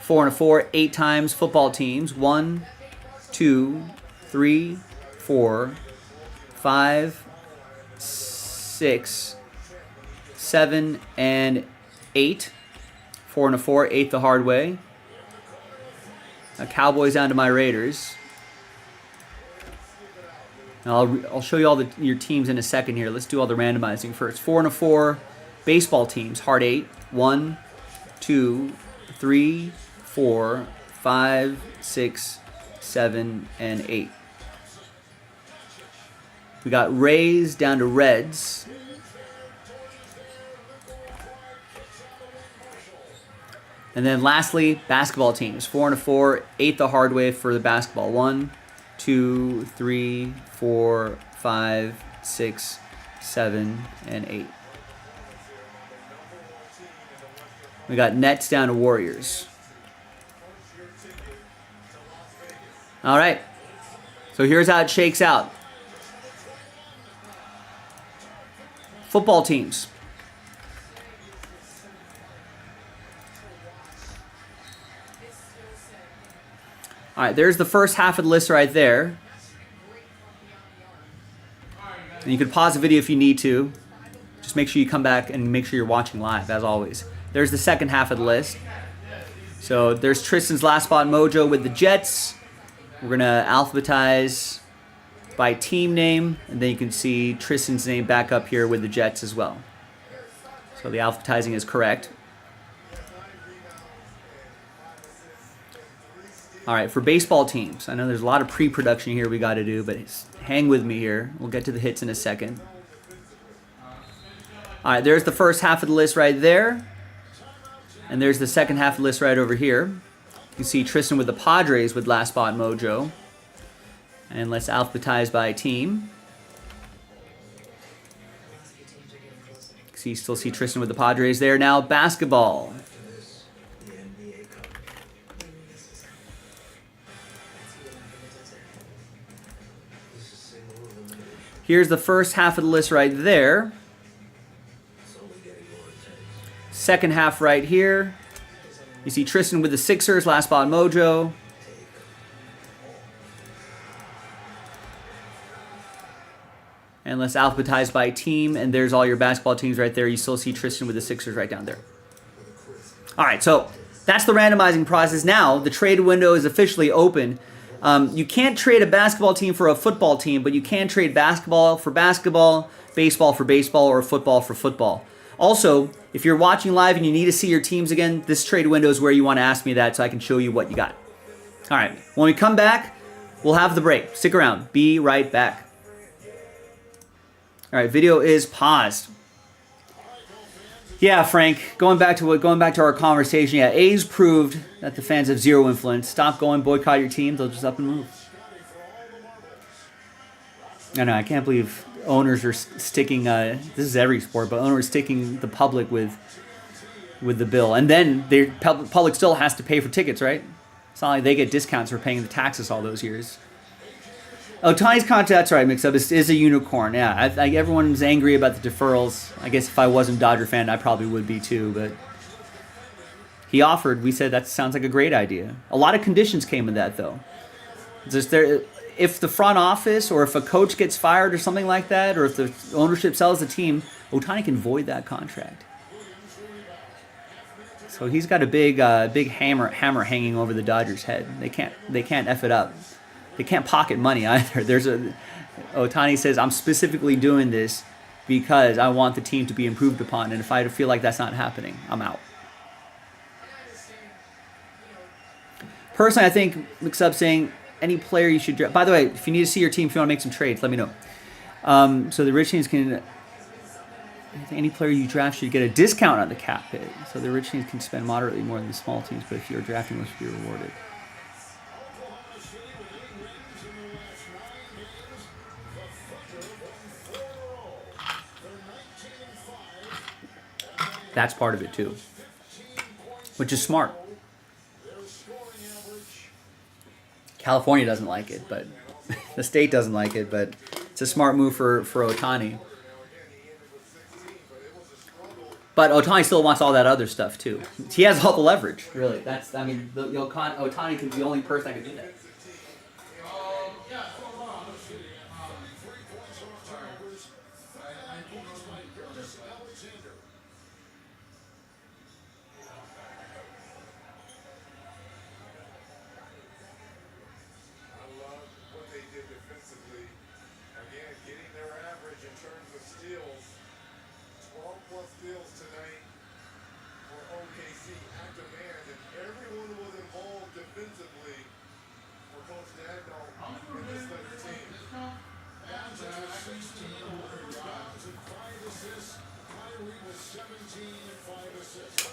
4 and a 4, 8 times football teams. 1, 2, 3, 4, 5, 6, 7, and 8. 4 and a 4, 8 the hard way. Now Cowboys down to my Raiders. Now I'll show you all your teams in a second here. Let's do all the randomizing first. 4 and a 4, baseball teams, hard 8. 1, 2, 3, 4, 5, 6, 7, and 8. We got Rays down to Reds. And then lastly, basketball teams. 4 and a 4, 8 the hard way for the basketball. 1, 2, 3, 4, 5, 6, 7, and 8. We got Nets down to Warriors. All right. So here's how it shakes out. Football teams. All right, there's the first half of the list right there. And you can pause the video if you need to. Just make sure you come back and make sure you're watching live, as always. There's the second half of the list. So there's Tristan's last spot mojo with the Jets. We're going to alphabetize by team name, and then you can see Tristan's name back up here with the Jets as well. So the alphabetizing is correct. All right, for baseball teams, I know there's a lot of pre-production here we got to do, but hang with me here. We'll get to the hits in a second. All right, there's the first half of the list right there. And there's the second half of the list right over here. You can see Tristan with the Padres with last spot mojo. And let's alphabetize by team. You still see Tristan with the Padres there. Now basketball. Here's the first half of the list right there. Second half right here. You see Tristan with the Sixers, last spot mojo. And let's alphabetize by team, and there's all your basketball teams right there. You still see Tristan with the Sixers right down there. All right, so that's the randomizing process. Now, the trade window is officially open. You can't trade a basketball team for a football team, but you can trade basketball for basketball, baseball for baseball, or football for football. Also, if you're watching live and you need to see your teams again, this trade window is where you want to ask me that so I can show you what you got. All right, when we come back, we'll have the break. Stick around. Be right back. All right, video is paused. Yeah, Frank, going back to our conversation, yeah, A's proved that the fans have zero influence. Stop going, boycott your team, they'll just up and move. I know, I can't believe owners are sticking, this is every sport, but owners sticking the public with the bill. And then the public still has to pay for tickets, right? It's not like they get discounts for paying the taxes all those years. Ohtani's contract, that's right, Mix-Up, is a unicorn. Yeah, everyone's angry about the deferrals. I guess if I wasn't a Dodger fan, I probably would be too. But he offered. We said that sounds like a great idea. A lot of conditions came with that, though. If the front office or if a coach gets fired or something like that, or if the ownership sells the team, Ohtani can void that contract. So he's got a big hammer hanging over the Dodgers' head. They can't F it up. They can't pocket money either. Ohtani says, I'm specifically doing this because I want the team to be improved upon, and if I feel like that's not happening, I'm out. Personally, I think Mix-Up saying any player you should draft. By the way, if you need to see your team, if you want to make some trades, let me know. So the rich teams can. I think any player you draft should get a discount on the cap hit. So the rich teams can spend moderately more than the small teams, but if you're drafting, most should be rewarded. That's part of it too, which is smart. California doesn't like it, but the state doesn't like it, but it's a smart move for Ohtani. But Ohtani still wants all that other stuff too. He has all the leverage, really. Ohtani can be the only person that can do that.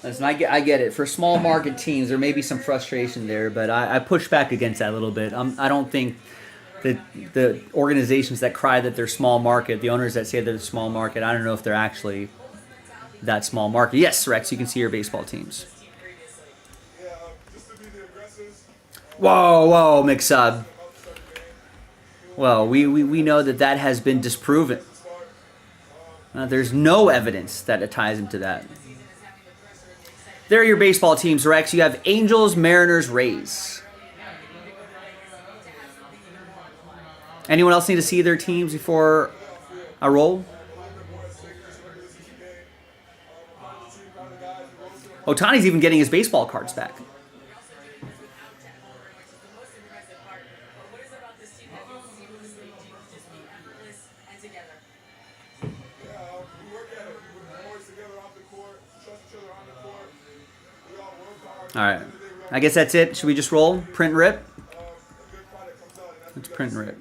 Listen, I get it. For small market teams, there may be some frustration there, but I push back against that a little bit. I don't think that the organizations that cry that they're small market, the owners that say they're small market, I don't know if they're actually that small market. Yes, Rex, you can see your baseball teams. Whoa, Mix-Up. Well, we know that has been disproven. There's no evidence that it ties into that. There are your baseball teams, Rex. You have Angels, Mariners, Rays. Anyone else need to see their teams before I roll? Ohtani's even getting his baseball cards back. All right. I guess that's it. Should we just roll? Print and rip? Let's print and rip.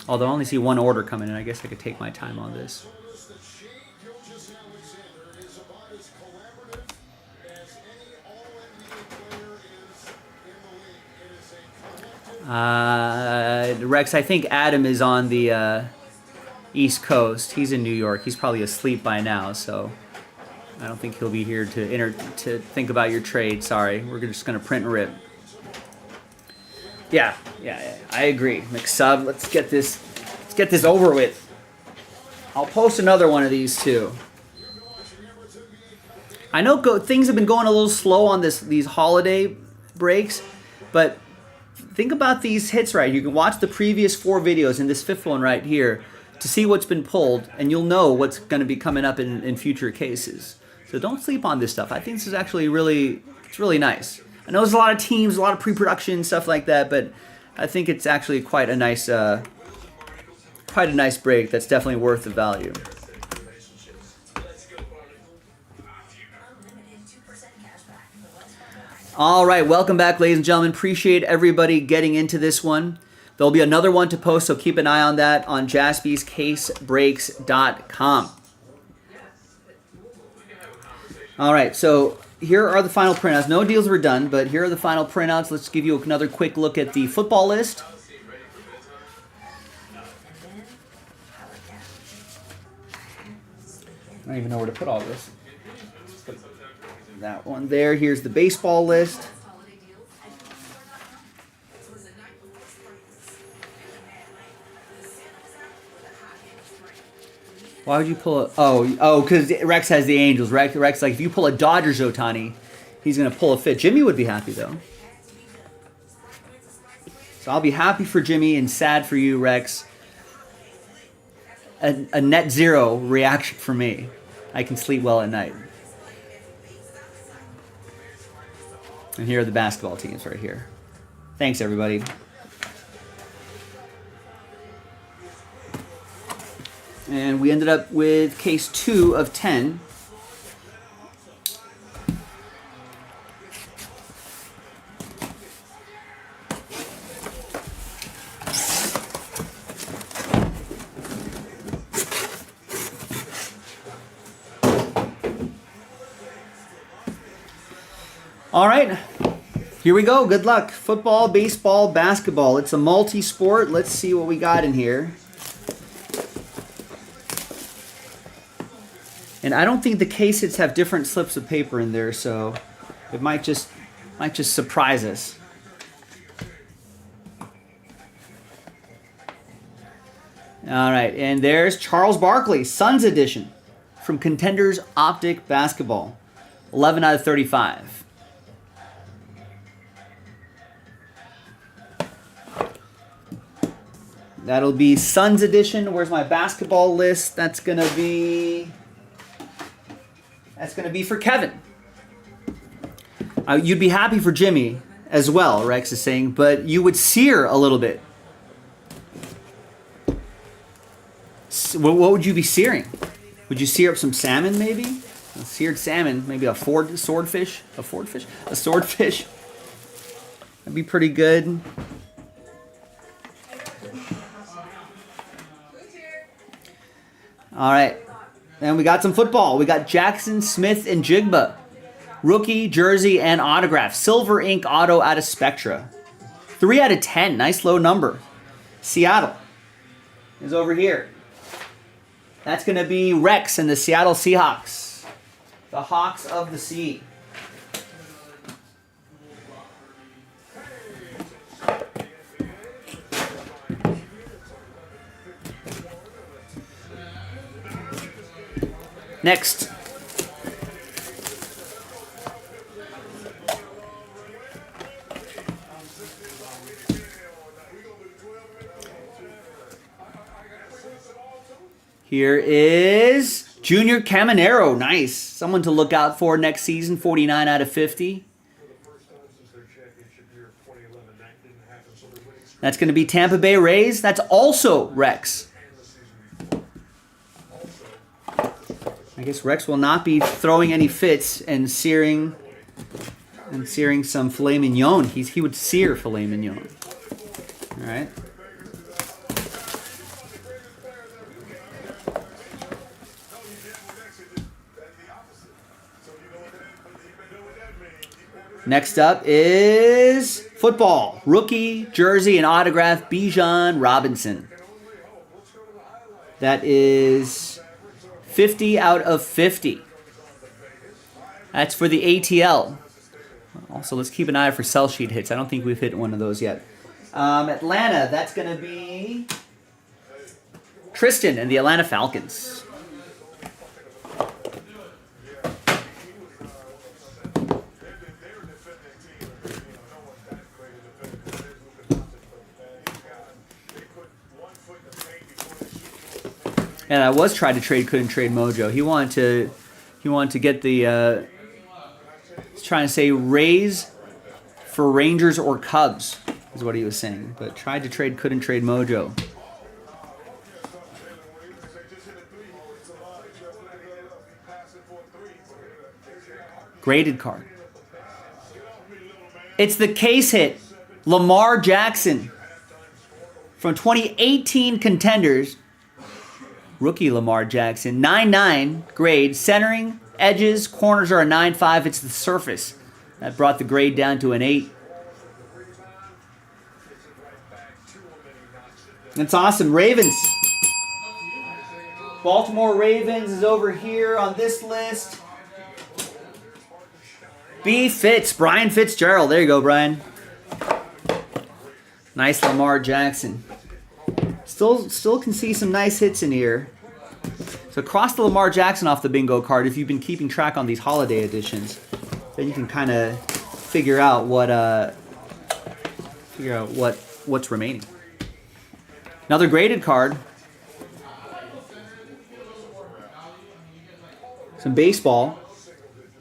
Although I only see one order coming in, I guess I could take my time on this. Rex, I think Adam is on the East Coast. He's in New York. He's probably asleep by now, so I don't think he'll be here to think about your trade. Sorry, we're just gonna print and rip. Yeah, I agree. Mix-Up, let's get this over with. I'll post another one of these too. I know things have been going a little slow on these holiday breaks, but think about these hits right. You can watch the previous 4 videos and this 5th one right here to see what's been pulled, and you'll know what's going to be coming up in future cases. So don't sleep on this stuff. I think this is actually really nice. I know there's a lot of teams, a lot of pre-production stuff like that, but I think it's actually quite a nice break that's definitely worth the value. All right, welcome back, ladies and gentlemen. Appreciate everybody getting into this one. There'll be another one to post, so keep an eye on that on jaspyscasebreaks.com. All right, so here are the final printouts. No deals were done, but here are the final printouts. Let's give you another quick look at the football list. I don't even know where to put all this. Put that one there. Here's the baseball list. Why would you pull a... Oh, because Rex has the Angels. Rex, like, if you pull a Dodgers Ohtani, he's going to pull a fit. Jimmy would be happy, though. So I'll be happy for Jimmy and sad for you, Rex. A net zero reaction for me. I can sleep well at night. And here are the basketball teams right here. Thanks, everybody. And we ended up with case 2 of 10. All right, here we go. Good luck. Football, baseball, basketball. It's a multi-sport. Let's see what we got in here. And I don't think the case hits have different slips of paper in there, so it might just surprise us. All right, and there's Charles Barkley, Suns edition from Contenders Optic Basketball. 11 out of 35. That'll be Suns edition. Where's my basketball list? That's gonna be for Kevin. You'd be happy for Jimmy as well, Rex is saying, but you would sear a little bit. What would you be searing? Would you sear up some salmon, maybe? A seared salmon, maybe a swordfish. That'd be pretty good. All right, and we got some football. We got Jackson Smith and Jigba. Rookie, jersey, and autograph. Silver ink auto out of Spectra. 3 out of 10. Nice low number. Seattle is over here. That's going to be Rex and the Seattle Seahawks. The Hawks of the Sea. Next. Here is Junior Caminero. Nice. Someone to look out for next season. 49 out of 50. That's going to be Tampa Bay Rays. That's also Rex. I guess Rex will not be throwing any fits and searing some filet mignon. He would sear filet mignon. All right. Next up is football. Rookie, jersey, and autograph, Bijan Robinson. That is 50 out of 50. That's for the ATL. Also, let's keep an eye for sell sheet hits. I don't think we've hit one of those yet. Atlanta, that's going to be Tristan and the Atlanta Falcons. And I was trying to trade, couldn't trade Mojo. He wanted to get the he's trying to say Rays for Rangers or Cubs is what he was saying. But tried to trade, couldn't trade Mojo. Graded card. It's the case hit. Lamar Jackson. From 2018 contenders. Rookie Lamar Jackson. 9.9 grade. Centering, edges, corners are a 9.5. It's the surface that brought the grade down to an 8. That's awesome. Ravens. Baltimore Ravens is over here on this list. B. Fitz. Brian Fitzgerald. There you go, Brian. Nice Lamar Jackson. Still can see some nice hits in here. So cross the Lamar Jackson off the bingo card if you've been keeping track on these holiday editions. Then you can kind of figure out what's remaining. Another graded card. Some baseball.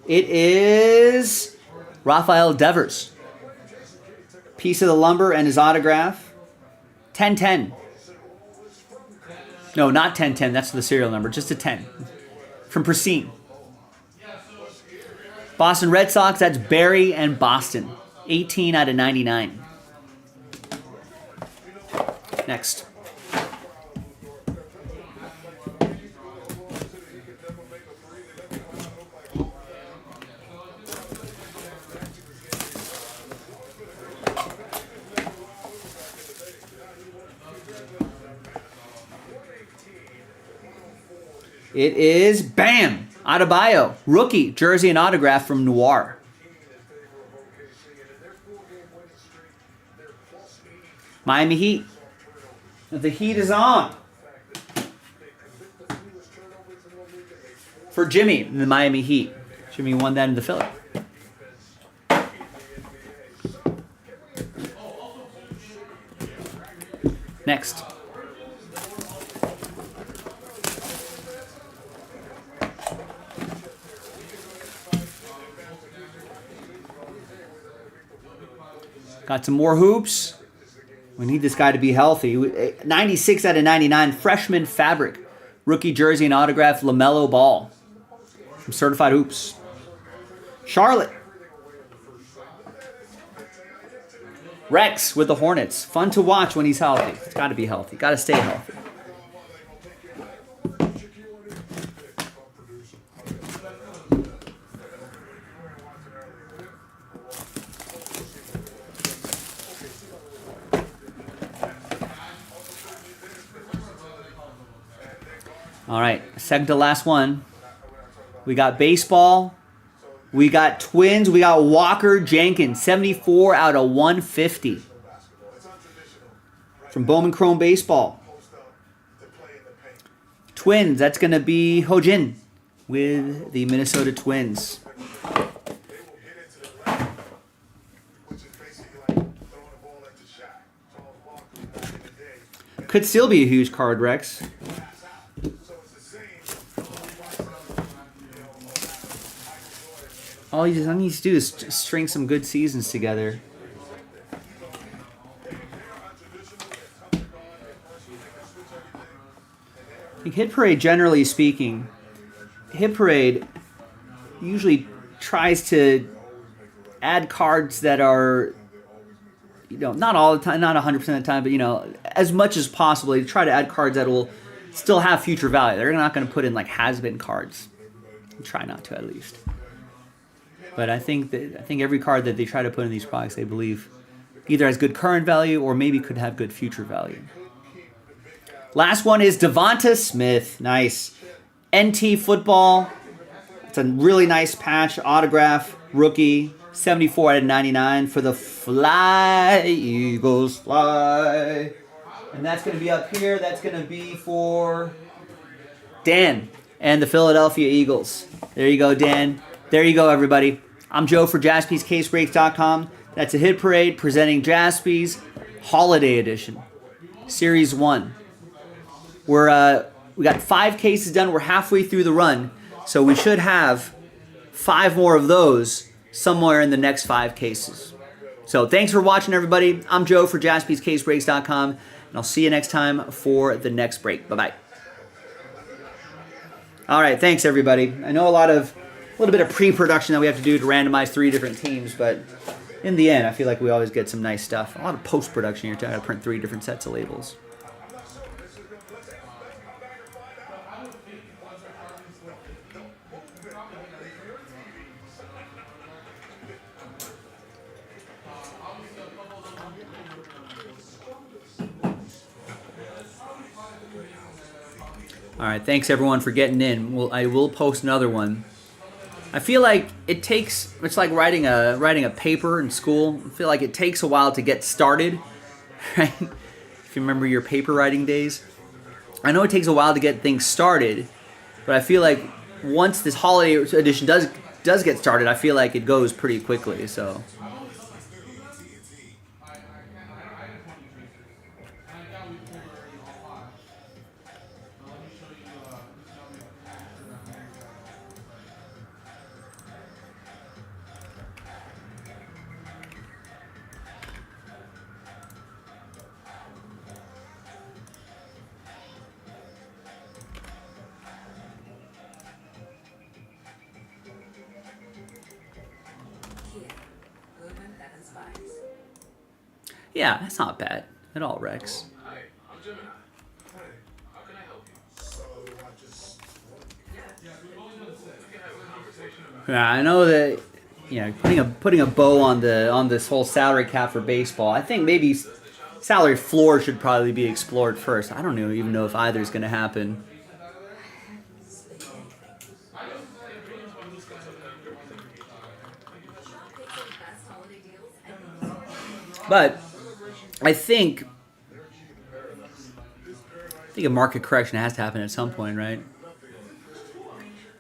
It is Rafael Devers. Piece of the lumber and his autograph. 10-10. No, not 10-10. That's the serial number. Just a 10. From Pristine. Boston Red Sox. That's Barry and Boston. 18 out of 99. Next. It is, bam, Adebayo. Rookie, jersey and autograph from Noir. Miami Heat. The heat is on. For Jimmy, the Miami Heat. Jimmy won that in the Philly. Next. Got some more hoops. We need this guy to be healthy. 96 out of 99. Freshman fabric. Rookie jersey and autograph. LaMelo Ball. From Certified Hoops. Charlotte. Rex with the Hornets. Fun to watch when he's healthy. It's got to be healthy. Got to stay healthy. All right, second to last one. We got baseball. We got Twins. We got Walker Jenkins, 74 out of 150. From Bowman Chrome Baseball. Twins, that's going to be Hojin with the Minnesota Twins. Could still be a huge card, Rex. All he needs to do is string some good seasons together. I think Hit Parade, generally speaking, Hit Parade usually tries to add cards that are, not all the time, not 100% of the time, but, as much as possible. They try to add cards that will still have future value. They're not going to put in, has-been cards. Try not to, at least. But I think every card that they try to put in these products, they believe either has good current value or maybe could have good future value. Last one is Devonta Smith. Nice. NT Football. It's a really nice patch. Autograph. Rookie. 74 out of 99 for the Fly. Eagles fly. And that's going to be up here. That's going to be for Dan and the Philadelphia Eagles. There you go, Dan. There you go, everybody. I'm Joe for JaspysCaseBreaks.com. That's a Hit Parade presenting Jaspys Holiday Edition, Series 1. We got 5 cases done. We're halfway through the run, so we should have 5 more of those somewhere in the next 5 cases. So thanks for watching, everybody. I'm Joe for JaspysCaseBreaks.com, and I'll see you next time for the next break. Bye-bye. All right, thanks, everybody. I know a little bit of pre-production that we have to do to randomize 3 different teams, but in the end, I feel like we always get some nice stuff. A lot of post-production here, too. I got to print 3 different sets of labels. All right, thanks everyone for getting in. I will post another one. I feel like it's like writing a paper in school. I feel like it takes a while to get started, right? If you remember your paper writing days. I know it takes a while to get things started, but I feel like once this holiday edition does get started, I feel like it goes pretty quickly, so. Yeah, that's not bad at all, Rex. Hi, I'm Gemini. Hey, how can I help you? So I just... Yeah, we've only been sick. We can have a conversation about it. Yeah, I know that. Putting a bow on this whole salary cap for baseball. I think maybe salary floor should probably be explored first. I don't even know if either is going to happen. But I think a market correction has to happen at some point, right?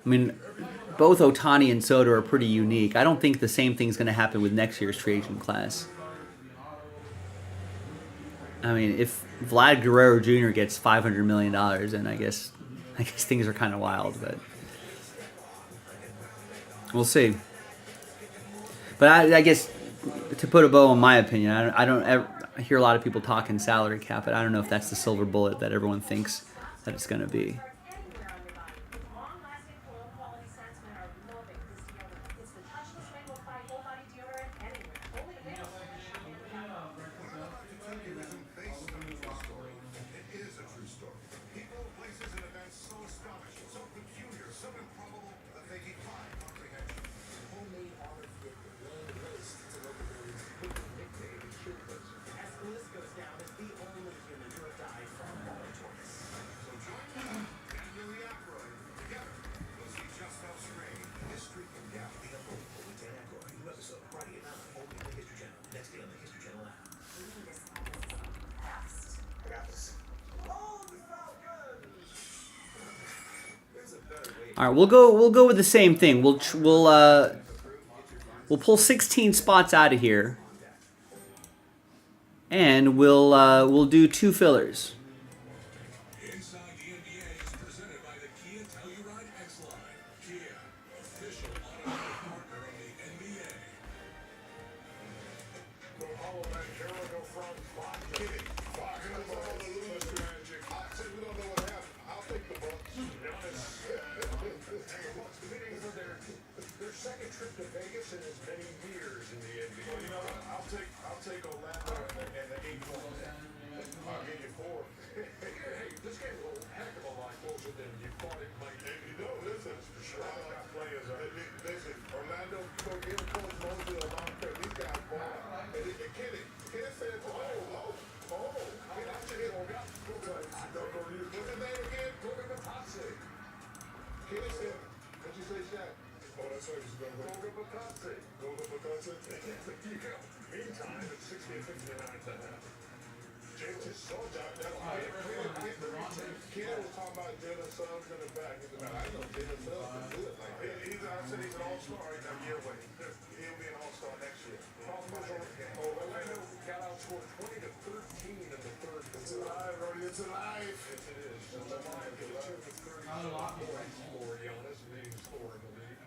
I mean, both Ohtani and Soto are pretty unique. I don't think the same thing's going to happen with next year's free agent class. I mean, if Vlad Guerrero Jr. gets $500 million, then I guess things are kind of wild, but we'll see. But I guess to put a bow on my opinion, I hear a lot of people talking salary cap, but I don't know if that's the silver bullet that everyone thinks that it's going to be. All right, we'll go with the same thing. We'll pull 16 spots out of here, and we'll do 2 fillers. Inside the NBA is presented by the Kia Telluride X-Line. Kia, official automotive partner of the NBA. Go hollow back, Carroll go front, Fox kidding. Fox has all the losers magic. I said we don't know what happened. I'll take the Bucks. Bucks bidding for their second trip to Vegas in as many years in the NBA. Well, you know what? I'll take Orlando and the 8 points. I'll give you 4. Hey, this game is a heck of a lot closer than you thought it might be. You know, listen, got players. Listen, Orlando, you go get Coach Mosley a long term. These guys ball. And Kenny said, get out your head. What's his name again? Goga Batase. Kenny said, what'd you say, Shaq? Oh, that's right. Goga Batase. Goga Batase. Meantime, it's 60-59 to half. James just saw that. Kenny was talking about Jalen Suggs in the back. He said, I know Jalen Suggs can do it like that. I said he's an all-star right now. Year away. He'll be an all-star next year. Orlando got outscored 20-13 in the third. It's alive, Roddy. It's alive. Yes, it is. It's alive. 2 of 30 score, Giannis, leading scorer in the league.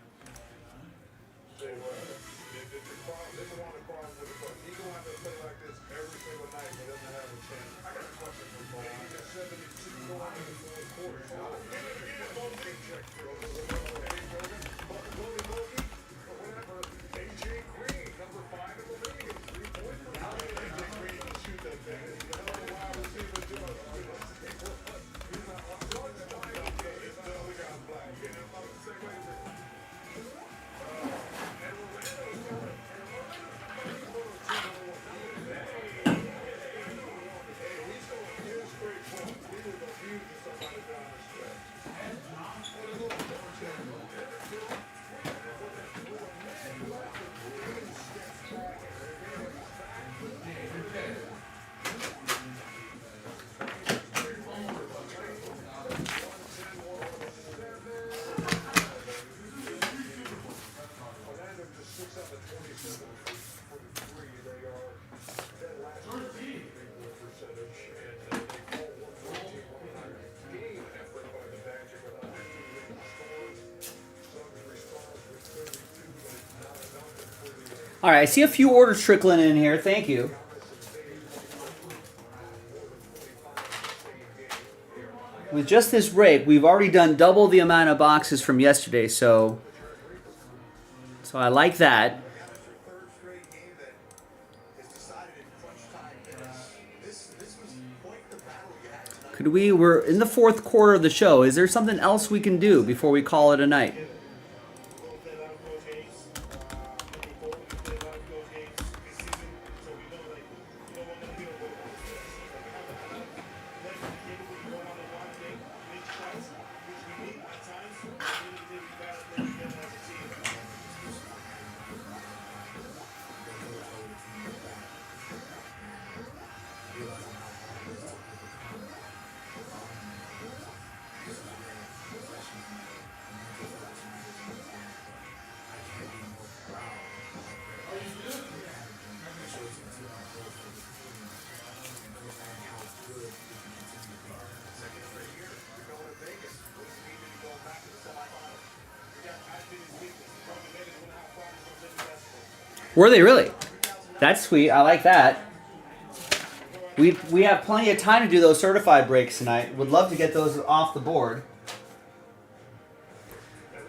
So, this is one of the problems with the Bucks. He's going to have to play like this every single night. He doesn't have a chance. I got a question for Paul. He got 72 going in the fourth quarter. AJ Green, number 5 in the league. All right, I see a few orders trickling in here. Thank you. With just this break, we've already done double the amount of boxes from yesterday, so I like that. We're in the fourth quarter of the show. Is there something else we can do before we call it a night? Were they really? That's sweet. I like that. We have plenty of time to do those certified breaks tonight. Would love to get those off the board.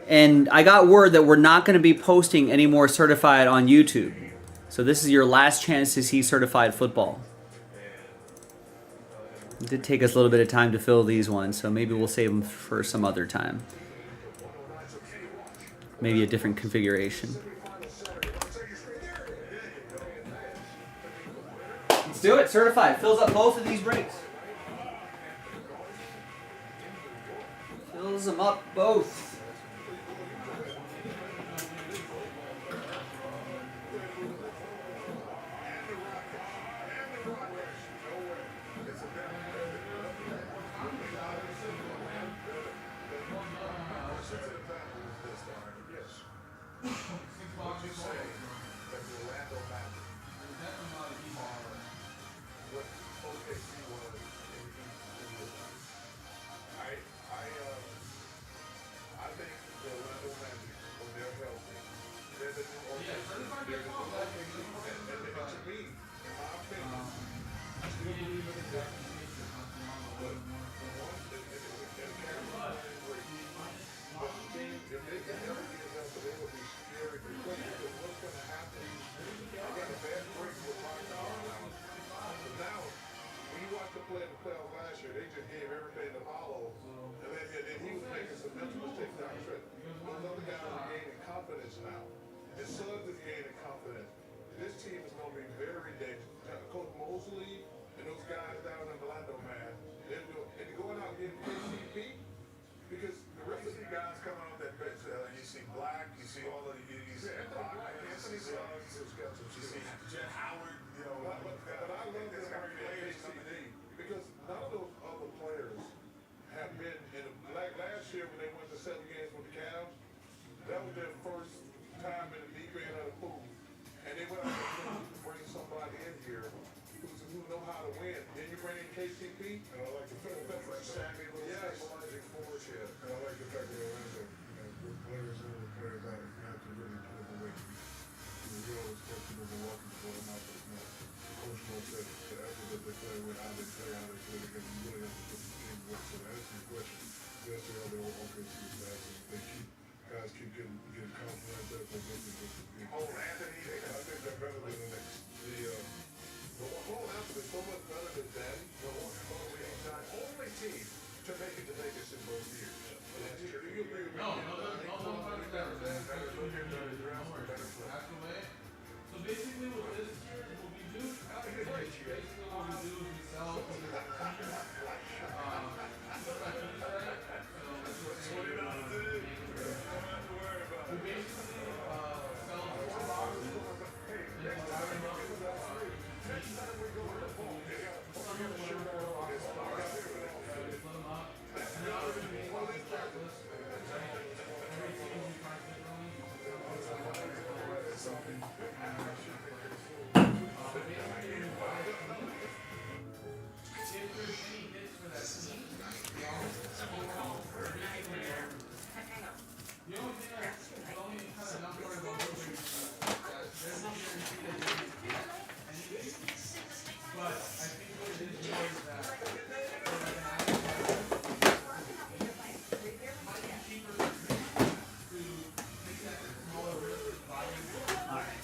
And I got word that we're not going to be posting any more certified on YouTube. So this is your last chance to see certified football. It did take us a little bit of time to fill these ones, so maybe we'll save them for some other time. Maybe a different configuration. Let's do it. Certified. Fills up both of these breaks. Fills them up both.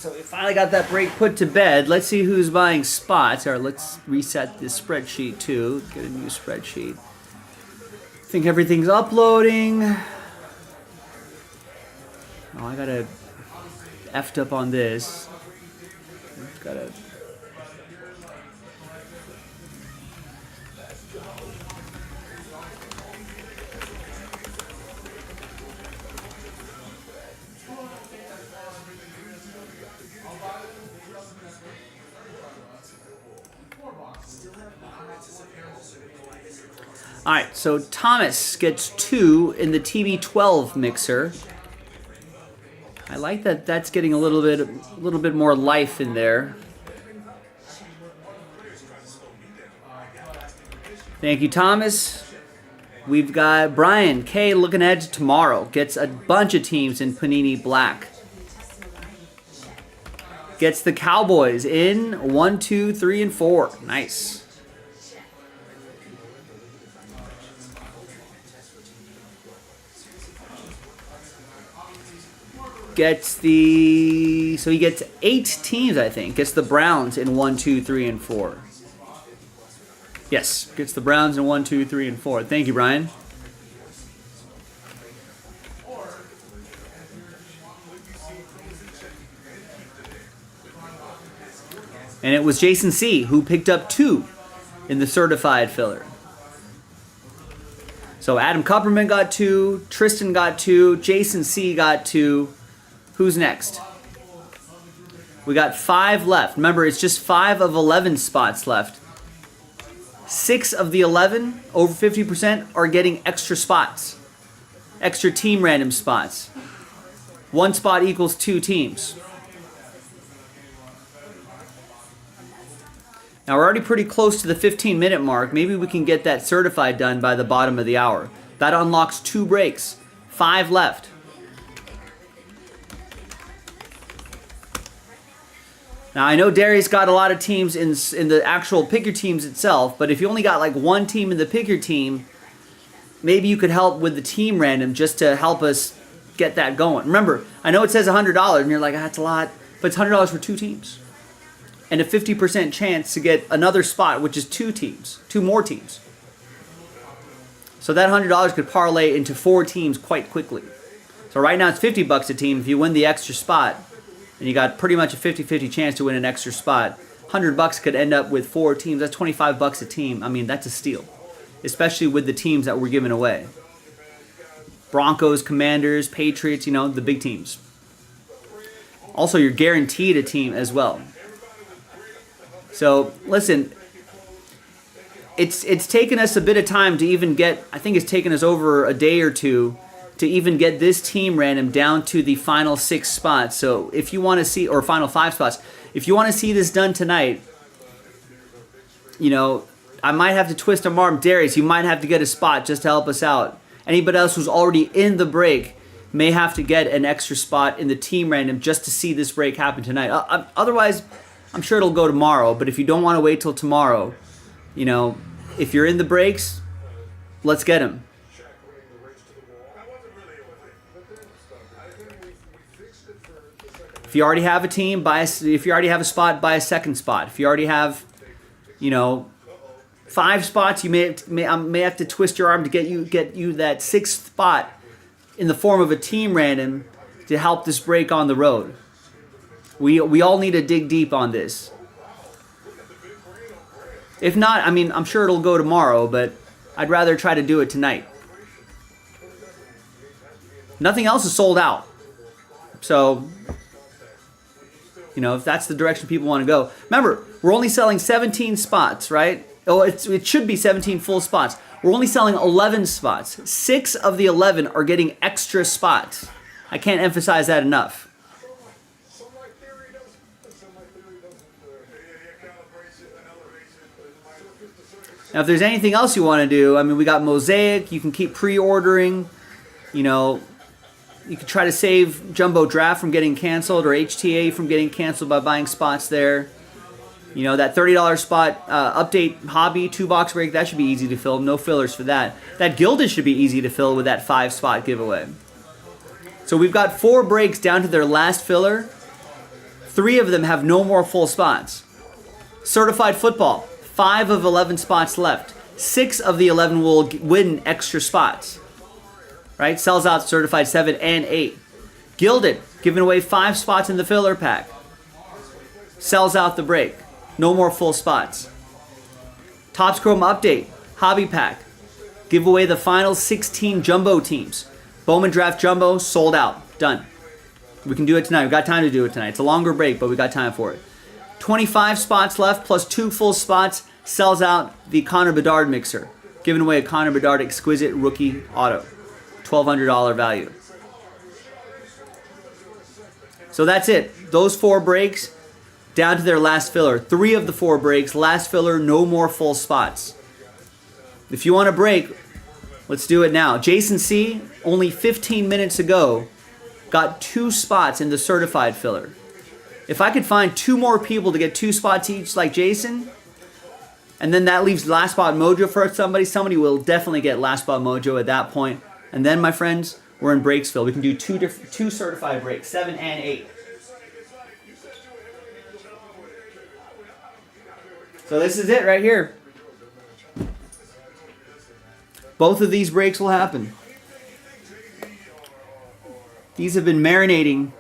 So we finally got that break put to bed. Let's see who's buying spots. Or let's reset this spreadsheet too. Get a new spreadsheet. I think everything's uploading. Oh, I gotta effed up on this. Gotta. All right, so Thomas gets 2 in the TB12 mixer. I like that. That's getting a little bit more life in there. Thank you, Thomas. We've got Brian K looking ahead to tomorrow. Gets a bunch of teams in Panini Black. Gets the Cowboys in 1, 2, 3, and 4. Nice. Gets the, so he gets 8 teams, I think. Gets the Browns in 1, 2, 3, and 4. Yes, gets the Browns in 1, 2, 3, and 4. Thank you, Brian. And it was Jason C. who picked up 2 in the certified filler. So Adam Kupperman got 2, Tristan got 2, Jason C. got 2. Who's next? We got 5 left. Remember, it's just 5 of 11 spots left. 6 of the 11, over 50%, are getting extra spots. Extra team random spots. 1 spot equals 2 teams. Now we're already pretty close to the 15-minute mark. Maybe we can get that certified done by the bottom of the hour. That unlocks 2 breaks. 5 left. Now, I know Darius got a lot of teams in the actual pick your teams itself, but if you only got like 1 team in the pick your team, maybe you could help with the team random just to help us get that going. Remember, I know it says $100, and you're like, that's a lot, but it's $100 for 2 teams. And a 50% chance to get another spot, which is 2 teams, 2 more teams. So that $100 could parlay into 4 teams quite quickly. So right now it's $50 a team. If you win the extra spot, and you got pretty much a 50-50 chance to win an extra spot, $100 could end up with 4 teams. That's $25 a team. I mean, that's a steal, especially with the teams that we're giving away. Broncos, Commanders, Patriots, you know, the big teams. Also, you're guaranteed a team as well. So, listen, it's taken us a bit of time to even get, I think it's taken us over a day or 2 to even get this team random down to the final 6 spots. So if you want to see, or final 5 spots, if you want to see this done tonight, you know, I might have to twist our arm. Darius, you might have to get a spot just to help us out. Anybody else who's already in the break may have to get an extra spot in the team random just to see this break happen tonight. Otherwise, I'm sure it'll go tomorrow. But if you don't want to wait till tomorrow, you know, if you're in the breaks, let's get them. If you already have a team, if you already have a spot, buy a second spot. If you already have, you know, 5 spots, you may have to twist your arm to get you that 6th spot in the form of a team random to help this break on the road. We all need to dig deep on this. If not, I mean, I'm sure it'll go tomorrow, but I'd rather try to do it tonight. Nothing else is sold out. So, you know, if that's the direction people want to go. Remember, we're only selling 17 spots, right? Oh, it should be 17 full spots. We're only selling 11 spots. 6 of the 11 are getting extra spots. I can't emphasize that enough. Now, if there's anything else you want to do, I mean, we got Mosaic. You can keep pre-ordering. You know, you can try to save Jumbo Draft from getting canceled or HTA from getting canceled by buying spots there. You know, that $30 spot update hobby 2-box break, that should be easy to fill. No fillers for that. That Gilded should be easy to fill with that 5-spot giveaway. So we've got 4 breaks down to their last filler. 3 of them have no more full spots. Certified football, 5 of 11 spots left. 6 of the 11 will win extra spots. Right? Sells out certified 7 and 8. Gilded, giving away 5 spots in the filler pack. Sells out the break. No more full spots. Topps Chrome Update, Hobby Pack. Give away the final 16 jumbo teams. Bowman Draft Jumbo, sold out. Done. We can do it tonight. We've got time to do it tonight. It's a longer break, but we got time for it. 25 spots left plus 2 full spots. Sells out the Connor Bedard mixer. Giving away a Connor Bedard Exquisite Rookie Auto. $1,200 value. So that's it. Those 4 breaks down to their last filler. 3 of the 4 breaks. Last filler, no more full spots. If you want a break, let's do it now. Jason C., only 15 minutes ago, got 2 spots in the certified filler. If I could find 2 more people to get 2 spots each like Jason, and then that leaves last spot mojo for somebody will definitely get last spot mojo at that point. And then, my friends, we're in Breaksville. We can do 2 certified breaks, 7 and 8. So this is it right here. Both of these breaks will happen. These have been marinating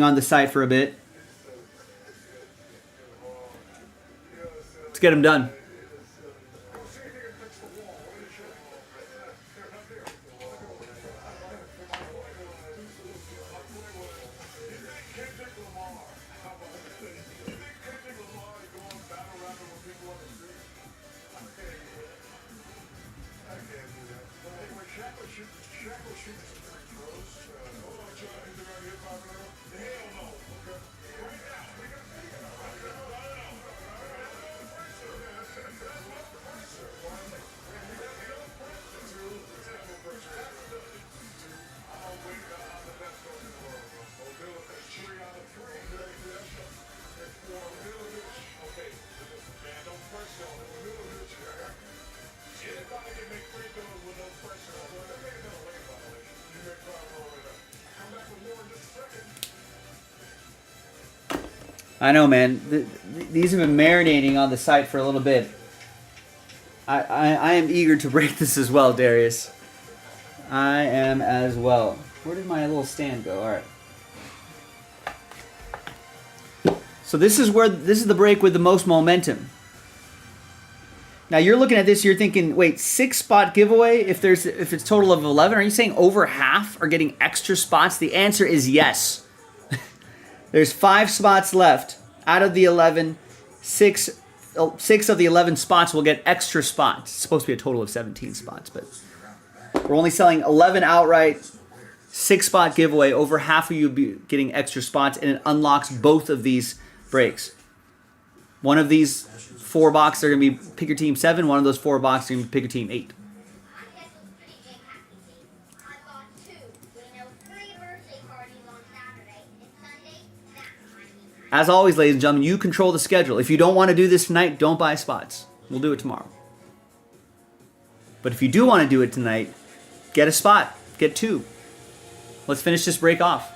on the site for a bit. Let's get them done. I know, man. These have been marinating on the site for a little bit. I am eager to break this as well, Darius. I am as well. Where did my little stand go? All right. So this is the break with the most momentum. Now you're looking at this, you're thinking, wait, 6 spot giveaway if it's total of 11? Are you saying over half are getting extra spots? The answer is yes. There's 5 spots left out of the 11. 6 of the 11 spots will get extra spots. It's supposed to be a total of 17 spots, but we're only selling 11 outright. 6 spot giveaway. Over half of you will be getting extra spots, and it unlocks both of these breaks. One of these 4 boxes are going to be pick your team 7. One of those 4 boxes are going to be pick your team 8. As always, ladies and gentlemen, you control the schedule. If you don't want to do this tonight, don't buy spots. We'll do it tomorrow. But if you do want to do it tonight, get a spot. Get 2. Let's finish this break off.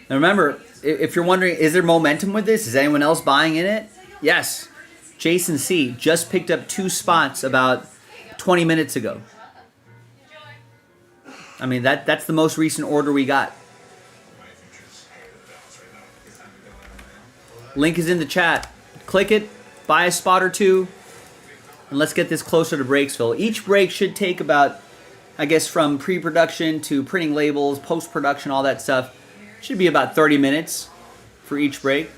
And remember, if you're wondering, is there momentum with this? Is anyone else buying in it? Yes. Jason C. just picked up 2 spots about 20 minutes ago. I mean, that's the most recent order we got. Link is in the chat. Click it, buy a spot or 2, and let's get this closer to Breaksville. Each break should take about, I guess, from pre-production to printing labels, post-production, all that stuff. Should be about 30 minutes for each break.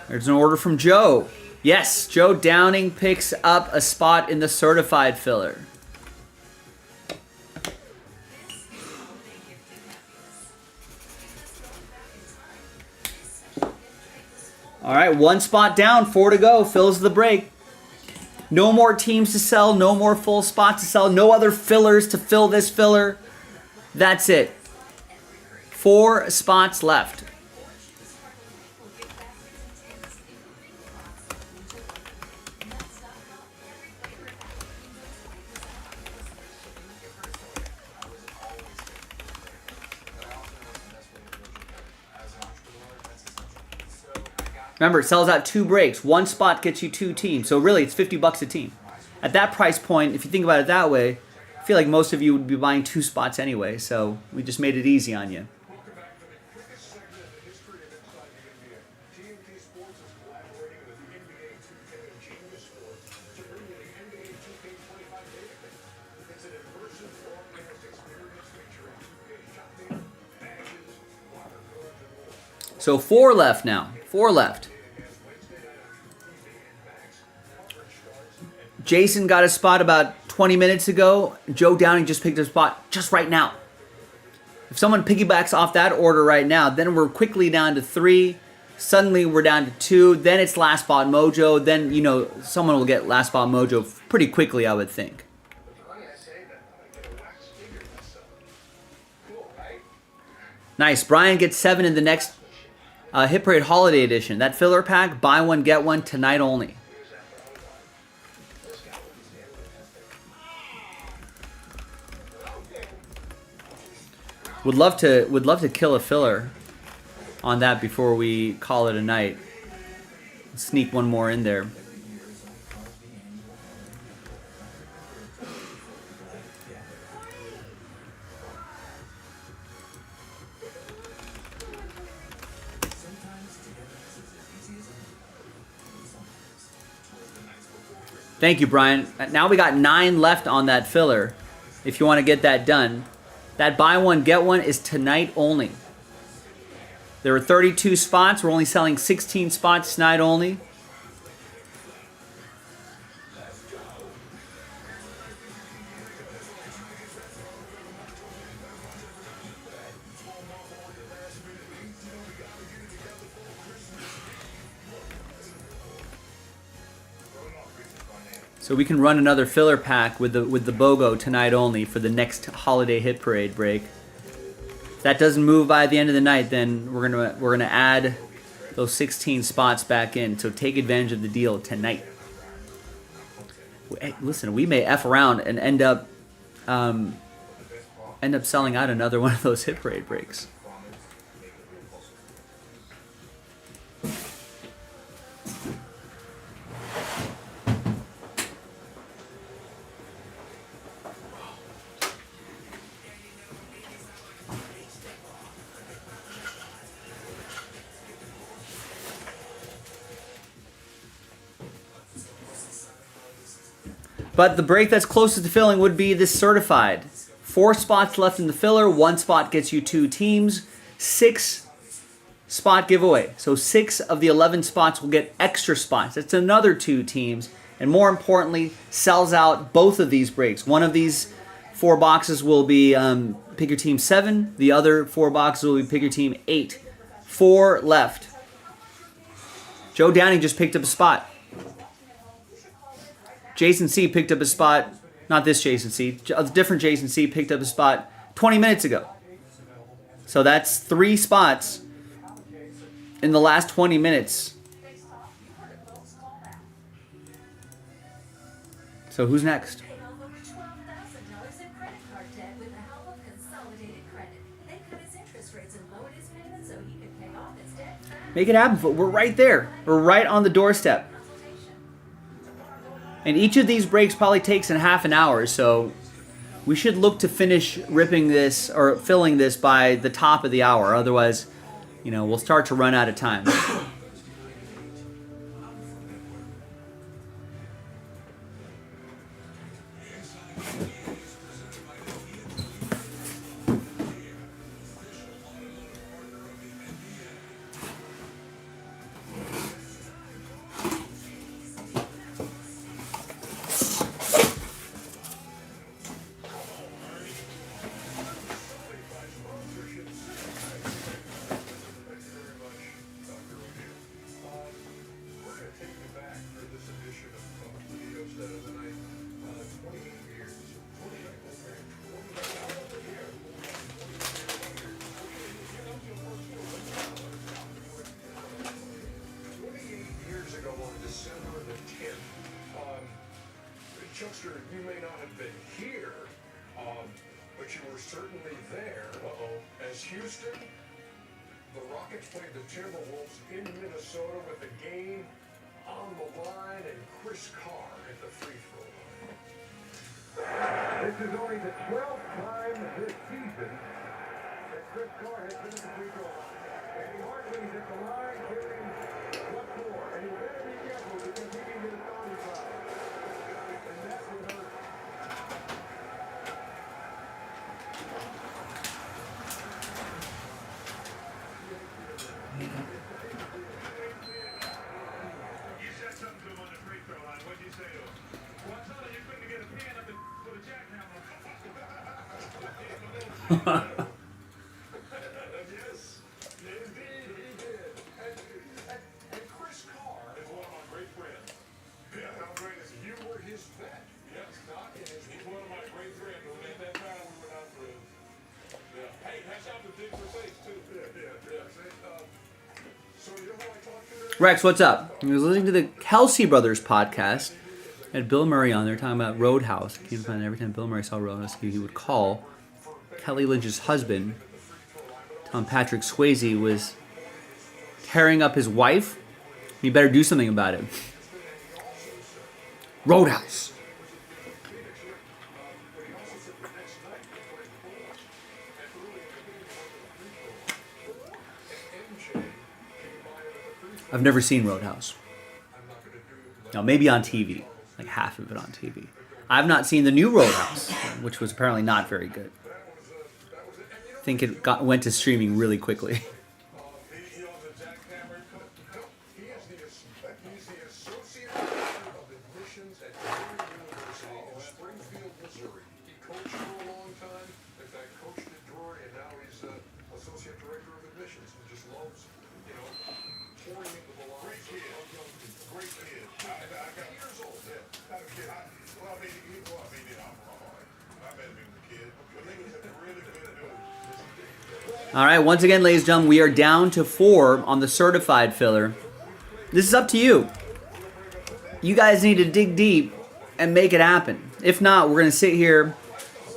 There's an order from Joe. Yes, Joe Downing picks up a spot in the certified filler. All right, 1 spot down, 4 to go. Fills the break. No more teams to sell. No more full spots to sell. No other fillers to fill this filler. That's it. 4 spots left. Remember, it sells out 2 breaks. 1 spot gets you 2 teams. So really, it's $50 a team. At that price point, if you think about it that way, I feel like most of you would be buying 2 spots anyway. So we just made it easy on you. Welcome back to the quickest segment in the history of Inside the NBA. TNT Sports is collaborating with NBA 2K and Genius Sports to bring you the NBA 2K25 database. It's an immersive broadcast experience featuring 2K shopping, badges, locker codes, and more. So 4 left now. 4 left. Jason got a spot about 20 minutes ago. Joe Downing just picked a spot just right now. If someone piggybacks off that order right now, then we're quickly down to 3. Suddenly we're down to 2. Then it's last spot mojo. Then, you know, someone will get last spot mojo pretty quickly, I would think. Nice. Brian gets 7 in the next Hit Parade Holiday Edition. That filler pack, buy one, get one, tonight only. Would love to kill a filler on that before we call it a night. Sneak one more in there. Thank you, Brian. Now we got 9 left on that filler. If you want to get that done. That buy one, get one is tonight only. There are 32 spots. We're only selling 16 spots tonight only. So we can run another filler pack with the BOGO tonight only for the next holiday hit parade break. If that doesn't move by the end of the night, then we're gonna add those 16 spots back in. So take advantage of the deal tonight. Hey, listen, we may F around and end up selling out another one of those hit parade breaks. But the break that's closest to filling would be this certified. 4 spots left in the filler. 1 spot gets you 2 teams. 6 spot giveaway. So 6 of the 11 spots will get extra spots. That's another 2 teams. And more importantly, sells out both of these breaks. One of these 4 boxes will be pick your team 7. The other 4 boxes will be pick your team 8. 4 left. Joe Downing just picked up a spot. Jason C picked up a spot, not this Jason C, a different Jason C picked up a spot 20 minutes ago. So that's 3 spots in the last 20 minutes. So who's next? Make it happen. We're right there. We're right on the doorstep. And each of these breaks probably takes in half an hour, so we should look to finish ripping this or filling this by the top of the hour. Otherwise, you know, we'll start to run out of time. haven't been here, but you were certainly there. As Houston, the Rockets played the Timberwolves in Minnesota with the game on the line and Chris Carr at the free throw line. This is only the 12th time this season that Chris Carr has been at the free throw line. And he hardly is at the line carrying what for? And he better be careful because he can get a foul foul. And that would hurt. You said something to him on the free throw line. What'd you say to him? Well, I told him you couldn't get a pen up and put a jackhammer. Yes, indeed he did. And Chris Carr is one of my great friends. Yeah, how great is he? You were his vet. Yes, not in his. He's one of my great friends. At that time, we were not friends. Yeah. Hey, that's out the Dick for Sakes, too. Yeah. So you know who I talked to? Rex, what's up? I was listening to the Kelsey Brothers podcast. Had Bill Murray on there talking about Roadhouse. I came to find every time Bill Murray saw Roadhouse, he would call Kelly Lynch's husband, Tom Patrick Swayze, was tearing up his wife. He better do something about it. Roadhouse. I've never seen Roadhouse. Now, maybe on TV. Like half of it on TV. I've not seen the new Roadhouse, which was apparently not very good. I think it went to streaming really quickly. He owns a jackhammer. He is he's the associate director of admissions at Emory University in Springfield, Missouri. He coached for a long time. In fact, coached at Drury, and now he's associate director of admissions. He just loves, pouring into the lives of young people. Great kid. I got years old. Yeah. Not a kid. I'm wrong. I met him as a kid. But he was a really good dude. All right, once again, ladies and gentlemen, we are down to 4 on the certified filler. This is up to you. You guys need to dig deep and make it happen. If not, we're going to sit here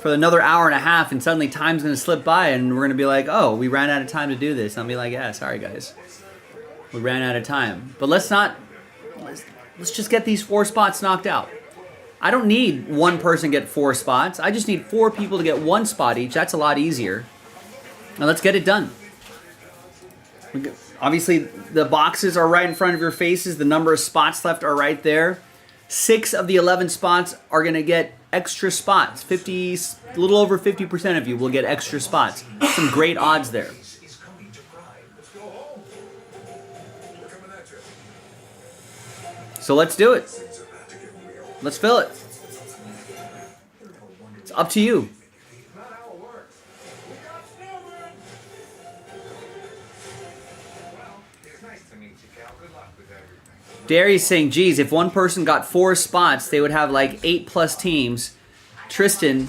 for another hour and a half, and suddenly time's going to slip by, and we're going to be like, oh, we ran out of time to do this. And I'll be like, yeah, sorry, guys. We ran out of time. But let's just get these 4 spots knocked out. I don't need one person to get 4 spots. I just need 4 people to get 1 spot each. That's a lot easier. Now let's get it done. Obviously, the boxes are right in front of your faces. The number of spots left are right there. 6 of the 11 spots are going to get extra spots. A little over 50% of you will get extra spots. Some great odds there. So let's do it. Let's fill it. It's up to you. Darius saying, geez, if one person got 4 spots, they would have like 8+ teams. Tristan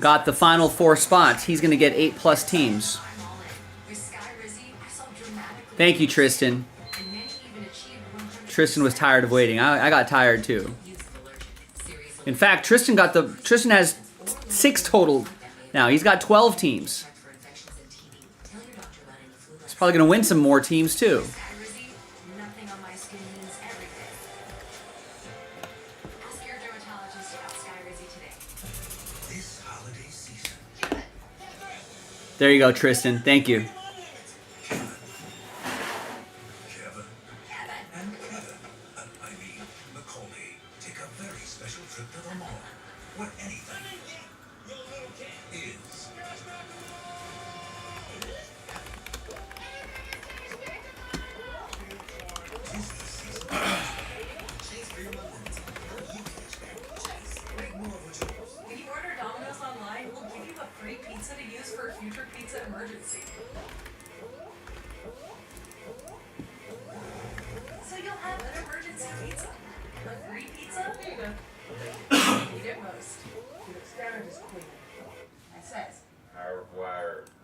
got the final 4 spots. He's going to get 8+ teams. Thank you, Tristan. Tristan was tired of waiting. I got tired too. In fact, Tristan has 6 total now. He's got 12 teams. He's probably going to win some more teams too. There you go, Tristan. Thank you.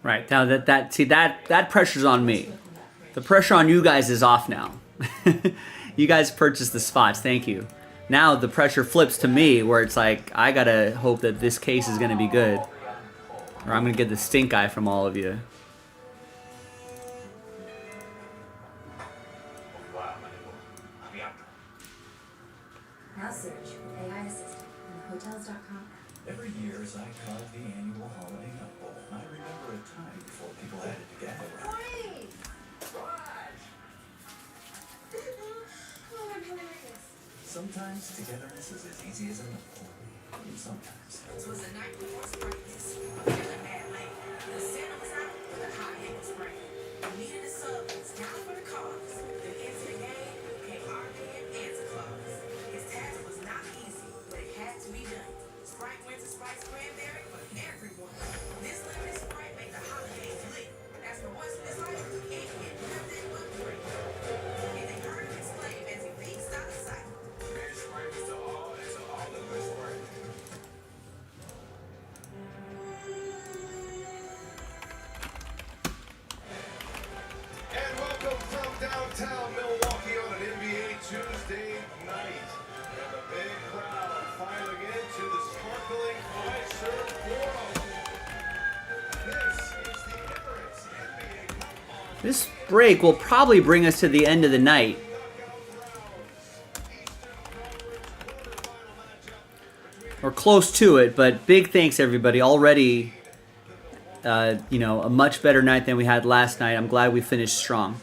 Right, now that pressure's on me. The pressure on you guys is off now. You guys purchased the spots, thank you. Now the pressure flips to me, where it's like, I gotta hope that this case is gonna be good, or I'm gonna get the stink eye from all of you. Now search with AI Assistant on the Hotels.com app. Every year as I carve the annual holiday nut bowl, I remember a time before people had it together. Sometimes togetherness is as easy as a nut bowl. Sometimes. This was the night before Spartacus. Feeling mad late. The Santa was out, but the hot hand was spraying. We needed a sub, it's down for the cause. Then into the game came our man, Santa Claus. His task was not easy, but it had to be done. Sprite went to Sprite's cranberry for everyone. This limited Sprite made the holidays lit. As for once in his life, it hit nothing but great. And they heard him exclaim as he leaped out of sight. Man, Sprite is to all the best Sprite. And welcome from downtown Milwaukee on an NBA Tuesday night. And the big crowd filing into the sparkling Fiserv Forum. This is the Emirates NBA Cup. This break will probably bring us to the end of the night. Or close to it, but big thanks everybody. Already, you know, a much better night than we had last night. I'm glad we finished strong.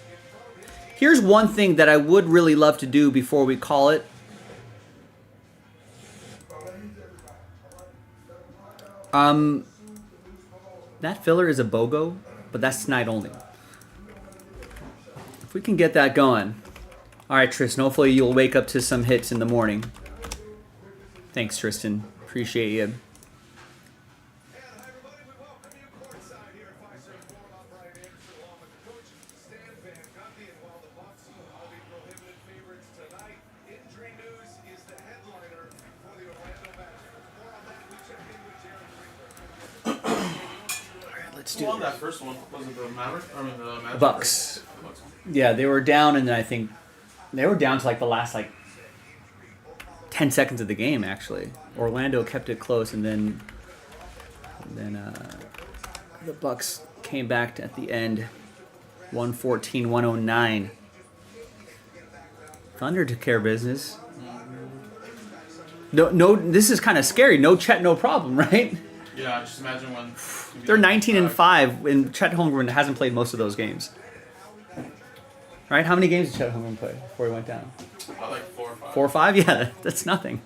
Here's one thing that I would really love to do before we call it. That filler is a BOGO, but that's tonight only. If we can get that going. All right, Tristan, hopefully you'll wake up to some hits in the morning. Thanks, Tristan. Appreciate you. And hi everybody, we welcome you courtside here at Fiserv Forum. I'm Brian Anderson along with the coach, Stan Van Gundy, and while the Bucks are the prohibited favorites tonight, injury news is the headliner for the Orlando Magic. More on that, we check in with Jared Greenberg. All right, let's Who do won it. that first one? Was it the Maverick? I mean the Magic? Bucks. The Bucks one. Yeah, they were down, and then I think they were down to like the last 10 seconds of the game. Actually, Orlando kept it close, and then the Bucks came back at the end, 114-109. Thunder took care of business. No, this is kind of scary. No Chet, no problem, right? Yeah, just imagine when They're 19-5, and Chet Holmgren hasn't played most of those games. Right? How many games did Chet Holmgren play before he went down? like 4 or 5. 4 or 5? Yeah, that's nothing.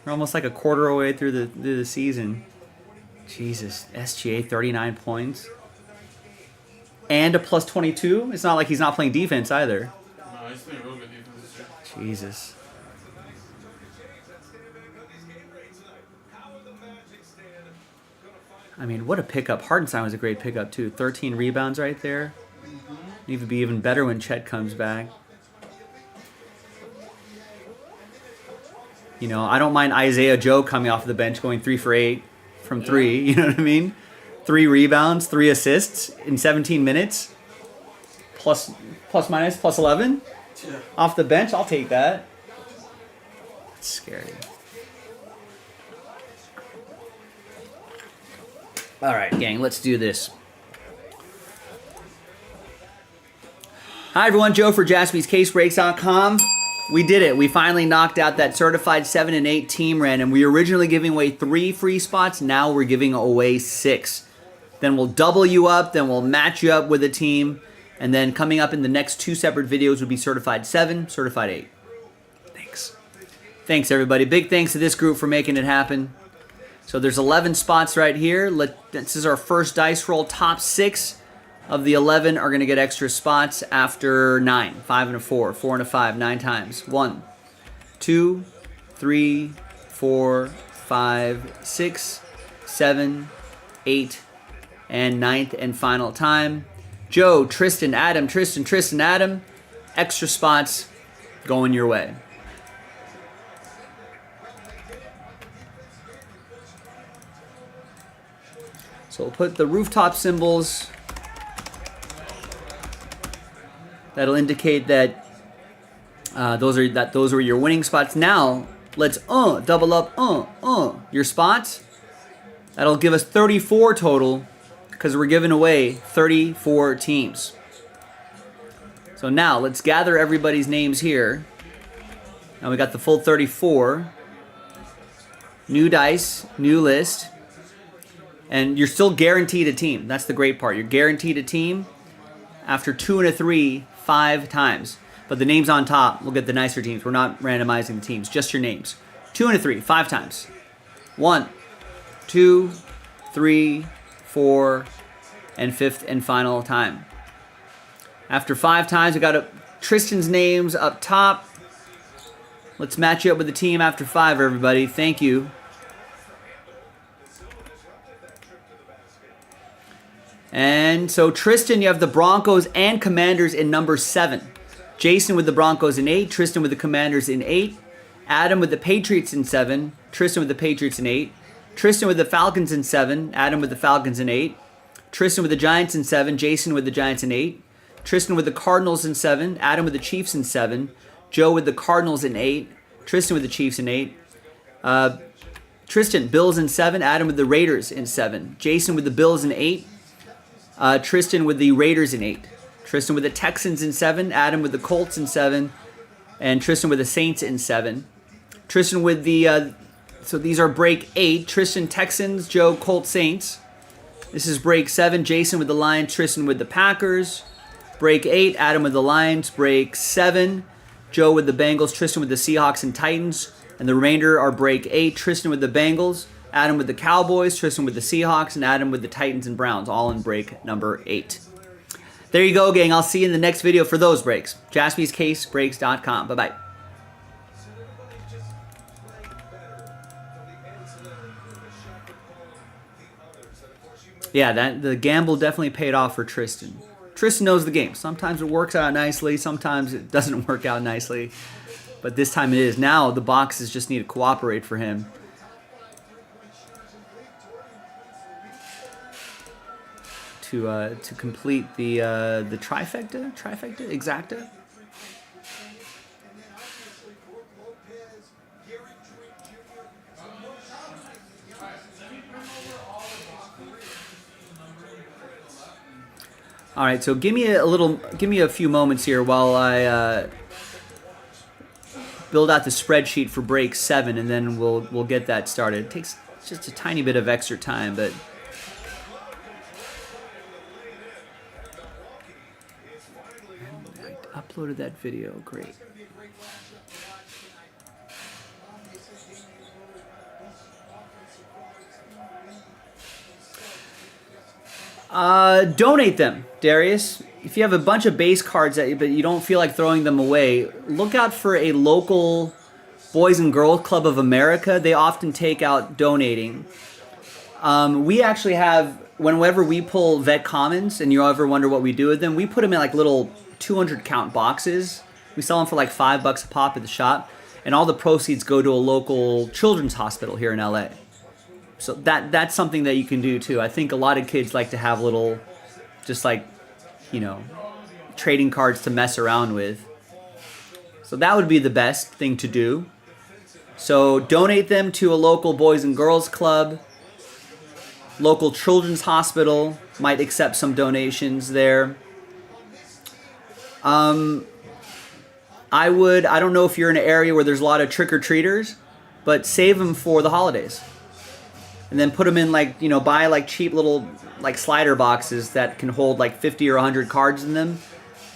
We're almost like a quarter away through the season. Jesus, SGA 39 points and a plus 22. It's not like he's not playing defense either. No, he's playing real good defense this year. Jesus. I mean, what a pickup. Hardenstein was a great pickup too. 13 rebounds right there. Need to be even better when Chet comes back. You know, I don't mind Isaiah Joe coming off the bench going 3 for 8 from 3. You know what I mean? 3 rebounds, 3 assists in 17 minutes. Plus minus, plus 11. Yeah. Off the bench, I'll take that. It's scary. All right, gang, let's do this. Hi, everyone. Joe for JaspysCaseBreaks.com. We did it. We finally knocked out that certified 7 and 8 team run, and we were originally giving away 3 free spots. Now we're giving away 6. Then we'll double you up. Then we'll match you up with a team. And then coming up in the next 2 separate videos would be certified 7, certified 8. Thanks. Thanks, everybody. Big thanks to this group for making it happen. So there's 11 spots right here. This is our first dice roll. Top 6 of the 11 are going to get extra spots after 9. 5 and a 4, 4 and a 5, 9 times. 1, 2, 3, 4, 5, 6, 7, 8, and 9th and final time. Joe, Tristan, Adam, Tristan, Adam. Extra spots going your way. So we'll put the rooftop symbols. That'll indicate that Those were your winning spots. Now let's double up your spots. That'll give us 34 total because we're giving away 34 teams. So now let's gather everybody's names here. Now we got the full 34. New dice, new list. And you're still guaranteed a team. That's the great part. You're guaranteed a team after 2 and a 3, 5 times. But the names on top will get the nicer teams. We're not randomizing the teams, just your names. 2 and a 3, 5 times. 1, 2, 3, 4, and 5th and final time. After 5 times, we got Tristan's names up top. Let's match you up with the team after 5, everybody. Thank you. And so Tristan, you have the Broncos and Commanders in number 7. Jason with the Broncos in 8. Tristan with the Commanders in 8. Adam with the Patriots in 7. Tristan with the Patriots in 8. Tristan with the Falcons in 7. Adam with the Falcons in 8. Tristan with the Giants in 7. Jason with the Giants in 8. Tristan with the Cardinals in 7. Adam with the Chiefs in 7. Joe with the Cardinals in 8. Tristan with the Chiefs in 8. Tristan, Bills in 7. Adam with the Raiders in 7. Jason with the Bills in 8. Tristan with the Raiders in 8. Tristan with the Texans in 7. Adam with the Colts in 7. And Tristan with the Saints in 7. Tristan with the... so these are break 8. Tristan, Texans. Joe, Colts, Saints. This is break 7. Jason with the Lions. Tristan with the Packers. Break 8. Adam with the Lions. Break 7. Joe with the Bengals. Tristan with the Seahawks and Titans. And the remainder are break 8. Tristan with the Bengals. Adam with the Cowboys, Tristan with the Seahawks, and Adam with the Titans and Browns, all in break number 8. There you go, gang. I'll see you in the next video for those breaks. JaspysCaseBreaks.com. Bye-bye. Yeah, the gamble definitely paid off for Tristan. Tristan knows the game. Sometimes it works out nicely. Sometimes it doesn't work out nicely. But this time it is. Now the boxes just need to cooperate for him. To complete the trifecta, exacta. All right, so give me a few moments here while I build out the spreadsheet for break 7, and then we'll get that started. It takes just a tiny bit of extra time, but. Uploaded that video, great. Donate them, Darius. If you have a bunch of base cards but you don't feel like throwing them away, look out for a local Boys and Girls Club of America. They often take out donating. We actually have, whenever we pull vet commons and you ever wonder what we do with them, we put them in like little 200 count boxes. We sell them for like $5 a pop at the shop, and all the proceeds go to a local children's hospital here in LA. So that's something that you can do too. I think a lot of kids like to have little, just like, trading cards to mess around with. So that would be the best thing to do. So donate them to a local Boys and Girls Club. Local children's hospital might accept some donations there. I don't know if you're in an area where there's a lot of trick-or-treaters, but save them for the holidays. And then put them in buy like cheap little slider boxes that can hold like 50 or 100 cards in them,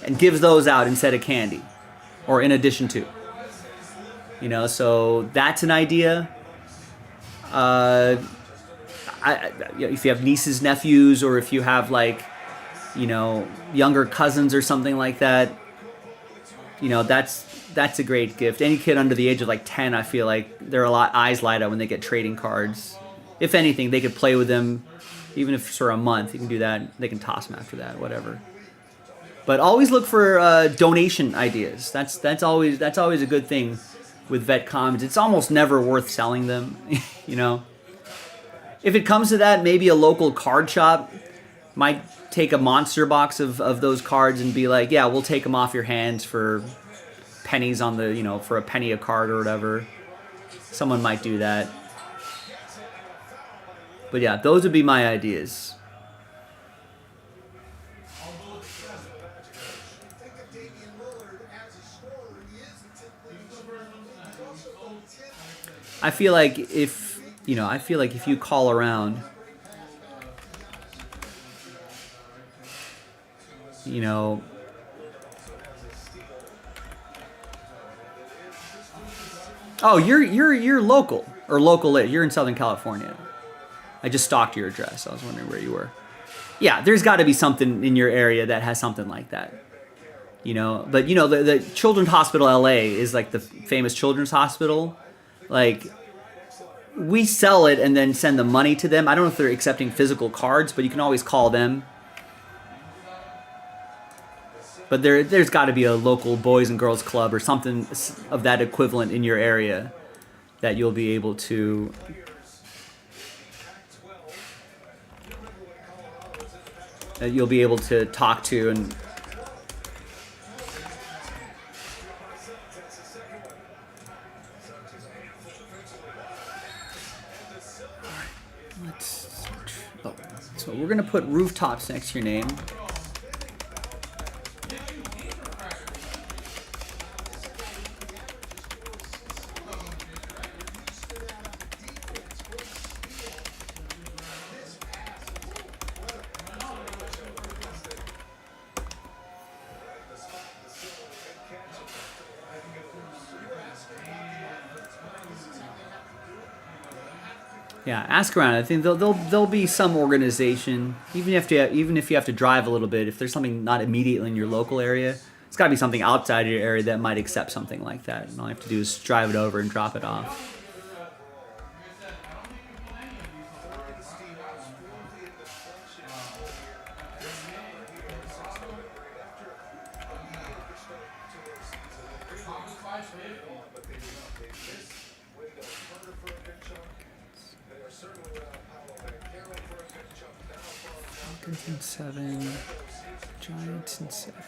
and give those out instead of candy, or in addition to. So that's an idea. If you have nieces, nephews, or if you have younger cousins or something like that, that's a great gift. Any kid under the age of 10, I feel like their eyes light up when they get trading cards. If anything, they could play with them, even if for a month. You can do that. They can toss them after that, whatever. But always look for donation ideas. That's always a good thing with vet commons. It's almost never worth selling them, If it comes to that, maybe a local card shop might take a monster box of those cards and be like, yeah, we'll take them off your hands for pennies on the, for a penny a card or whatever. Someone might do that. But yeah, those would be my ideas. I feel like if you call around, oh, you're local or local. You're in Southern California. I just stalked your address. I was wondering where you were. Yeah, there's got to be something in your area that has something like that. But the Children's Hospital LA is like the famous children's hospital. Like, we sell it and then send the money to them. I don't know if they're accepting physical cards, but you can always call them. But there's got to be a local Boys and Girls Club or something of that equivalent in your area that you'll be able to talk to. And so we're gonna put rooftops next to your name. Yeah, ask around. I think there'll be some organization, even if you have to drive a little bit. If there's something not immediately in your local area, it's got to be something outside of your area that might accept something like that. And all you have to do is drive it over and drop it off. Falcons in 7, Giants in 7,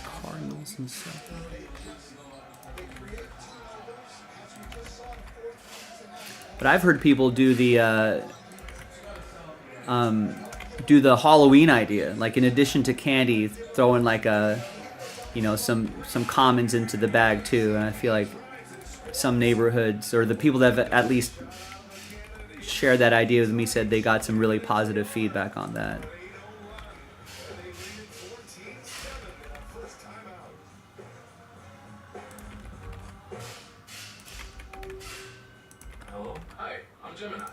Cardinals in 7. But I've heard people do the Halloween idea, like in addition to candy, throw in like some commons into the bag too. And I feel like some neighborhoods or the people that have at least shared that idea with me said they got some really positive feedback on that. Hello? Hi, I'm Gemini.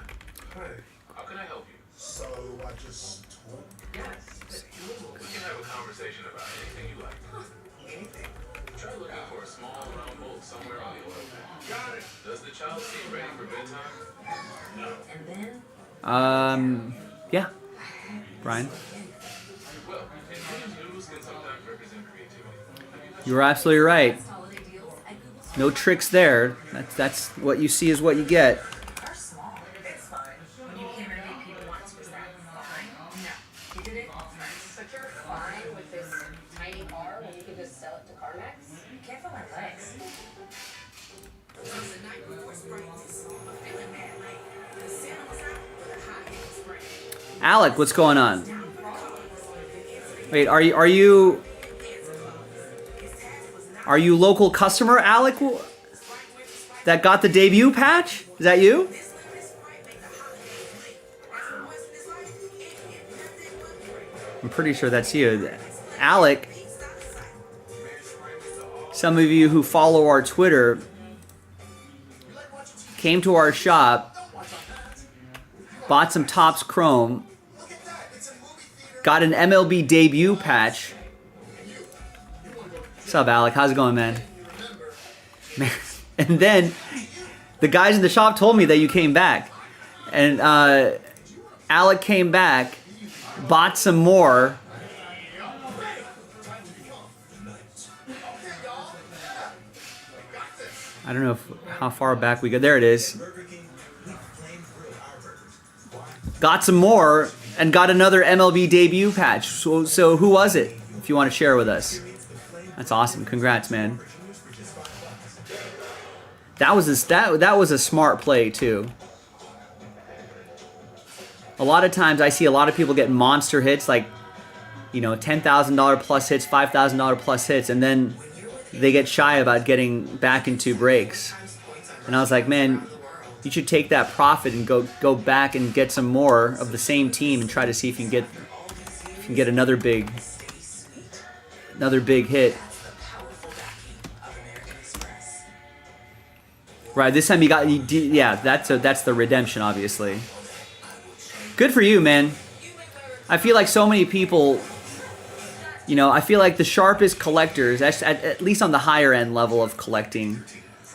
Hey, How can I help you? so I just talk? Yes. We can have a conversation about anything you like. Anything. Try looking for a small round bolt somewhere on the oil pan. Got it. Does the child seem ready for bedtime? No. And then Yeah, Brian. Well, enhanced noodles can sometimes represent creativity. You're absolutely right. holiday deals at Google No tricks there. That's what you see is what you get. Are small. It's fine. When you came and meet people once, was that fine? No. You did it nice. But you're fine with this tiny car when you could just sell it to CarMax? Careful my legs. Alec, what's going on? Wait, are you local customer, Alec? That got the debut patch? Is that you? I'm pretty sure that's you. Alec, some of you who follow our Twitter came to our shop, bought some Topps Chrome, got an MLB debut patch. What's up, Alec? How's it going, man? And then the guys in the shop told me that you came back. And Alec came back, bought some more. I don't know how far back we go. There it is. Got some more and got another MLB debut patch. So who was it? if you want to share with us. That's awesome. Congrats, man. That was a smart play too. A lot of times I see a lot of people get monster hits, like, you know, $10,000 plus hits, $5,000 plus hits, and then they get shy about getting back into breaks. And I was like, man, you should take that profit and go back and get some more of the same team and try to see if you can get another big hit. Right, this time yeah, that's the redemption, obviously. Good for you, man. I feel like so many people, you know, I feel like the sharpest collectors, at least on the higher end level of collecting,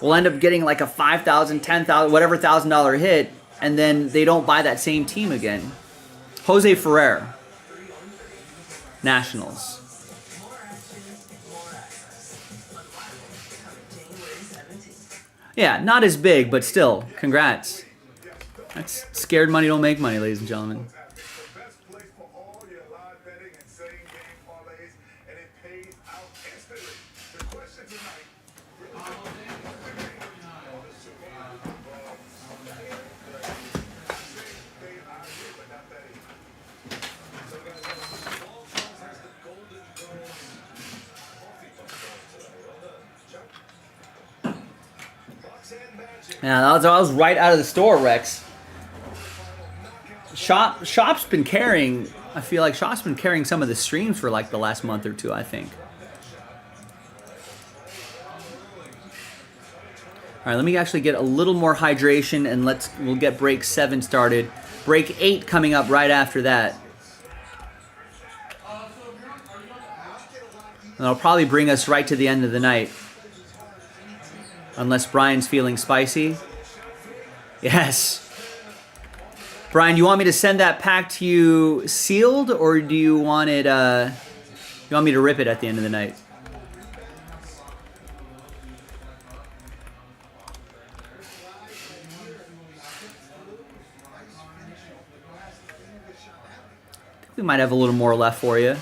will end up getting like a $5,000, $10,000, whatever $1,000 hit, and then they don't buy that same team again. Jose Ferrer, Nationals. Yeah, not as big, but still, congrats. That's scared money don't make money, ladies and gentlemen. Yeah, that was right out of the store, Rex. Shop's been carrying, I feel like Shop's been carrying some of the streams for like the last month or two, I think. All right, let me actually get a little more hydration and we'll get break 7 started. Break 8 coming up right after that. And that'll probably bring us right to the end of the night. Unless Brian's feeling spicy. Yes. Brian, you want me to send that pack to you sealed, or do you want it, you want me to rip it at the end of the night? I think we might have a little more left for you.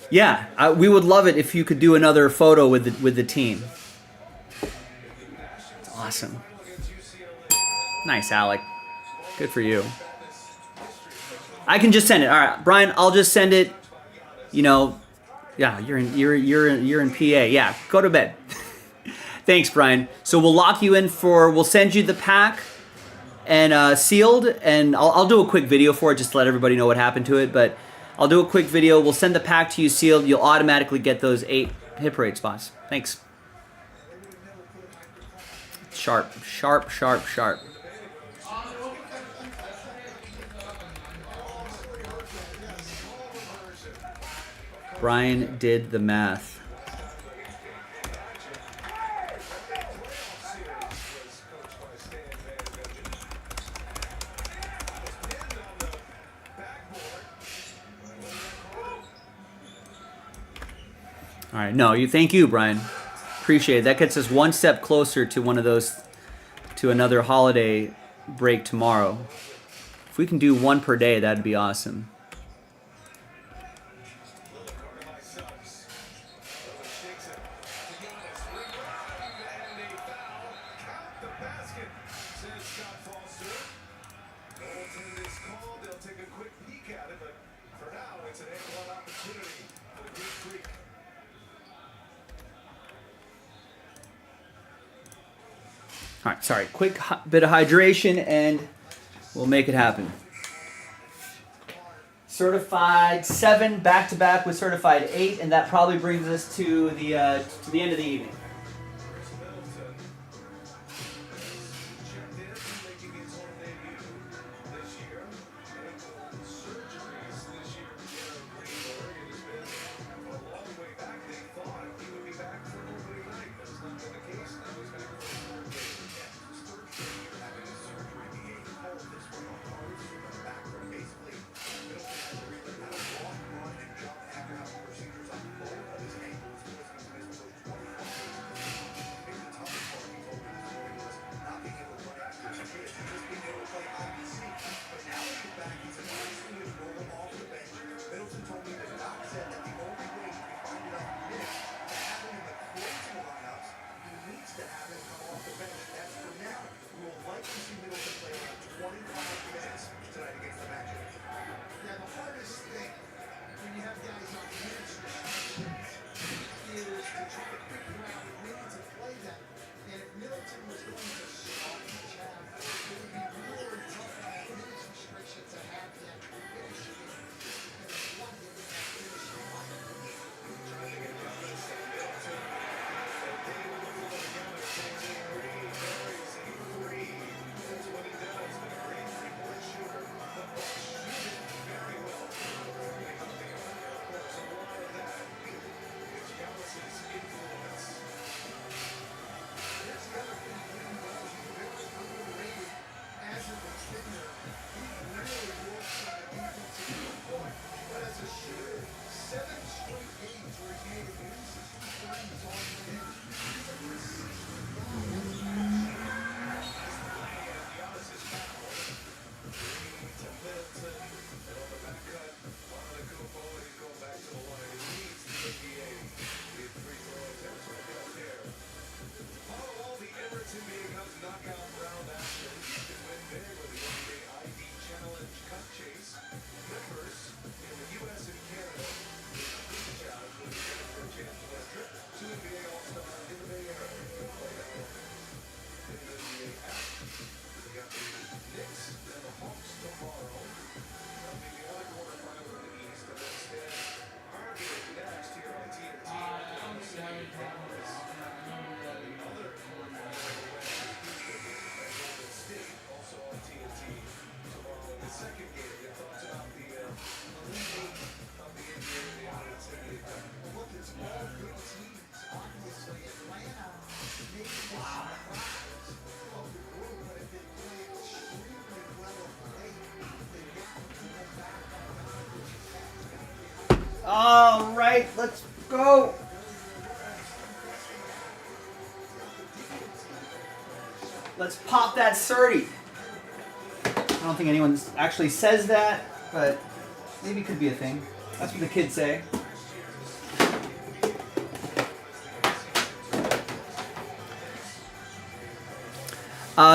Yeah, we would love it if you could do another photo with the team. It's awesome. Nice, Alec. Good for you. I can just send it. All right, Brian, I'll just send it. You know, yeah, you're in PA. Yeah, go to bed. Thanks, Brian. So we'll lock you in we'll send you the pack and sealed, and I'll do a quick video for it just to let everybody know what happened to it, but I'll do a quick video. We'll send the pack to you sealed. You'll automatically get those 8 hit parade spots. Thanks. Sharp, sharp, sharp, sharp. Brian did the math. All right, no, thank you, Brian. Appreciate it. That gets us one step closer to to another holiday break tomorrow. If we can do 1 per day, that'd be awesome. All right, sorry, quick bit of hydration and we'll make it happen. Certified 7 back-to-back with certified 8, and that probably brings us to the end of the evening. All right, let's go. Let's pop that 30. I don't think anyone actually says that, but maybe it could be a thing. That's what the kids say.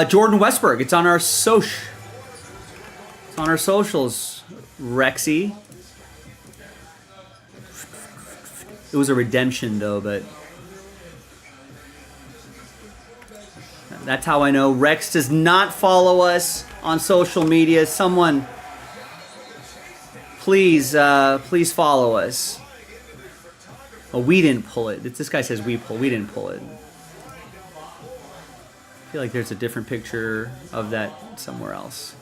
Jordan Westberg, it's on our It's on our socials, Rexy. It was a redemption though, but that's how I know Rex does not follow us on social media. Someone, please follow us. Oh, we didn't pull it. This guy says we pull. We didn't pull it. I feel like there's a different picture of that somewhere else.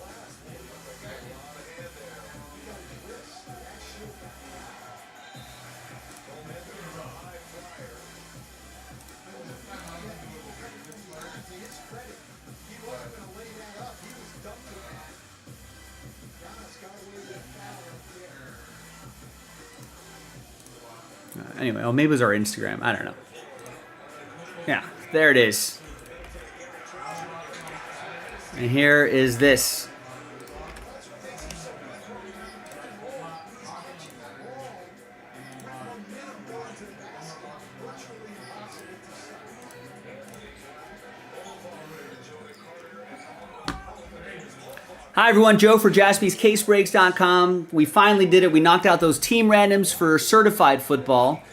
Anyway, oh, maybe it was our Instagram. I don't know. Yeah, there it is. And here is this. Hi everyone, Joe for JaspysCaseBreaks.com. We finally did it. We knocked out those team randoms for certified football.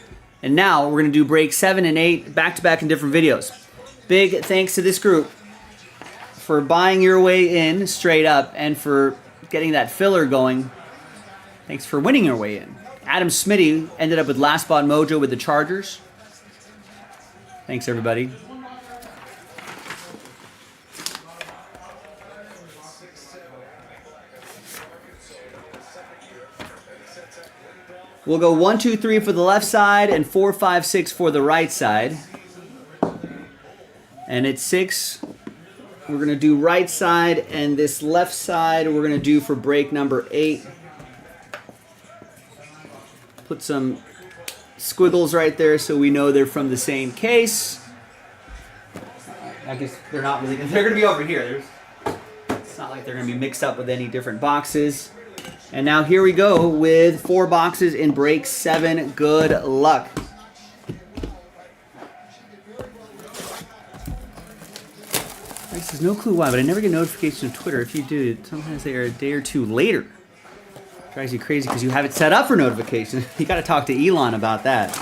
And now we're going to do break 7 and 8 back-to-back in different videos. Big thanks to this group for buying your way in straight up and for getting that filler going. Thanks for winning your way in. Adam Smitty ended up with Last Spot Mojo with the Chargers. Thanks, everybody. We'll go 1, 2, 3 for the left side and 4, 5, 6 for the right side. And at 6, we're going to do right side, and this left side we're going to do for break number 8. Put some squiggles right there so we know they're from the same case. I guess they're not really, they're going to be over here. It's not like they're going to be mixed up with any different boxes. And now here we go with 4 boxes in break 7. Good luck. There's no clue why, but I never get notifications on Twitter. If you do, sometimes they are a day or two later. Drives you crazy because you have it set up for notifications. You got to talk to Elon about that.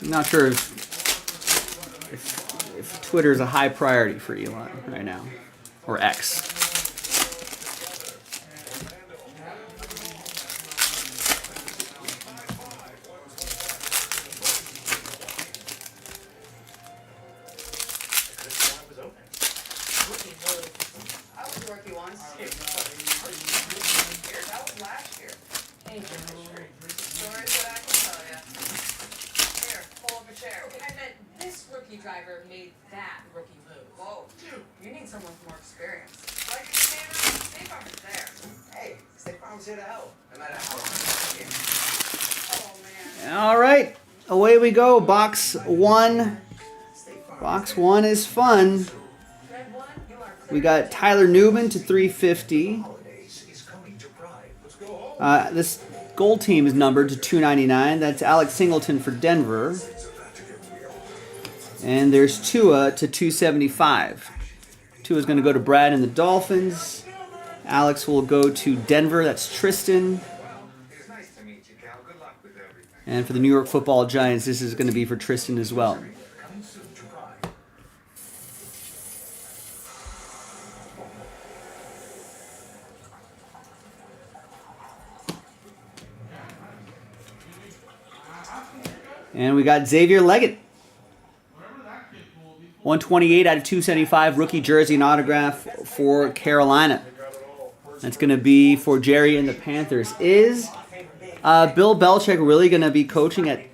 I'm not sure if Twitter is a high priority for Elon right now, or X. Driver made that rookie move. Whoa, you need someone with more experience. Like State Farm is there. Hey, State Farm's here to help, no matter how long. Oh man. All right, away we go. Box 1. Box 1 is fun. We got Tyler Newman to 350. This gold team is numbered to 299. That's Alex Singleton for Denver. And there's Tua to 275. Tua's going to go to Brad and the Dolphins. Alex will go to Denver. That's Tristan. And for the New York Football Giants, this is going to be for Tristan as well. And we got Xavier Leggett. 128 out of 275, rookie jersey and autograph for Carolina. That's going to be for Jerry and the Panthers. Is Bill Belichick really going to be coaching at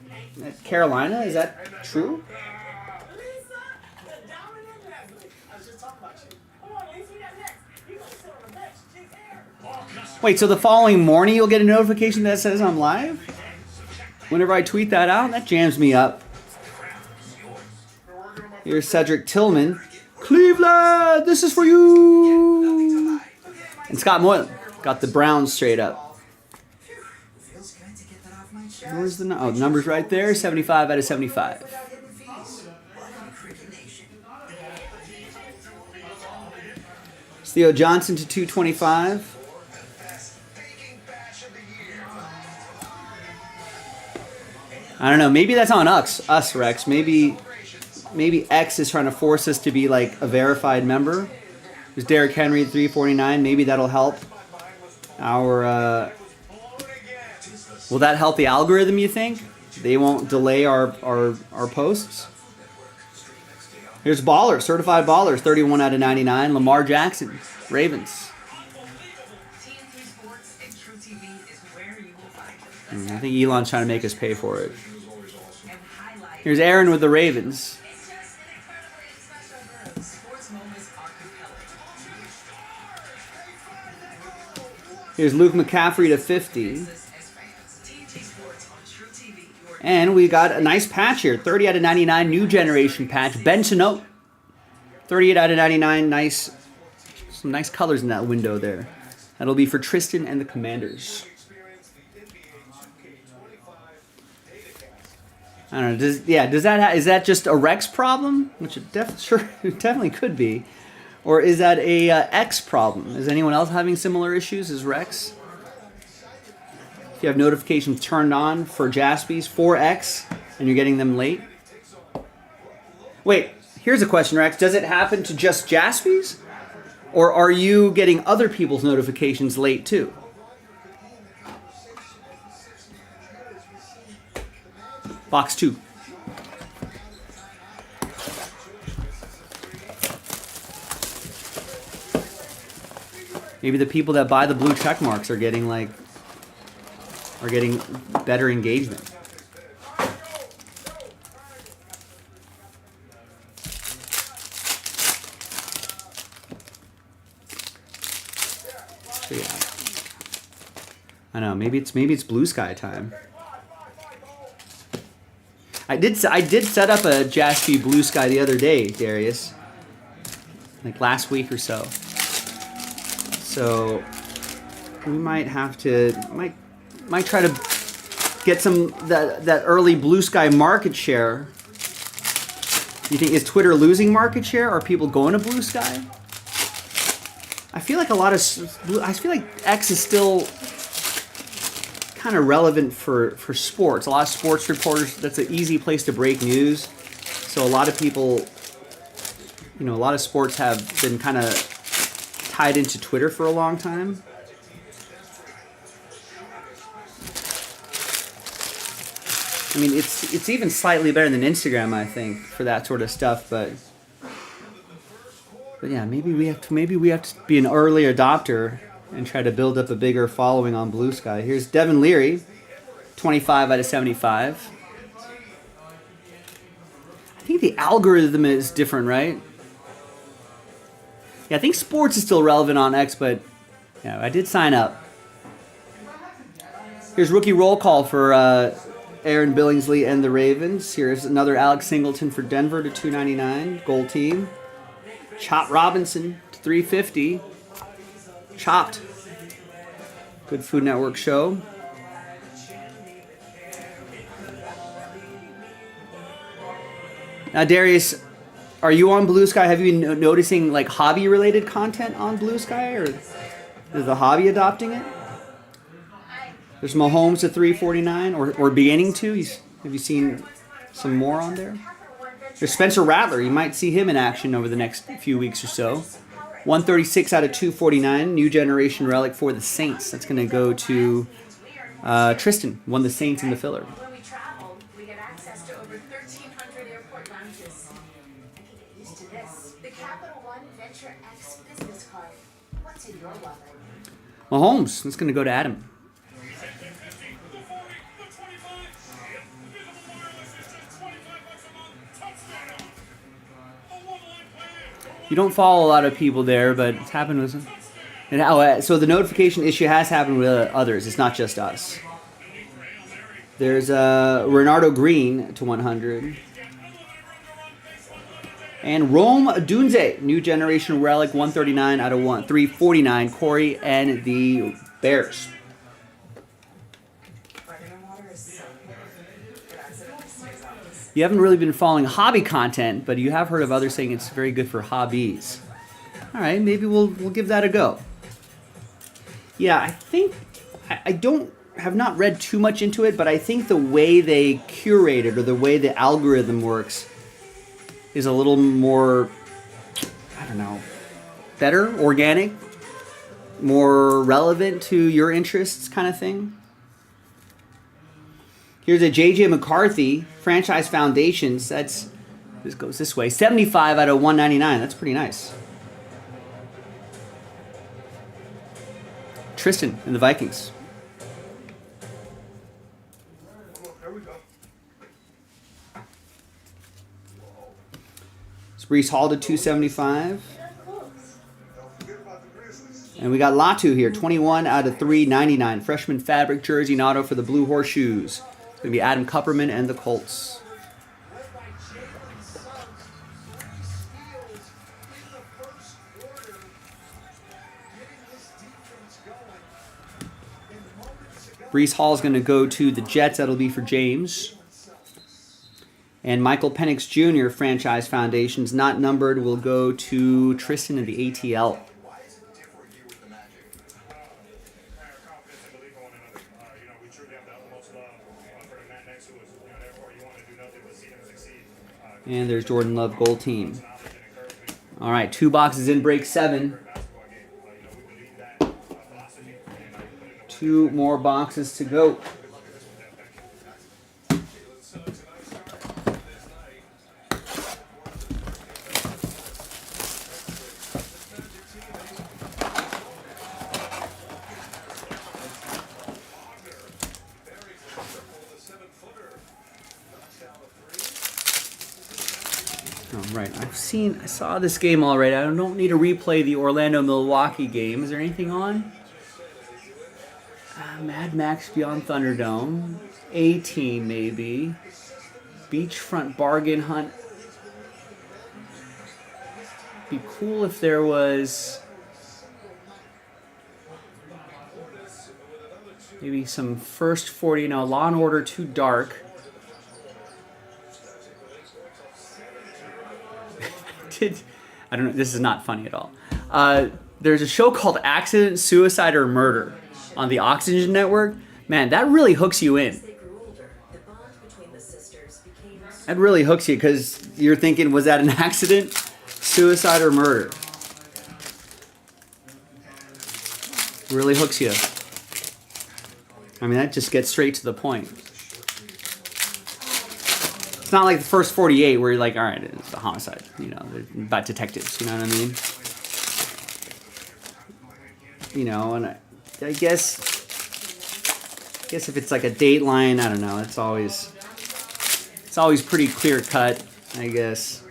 at Carolina. Is that true? Wait, so the following morning you'll get a notification that says I'm live? Whenever I tweet that out, that jams me up. Here's Cedric Tillman. Cleveland, this is for you. And Scott Moylan got the Browns straight up. Where's the the number's right there? 75 out of 75. Theo Johnson to 225. I don't know. Maybe that's on us, Rex. Maybe X is trying to force us to be like a verified member. There's Derrick Henry at 349. Maybe that'll help our. Will that help the algorithm? You think they won't delay our posts? Here's Baller, certified Ballers, 31 out of 99. Lamar Jackson, Ravens. I think Elon's trying to make us pay for it. Here's Aaron with the Ravens. Here's Luke McCaffrey to 50. And we got a nice patch here. 30 out of 99, new generation patch. Ben Sinote. 38 out of 99, nice. Some nice colors in that window there. That'll be for Tristan and the Commanders. I don't know. Is that just a Rex problem? Which it definitely could be. Or is that a X problem? Is anyone else having similar issues as Rex? If you have notifications turned on for Jaspys for X and you're getting them late. Wait, here's a question, Rex. Does it happen to just Jaspys? Or are you getting other people's notifications late too? Box 2. Maybe the people that buy the blue check marks are getting better engagement. So yeah. I know, maybe it's blue sky time. I did set up a Jaspy Blue Sky the other day, Darius. Like last week or so. So we might have to might try to get some that early Blue Sky market share. You think is Twitter losing market share? Are people going to Blue Sky? I feel like X is still kind of relevant for sports. A lot of sports reporters, that's an easy place to break news. So a lot of people, a lot of sports have been kind of tied into Twitter for a long time. I mean, it's even slightly better than Instagram, I think, for that sort of stuff. But yeah, maybe we have to be an early adopter and try to build up a bigger following on Blue Sky. Here's Devin Leary, 25 out of 75. I think the algorithm is different, right? Yeah, I think sports is still relevant on X, but yeah, I did sign up. Here's rookie roll call for Aaron Billingsley and the Ravens. Here's another Alex Singleton for Denver to 299, gold team. Chop Robinson to 350. Chopped. Good Food Network show. Now, Darius, are you on Blue Sky? Have you been noticing like hobby-related content on Blue Sky, or is the hobby adopting it? There's Mahomes at 349, or beginning to. Have you seen some more on there? There's Spencer Rattler. You might see him in action over the next few weeks or so. 136 out of 249, new generation relic for the Saints. That's going to go to Tristan, won the Saints in the filler. When we travel, we get access to over 1,300 airport lounges. I can get used to this. The Capital One Venture X business card. What's in your wallet? Mahomes, that's going to go to Adam. You don't follow a lot of people there, but it's happened with some. And so the notification issue has happened with others. It's not just us. There's Renardo Green to 100. And Rome Dunze, new generation relic, 139 out of 349. Corey and the Bears. You haven't really been following hobby content, but you have heard of others saying it's very good for hobbies. All right, maybe we'll give that a go. Yeah, I think I have not read too much into it, but I think the way they curate it or the way the algorithm works is a little more, I don't know, better, organic, more relevant to your interests kind of thing. Here's a J.J. McCarthy Franchise Foundations. This goes this way. 75 out of 199. That's pretty nice. Tristan and the Vikings. Brees Hall to 275. And we got Latu here, 21 out of 399. Freshman fabric jersey and auto for the Blue Horseshoes. It's going to be Adam Kupperman and the Colts. Brees Hall is going to go to the Jets. That'll be for James. And Michael Penix Jr., Franchise Foundations, not numbered, will go to Tristan in the ATL. And there's Jordan Love, Gold Team. All right, 2 boxes in break 7. 2 more boxes to go. Right, I saw this game already. I don't need to replay the Orlando-Milwaukee game. Is there anything on? Mad Max Beyond Thunderdome. A-Team, maybe. Beachfront Bargain Hunt. Be cool if there was maybe some First 40. Now, Law and Order Too Dark. I don't know. This is not funny at all. There's a show called Accident, Suicide, or Murder on the Oxygen Network. Man, that really hooks you in. That really hooks you because you're thinking, was that an accident, suicide, or murder? Really hooks you. I mean, that just gets straight to the point. It's not like the First 48 where you're like, all right, it's a homicide, you know, about detectives, you know what I mean? You know, and I guess if it's like a Dateline, I don't know, it's always pretty clear cut, I guess.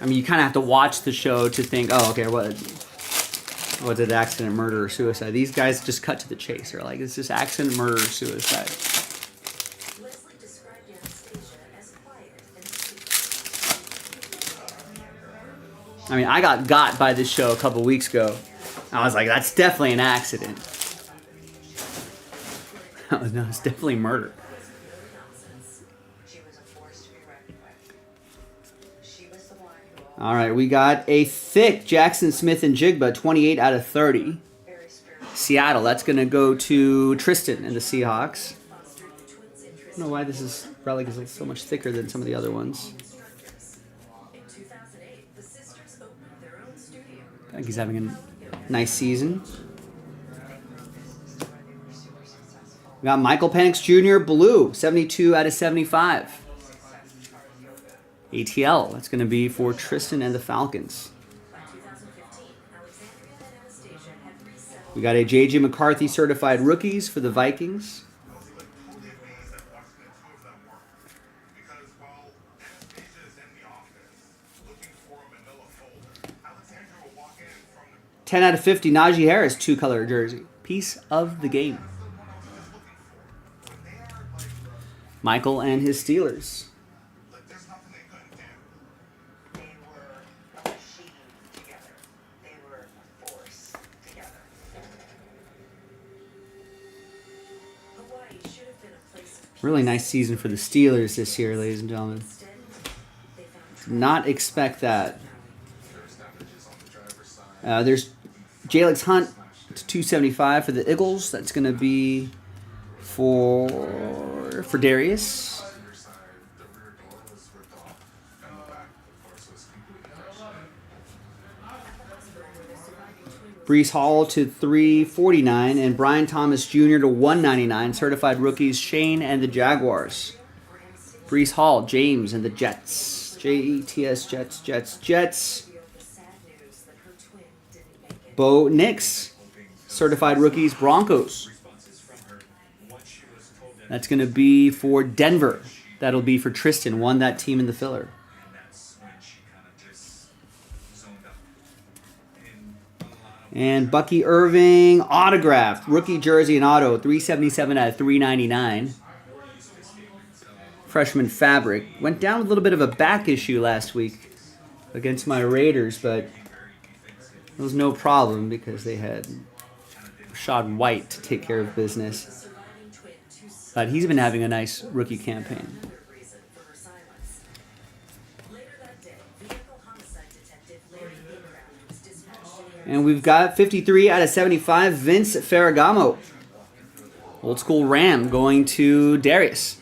I mean, you kind of have to watch the show to think, oh, okay, was it accident, murder, or suicide? These guys just cut to the chase. They're like, it's just accident, murder, or suicide. I mean, I got by this show a couple weeks ago. I was like, that's definitely an accident. No, it's definitely murder. All right, we got a thick Jackson Smith and Jigba, 28 out of 30. Seattle, that's going to go to Tristan and the Seahawks. I don't know why this relic is so much thicker than some of the other ones. I think he's having a nice season. We got Michael Penix Jr. Blue, 72 out of 75. ATL, that's going to be for Tristan and the Falcons. We got a J.J. McCarthy certified rookies for the Vikings. 10 out of 50, Najee Harris, 2-color jersey. Piece of the game. Michael and his Steelers. They were a machine together. They were a force together. Hawaii should have been a place of Really nice season for the Steelers this year, ladies and gentlemen. Did not expect that. There's Jalix Hunt to 275 for the Eagles. That's going to be for Darius. Brees Hall to 349 and Brian Thomas Jr. to 199. Certified rookies Shane and the Jaguars. Brees Hall, James and the Jets. Jets, Jets. Bo Nix, certified rookies Broncos. That's going to be for Denver. That'll be for Tristan. Won that team in the filler. And Bucky Irving, autographed. Rookie jersey and auto, 377 out of 399. Freshman fabric. Went down with a little bit of a back issue last week against my Raiders, but it was no problem because they had Rashad White to take care of business. But he's been having a nice rookie campaign. And we've got 53 out of 75, Vince Ferragamo. Old school Ram going to Darius.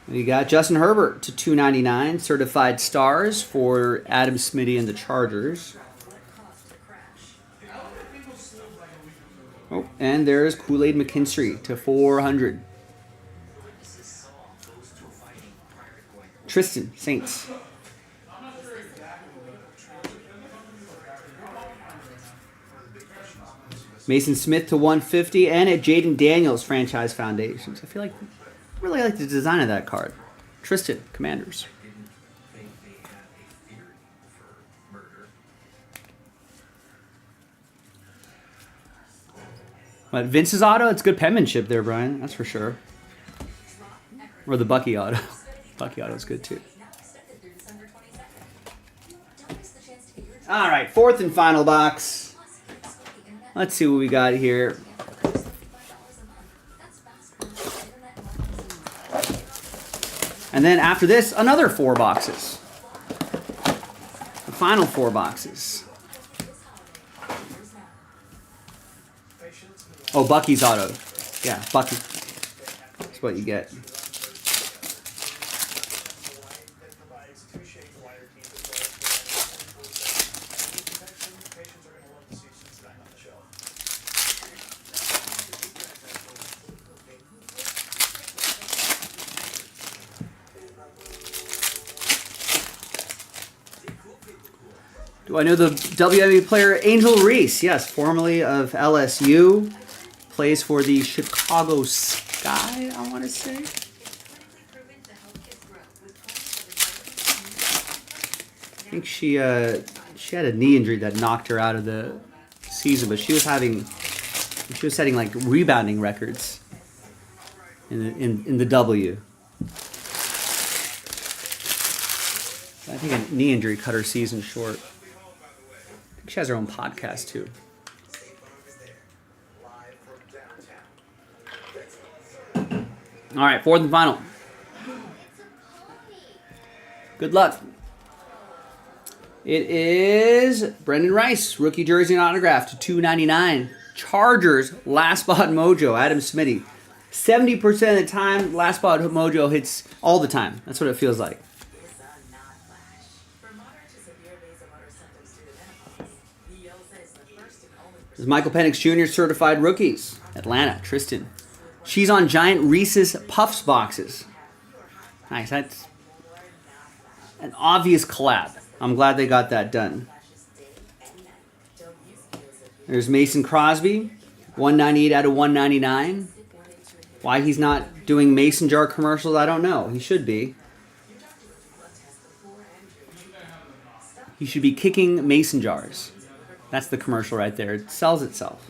We got Justin Herbert to 299, certified stars for Adam Smitty and the Chargers. Oh, and there's Kool-Aid McKinstry to 400. Tristan, Saints. Mason Smith to 150, and at Jaden Daniels, Franchise Foundations. I feel like, really like the design of that card. Tristan, Commanders. But Vince's auto, it's good penmanship there, Brian. That's for sure. Or the Bucky auto. Bucky auto is good too. All right, fourth and final box. Let's see what we got here. And then after this, another 4 boxes. The final 4 boxes. Oh, Bucky's auto. Yeah, Bucky. That's what you get. Do I know the WNBA player Angel Reese? Yes, formerly of LSU. Plays for the Chicago Sky, I want to say. I think she had a knee injury that knocked her out of the season, but she was setting like rebounding records in the W. I think a knee injury cut her season short. I think she has her own podcast too. All right, fourth and final. Good luck. It is Brendan Rice, rookie jersey and autograph to $2.99. Chargers, last spot mojo, Adam Smitty. 70% of the time, last spot mojo hits all the time. That's what it feels like. This is Michael Penix Jr. certified rookies. Atlanta, Tristan. She's on giant Reese's Puffs boxes. Nice. That's an obvious collab. I'm glad they got that done. There's Mason Crosby. 198 out of 199. Why he's not doing mason jar commercials, I don't know. He should be. He should be kicking mason jars. That's the commercial right there. It sells itself.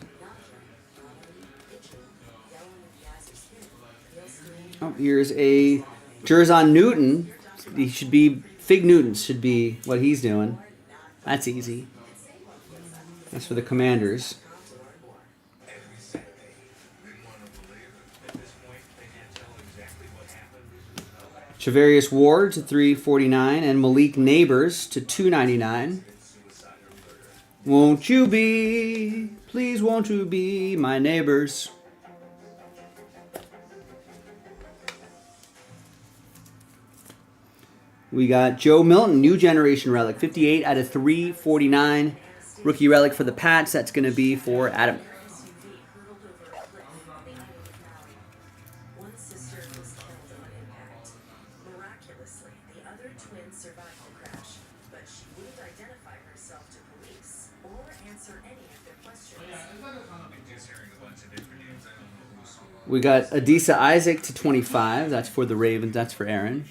Oh, here's a Jerzon Newton. He should be Fig Newtons should be what he's doing. That's easy. That's for the Commanders. Chavarius Ward to 349 and Malik Neighbors to 299. Won't you be, please won't you be my neighbors? We got Joe Milton, new generation relic, 58 out of 349. Rookie relic for the Pats. That's going to be for Adam. One sister was killed on impact. Miraculously, the other twin survived the crash, but she wouldn't identify herself to police or answer any of their questions. We got Adisa Isaac to 25. That's for the Ravens. That's for Aaron.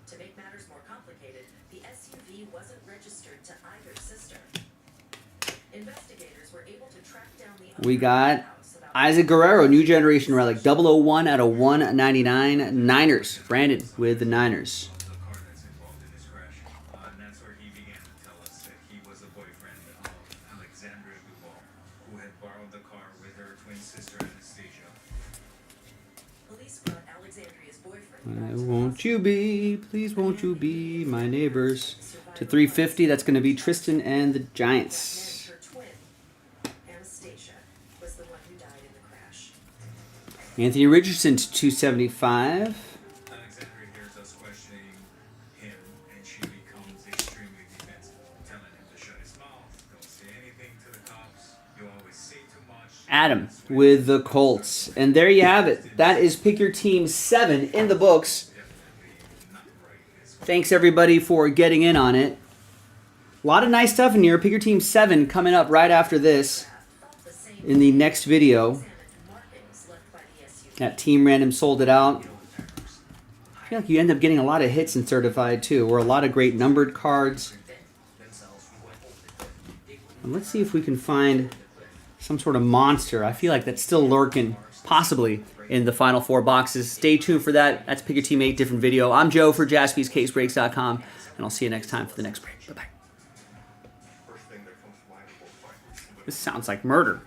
To make matters more complicated, the SUV wasn't registered to either sister. Investigators were able to track down the We got Isaac Guerrero, new generation relic, 001 out of 199. Niners. Brandon with the Niners. That's where he began to tell us that he was the boyfriend of Alexandria Duval, who had borrowed the car with her twin sister Anastasia. Police brought Alexandria's boyfriend. Won't you be, please won't you be my neighbors? To 350, that's going to be Tristan and the Giants. Her twin, Anastasia, was the one who died in the crash. Anthony Richardson to 275. Alexandria hears us questioning him, and she becomes extremely defensive, telling him to shut his mouth, don't say anything to the cops, you always say too much. Adam with the Colts. And there you have it. That is Pick Your Team 7 in the books. Thanks, everybody, for getting in on it. A lot of nice stuff in here. Pick Your Team 7 coming up right after this in the next video. That Team Random sold it out. I feel like you end up getting a lot of hits in Certified, too, or a lot of great numbered cards. And let's see if we can find some sort of monster. I feel like that's still lurking, possibly, in the final 4 boxes. Stay tuned for that. That's Pick Your Team 8, different video. I'm Joe for JaspysCaseBreaks.com, and I'll see you next time for the next break. Bye-bye. This sounds like murder.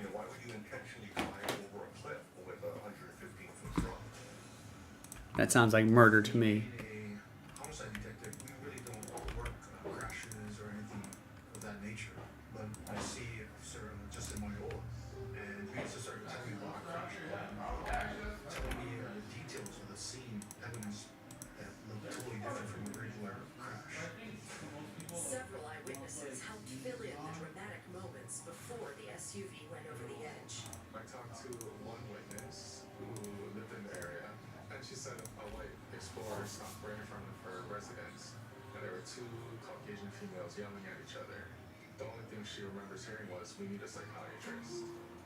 That sounds like murder to me. Homicide detective, we really don't work crashes or anything of that nature. But I see Justin Mayola, and he used to start telling me about a crash, telling me the details of the scene, evidence that looked totally different from a regular crash. Several eyewitnesses helped fill in the dramatic moments before the SUV went over the edge. I talked to one witness who lived in the area, and she said a white Explorer stopped right in front of her residence, and there were 2 Caucasian females yelling at each other. The only thing she remembers hearing was, "We need a psychiatrist,"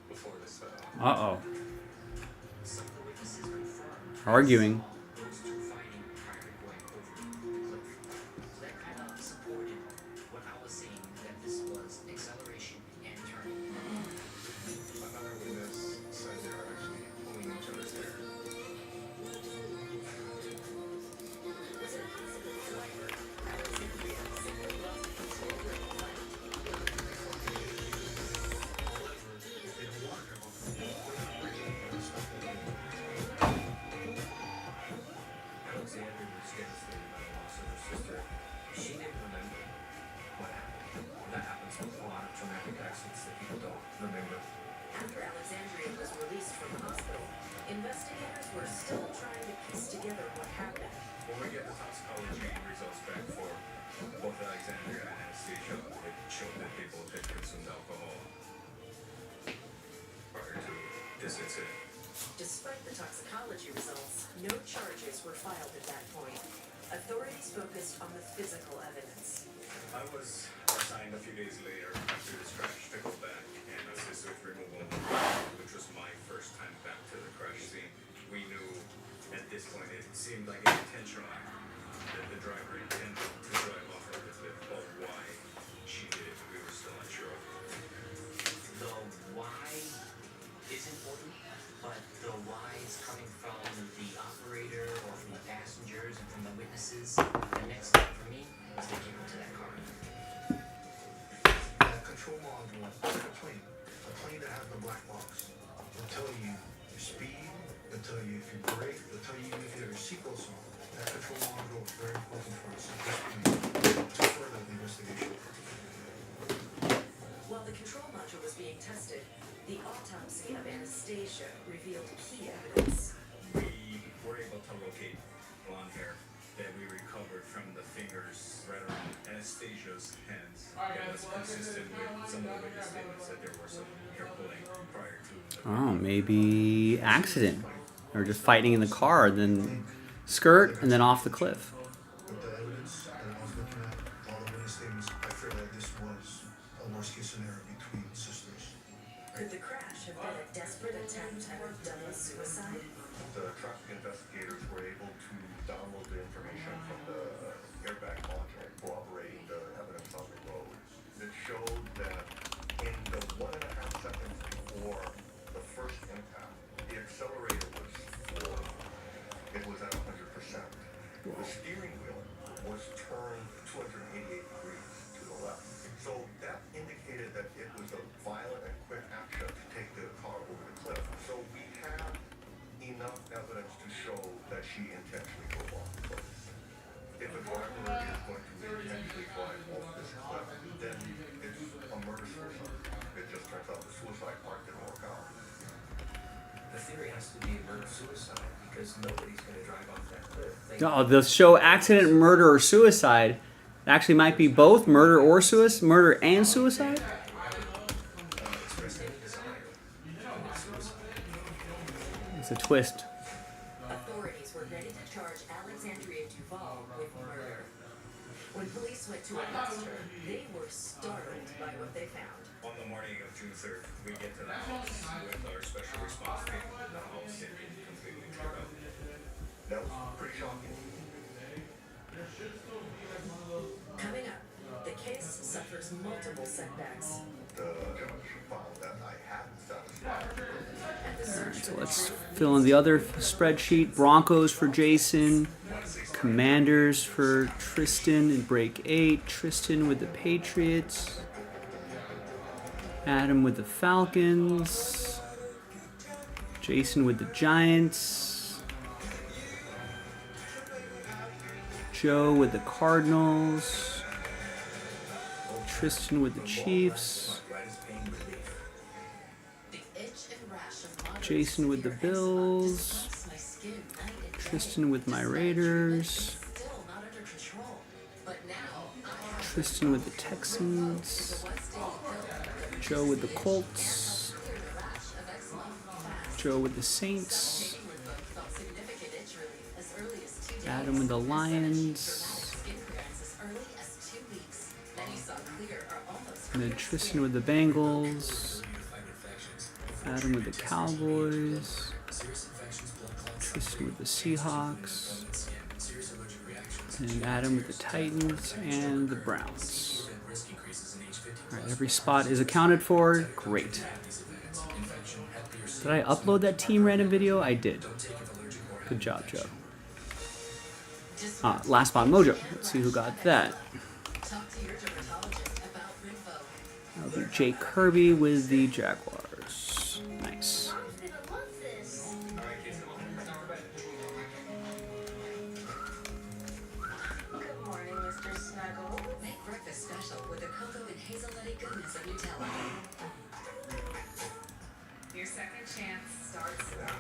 before this fell. Uh-oh. Some of the witnesses confirmed Arguing. those 2 fighting prior to going over the cliff. That kind of supported what I was saying, that this was acceleration and turning. Another witness said they were actually pulling each other's hair. Alexandria was devastated by the loss of her sister. She didn't remember what happened. That happens with a lot of traumatic accidents that people don't remember. After Alexandria was released from the hospital, investigators were still trying to piece together what happened. When we get the toxicology results back for both Alexandria and Anastasia, it showed that they both had consumed alcohol prior to this incident. Despite the toxicology results, no charges were filed at that point. Authorities focused on the physical evidence. I was assigned a few days later after this crash to go back and assist with removal, which was my first time back to the crash scene. We knew seemed like an intentional act. The driver intended to drive off of the cliff, but why she did it, we were still unsure of. The why is important, but the why is coming from the operator or from the passengers and from the witnesses. The next step for me is to get into that car. That control module, like a plane that has the black box, will tell you your speed, it'll tell you if you brake, it'll tell you if you have your seatbelts on. That control module is very important for us at this point to further the investigation. While the control module was being tested, the autopsy of Anastasia revealed key evidence. We were able to locate blonde hair that we recovered from the fingers right around Anastasia's hands. That was consistent with some of the witness statements that there were some hair pulling prior to the Oh, maybe accident. Or just fighting in the car, and then skirt, and then off the cliff. With the evidence that I was looking at, all the witness statements, I feel that this was a worst case scenario between sisters. Could the crash have been a desperate attempt at a double suicide? The traffic investigators were able to download the information from the airbag module corroborating the evidence on the road. It showed that in the 1.5 seconds before the first impact, the accelerator was floored. It was at 100%. The steering wheel was turned 288 degrees to the left. So that indicated that it was a violent and quick action to take the car over the cliff. So we have enough evidence to show that she intentionally drove off the cliff. If a driver is going to intentionally drive off this cliff, then it's a murder-suicide. It just turns out the suicide part didn't work out. The theory has to be a murder-suicide because nobody's going to drive off that cliff. Oh, the show Accident, Murder, or Suicide actually might be both murder or suicide, murder and suicide. It's a twist. Authorities were ready to charge Alexandria Duval with murder. When police went to arrest her, they were startled by what they found. On the morning of June 3rd, we get to the house with our special response team. The house had been completely cleared out. That was pretty shocking. Coming up, the case suffers multiple setbacks. The judge found that I hadn't satisfied. And the search So for the let's truth fill in the other spreadsheet. Broncos for Jason. Commanders for Tristan in break 8. Tristan with the Patriots. Adam with the Falcons. Jason with the Giants. Joe with the Cardinals. Tristan with the Chiefs. the itch and rash of moderate Jason with the severe eczema Bills. disrupts my skin night and day. Tristan with my Despite Raiders. treatment, it's still not under control. But now I have Tristan with the the Texans. once daily pill. Joe with the Colts. Clear the rash of eczema fast. Joe with the Saints. Taking with both felt significant itch relief as early as 2 days. Adam with the And Lions. dramatic skin clearance as early as 2 weeks. Many saw clear or almost And then clear Tristan skin. with the Bengals. Adam with the Cowboys. Tristan with the Seahawks. And Adam with the Titans and the Browns. All right, every spot is accounted for. Great. Did I upload that team random video? I did. Good job, Joe. Last spot mojo. Let's see who got that. Talk to your dermatologist about Rinvo. That'll be Jake Kirby with the Jaguars. Nice. Good morning, Mr. Snuggle. Make breakfast special with the cocoa and hazelnutty goodness of Nutella. Your second chance starts now.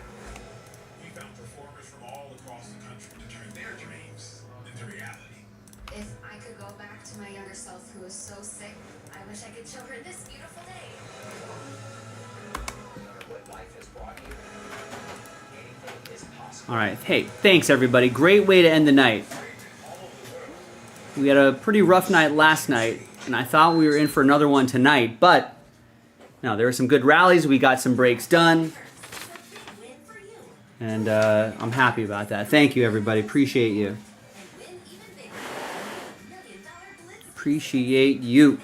We found performers from all across the country to turn their dreams into reality. If I could go back to my younger self who was so sick, I wish I could show her this beautiful day. What life has brought you, anything is possible. All right. Hey, thanks, everybody. Great way to end the night. We had a pretty rough night last night, and I thought we were in for another one tonight, but no, there were some good rallies. We got some breaks done. Win for you. And I'm happy about that. Thank you, everybody. Appreciate you. Appreciate you.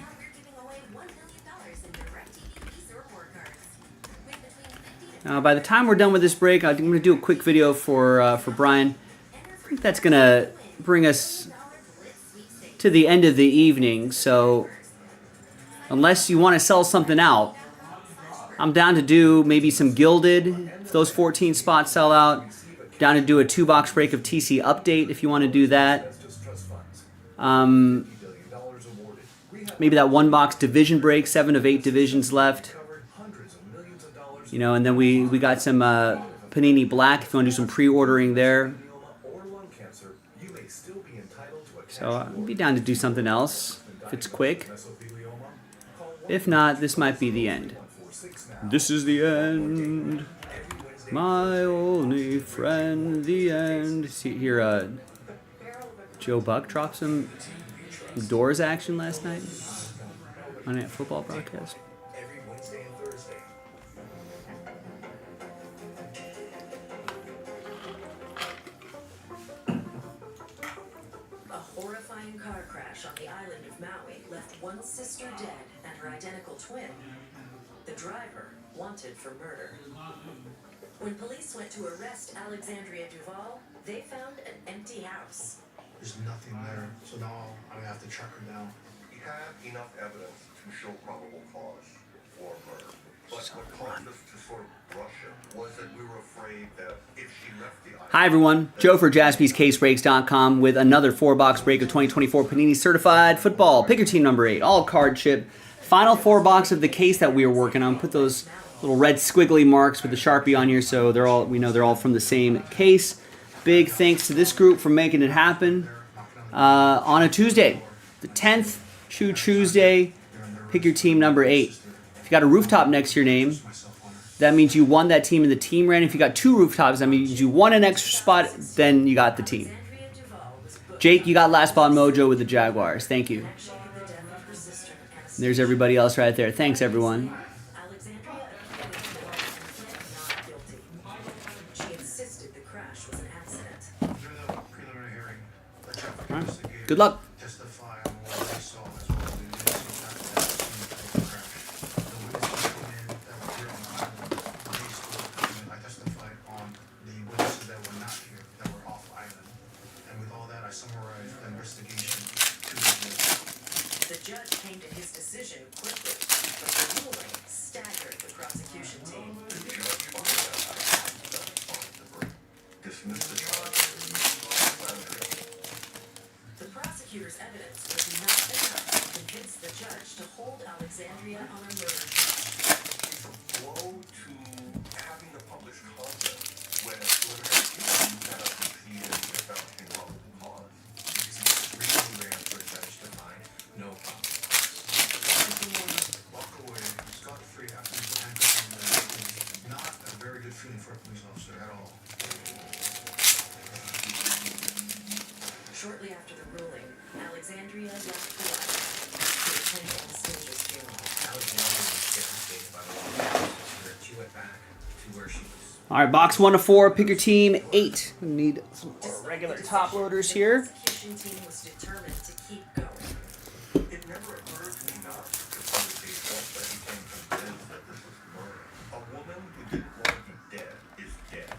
By the time we're done with this break, I'm going to do a quick video for Brian. I think that's going to bring us to the end of the evening. So unless you want to sell something out, I'm down to do maybe some gilded if those 14 spots sell out. Down to do a 2-box break of TC Update if you want to do that. Maybe that 1-box division break, 7 of 8 divisions left. You know, and then we got some Panini Black if you want to do some pre-ordering there. So I'd be down to do something else if it's quick. If not, this might be the end. This is the end. My only friend, the end. See here, Joe Buck dropped some Doors action last night on that football broadcast. A horrifying car crash on the island of Maui left one sister dead and her identical twin, the driver, wanted for murder. When police went to arrest Alexandria Duval, they found an empty house. There's nothing there, so now I'm gonna have to track her down. We have enough evidence to show probable cause for murder. But what caused us to sort of rush it was that we were afraid that if she left the island... Hi everyone, Joe for JaspysCaseBreaks.com with another 4-box break of 2024 Panini Certified Football. Pick your team number 8, all card chip. Final 4-box of the case that we are working on. Put those little red squiggly marks with the Sharpie on here so they're all, we know they're all from the same case. Big thanks to this group for making it happen. On a Tuesday, the 10th, Choo-Chooosday, pick your team number 8. If you got a rooftop next to your name, that means you won that team in the team random. If you got 2 rooftops, that means you won an extra spot, then you got the team. Jake, you got last spot mojo with the Jaguars. Thank you. There's everybody else right there. Thanks, everyone. All right. Good luck. The judge came to his decision quickly, but the ruling staggered the prosecution team. The prosecutor's evidence was not enough to convince the judge to hold Alexandria on a murder charge. Blow to having the published content when a preliminary hearing cannot proceed as establishing probable cause. Because it's extremely rare for a judge to find no probable cause. Walk away, scot-free after you put handcuffs on them. Not a very good feeling for a police officer at all. Shortly after the ruling, Alexandria left the island to attend Anastasia's funeral. Alexandria was devastated by the loss. She went back to where she was. All right, box 1 to 4. Pick your team 8. We need some more regular top loaders here. The prosecution team was determined to keep going. It never occurred to me not to pursue the case once I became convinced that this was murder. A woman who didn't want to be dead is dead.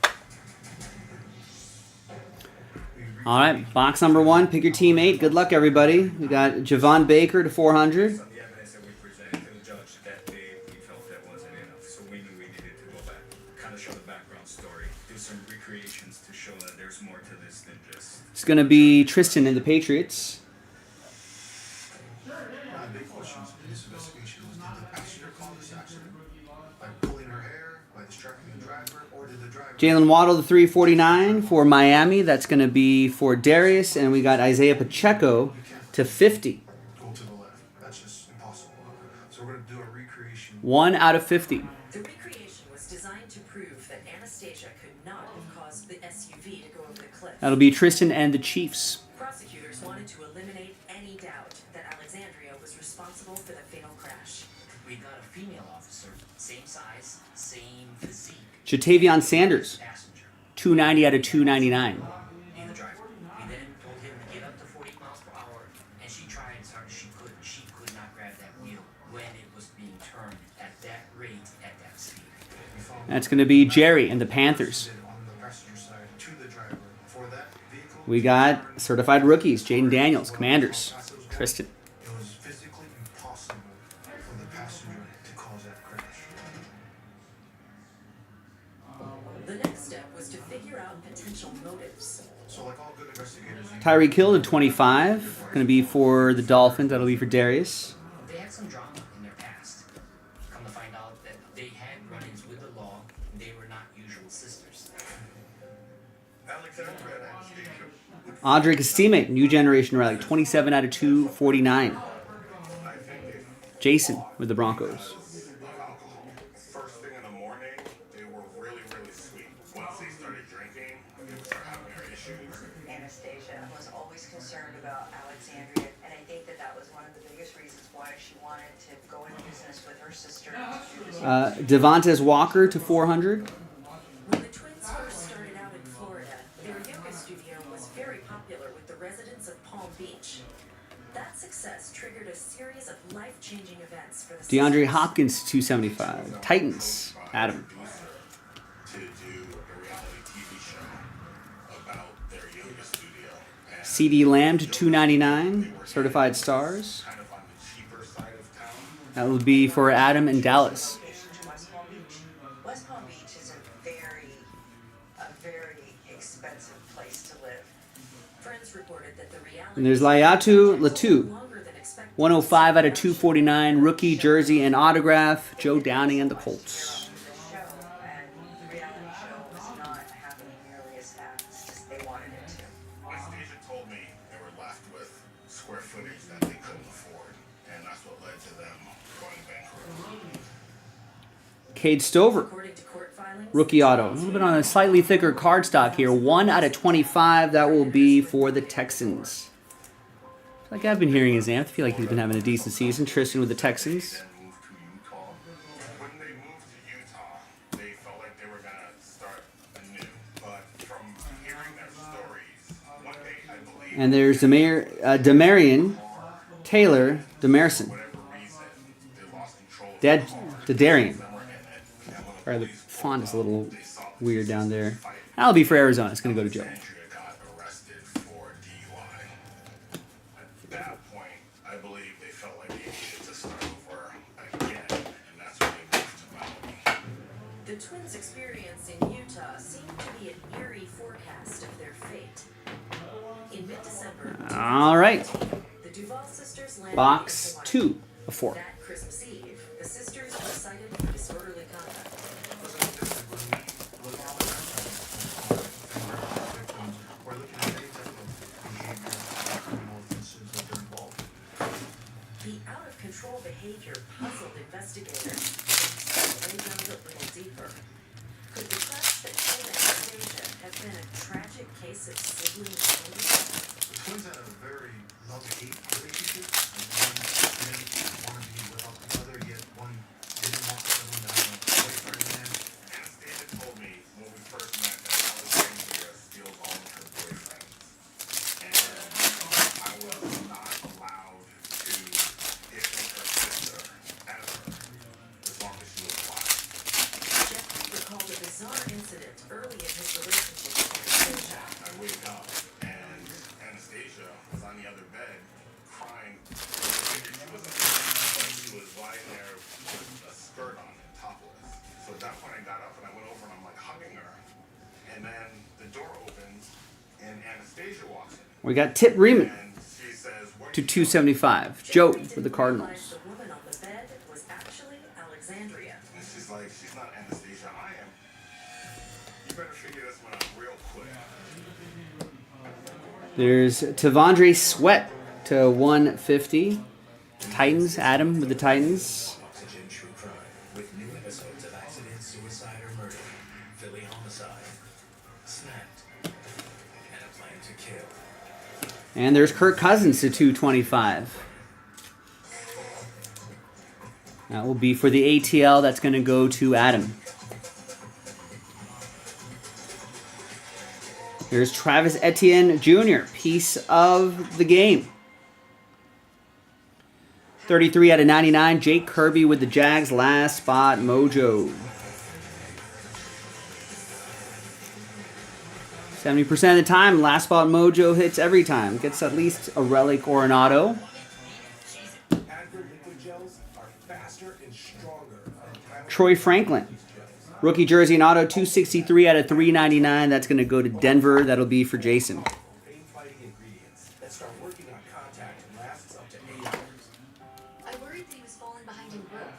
All right, box number 1. Pick your team 8. Good luck, everybody. We got Javon Baker to 400. Some of the evidence that we presented to the judge that day, we felt that wasn't enough, so we knew we needed to go back, kind of show the background story, do some recreations to show that there's more to this than just... It's going to be Tristan and the Patriots. My big questions in this investigation was, did the passenger cause this accident? By pulling her hair, by distracting the driver, or did the driver... Jalen Waddle to 349 for Miami. That's going to be for Darius. And we got Isaiah Pacheco to 50. Go to the left. That's just impossible. So we're going to do a recreation. 1 out of 50. The recreation was designed to prove that Anastasia could not have caused the SUV to go over the cliff. That'll be Tristan and the Chiefs. Prosecutors wanted to eliminate any doubt that Alexandria was responsible for the fatal crash. We got a female officer, same size, same physique. Jatavion Sanders. Passenger. 290 out of 299. Be the driver. We then told him to get up to 40 miles per hour, and she tried as hard as she could. She could not grab that wheel when it was being turned at that rate, at that speed. That's going to be Jerry and the Panthers. On the passenger side to the driver for that vehicle. We got certified rookies, Jaden Daniels, Commanders, Tristan. It was physically impossible for the passenger to cause that crash. The next step was to figure out potential motives. So like all good investigators, Tyreek Hill to 25. Going to be for the Dolphins. That'll be for Darius. They had some drama in their past. Come to find out that they had run-ins with the law. They were not usual sisters. Alexandra and Anastasia. Audrey Castime, New Generation Rally, 27 out of 249. Jason with the Broncos. First thing in the morning, they were really, really sweet. Once they started drinking, they would start having their issues. Anastasia was always concerned about Alexandria, and I think that that was one of the biggest reasons why she wanted to go into business with her sister. Devontae Walker to 400. When the twins first started out in Florida, their yoga studio was very popular with the residents of Palm Beach. That success triggered a series of life-changing events for the DeAndre sisters. Hopkins to 275. Titans, Adam. To do a reality TV show about their yoga studio. And CD Lamb to 299. Certified Stars. kind of on the cheaper side of town. That will be for Adam and Dallas. To West Palm Beach. West Palm Beach is a very expensive place to live. Friends reported that the reality And there's Layatu Latu. longer than expected. 105 out of 249. Rookie, jersey, and autograph. Joe Downing and the Colts. The show and the reality show was not happening nearly as fast as they wanted it to. Anastasia told me they were left with square footage that they couldn't afford. And that's what led to them going bankrupt. Cade Stover. According to court filings, Rookie auto. A little bit on a slightly thicker card stock here. 1 out of 25. That will be for the Texans. Like I've been hearing his name. I feel like he's been having a decent season. Tristan with the Texans. Then moved to Utah. When they moved to Utah, they felt like they were gonna start anew. But from hearing their stories, one day I believe And there's Demarion Taylor Demerson. whatever reason they lost control of Dead to Darian. them in it. And when Or the font is a little weird down there. That'll be for Arizona. It's going to go to Joe. Andrea got arrested for DUI. At that point, I believe they felt like they needed to start over again, and that's when they moved to Miami. the twins' experience in Utah seemed to be an eerie forecast of their fate. In mid-December, All right. the Duval sisters landed Box in Hawaii. 2 of 4. That Christmas Eve, the sisters were cited for disorderly conduct. We're looking at any type of behavior, criminal offenses that they're involved in. The out-of-control behavior puzzled investigators, so they dug a little deeper. Could the crash that killed Anastasia have been a tragic case of sibling abuse? The twins had a very love-hate relationship. Like one didn't want to be without the other, yet one didn't want the other one to have a boyfriend. And Anastasia told me when we first met that Alexandria steals all of her boyfriends. And I was not allowed to get with her sister ever, as long as she was alive. Jeffrey recalled a bizarre incident early in his relationship with Anastasia. I wake up and Anastasia was on the other bed crying. I figured she was asleep, but she was lying there with a skirt on and topless. So at that point I got up and I went over and I'm like hugging her. And then the door opens and Anastasia walks in. We got Tip Reeman And she says, "Where to did you go?" 275. Joe Jeffrey with the didn't Cardinals. realize the woman on the bed was actually Alexandria. And she's like, "She's not Anastasia, I am." You better figure this one out real quick. There's Tavondre Sweat to 150. Titans, Adam with the Titans. Oxygen True Crime with new episodes of accident, suicide, or murder, Philly homicide, snapped, and a plan to kill. And there's Kirk Cousins to 225. That will be for the ATL. That's going to go to Adam. Here's Travis Etienne Jr., piece of the game. 33 out of 99. Jake Kirby with the Jags. Last spot mojo. 70% of the time, last spot mojo hits every time. Gets at least a relic or an auto. Troy Franklin. Rookie jersey and auto, 263 out of 399. That's going to go to Denver. That'll be for Jason. I worried that he was falling behind in growth.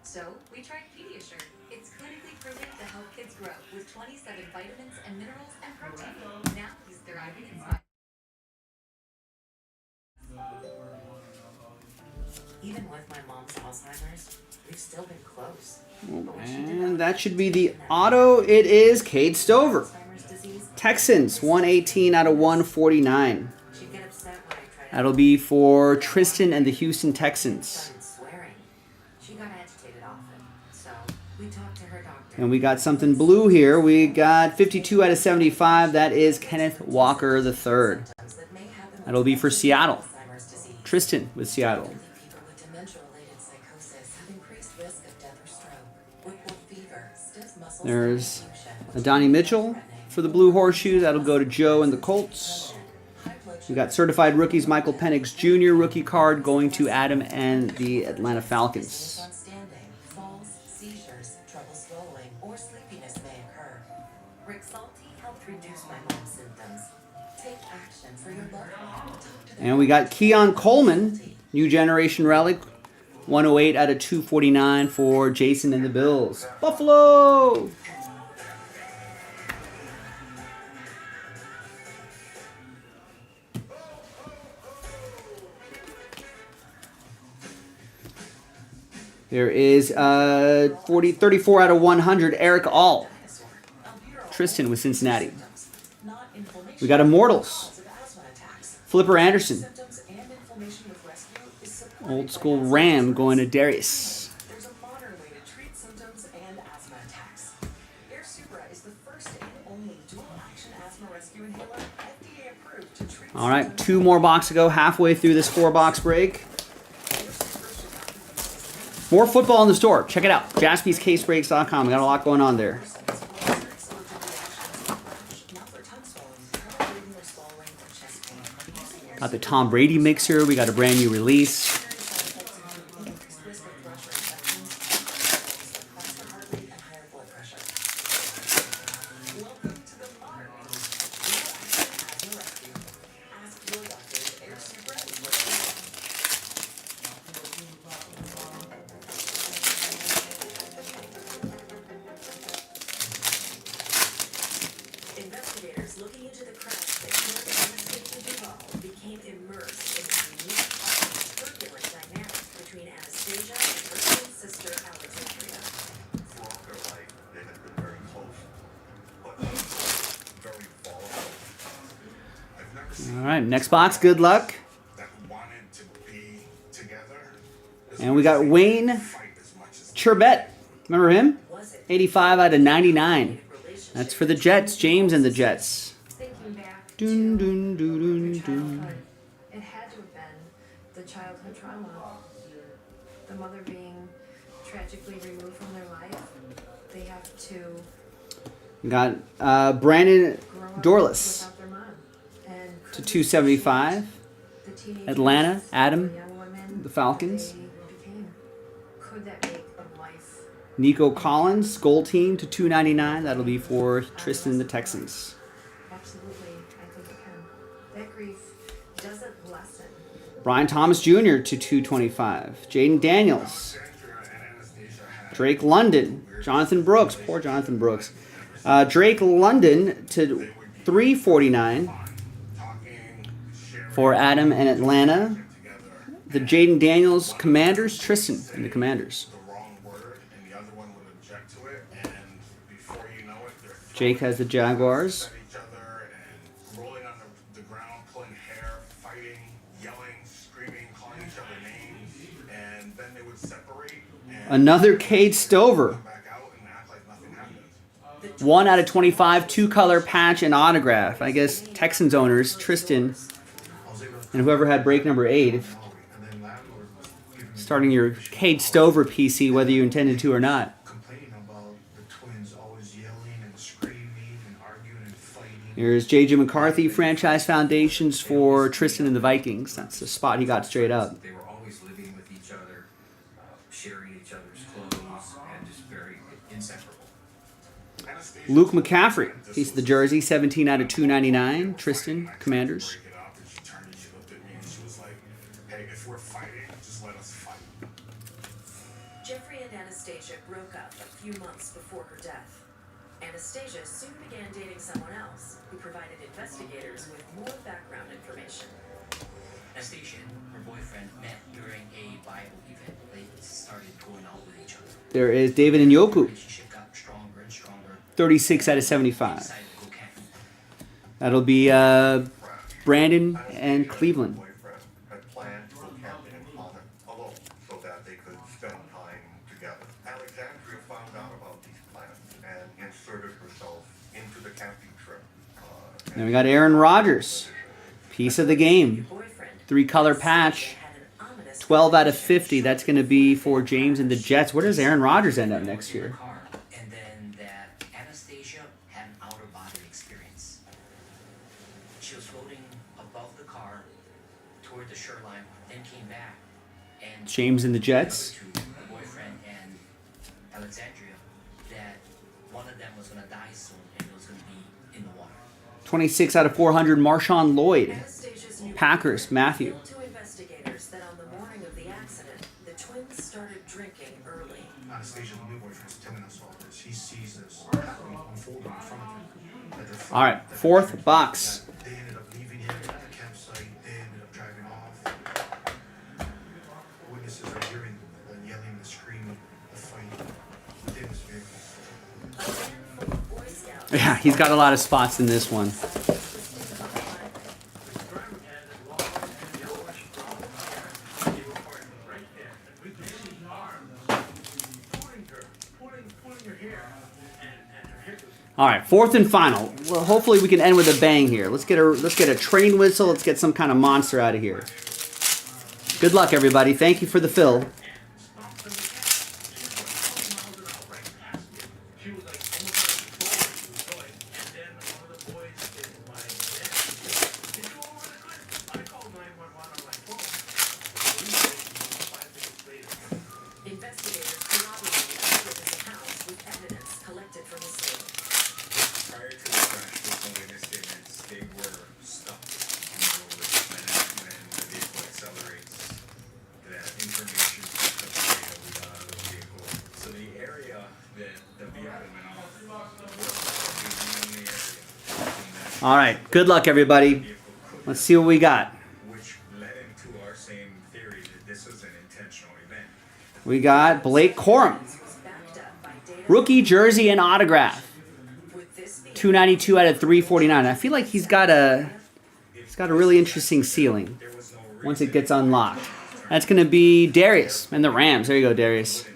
So we tried Pediasure. It's clinically proven to help kids grow with 27 vitamins and minerals and protein. Now he's thriving in spite. Even with my mom's Alzheimer's, we've still been close. And that should be the auto. It is Cade Stover. Texans, 118 out of 149. That'll be for Tristan and the Houston Texans. She got agitated often, so we talked to her doctor. And we got something blue here. We got 52 out of 75. That is Kenneth Walker III. That'll be for Seattle. Tristan with Seattle. People with dementia-related psychosis have increased risk of death or stroke. Whipple fever, stiff muscles, There's Adonai Mitchell for the Blue Horseshoe. That'll go to Joe and the Colts. We got certified rookies Michael Penix Jr. rookie card going to Adam and the Atlanta Falcons. falls, seizures, trouble swallowing, or sleepiness may occur. Rick Salty helped reduce my mom's symptoms. Take action for your loved one. And we got Keon Coleman, new generation relic, 108 out of 249 for Jason and the Bills. Buffalo! There is 34 out of 100, Eric All. Tristan with Cincinnati. We got Immortals. Flipper Anderson. Old school Ram going to Darius. There's a modern way to treat symptoms and asthma attacks. Air Supra is the first and only dual-action asthma rescue inhaler FDA approved to treat. All right, 2 more boxes to go, halfway through this 4-box break. More football in the store. Check it out. JaspysCaseBreaks.com. We got a lot going on there. Got the Tom Brady mixer. We got a brand new release. Investigators looking into the cracks that killed Anastasia Duvall became immersed in the unique, turbulent dynamic between Anastasia and her twin sister Alexandria. Throughout their life, they had been very close, but very volatile. I've never seen All right, next box. Good luck. that wanted to be together. And we got Wayne Churbet. Remember him? 85 out of 99. That's for the Jets. James and the Jets. Thinking back Dun, to dun, dun, dun, their dun. childhood, it had to have been the childhood trauma. The mother being tragically removed from their life. They have to We got Brandon grow up Dorless without their mom. And to 275. the teenagers, Atlanta, Adam, the young women, the Falcons. they became. Could that make a life? Nico Collins, gold team to 299. That'll be for Tristan and the Texans. Absolutely, I think it can. That grief doesn't lessen. Brian Thomas Jr. to 225. Jaden Daniels. Drake London. Jonathan Brooks. Poor Jonathan Brooks. Drake London to 349 for Adam and Atlanta. The Jaden Daniels Commanders. Tristan and the Commanders. Jake has the Jaguars. rolling on the ground, pulling hair, fighting, yelling, screaming, calling each other names, and then they would separate and Another Cade Stover. back out and act like nothing happened. The 1 out of 25, 2-color patch and autograph. I guess Texans owners, Tristan, and whoever had break number 8, if starting your Cade Stover PC, whether you intended to or not. Complaining about the Twins always yelling and screaming and arguing and fighting. Here's J.J. McCarthy, Franchise Foundations for Tristan and the Vikings. That's the spot he got straight up. They were always living with each other, sharing each other's clothes, and just very inseparable. Luke McCaffrey, piece of the jersey, 17 out of 299. Tristan, Commanders. Jeffrey and Anastasia broke up a few months before her death. Anastasia soon began dating someone else who provided investigators with more background information. Anastasia and her boyfriend met during a Bible event. They started going out with each other. There is David Njoku, Relationship got stronger and stronger. 36 out of 75. That'll be Brandon and Cleveland. Had planned to go camping in common alone so that they could spend time together. Alexandria found out about these plans and inserted herself into the camping trip. Then we got Aaron Rodgers, piece of the game, 3-color patch, 12 out of 50. That's going to be for James and the Jets. Where does Aaron Rodgers end up next year? And then that Anastasia had an out-of-body experience. She was floating above the car toward the shoreline, then came back and James and the Jets. to her boyfriend and Alexandria that one of them was going to die soon and it was going to be in the water. 26 out of 400, Marshawn Lloyd. Anastasia's new Packers, Matthew. revealed to investigators that on the morning of the accident, the twins started drinking early. Anastasia's new boyfriend's telling us all this. He sees this happening, unfolding in front of him. All right, 4th box. They ended up leaving him at the campsite. They ended up driving off. Witnesses are hearing the yelling, the screaming, the fighting within his vehicle. Boy Scouts. Yeah, he's got a lot of spots in this one. All right, 4th and final. Well, hopefully we can end with a bang here. Let's get a train whistle. Let's get some kind of monster out of here. Good luck, everybody. Thank you for the fill. Investigators corroborated Elizabeth's house with evidence collected from the scene. Prior to the crash, based on witness statements, they were stopped on the road, and when the vehicle accelerates, that information picks up the data we got out of the vehicle. So the area that the vehicle went off was the only area. All right, good luck, everybody. Let's see what we got. Which led into our same theory that this was an intentional event. We got Blake Corum, rookie jersey and autograph, 292 out of 349. I feel like he's got a really interesting ceiling once it gets unlocked. That's going to be Darius and the Rams. There you go, Darius.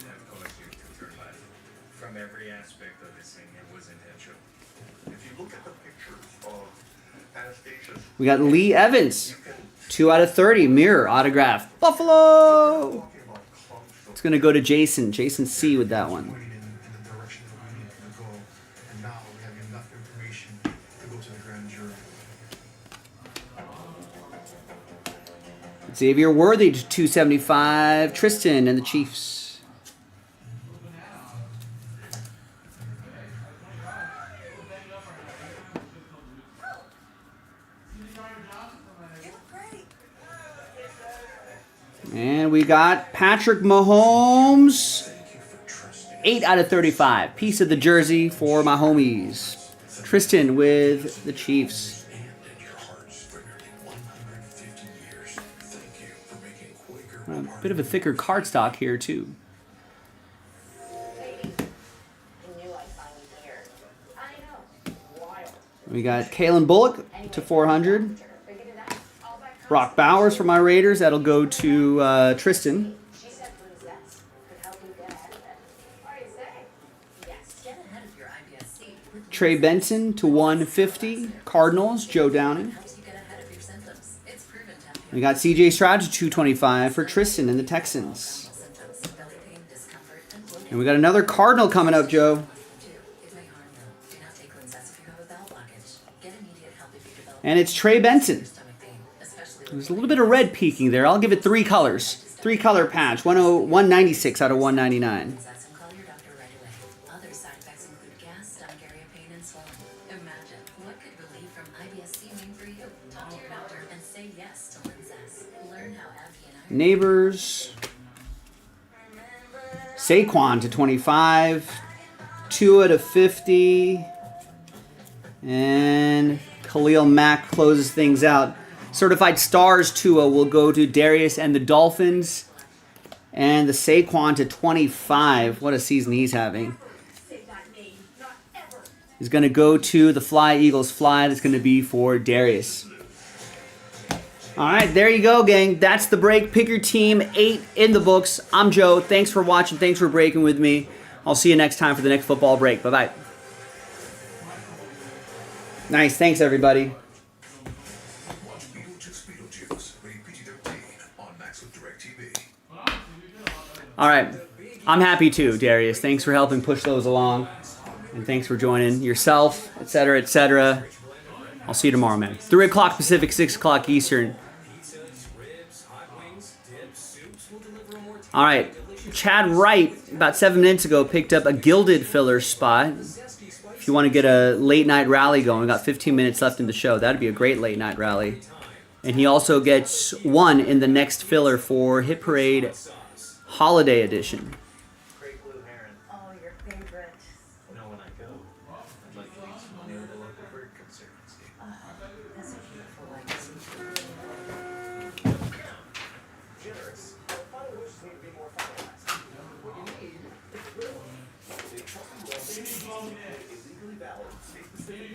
From every aspect of this thing, it was intentional. If you look at the pictures of Anastasia's We got Lee Evans, 2 out of 30, mirror autograph. Buffalo! It's going to go to Jason. Jason C with that one. Pointing in the direction that we need to go. And now we have enough information to go to the grand jury. Xavier Worthy to 275, Tristan and the Chiefs. And we got Patrick Mahomes, 8 out of 35. Piece of the jersey for my homies. Tristan with the Chiefs. A bit of a thicker cardstock here, too. We got Kalen Bullock to 400. Brock Bowers for my Raiders. That'll go to Tristan. She said Blue's Vest could help you get ahead of it. What do you say? Yes. Get ahead of your IBS-C Trey Benson to 150. Cardinals, Joe Downing. Helps you get ahead of your symptoms. It's proven to help We got CJ Stroud to 225 for Tristan and the Texans. symptoms, belly pain, discomfort, and bloating. And we got another Cardinal coming up, Joe. It may harm you. Do not take Linzess if you have a bowel blockage. Get immediate help if you develop And it's Trey Benson. stomach pain, especially There's a little bit of red peeking there. I'll give it 3 colors. 3-color patch. 196 out of 199. Linzess and call your doctor right away. Other side effects include gas, stomach area pain, and swelling. Imagine what could relieve from IBS-C mean for you. Talk to your doctor and say yes to Linzess. Learn how Abbey and I Neighbors. Saquon to 25. Tua to 50. And Khalil Mack closes things out. Certified Stars Tua will go to Darius and the Dolphins. And the Saquon to 25. What a season he's having. Is going to go to the Fly Eagles Fly. That's going to be for Darius. All right, there you go, gang. That's the break. Pick your team. 8 in the books. I'm Joe. Thanks for watching. Thanks for breaking with me. I'll see you next time for the next football break. Bye-bye. Nice. Thanks, everybody. Watch Beetlejuice, rated PG-13 on Max with DirecTV. All right. I'm happy too, Darius. Thanks for helping push those along. And thanks for joining yourself, etc., etc. I'll see you tomorrow, man. 3 o'clock Pacific, 6 o'clock Eastern. All right. Chad Wright, about 7 minutes ago, picked up a Gilded filler spot. If you want to get a late night rally going, we got 15 minutes left in the show. That'd be a great late night rally. And he also gets 1 in the next filler for Hit Parade Holiday Edition. Great blue heron. Oh, your favorite. You know, when I go, I'd like to leave some money with the local bird conservancy. That's a beautiful legacy. Generous. Final wishes need to be more finalized. What you need is a real one. The trusted well illegally valid state-specific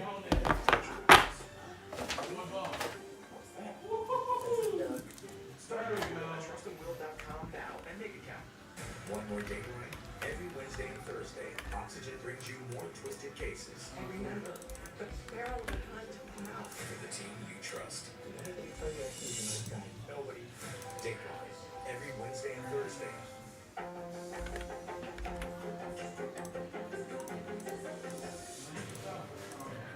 Start using trustedwill.com now and make it count. One more date right. Every Wednesday and Thursday, Oxygen brings you more twisted cases. And remember, the barrel of hunt out for the team you trust. Nobody. Date right. Every Wednesday and Thursday.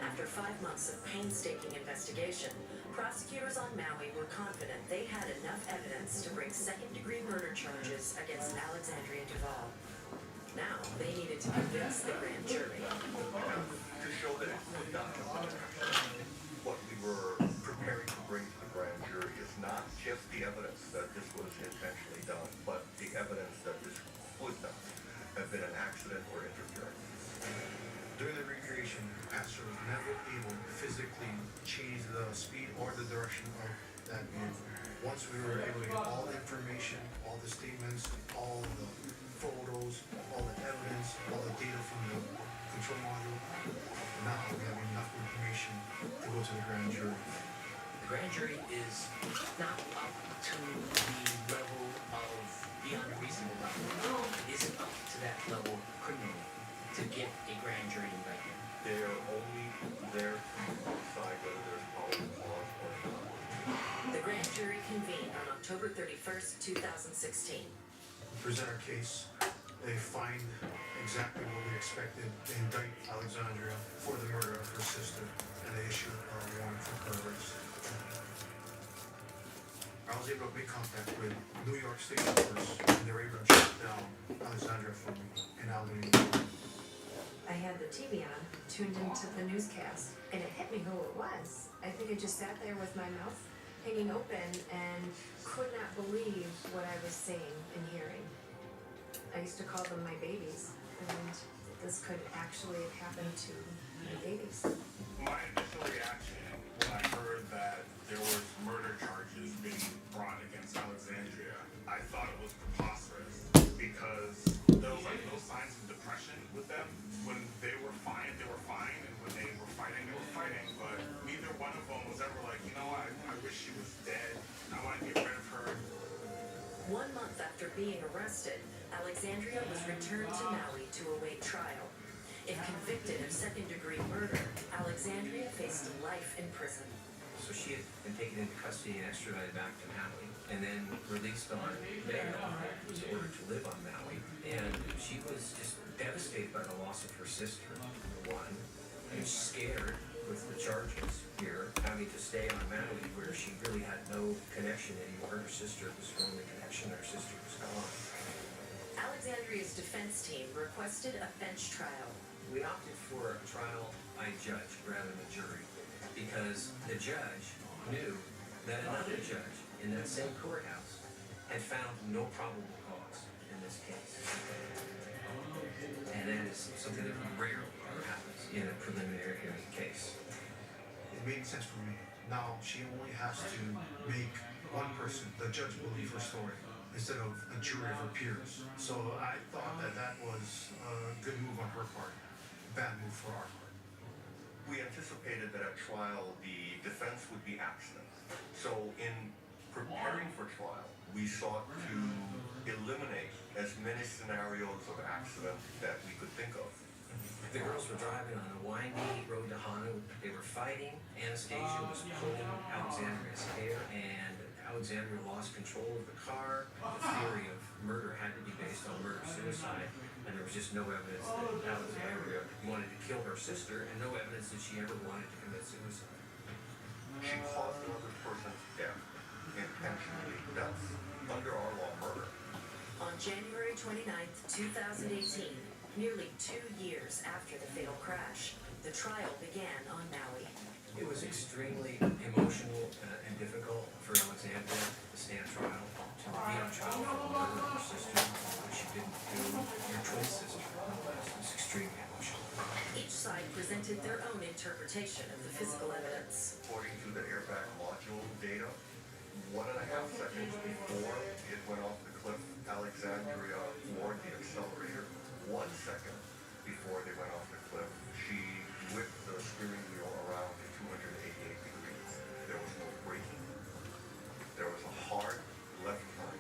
After 5 months of painstaking investigation, prosecutors on Maui were confident they had enough evidence to bring second-degree murder charges against Alexandria Duvall. Now, they needed to convince the grand jury. To show that it could not have been an accident. What we were preparing to bring to the grand jury is not just the evidence that this was intentionally done, but the evidence that this would not have been an accident or interference. During the recreation, the pastor was never able to physically change the speed or the direction of that vehicle. Once we were able to get all the information, all the statements, all the photos, all the evidence, all the data from the control module, now we have enough information to go to the grand jury. The grand jury is not up to the level of beyond a reasonable doubt. It isn't up to that level criminally to get a grand jury indictment. They are only there to decide whether there's probable cause or not. The grand jury convened on October 31st, 2016. Present our case, they find exactly what we expected. They indict Alexandria for the murder of her sister, and they issue a warrant for her arrest. I was able to make contact with New York State troopers, and they were able to track down Alexandria for me in Albany. I had the TV on, tuned into the newscast, and it hit me who it was. I think I just sat there with my mouth hanging open and could not believe what I was seeing and hearing. I used to call them my babies, and this could actually have happened to my babies. My initial reaction when I heard that there was murder charges being brought against Alexandria, I thought it was preposterous because there was like no signs of depression with them. When they were fine, and when they were fighting, but neither one of them was ever like, you know what, I wish she was dead, I want to get rid of her. 1 month after being arrested, Alexandria was returned to Maui to await trial. If convicted of second-degree murder, Alexandria faced life in prison. So she had been taken into custody and extradited back to Maui, and then released on bail. Was ordered to live on Maui, and she was just devastated by the loss of her sister. One, and scared with the charges here, having to stay on Maui where she really had no connection anymore. Her sister was her only connection. Her sister was gone. Alexandria's defense team requested a bench trial. We opted for a trial by judge rather than a jury because the judge knew that another judge in that same courthouse had found no probable cause in this case. And that is something that rarely happens in a preliminary hearing case. It made sense for me. Now she only has to make one person, the judge, believe her story instead of a jury of her peers. So I thought that that was a good move on her part, bad move for our part. We anticipated that at trial the defense would be accident. So in preparing for trial, we sought to eliminate as many scenarios of accident that we could think of. The girls were driving on a windy road to Hana. They were fighting. Anastasia was pulling Alexandria's hair, and Alexandria lost control of the car. The theory of murder had to be based on murder-suicide, and there was just no evidence that Alexandria wanted to kill her sister, and no evidence that she ever wanted to commit suicide. She caused another person's death intentionally. That's under our law murder. On January 29th, 2018, nearly 2 years after the fatal crash, the trial began on Maui. It was extremely emotional and difficult for Alexandria to stand trial, to be on trial for the murder of her sister, which she didn't do, your twin sister. It was extremely emotional. Each side presented their own interpretation of the physical evidence. According to the airbag module data, 1.5 seconds before it went off the cliff, Alexandria floored the accelerator. 1 second before they went off the cliff, she whipped the steering wheel around at 288 degrees. There was no braking. There was a hard left turn,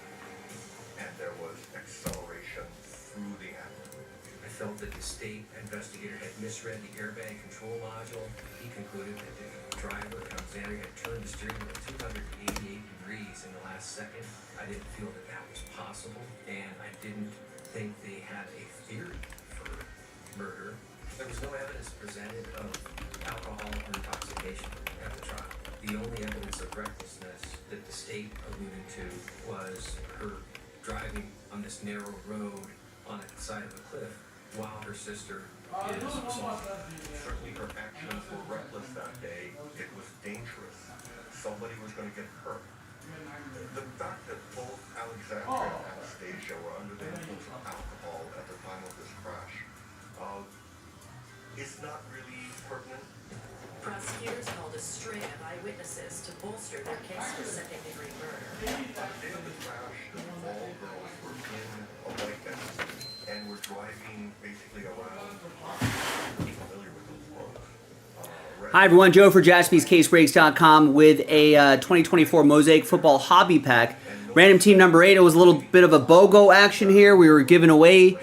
and there was acceleration through the animal. I felt that the state investigator had misread the airbag control module. He concluded that the driver, Alexandria, had turned the steering wheel 288 degrees in the last second. I didn't feel that that was possible, and I didn't think they had a theory for murder. There was no evidence presented of alcohol or intoxication at the trial. The only evidence of recklessness that the state alluded to was her driving on this narrow road on the side of a cliff while her sister is assaulted. Certainly her actions were reckless that day. It was dangerous. Somebody was going to get hurt. The fact that both Alexandria and Anastasia were under the influence of alcohol at the time of this crash is not really pertinent. Prosecutors called a string of eyewitnesses to bolster their case for second-degree murder. On the day of the crash, all girls were in a white vest and were driving basically around, familiar with those roads. Hi everyone, Joe for JaspysCaseBreaks.com with a 2024 Mosaic Football Hobby Pack. Random team number 8. It was a little bit of a BOGO action here. We were giving away,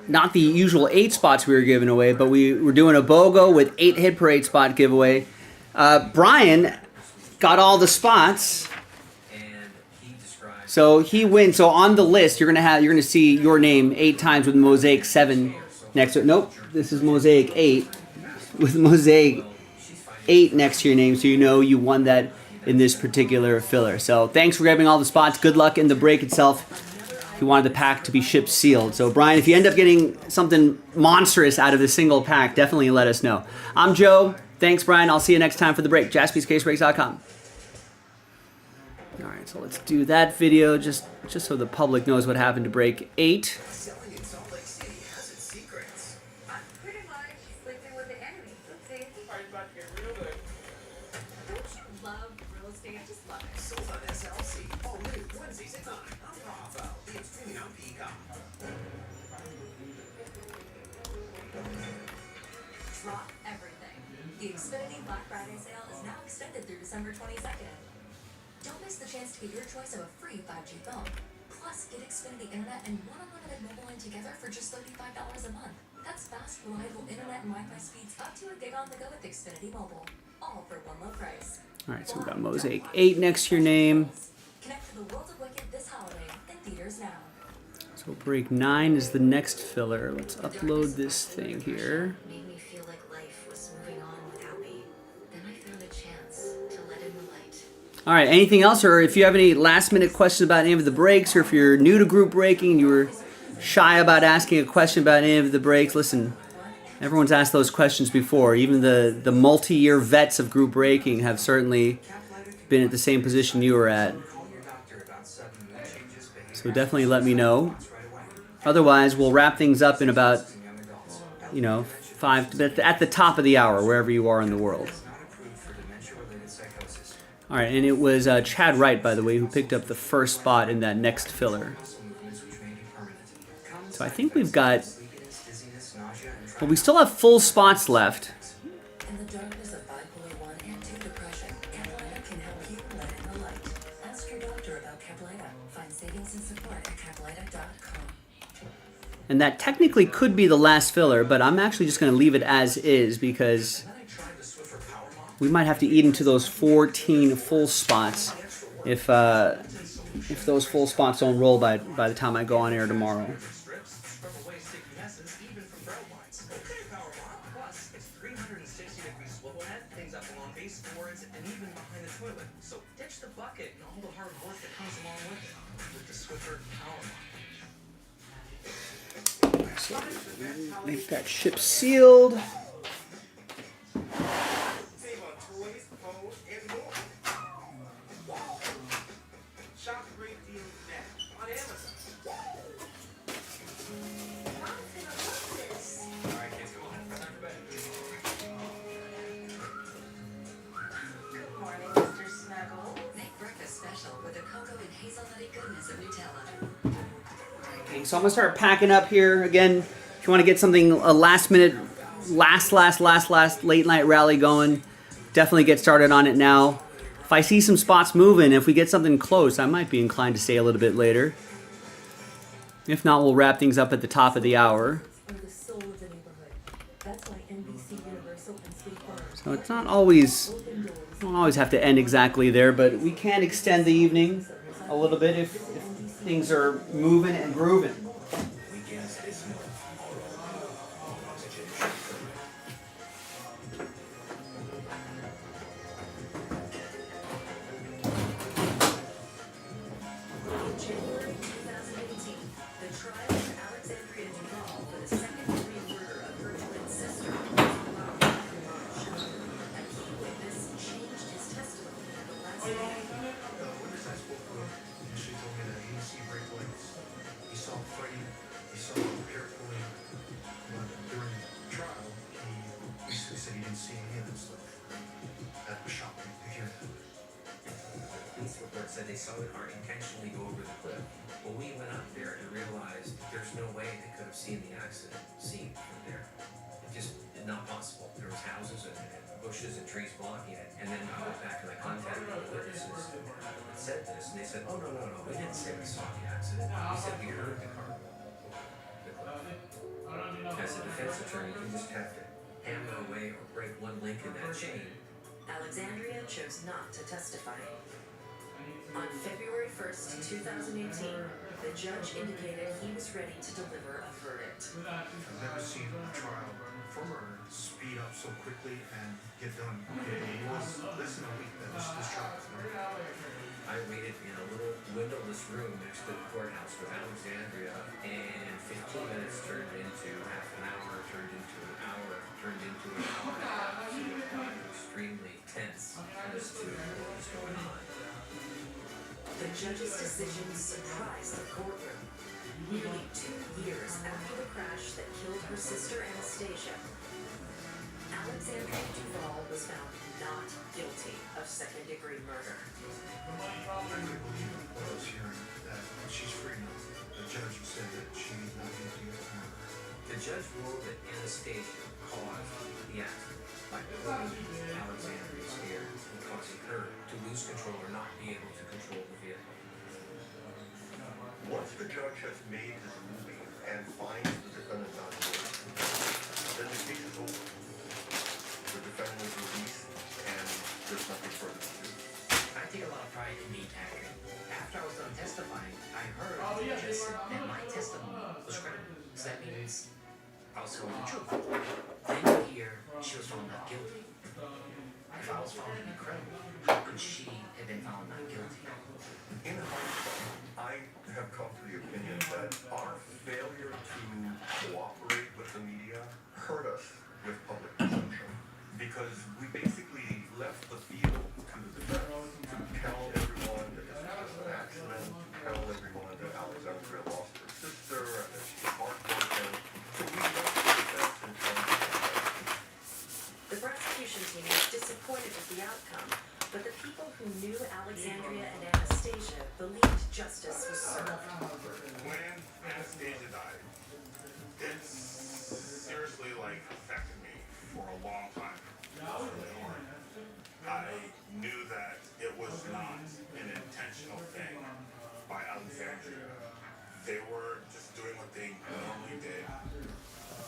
not the usual 8 spots we were giving away, but we were doing a BOGO with 8 hit per 8 spot giveaway. Brian got all the spots, so he wins. So on the list, you're gonna see your name 8 times with Mosaic 7 next to it. Nope, this is Mosaic 8 with Mosaic 8 next to your name, so you know you won that in this particular filler. So thanks for grabbing all the spots. Good luck in the break itself. If you wanted the pack to be shipped sealed. So Brian, if you end up getting something monstrous out of this single pack, definitely let us know. I'm Joe. Thanks, Brian. I'll see you next time for the break. JaspysCaseBreaks.com. All right, so let's do that video just so the public knows what happened to break 8. Selling in Salt Lake City has its secrets. I'm pretty much sleeping with the enemy. See? Don't you love real estate? I just love it. Sold on SLC. All new Wednesdays at 9 on Bravo. It's streaming on Peacock. Drop everything. The Xfinity Black Friday sale is now extended through December 22nd. Don't miss the chance to get your choice of a free 5G phone. Plus, get Xfinity Internet and one unlimited mobile line together for just $35 a month. That's fast, reliable internet and Wi-Fi speeds up to a gig on the go with Xfinity Mobile. All for one low price. All right, so we've got Mosaic 8 next to your name. Connect to the world of Wicked this holiday in theaters now. So break 9 is the next filler. Let's upload this thing here. Made me feel like life was moving on without me. Then I found a chance to let in the light. All right, anything else? Or if you have any last-minute questions about any of the breaks, or if you're new to group breaking and you were shy about asking a question about any of the breaks, listen, everyone's asked those questions before. Even the multi-year vets of group breaking have certainly been at the same position you were at. So definitely let me know. Otherwise, we'll wrap things up in about, 5, at the top of the hour, wherever you are in the world. All right, and it was Chad Wright, by the way, who picked up the first spot in that next filler. So I think we've got, well, we still have full spots left. In the darkness of bipolar 1 and 2 depression, Caplyta can help you let in the light. Ask your doctor about Caplyta. Find savings and support at caplyta.com. And that technically could be the last filler, but I'm actually just going to leave it as is because we might have to eat into those 14 full spots if those full spots don't roll by the time I go on air tomorrow. Make that ship sealed. Shop a great deal now on Amazon. Alright, kids, come on. Time for bed. Good morning, Mr. Snuggle. Make breakfast special with the cocoa and hazelnutty goodness of Nutella. Okay, so I'm gonna start packing up here again. If you want to get something a last late night rally going, definitely get started on it now. If I see some spots moving, if we get something close, I might be inclined to stay a little bit later. If not, we'll wrap things up at the top of the hour. So it's not always, don't always have to end exactly there, but we can extend the evening a little bit if things are moving and grooving. January 2018, the trial of Alexandria Duvall for the second-degree murder of her twin sister was allowed. A key witness changed his testimony at the last meeting. The witness I spoke with, she told me that he didn't see break lights. He saw fighting, he saw hair pulling, but during the trial, he said he didn't see any of that stuff. That was shocking to hear that. Police report said they saw the car intentionally go over the cliff. When we went up there and realized there's no way they could have seen the accident scene from there. It just not possible. There was houses and bushes and trees blocking it. And then I went back and I contacted the witnesses that said this, and they said, oh, no, we didn't say we saw the accident. We said we heard the car go over the cliff. As a defense attorney, you just have to hammer away or break one link in that chain. Alexandria chose not to testify. On February 1st, 2018, the judge indicated he was ready to deliver a verdict. I've never seen a trial for murder speed up so quickly and get done. It was less than a week that this trial was murdered. I waited in a little windowless room next to the courthouse with Alexandria, and 15 minutes turned into half an hour, turned into an hour, turned into an hour and a half. So it got extremely tense as to what was going on. The judge's decision surprised the courtroom. Nearly 2 years after the crash that killed her sister Anastasia, Alexandria Duvall was found not guilty of second-degree murder. I couldn't believe what I was hearing, that she's free now. The judge said that she's not guilty of murder. The judge ruled that Anastasia caused the accident by pulling Alexandria's hair and causing her to lose control or not be able to control the vehicle. Once the judge has made his ruling and finds So that means I was telling the truth. Then here, she was found not guilty. If I was found incredible, how could she have been found not guilty? In hindsight, I have come to the opinion that our failure to cooperate with the media hurt us with public perception. Because we basically left the field to the defense to tell everyone that this was just an accident, tell everyone that Alexandria lost her sister and that she's heartbroken. So we left the defense in terms of The prosecution team was disappointed with the outcome, but the people who knew Alexandria and Anastasia believed justice was served. when Anastasia died, it seriously affected me for a long time. It was really hard. I knew that it was not an intentional thing by Alexandria. They were just doing what they normally did.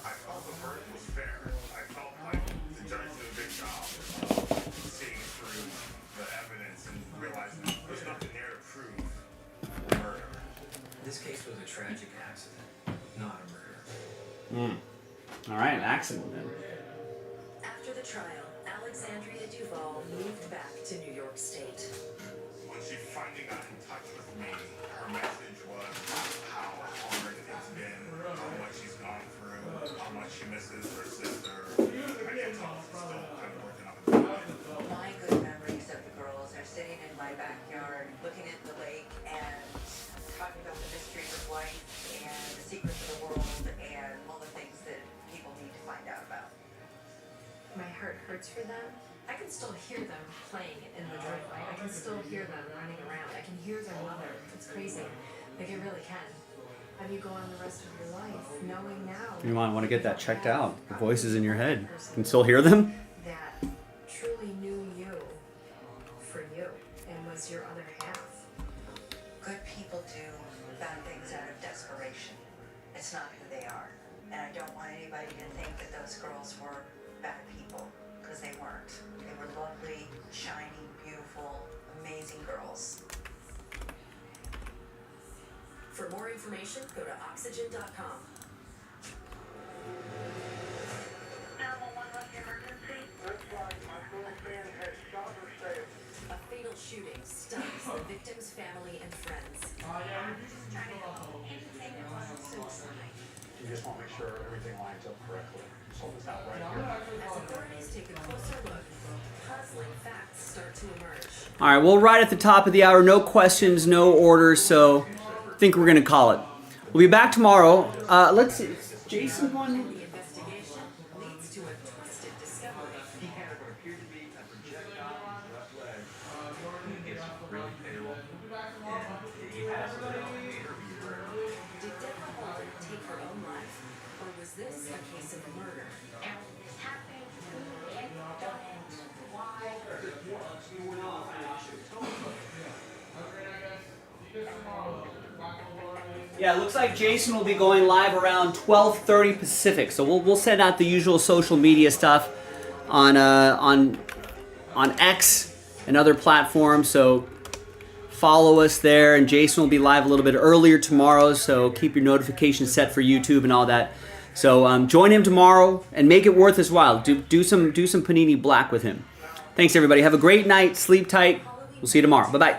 I felt the verdict was fair. I felt like the judge did a good job of seeing through the evidence and realizing there's nothing there to prove murder. This case was a tragic accident, not a murder. All right, an accident then. After the trial, Alexandria Duval moved back to New York State. When she finally got in touch with me, her message was how hard it's been, how much she's gone through, how much she misses her sister. I can tell she's still kind of working on it. My good memories of the girls are sitting in my backyard, looking at the lake and talking about the mysteries of life and the secrets of the world and all the things that people need to find out about. My heart hurts for them. I can still hear them playing in the driveway. I can still hear them running around. I can hear their mother. It's crazy. Like, it really can. How do you go on the rest of your life knowing now You want to get that checked out. The voices in your head. You can still hear them? that truly knew you for you and was your other half? Good people do bad things out of desperation. It's not who they are. And I don't want anybody to think that those girls were bad people, because they weren't. They were lovely, shiny, beautiful, amazing girls. For more information, go to oxygen.com. 911, what's the emergency? Looks like my girlfriend has shot herself. A fatal shooting stuns the victim's family and friends. Anything that wasn't suicide. You just want to make sure everything lines up correctly. So this out right here. As authorities take a closer look, puzzling facts start to emerge. All right, well, right at the top of the hour, no questions, no orders, so I think we're going to call it. We'll be back tomorrow. Let's see. Is Jason one? The investigation leads to a twisted discovery. He had what appeared to be a projectile in his left leg. He gets really pale, and he passes out in the interview room. Did Deborah Holden take her own life, or was this a case of murder? It's happening to me. I don't know why. Yeah, it looks like Jason will be going live around 12:30 Pacific. So we'll send out the usual social media stuff on X and other platforms. So follow us there, and Jason will be live a little bit earlier tomorrow. So keep your notifications set for YouTube and all that. So join him tomorrow and make it worth his while. Do some Panini Black with him. Thanks everybody. Have a great night. Sleep tight. We'll see you tomorrow. Bye bye.